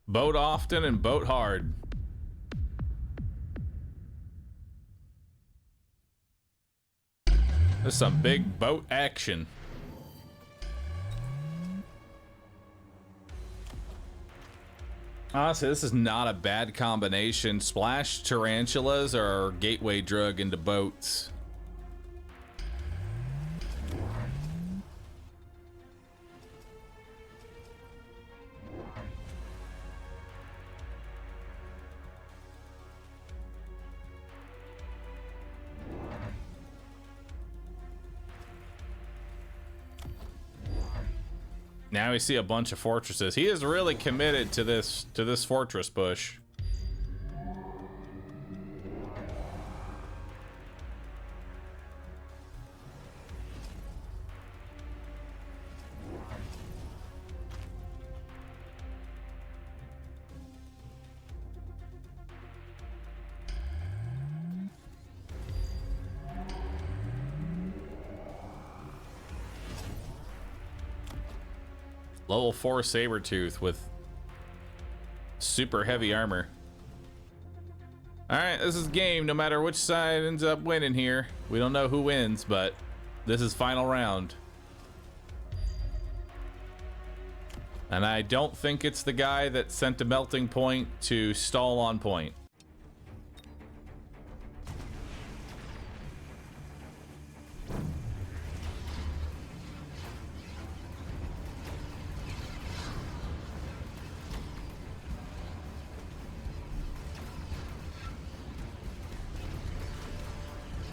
Boat often and boat hard. There's some big boat action. Honestly, this is not a bad combination. Splash tarantulas are gateway drug into boats. Now we see a bunch of fortresses. He is really committed to this fortress push. Level 4 Sabertooth with super heavy armor. Alright, this is game. No matter which side ends up winning here. We don't know who wins, but this is final round. And I don't think it's the guy that sent a melting point to stall on point.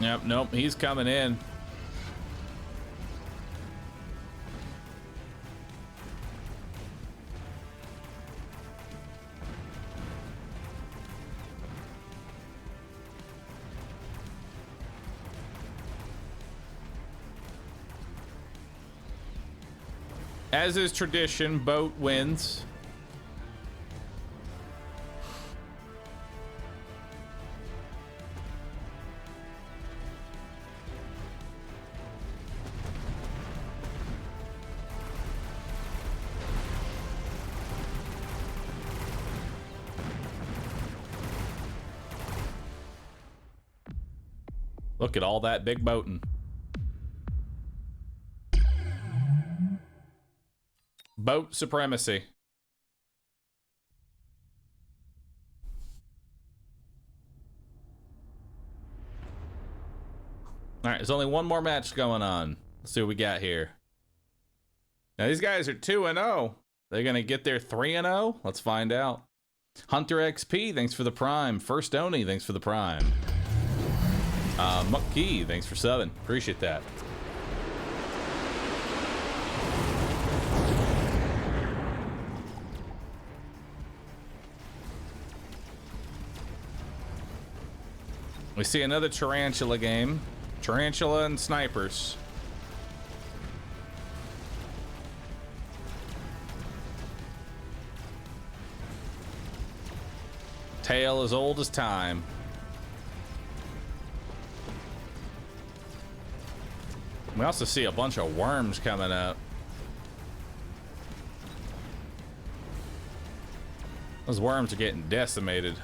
Yep, nope, he's coming in. As is tradition, boat wins. Look at all that big boating. Boat supremacy. All right, there's only one more match going on. Let's see what we got here. Now these guys are 2-0. They're gonna get their 3-0. Let's find out. Hunter XP, thanks for the prime. First Oni, thanks for the prime. Mucky, thanks for subbing. Appreciate that. We see another tarantula game. Tarantula and snipers. Tale as old as time. We also see a bunch of worms coming up. Those worms are getting decimated.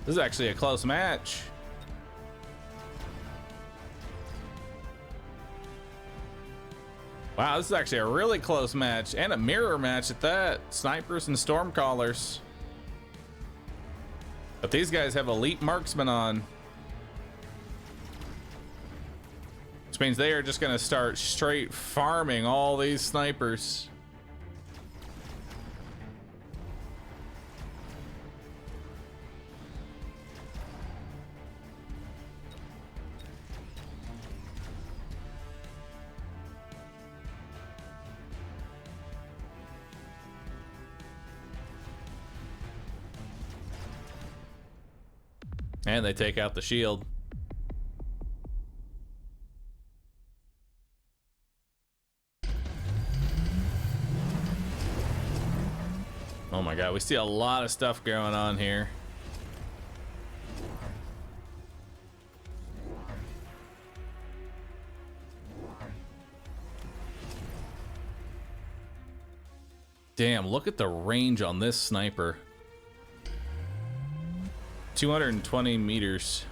This is actually a close match. Wow, this is actually a really close match and a mirror match at that. Snipers and stormcallers. But these guys have elite marksmen on. Which means they are just gonna start straight farming all these snipers. And they take out the shield. Oh my god, we see a lot of stuff going on here. Damn, look at the range on this sniper. 220 meters.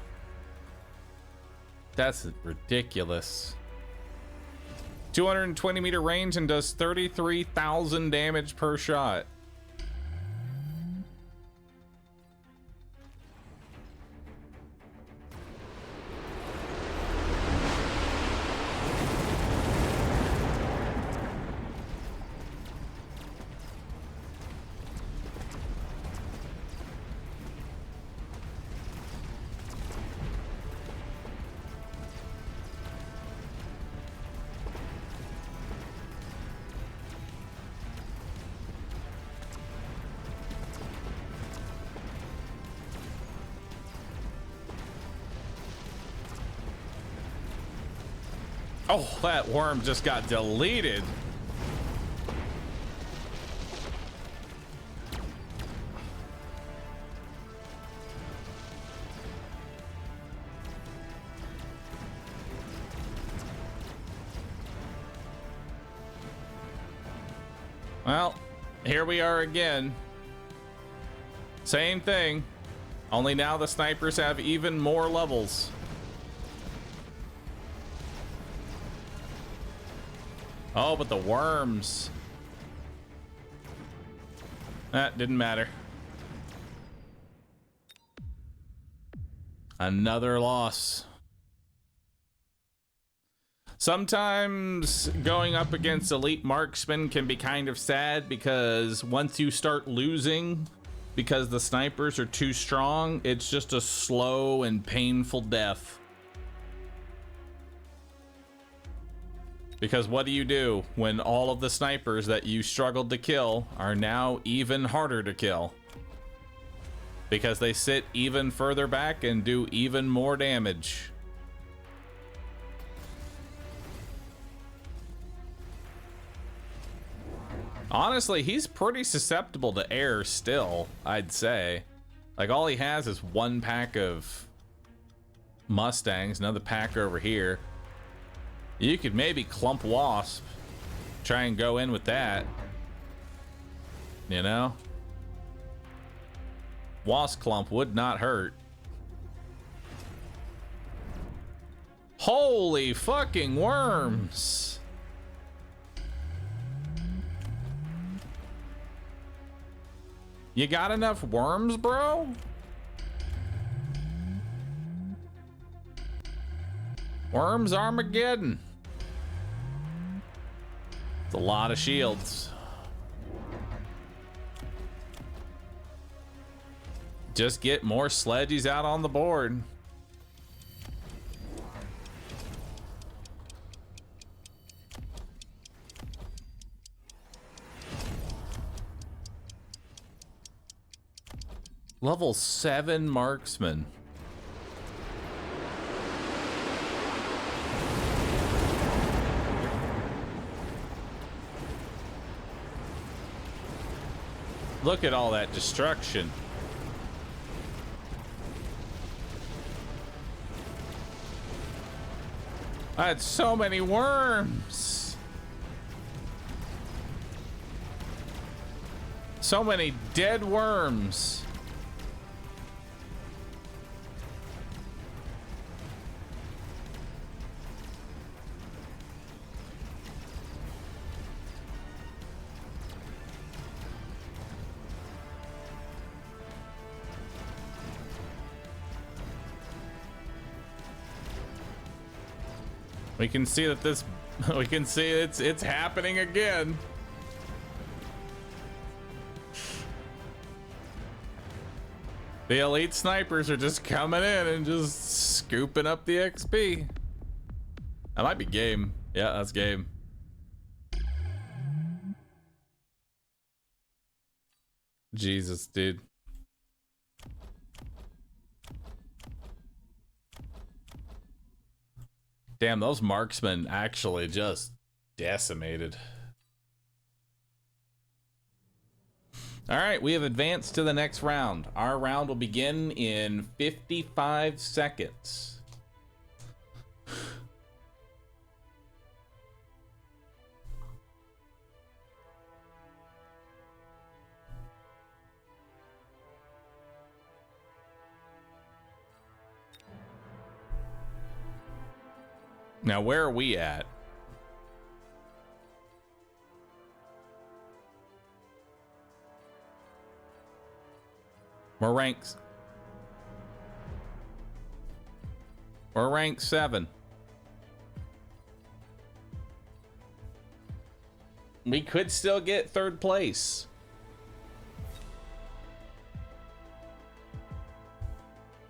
That's ridiculous. 220 meter range and does 33,000 damage per shot. Oh, that worm just got deleted. Well, here we are again. Same thing, only now the snipers have even more levels. Oh, but the worms. That didn't matter. Another loss. Sometimes going up against elite marksmen can be kind of sad because once you start losing because the snipers are too strong, it's just a slow and painful death. Because what do you do when all of the snipers that you struggled to kill are now even harder to kill? Because they sit even further back and do even more damage. Honestly, he's pretty susceptible to air still, I'd say. Like, all he has is one pack of Mustangs, another pack over here. You could maybe clump Wasp. Try and go in with that. You know? Wasp clump would not hurt. Holy fucking worms! You got enough worms, bro? Worms Armageddon. It's a lot of shields. Just get more sledgies out on the board. Level 7 marksman. Look at all that destruction. I had so many worms. So many dead worms. We can see that this, we can see it's happening again. The elite snipers are just coming in and just scooping up the XP. That might be game. Yeah, that's game. Jesus, dude. Damn, those marksmen actually just decimated. All right, we have advanced to the next round. Our round will begin in 55 seconds. Now, where are we at? We're ranked 7. We could still get 3rd place.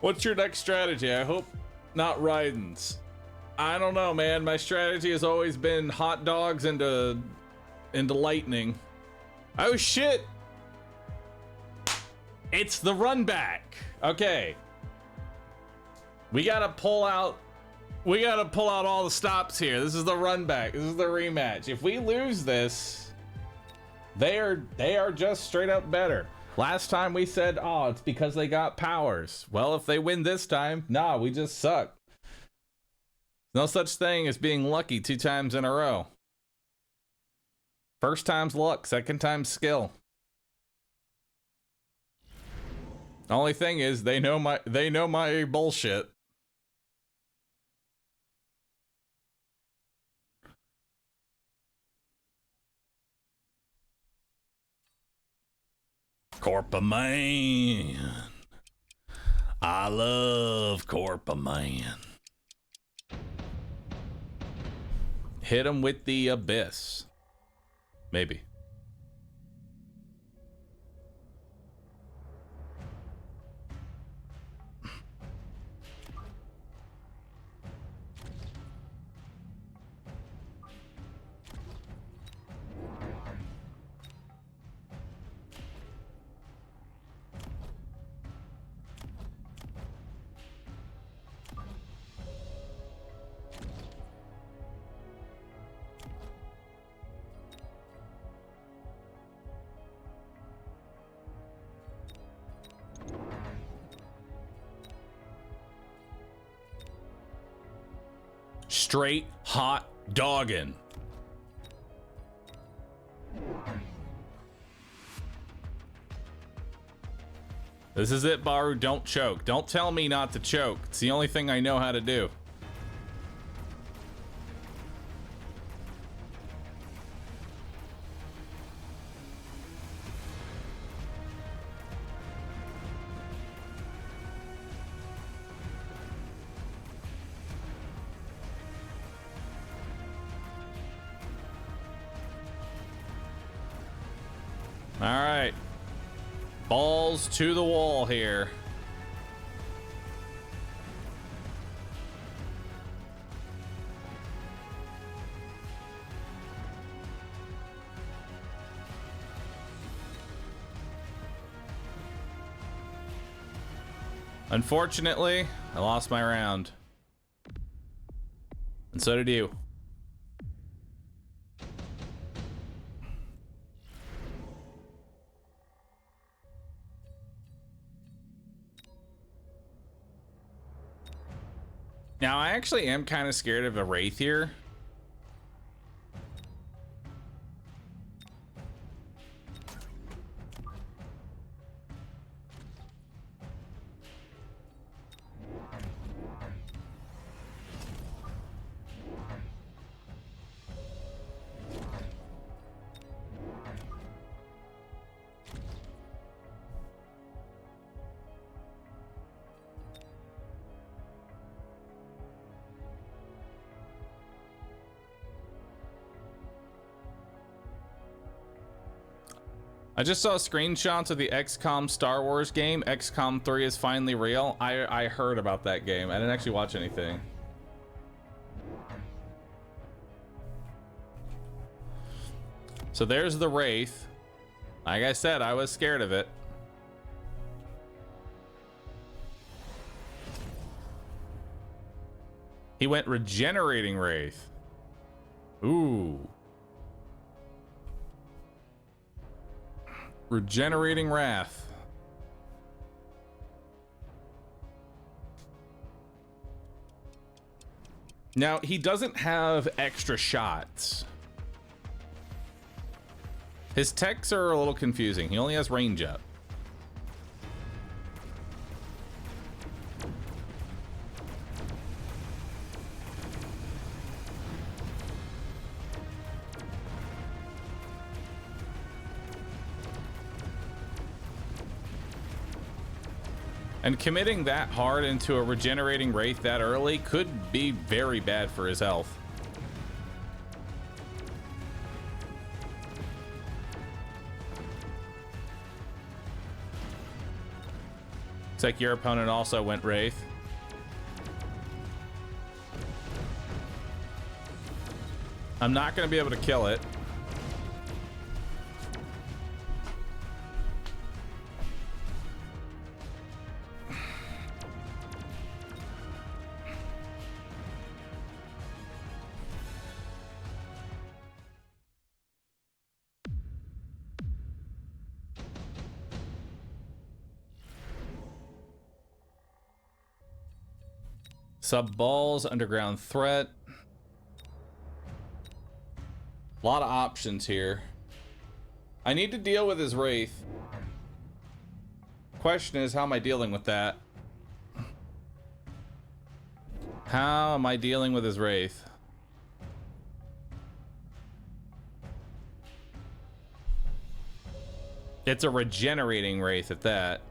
What's your next strategy? I hope not Raidens. I don't know, man. My strategy has always been hot dogs into lightning. Oh shit! It's the run back. Okay. We gotta pull out all the stops here. This is the run back. This is the rematch. If we lose this, they are just straight up better. Last time we said, oh, it's because they got powers. Well, if they win this time, nah, we just suck. No such thing as being lucky 2 times in a row. First time's luck, second time's skill. The only thing is they know my bullshit. Corpa Man. I love Corpa Man. Hit him with the abyss. Maybe. Straight hot dogging. This is it, Bahroo. Don't choke. Don't tell me not to choke. It's the only thing I know how to do. All right. Balls to the wall here. Unfortunately, I lost my round. And so did you. Now, I actually am kind of scared of a Wraith here. I just saw screenshots of the XCOM Star Wars game. XCOM 3 is finally real. I heard about that game. I didn't actually watch anything. So there's the Wraith. Like I said, I was scared of it. He went regenerating Wraith. Ooh. Regenerating Wrath. Now, he doesn't have extra shots. His techs are a little confusing. He only has range up. And committing that hard into a regenerating Wraith that early could be very bad for his health. Looks like your opponent also went Wraith. I'm not going to be able to kill it. Sub balls, underground threat. A lot of options here. I need to deal with his Wraith. Question is, how am I dealing with that? How am I dealing with his Wraith? It's a regenerating Wraith at that.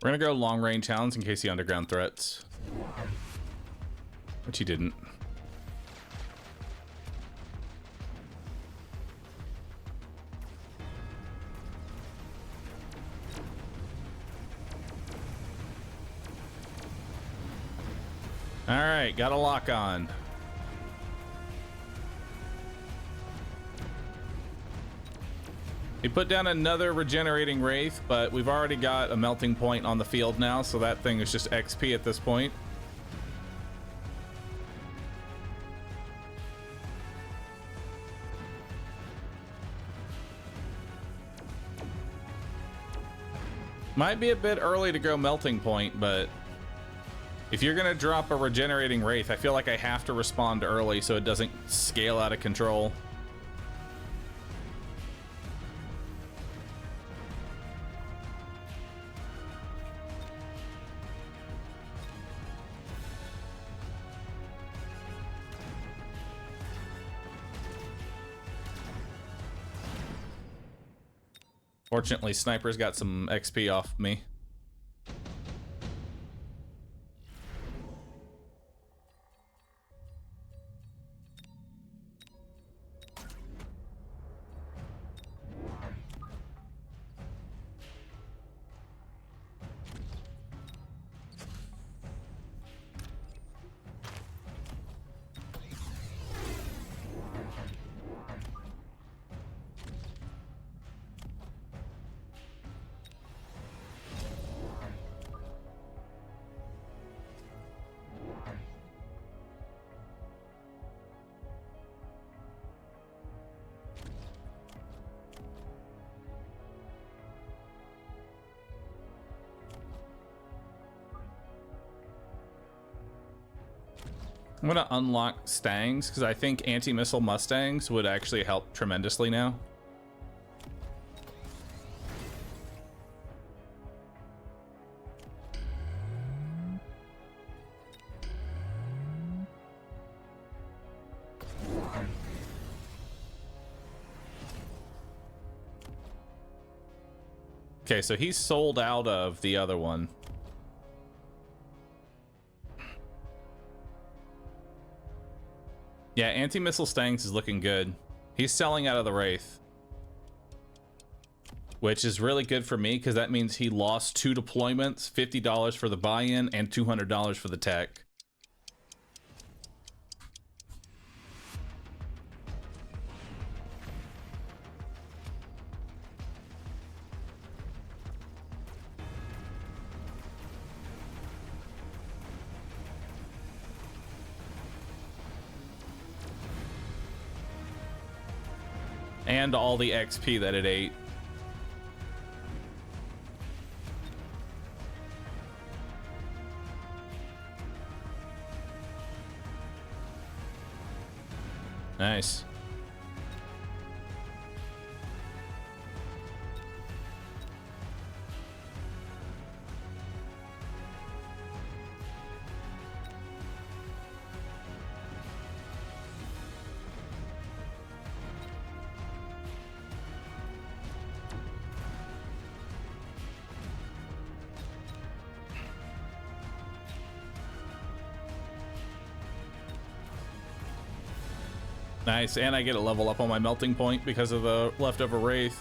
We're gonna go long range hounds in case he underground threats. Which he didn't. Alright, got a lock on. He put down another regenerating Wraith, but we've already got a melting point on the field now, so that thing is just XP at this point. Might be a bit early to go melting point, but if you're gonna drop a regenerating Wraith, I feel like I have to respond early so it doesn't scale out of control. Fortunately, Sniper's got some XP off me. I'm gonna unlock Stangs because I think anti-missile Mustangs would actually help tremendously now. Okay, so he's sold out of the other one. Yeah, anti-missile Stangs is looking good. He's selling out of the Wraith, which is really good for me because that means he lost 2 deployments, $50 for the buy-in and $200 for the tech. And all the XP that it ate. Nice. Nice, and I get a level up on my melting point because of the leftover wraith.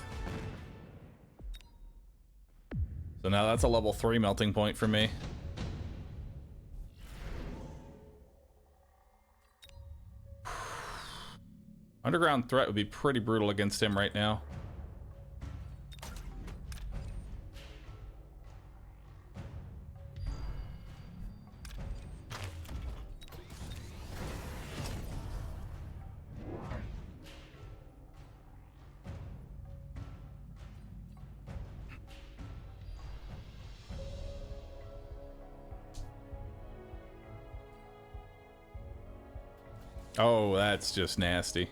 So now that's a level 3 melting point for me. Underground threat would be pretty brutal against him right now. Oh, that's just nasty.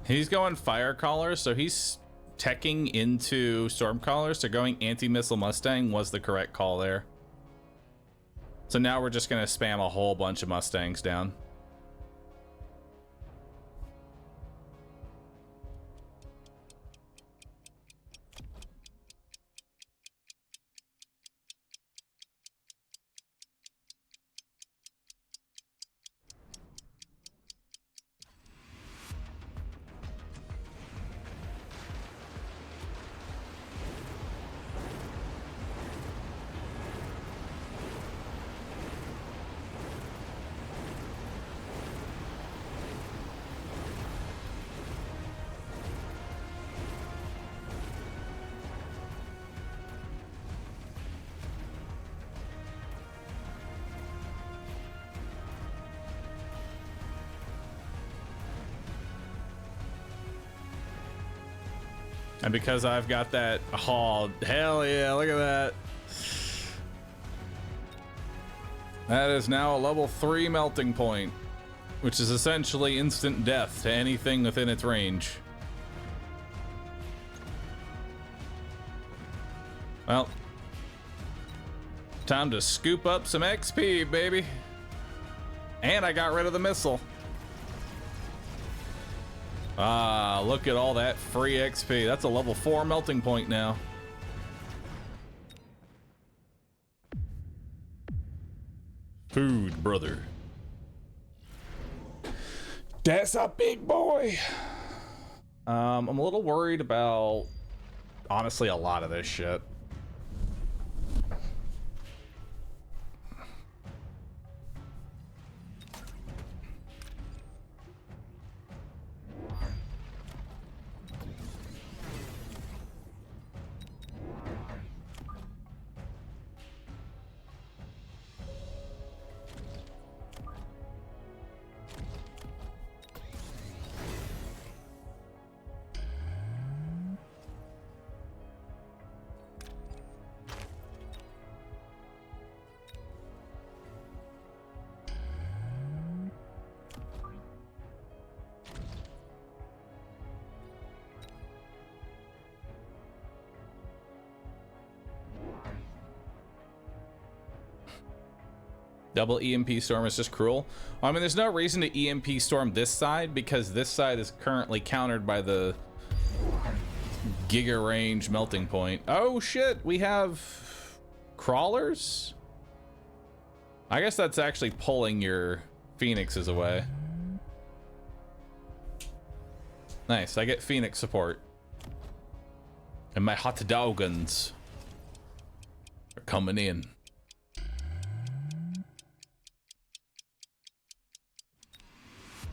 He's going fire caller, so he's teching into storm caller, so going anti-missile Mustang was the correct call there. So now we're just gonna spam a whole bunch of Mustangs down. And because I've got that, oh, hell yeah, look at that. That is now a level 3 melting point, which is essentially instant death to anything within its range. Well, time to scoop up some XP, baby. And I got rid of the missile. Ah, look at all that free XP. That's a level 4 melting point now. Food, brother. That's a big boy. I'm a little worried about, honestly, a lot of this shit. Double EMP storm is just cruel. I mean, there's no reason to EMP storm this side because this side is currently countered by the giga range melting point. Oh shit, we have crawlers? I guess that's actually pulling your phoenixes away. Nice, I get Phoenix support. And my hot dogans are coming in.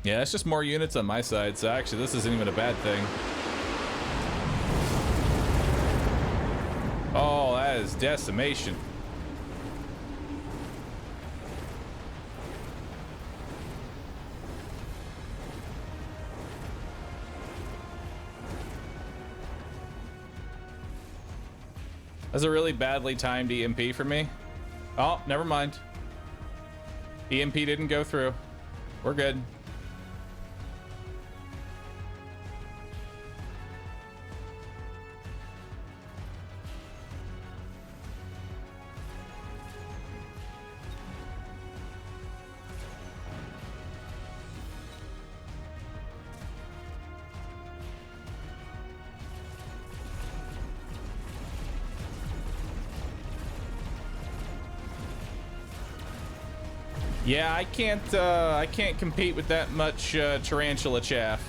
Yeah, that's just more units on my side, so actually this isn't even a bad thing. Oh, that is decimation. That's a really badly timed EMP for me. Oh, never mind. EMP didn't go through. We're good. Yeah, I can't compete with that much tarantula chaff.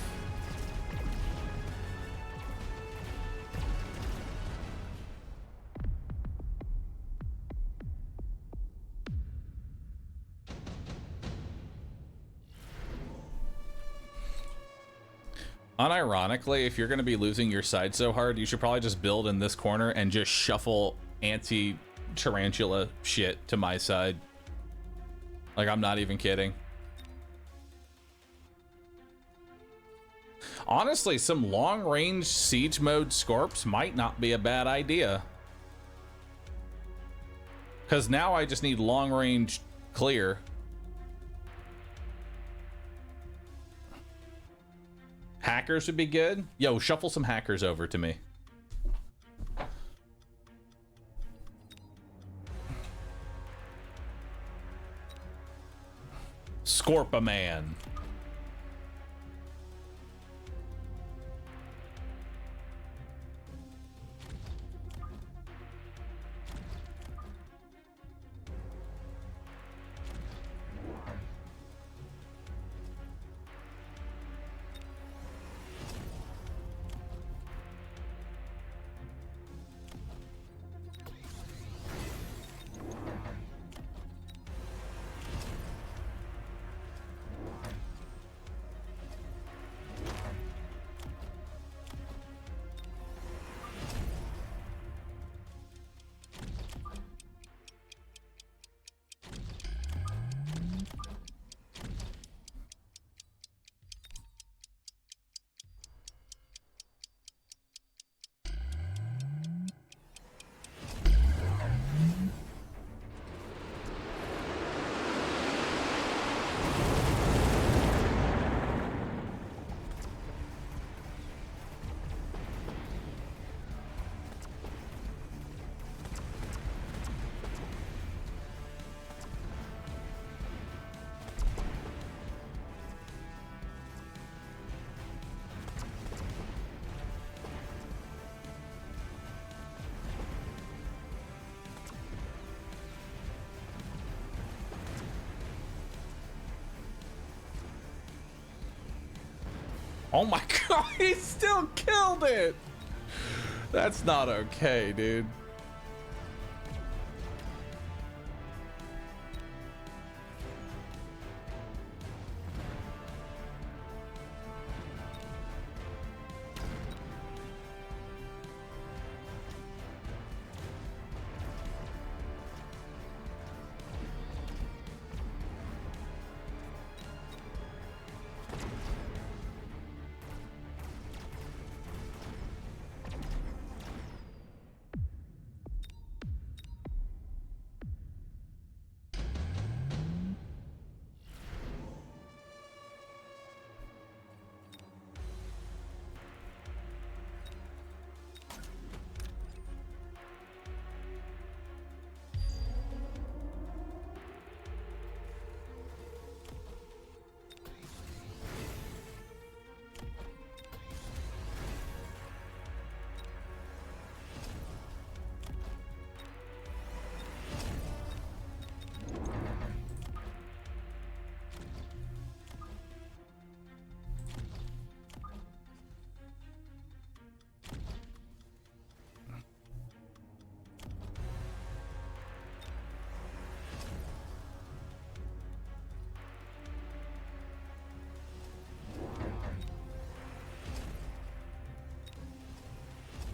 Unironically, if you're going to be losing your side so hard, you should probably just build in this corner and just shuffle anti-tarantula shit to my side. Like, I'm not even kidding. Honestly, some long-range siege mode Scorps might not be a bad idea. Because now I just need long-range clear. Hackers would be good. Yo, shuffle some hackers over to me. Scorpa-man. Oh my god, he still killed it! That's not okay, dude.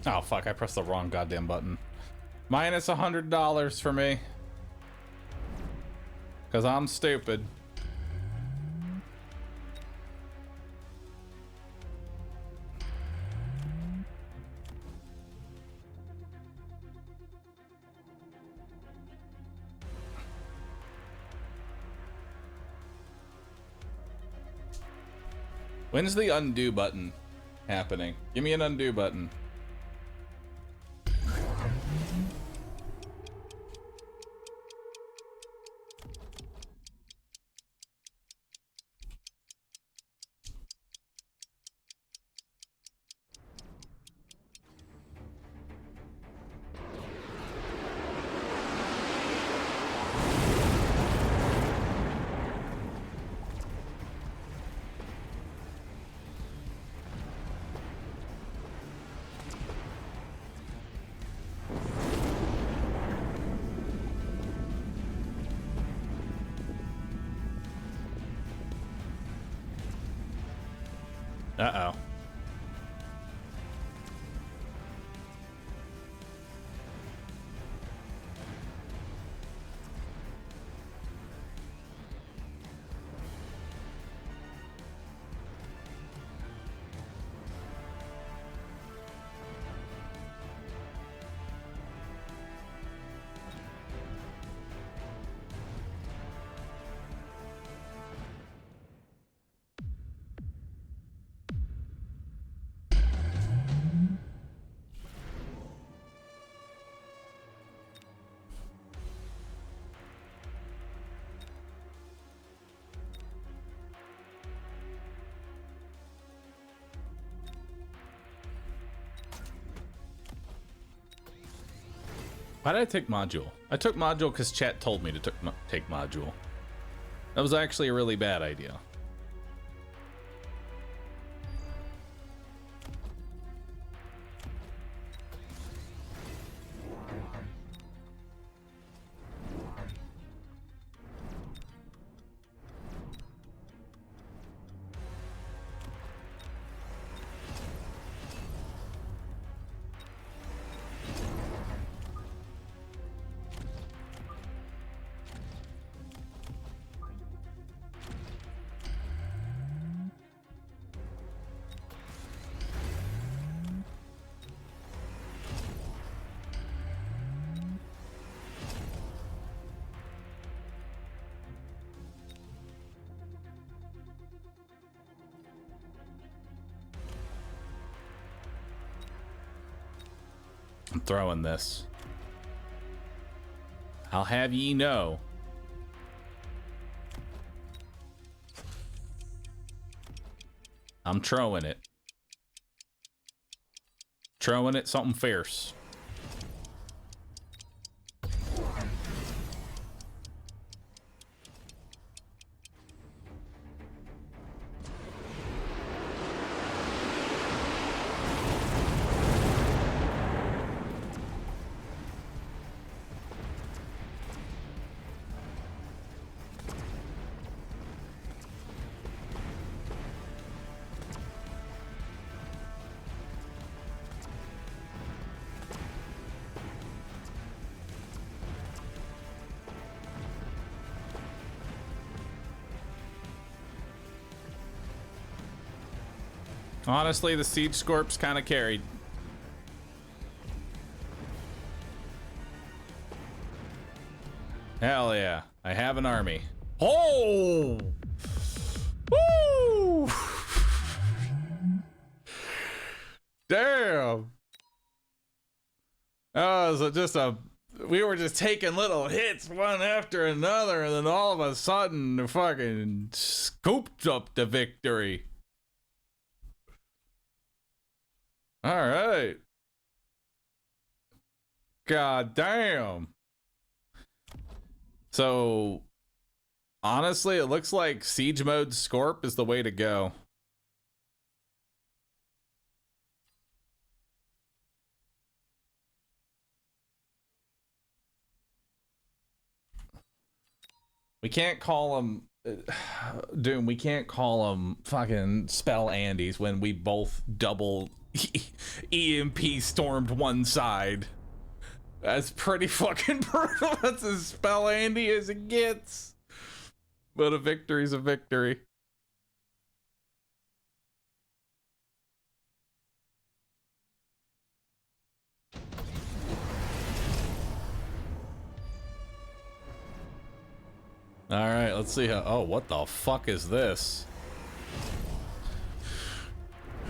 Oh, fuck, I pressed the wrong goddamn button. Minus $100 for me. Because I'm stupid. When's the undo button happening? Give me an undo button. Uh-oh. Why did I take module? I took module because chat told me to take module. That was actually a really bad idea. I'm throwing this. I'll have ye know. I'm throwing it. Throwing it something fierce. Honestly, the Siege Scorp's kind of carried. Hell yeah. I have an army. Oh! Woo! Damn! So we were just taking little hits one after another, and then all of a sudden, the fucking scooped up the victory. All right. God damn. So, honestly, it looks like Siege Mode Scorp is the way to go. We can't call them... Doom, we can't call them fucking spell Andes when we both double EMP stormed one side. That's pretty fucking brutal. That's as spell handy as it gets. But a victory's a victory. All right, let's see how. Oh, what the fuck is this?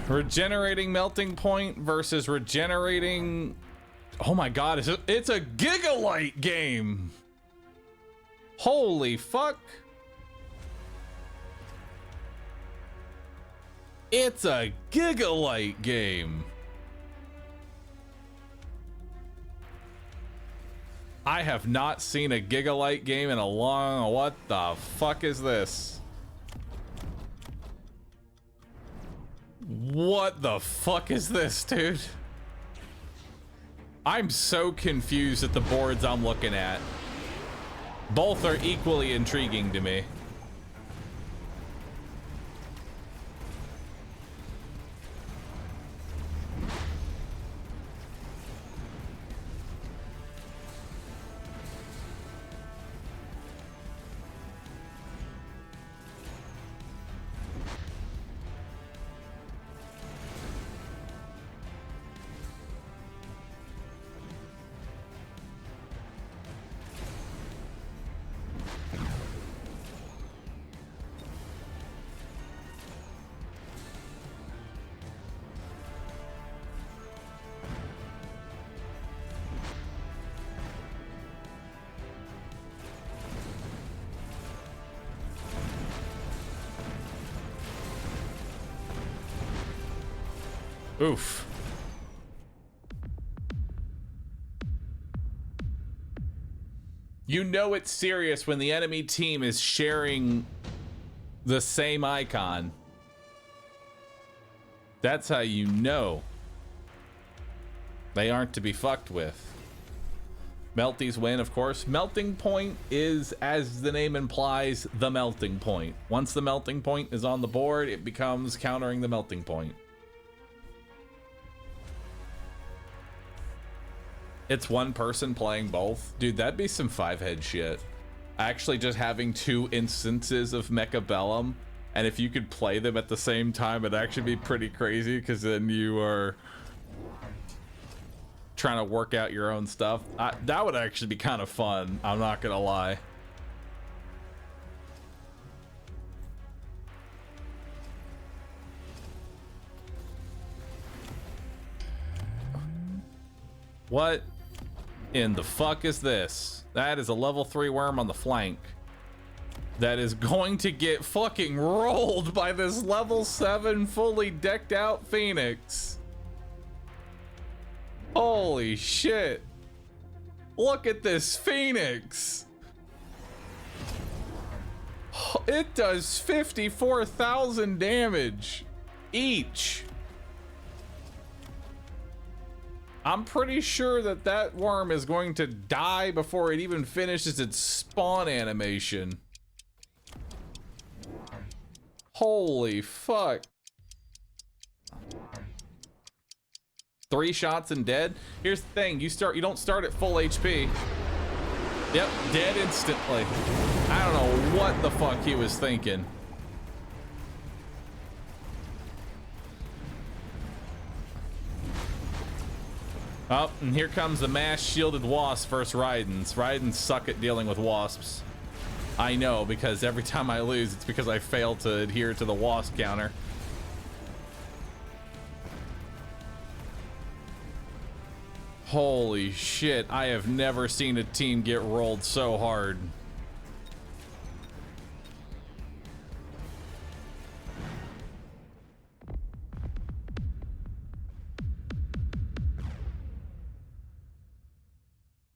Regenerating melting point versus regenerating. Oh my god, it's a Gigalight game. Holy fuck. It's a Gigalight game. I have not seen a Gigalight game in a long... What the fuck is this? What the fuck is this, dude? I'm so confused at the boards I'm looking at. Both are equally intriguing to me. Oof. You know it's serious when the enemy team is sharing the same icon. That's how you know they aren't to be fucked with. Melties win, of course. Melting point is, as the name implies, the melting point. Once the melting point is on the board, it becomes countering the melting point. It's one person playing both. Dude, that'd be some five-head shit. Actually just having two instances of Mechabellum, and if you could play them at the same time, it'd actually be pretty crazy, because then you are trying to work out your own stuff. That would actually be kind of fun, I'm not gonna lie. What in the fuck is this? That is a level 3 worm on the flank that is going to get fucking rolled by this level 7 fully decked out Phoenix. Holy shit. Look at this Phoenix. It does 54,000 damage each. I'm pretty sure that that worm is going to die before it even finishes its spawn animation. Holy fuck. 3 shots and dead. Here's the thing, you don't start at full HP. Yep, dead instantly. I don't know what the fuck he was thinking. Oh, and here comes the mass shielded wasp versus Raidens. Raidens suck at dealing with wasps. I know, because every time I lose, it's because I fail to adhere to the wasp counter. Holy shit, I have never seen a team get rolled so hard.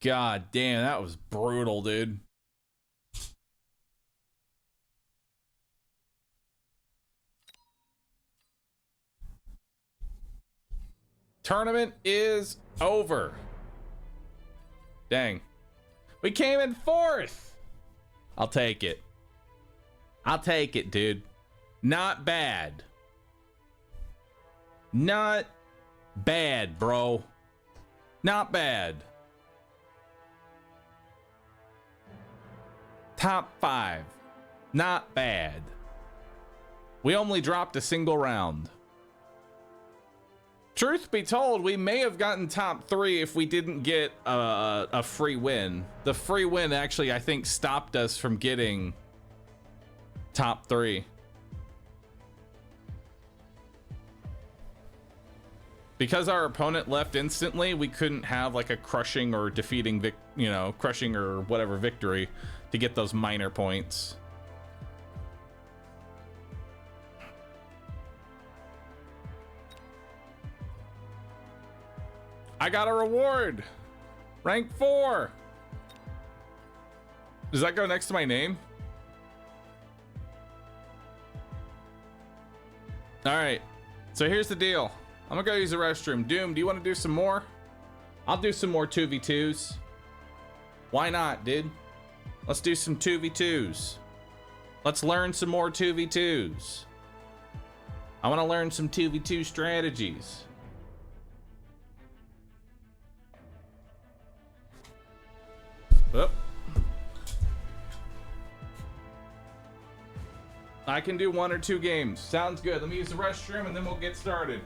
God damn, that was brutal, dude. Tournament is over. Dang. We came in 4th. I'll take it. I'll take it, dude. Not bad. Not Bad, bro. Not bad. Top 5. Not bad. We only dropped a single round. Truth be told, we may have gotten top 3 if we didn't get a free win. The free win actually, I think, stopped us from getting top 3. Because our opponent left instantly, we couldn't have like a crushing or defeating, crushing or whatever victory to get those minor points. I got a reward. Rank 4. Does that go next to my name? All right. So here's the deal. I'm gonna go use the restroom. Doom, do you want to do some more? I'll do some more 2v2s. Why not, dude? Let's do some 2v2s. Let's learn some more 2v2s. I want to learn some 2v2 strategies. Oh. I can do 1 or 2 games. Sounds good. Let me use the restroom and then we'll get started.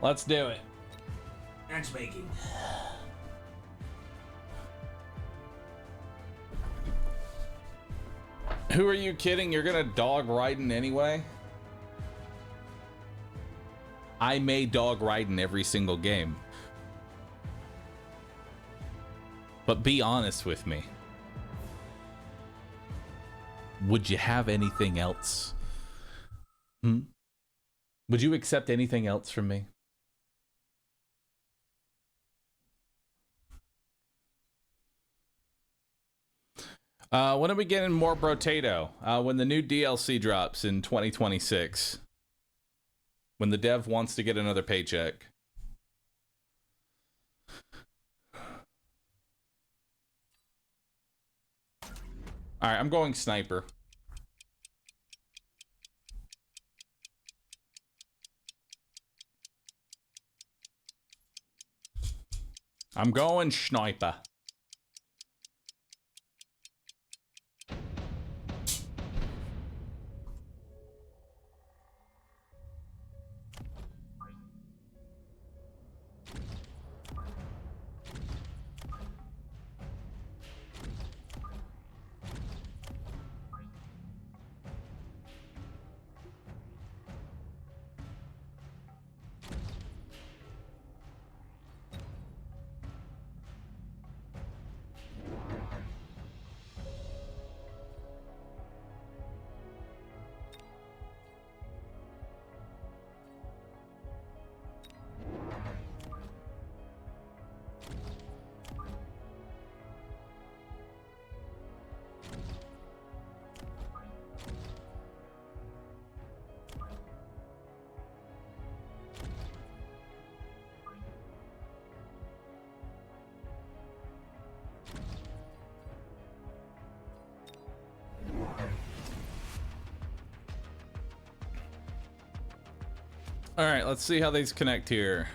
Let's do it. Matchmaking. Who are you kidding? You're gonna dog Raiden anyway? I may dog Raiden every single game. But be honest with me. Would you have anything else? Would you accept anything else from me? When are we getting more Brotato? When the new DLC drops in 2026. When the dev wants to get another paycheck. Alright, I'm going sniper. I'm going sniper. All right, let's see how these connect here.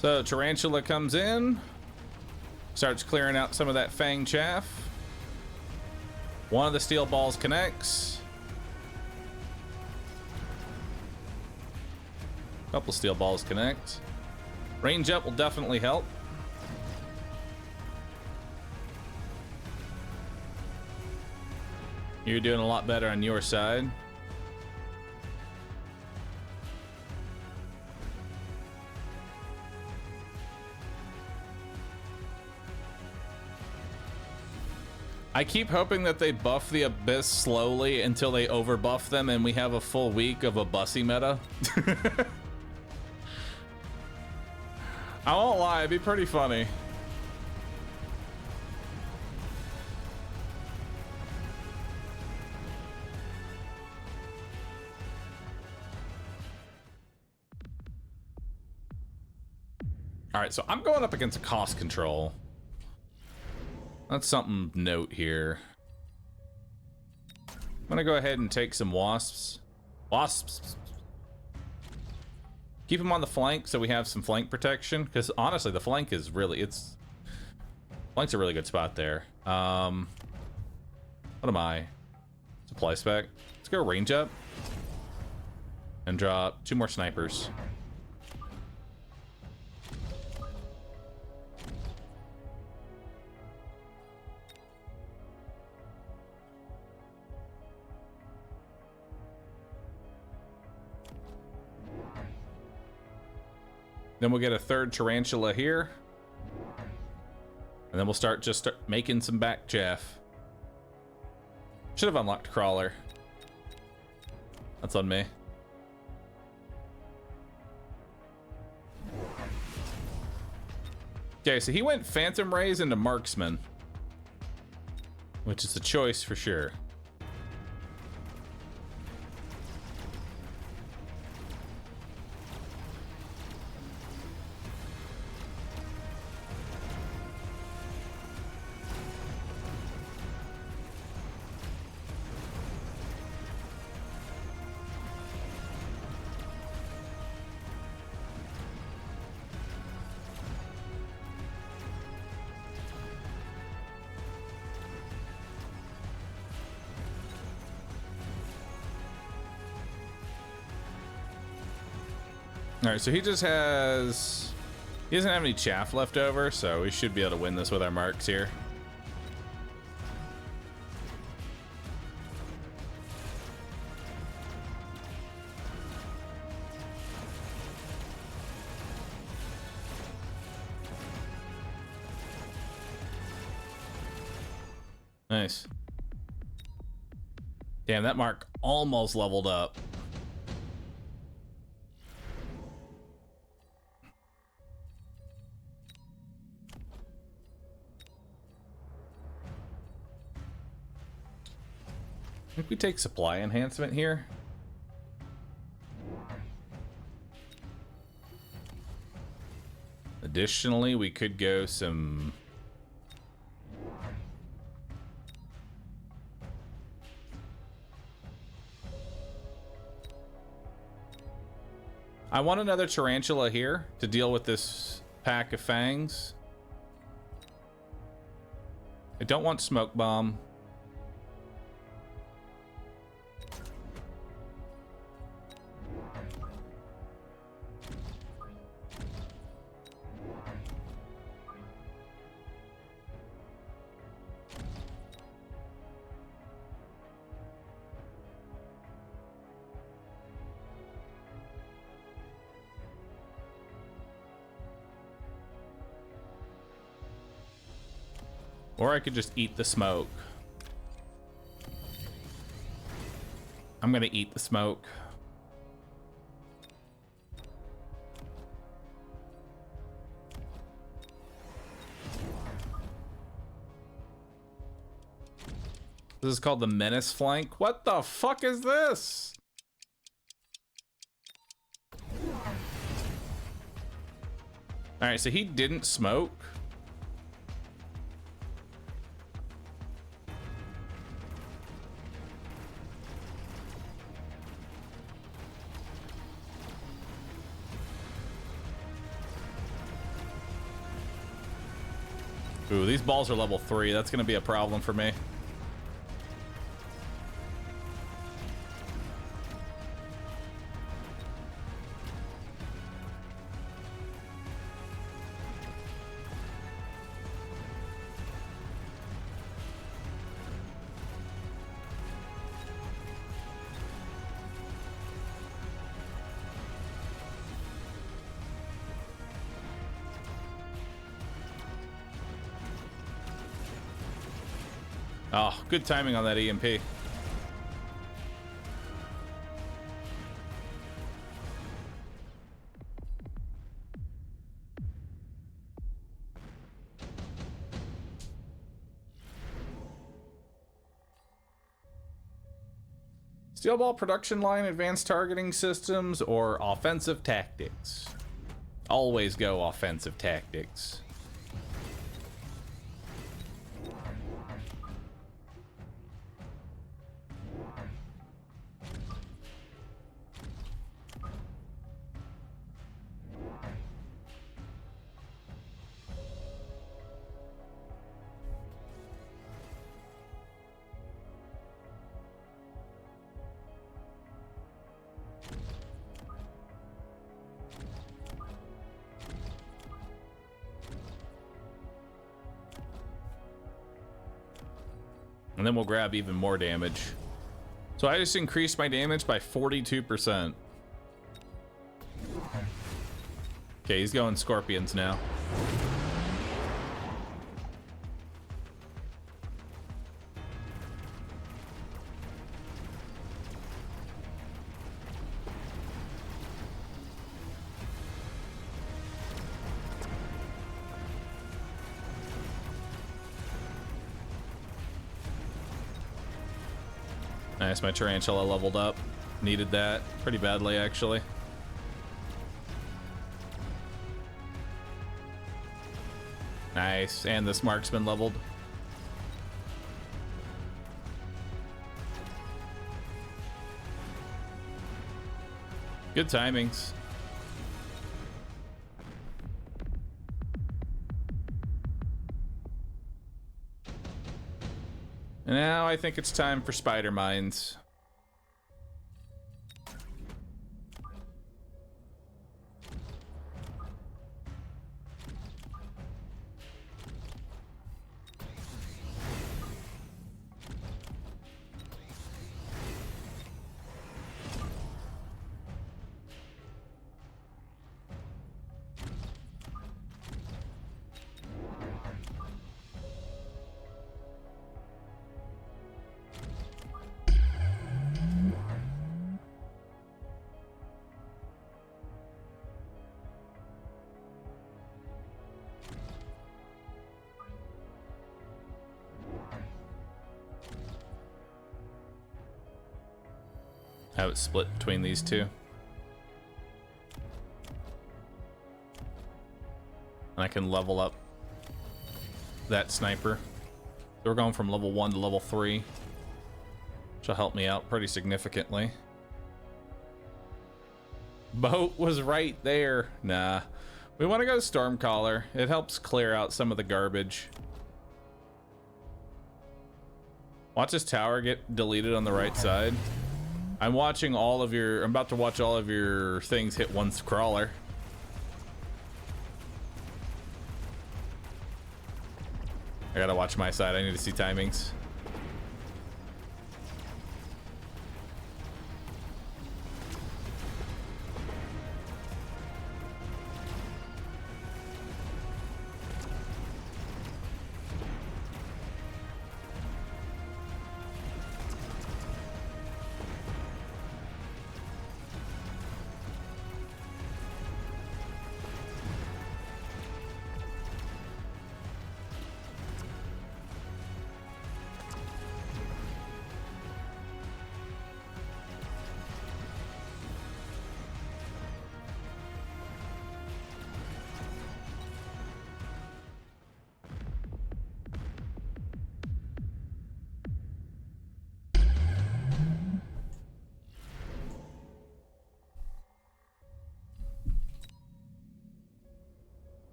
So Tarantula comes in, starts clearing out some of that fang chaff. One of the steel balls connects. A couple steel balls connect. Range up will definitely help. You're doing a lot better on your side. I keep hoping that they buff the Abyss slowly until they overbuff them and we have a full week of a bussy meta. I won't lie, it'd be pretty funny. All right, so I'm going up against a cost control. That's something to note here. I'm gonna go ahead and take some wasps. Wasps. Keep them on the flank so we have some flank protection. Because honestly, the flank is really, flank's a really good spot there. What am I? Supply spec. Let's go range up. And drop 2 more snipers. Then we'll get a third tarantula here. And then we'll start making some back chaff. Should have unlocked crawler. That's on me. Okay, so he went Phantom Rays into Marksman, which is a choice for sure. All right, so he doesn't have any chaff left over, so we should be able to win this with our marks here. Nice. Damn, that mark almost leveled up. I think we take supply enhancement here. Additionally, we could go some... I want another tarantula here to deal with this pack of fangs. I don't want smoke bomb. Or I could just eat the smoke. I'm gonna eat the smoke. This is called the menace flank. What the fuck is this? All right, so he didn't smoke. Ooh, these balls are level 3. That's going to be a problem for me. Oh, good timing on that EMP. Steel ball production line, advanced targeting systems, or offensive tactics? Always go offensive tactics. And then we'll grab even more damage. So I just increased my damage by 42%. Okay, he's going scorpions now. Nice, my tarantula leveled up. Needed that pretty badly, actually. Nice, and this marksman leveled. Good timings. And now I think it's time for spider mines. Have it split between these two. And I can level up that sniper. So we're going from level 1 to level 3, which will help me out pretty significantly. Boat was right there. Nah. We want to go Stormcaller. It helps clear out some of the garbage. Watch this tower get deleted on the right side. I'm watching all of your... I'm about to watch all of your things hit one crawler. I gotta watch my side. I need to see timings.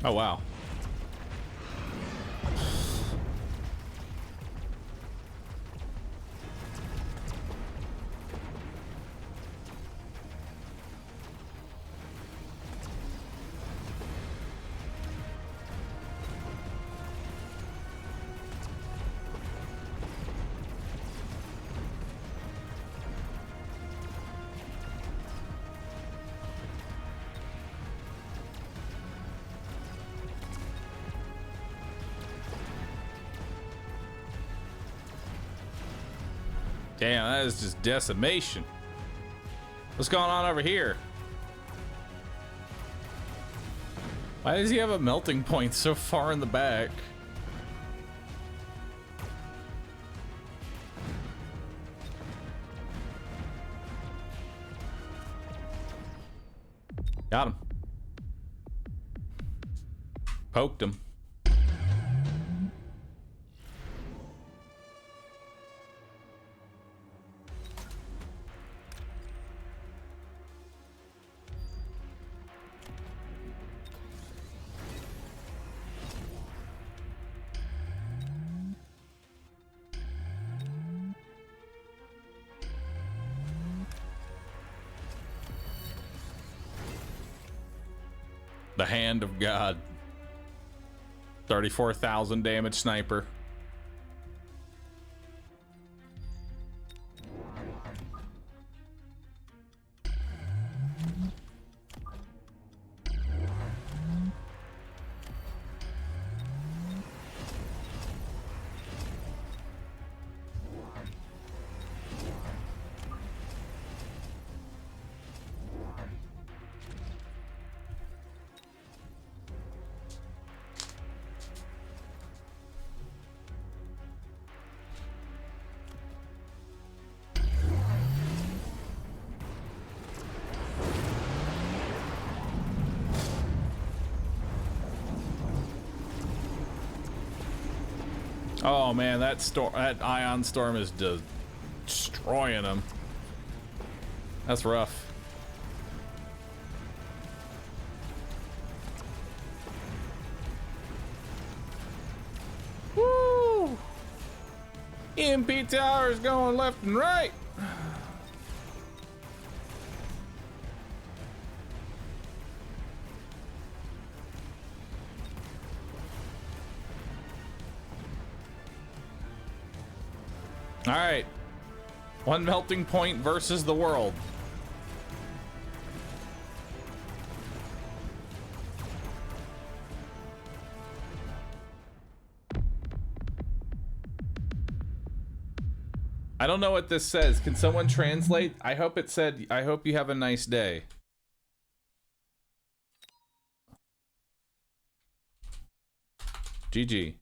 Oh, wow. Damn, that is just decimation. What's going on over here? Why does he have a melting point so far in the back? Got him. Poked him. The hand of God. 34,000 damage sniper. Oh man, that storm, that ion storm is just destroying them. That's rough. Woo! EMP towers going left and right. All right, one melting point versus the world. I don't know what this says. Can someone translate? I hope it said, I hope you have a nice day. GG.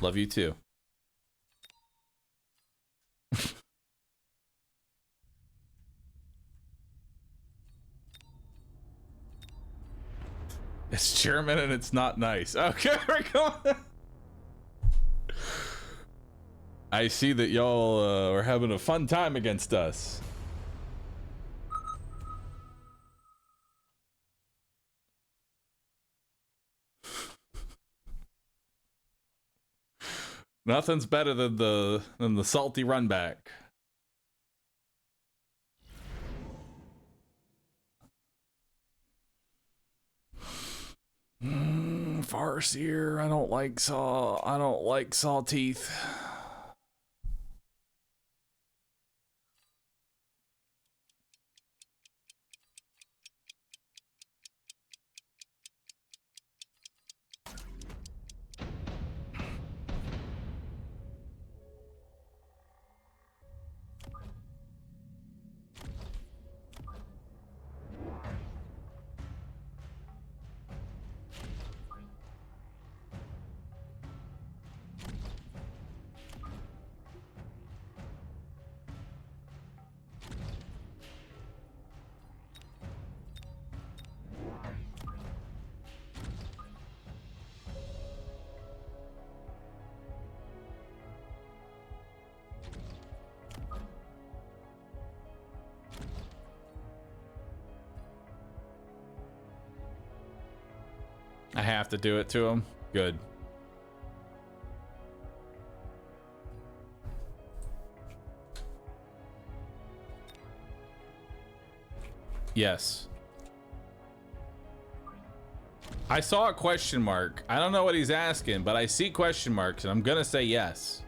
Love you too. It's German and it's not nice. Okay, we're going. I see that y'all are having a fun time against us. Nothing's better than the salty run back. Farseer, I don't like saw teeth. have to do it to him? Good. Yes. I saw a question mark. I don't know what he's asking, but I see question marks, and I'm gonna say yes.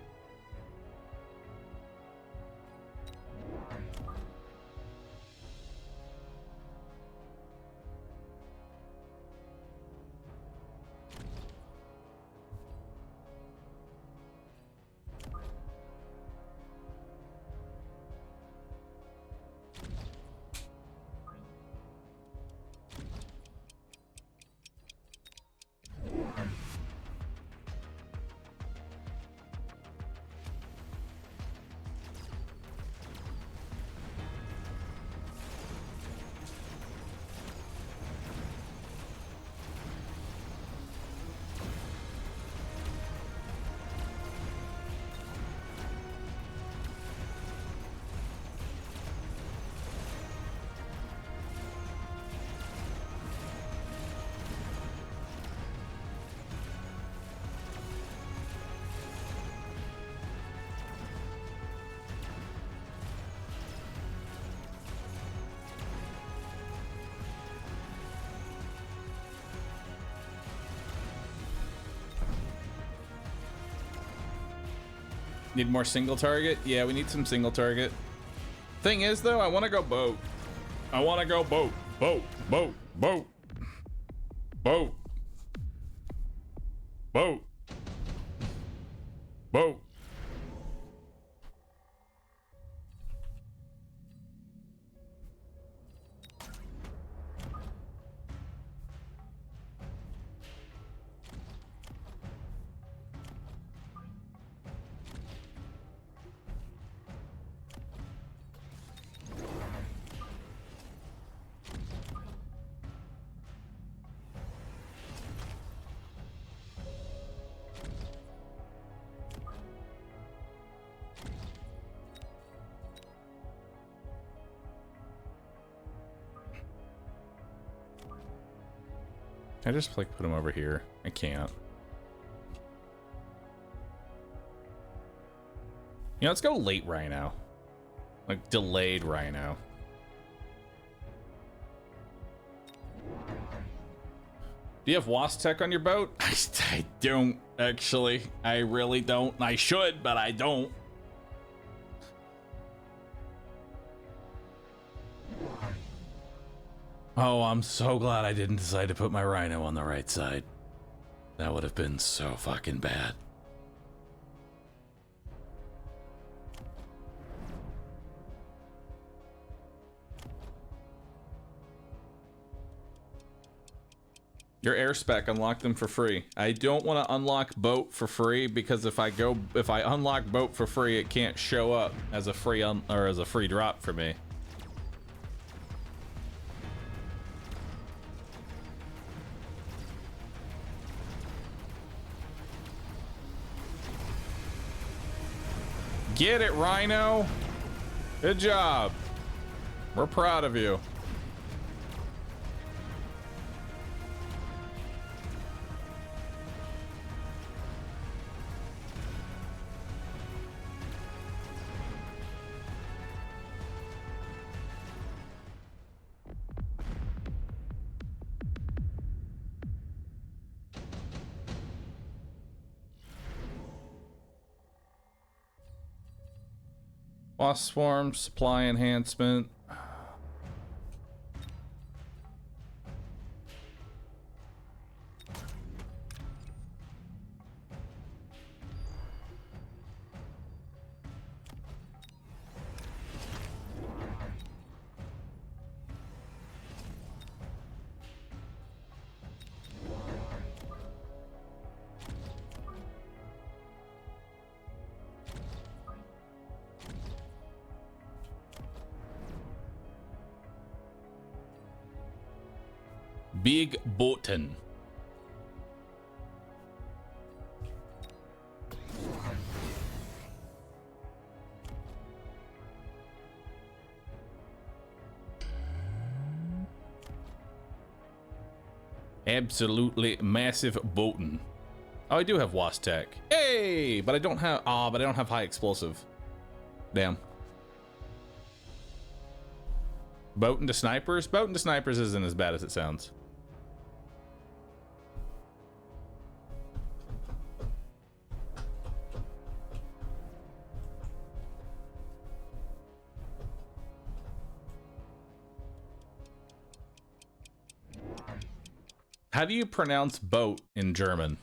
Need more single target? Yeah, we need some single target. Thing is, though, I want to go boat. I want to go boat. Boat. Boat. Boat. Boat. Boat. Boat. I just like put him over here. I can't. You know, let's go late Rhino. Like delayed Rhino. Do you have Wasp Tech on your boat? I don't, actually. I really don't. I should, but I don't. Oh, I'm so glad I didn't decide to put my Rhino on the right side. That would have been so fucking bad. Your air spec, unlock them for free. I don't want to unlock boat for free because if I unlock boat for free, it can't show up as a free as a free drop for me. Get it, Rhino. Good job. We're proud of you. Wasp swarm, supply enhancement. Big Boaten. Absolutely massive boatin'. Oh, I do have wasp tech. Hey, but I don't have high explosive. Damn. Boatin' to snipers? Boatin' to snipers isn't as bad as it sounds. How do you pronounce boat in German?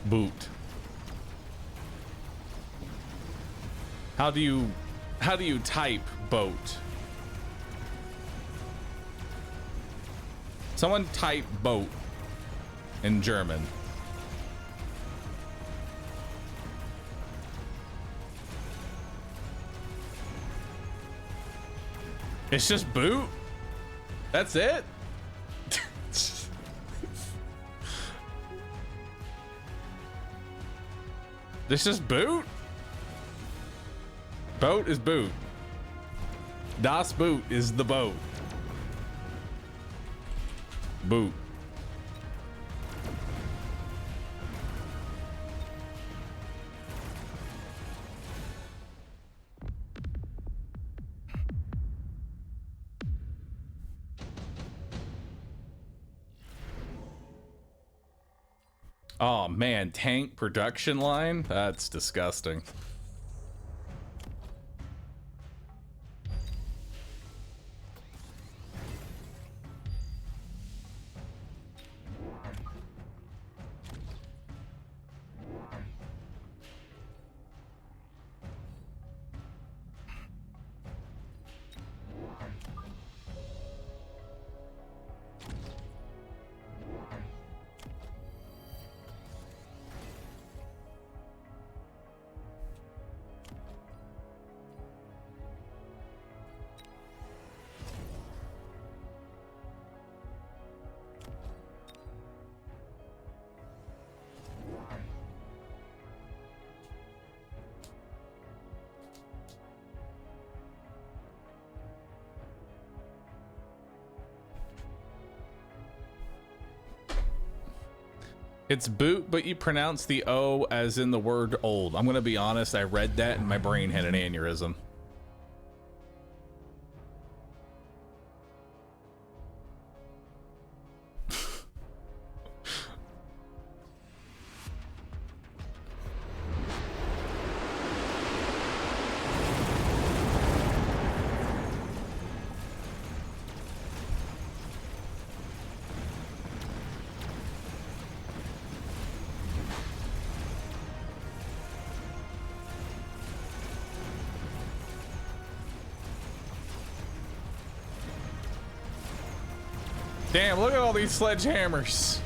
Boot. How do you type boat? Someone type boat in German. It's just boot? That's it? This is boot? Boat is boot. Das Boot is the boat. Boot. Oh man, tank production line? That's disgusting. It's boot, but you pronounce the O as in the word old. I'm gonna be honest, I read that and my brain had an aneurysm. Damn, look at all these sledgehammers.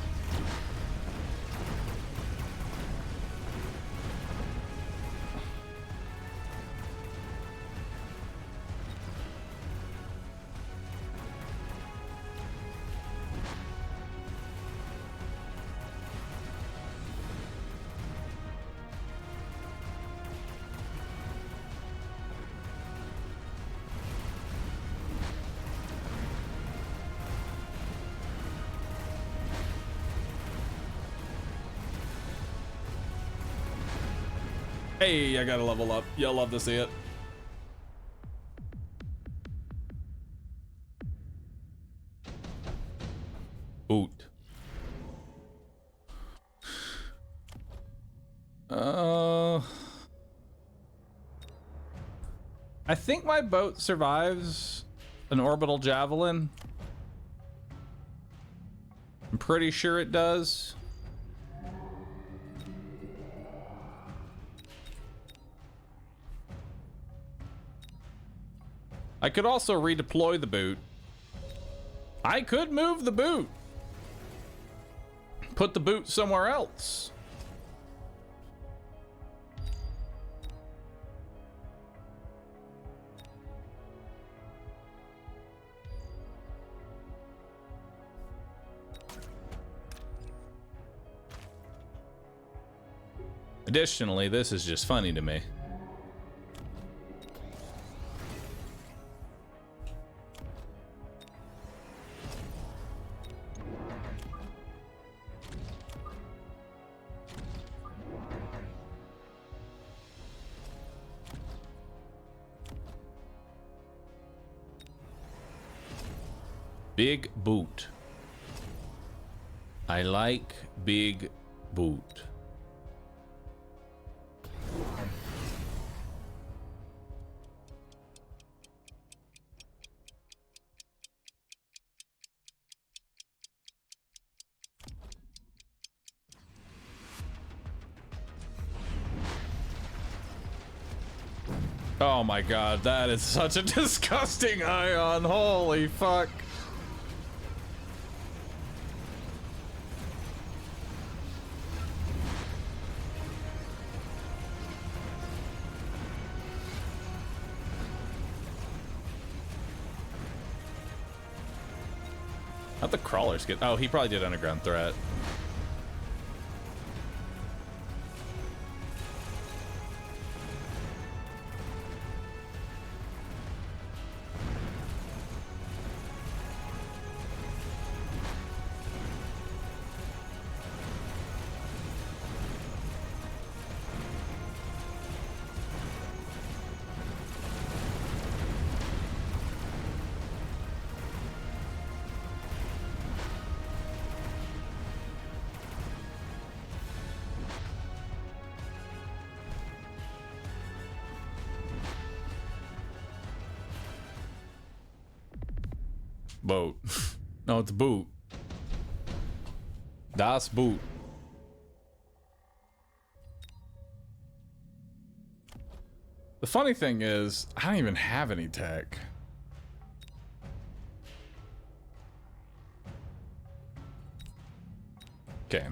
Hey, I gotta level up. Y'all love to see it. Boot. I think my boat survives an orbital javelin. I'm pretty sure it does. I could also redeploy the boot. I could move the boot. Put the boot somewhere else. Additionally, this is just funny to me. Big boot. I like big boot. Oh my god, that is such a disgusting ion. Holy fuck. How'd the crawlers get? Oh, he probably did underground threat. Boat. No, it's boot. Das Boot. The funny thing is, I don't even have any tech. Okay.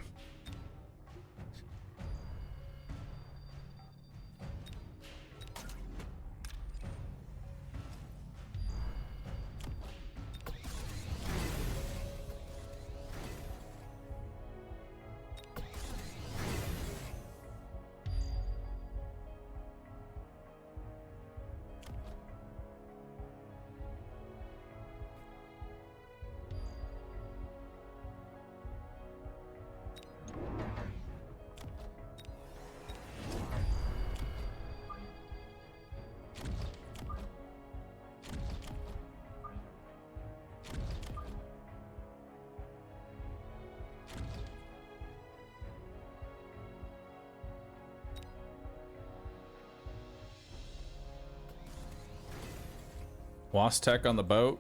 Lost tech on the boat.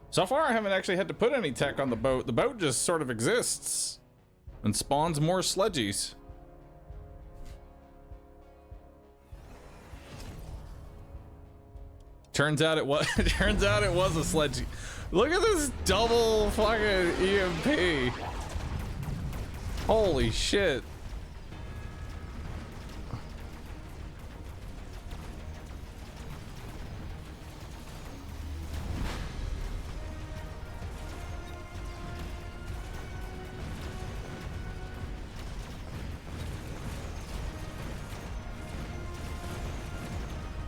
So far, I haven't actually had to put any tech on the boat. The boat just sort of exists and spawns more sledgies. Turns out it was. Turns out it was a sledgy. Look at this double fucking EMP. Holy shit.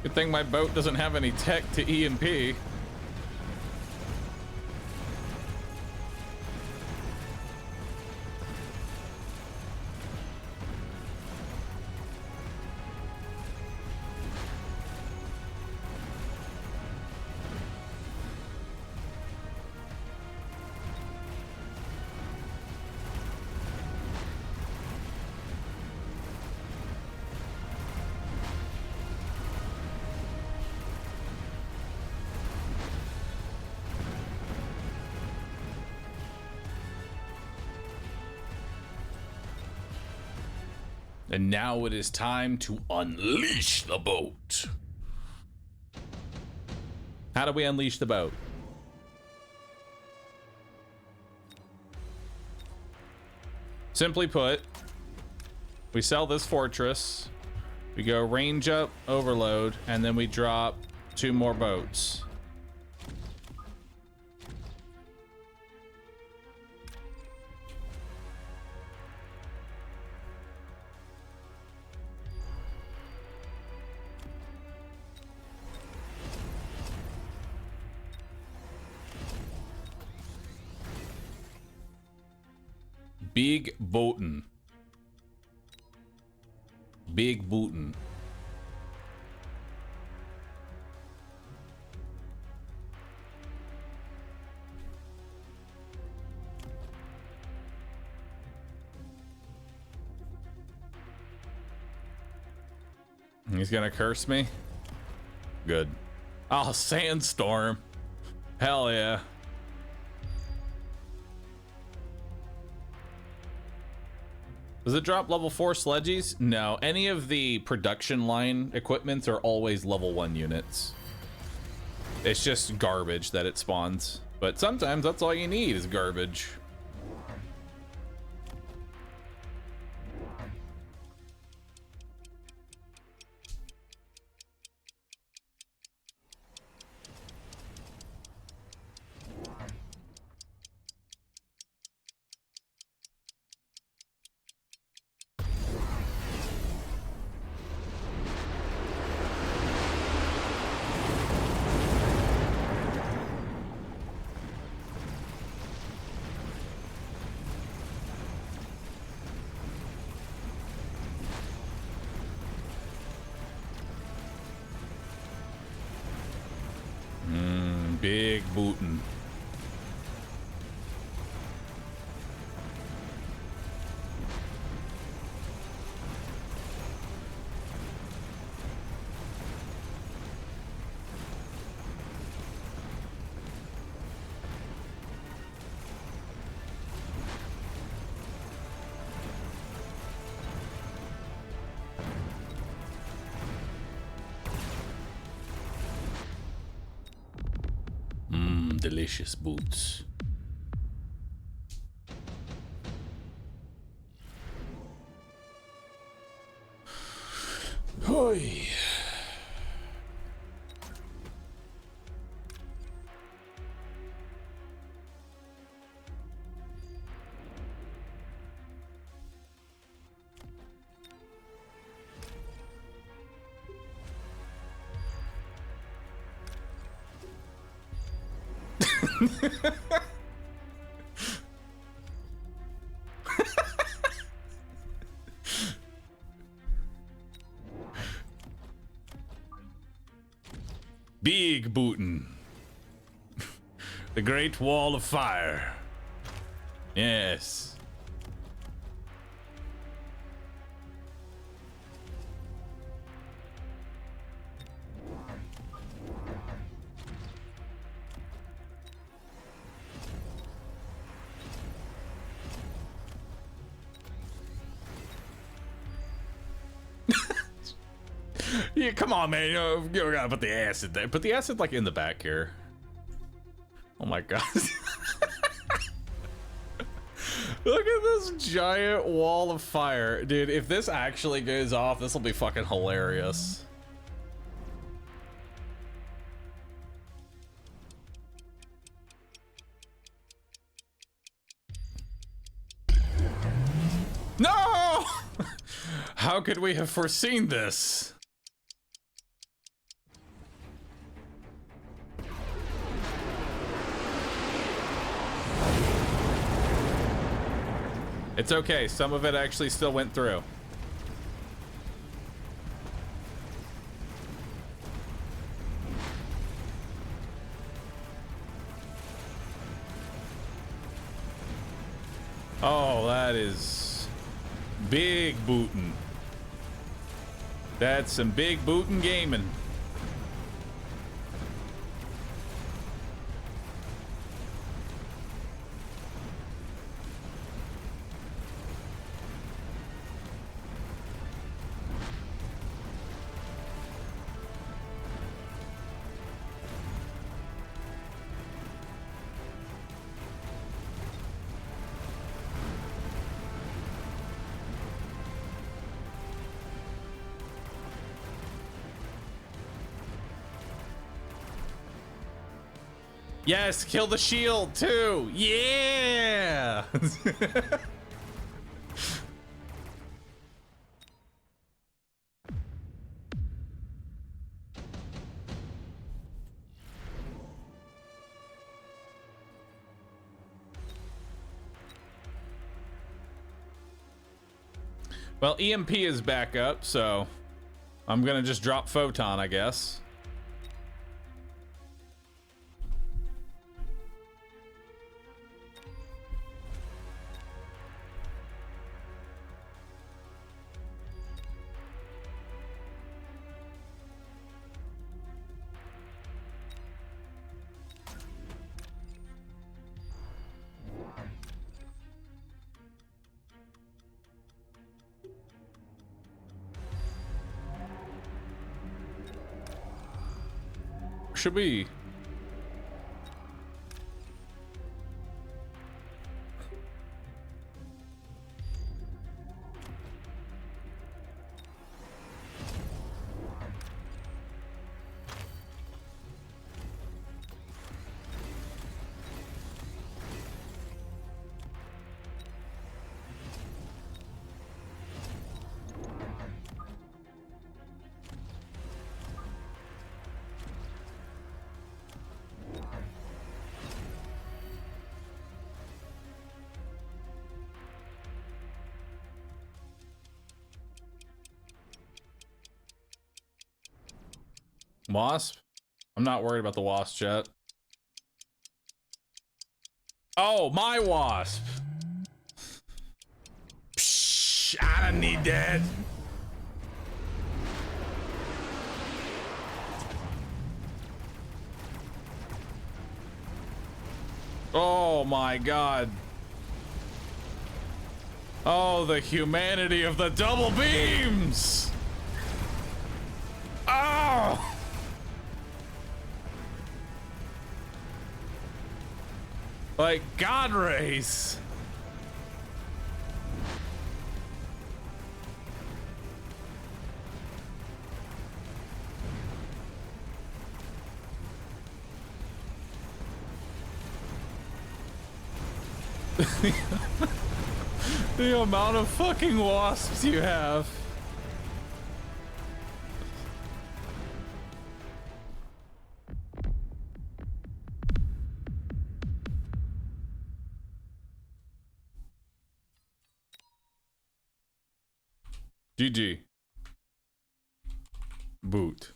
Good thing my boat doesn't have any tech to EMP. And now it is time to unleash the boat. How do we unleash the boat? Simply put, we sell this fortress, we go range up, overload, and then we drop 2 more boats. Big Boatin. Big Bootin. He's gonna curse me? Good. Oh, sandstorm. Hell yeah. Does it drop level 4 sledgies? No, any of the production line equipments are always level 1 units. It's just garbage that it spawns. But sometimes that's all you need is garbage. Big bootin'. Delicious boots. Hoi. Big bootin'. The Great Wall of Fire. Yes. Yeah, come on, man. You gotta put the acid there. Put the acid like in the back here. Oh my god. Look at this giant wall of fire. Dude, if this actually goes off, this will be fucking hilarious. No! How could we have foreseen this? It's okay, some of it actually still went through. Oh, that is big bootin'. That's some big bootin' gaming. Yes, kill the shield too. Yeah. Well, EMP is back up, so I'm gonna just drop Photon, I guess. Should we? Wasp? I'm not worried about the wasp yet. Oh, my wasp! Psh, I don't need that. Oh my god. Oh, the humanity of the double beams! Oh! Like God rays. The amount of fucking wasps you have. GG. Boot.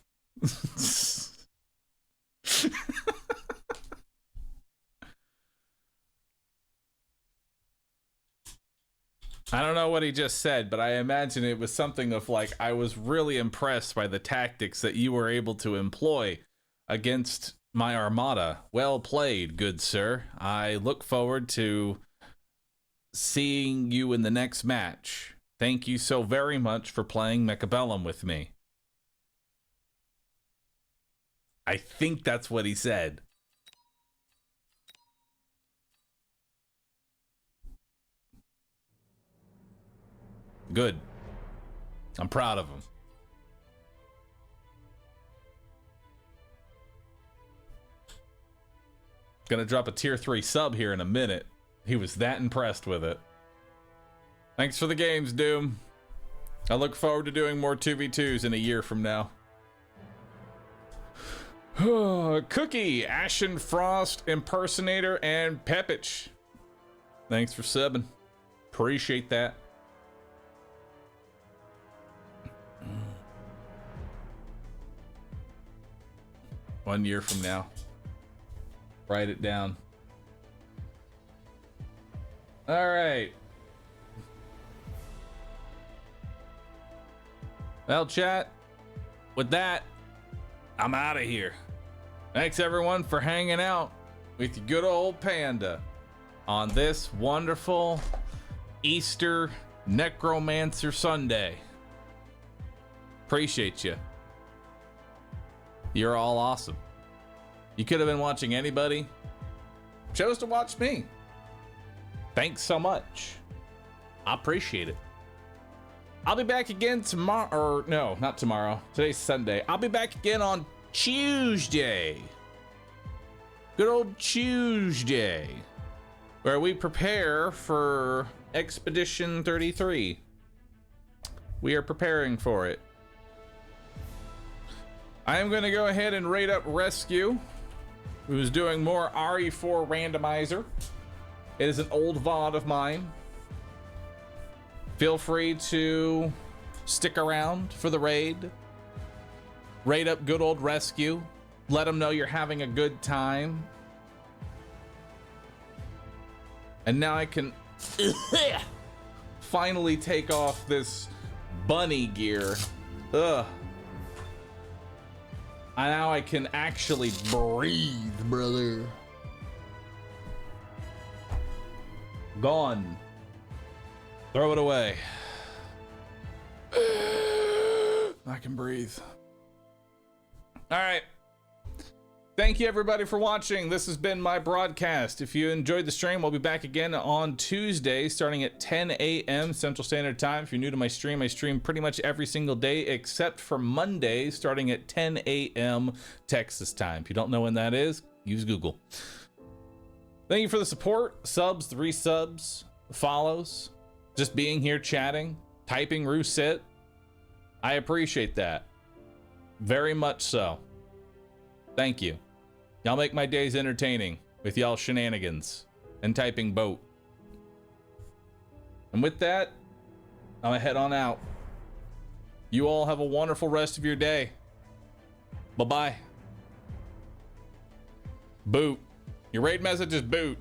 I don't know what he just said, but I imagine it was something of like, I was really impressed by the tactics that you were able to employ against my armada. Well played, good sir. I look forward to seeing you in the next match. Thank you so very much for playing Mechabellum with me. I think that's what he said. Good. I'm proud of him. Gonna drop a tier 3 sub here in a minute. He was that impressed with it. Thanks for the games, Doom. I look forward to doing more 2v2s in a year from now. Cookie, Ashen Frost, Impersonator, and Pepich. Thanks for subbing. Appreciate that. 1 year from now. Write it down. All right. Well, chat, with that, I'm out of here. Thanks everyone for hanging out with your good old panda on this wonderful Easter Necromancer Sunday. Appreciate you. You're all awesome. You could have been watching anybody. Chose to watch me. Thanks so much. I appreciate it. I'll be back again tomorrow, or no, not tomorrow. Today's Sunday. I'll be back again on Tuesday. Good old Tuesday, where we prepare for Expedition 33. We are preparing for it. I am going to go ahead and rate up Rescue, who's doing more RE4 randomizer. It is an old VOD of mine. Feel free to stick around for the raid. Raid up good old rescue. Let them know you're having a good time. And now I can finally take off this bunny gear. Ugh. And now I can actually breathe, brother. Gone. Throw it away. I can breathe. All right. Thank you everybody for watching. This has been my broadcast. If you enjoyed the stream, I'll be back again on Tuesday starting at 10 a.m. Central Standard Time. If you're new to my stream, I stream pretty much every single day except for Monday starting at 10 a.m. Texas time. If you don't know when that is, use Google. Thank you for the support, subs, 3 subs, follows, just being here chatting, typing Roosit. I appreciate that. Very much so. Thank you. Y'all make my days entertaining with y'all shenanigans and typing boat. And with that, I'm gonna head on out. You all have a wonderful rest of your day. Bye-bye. Boot. Your raid message is boot.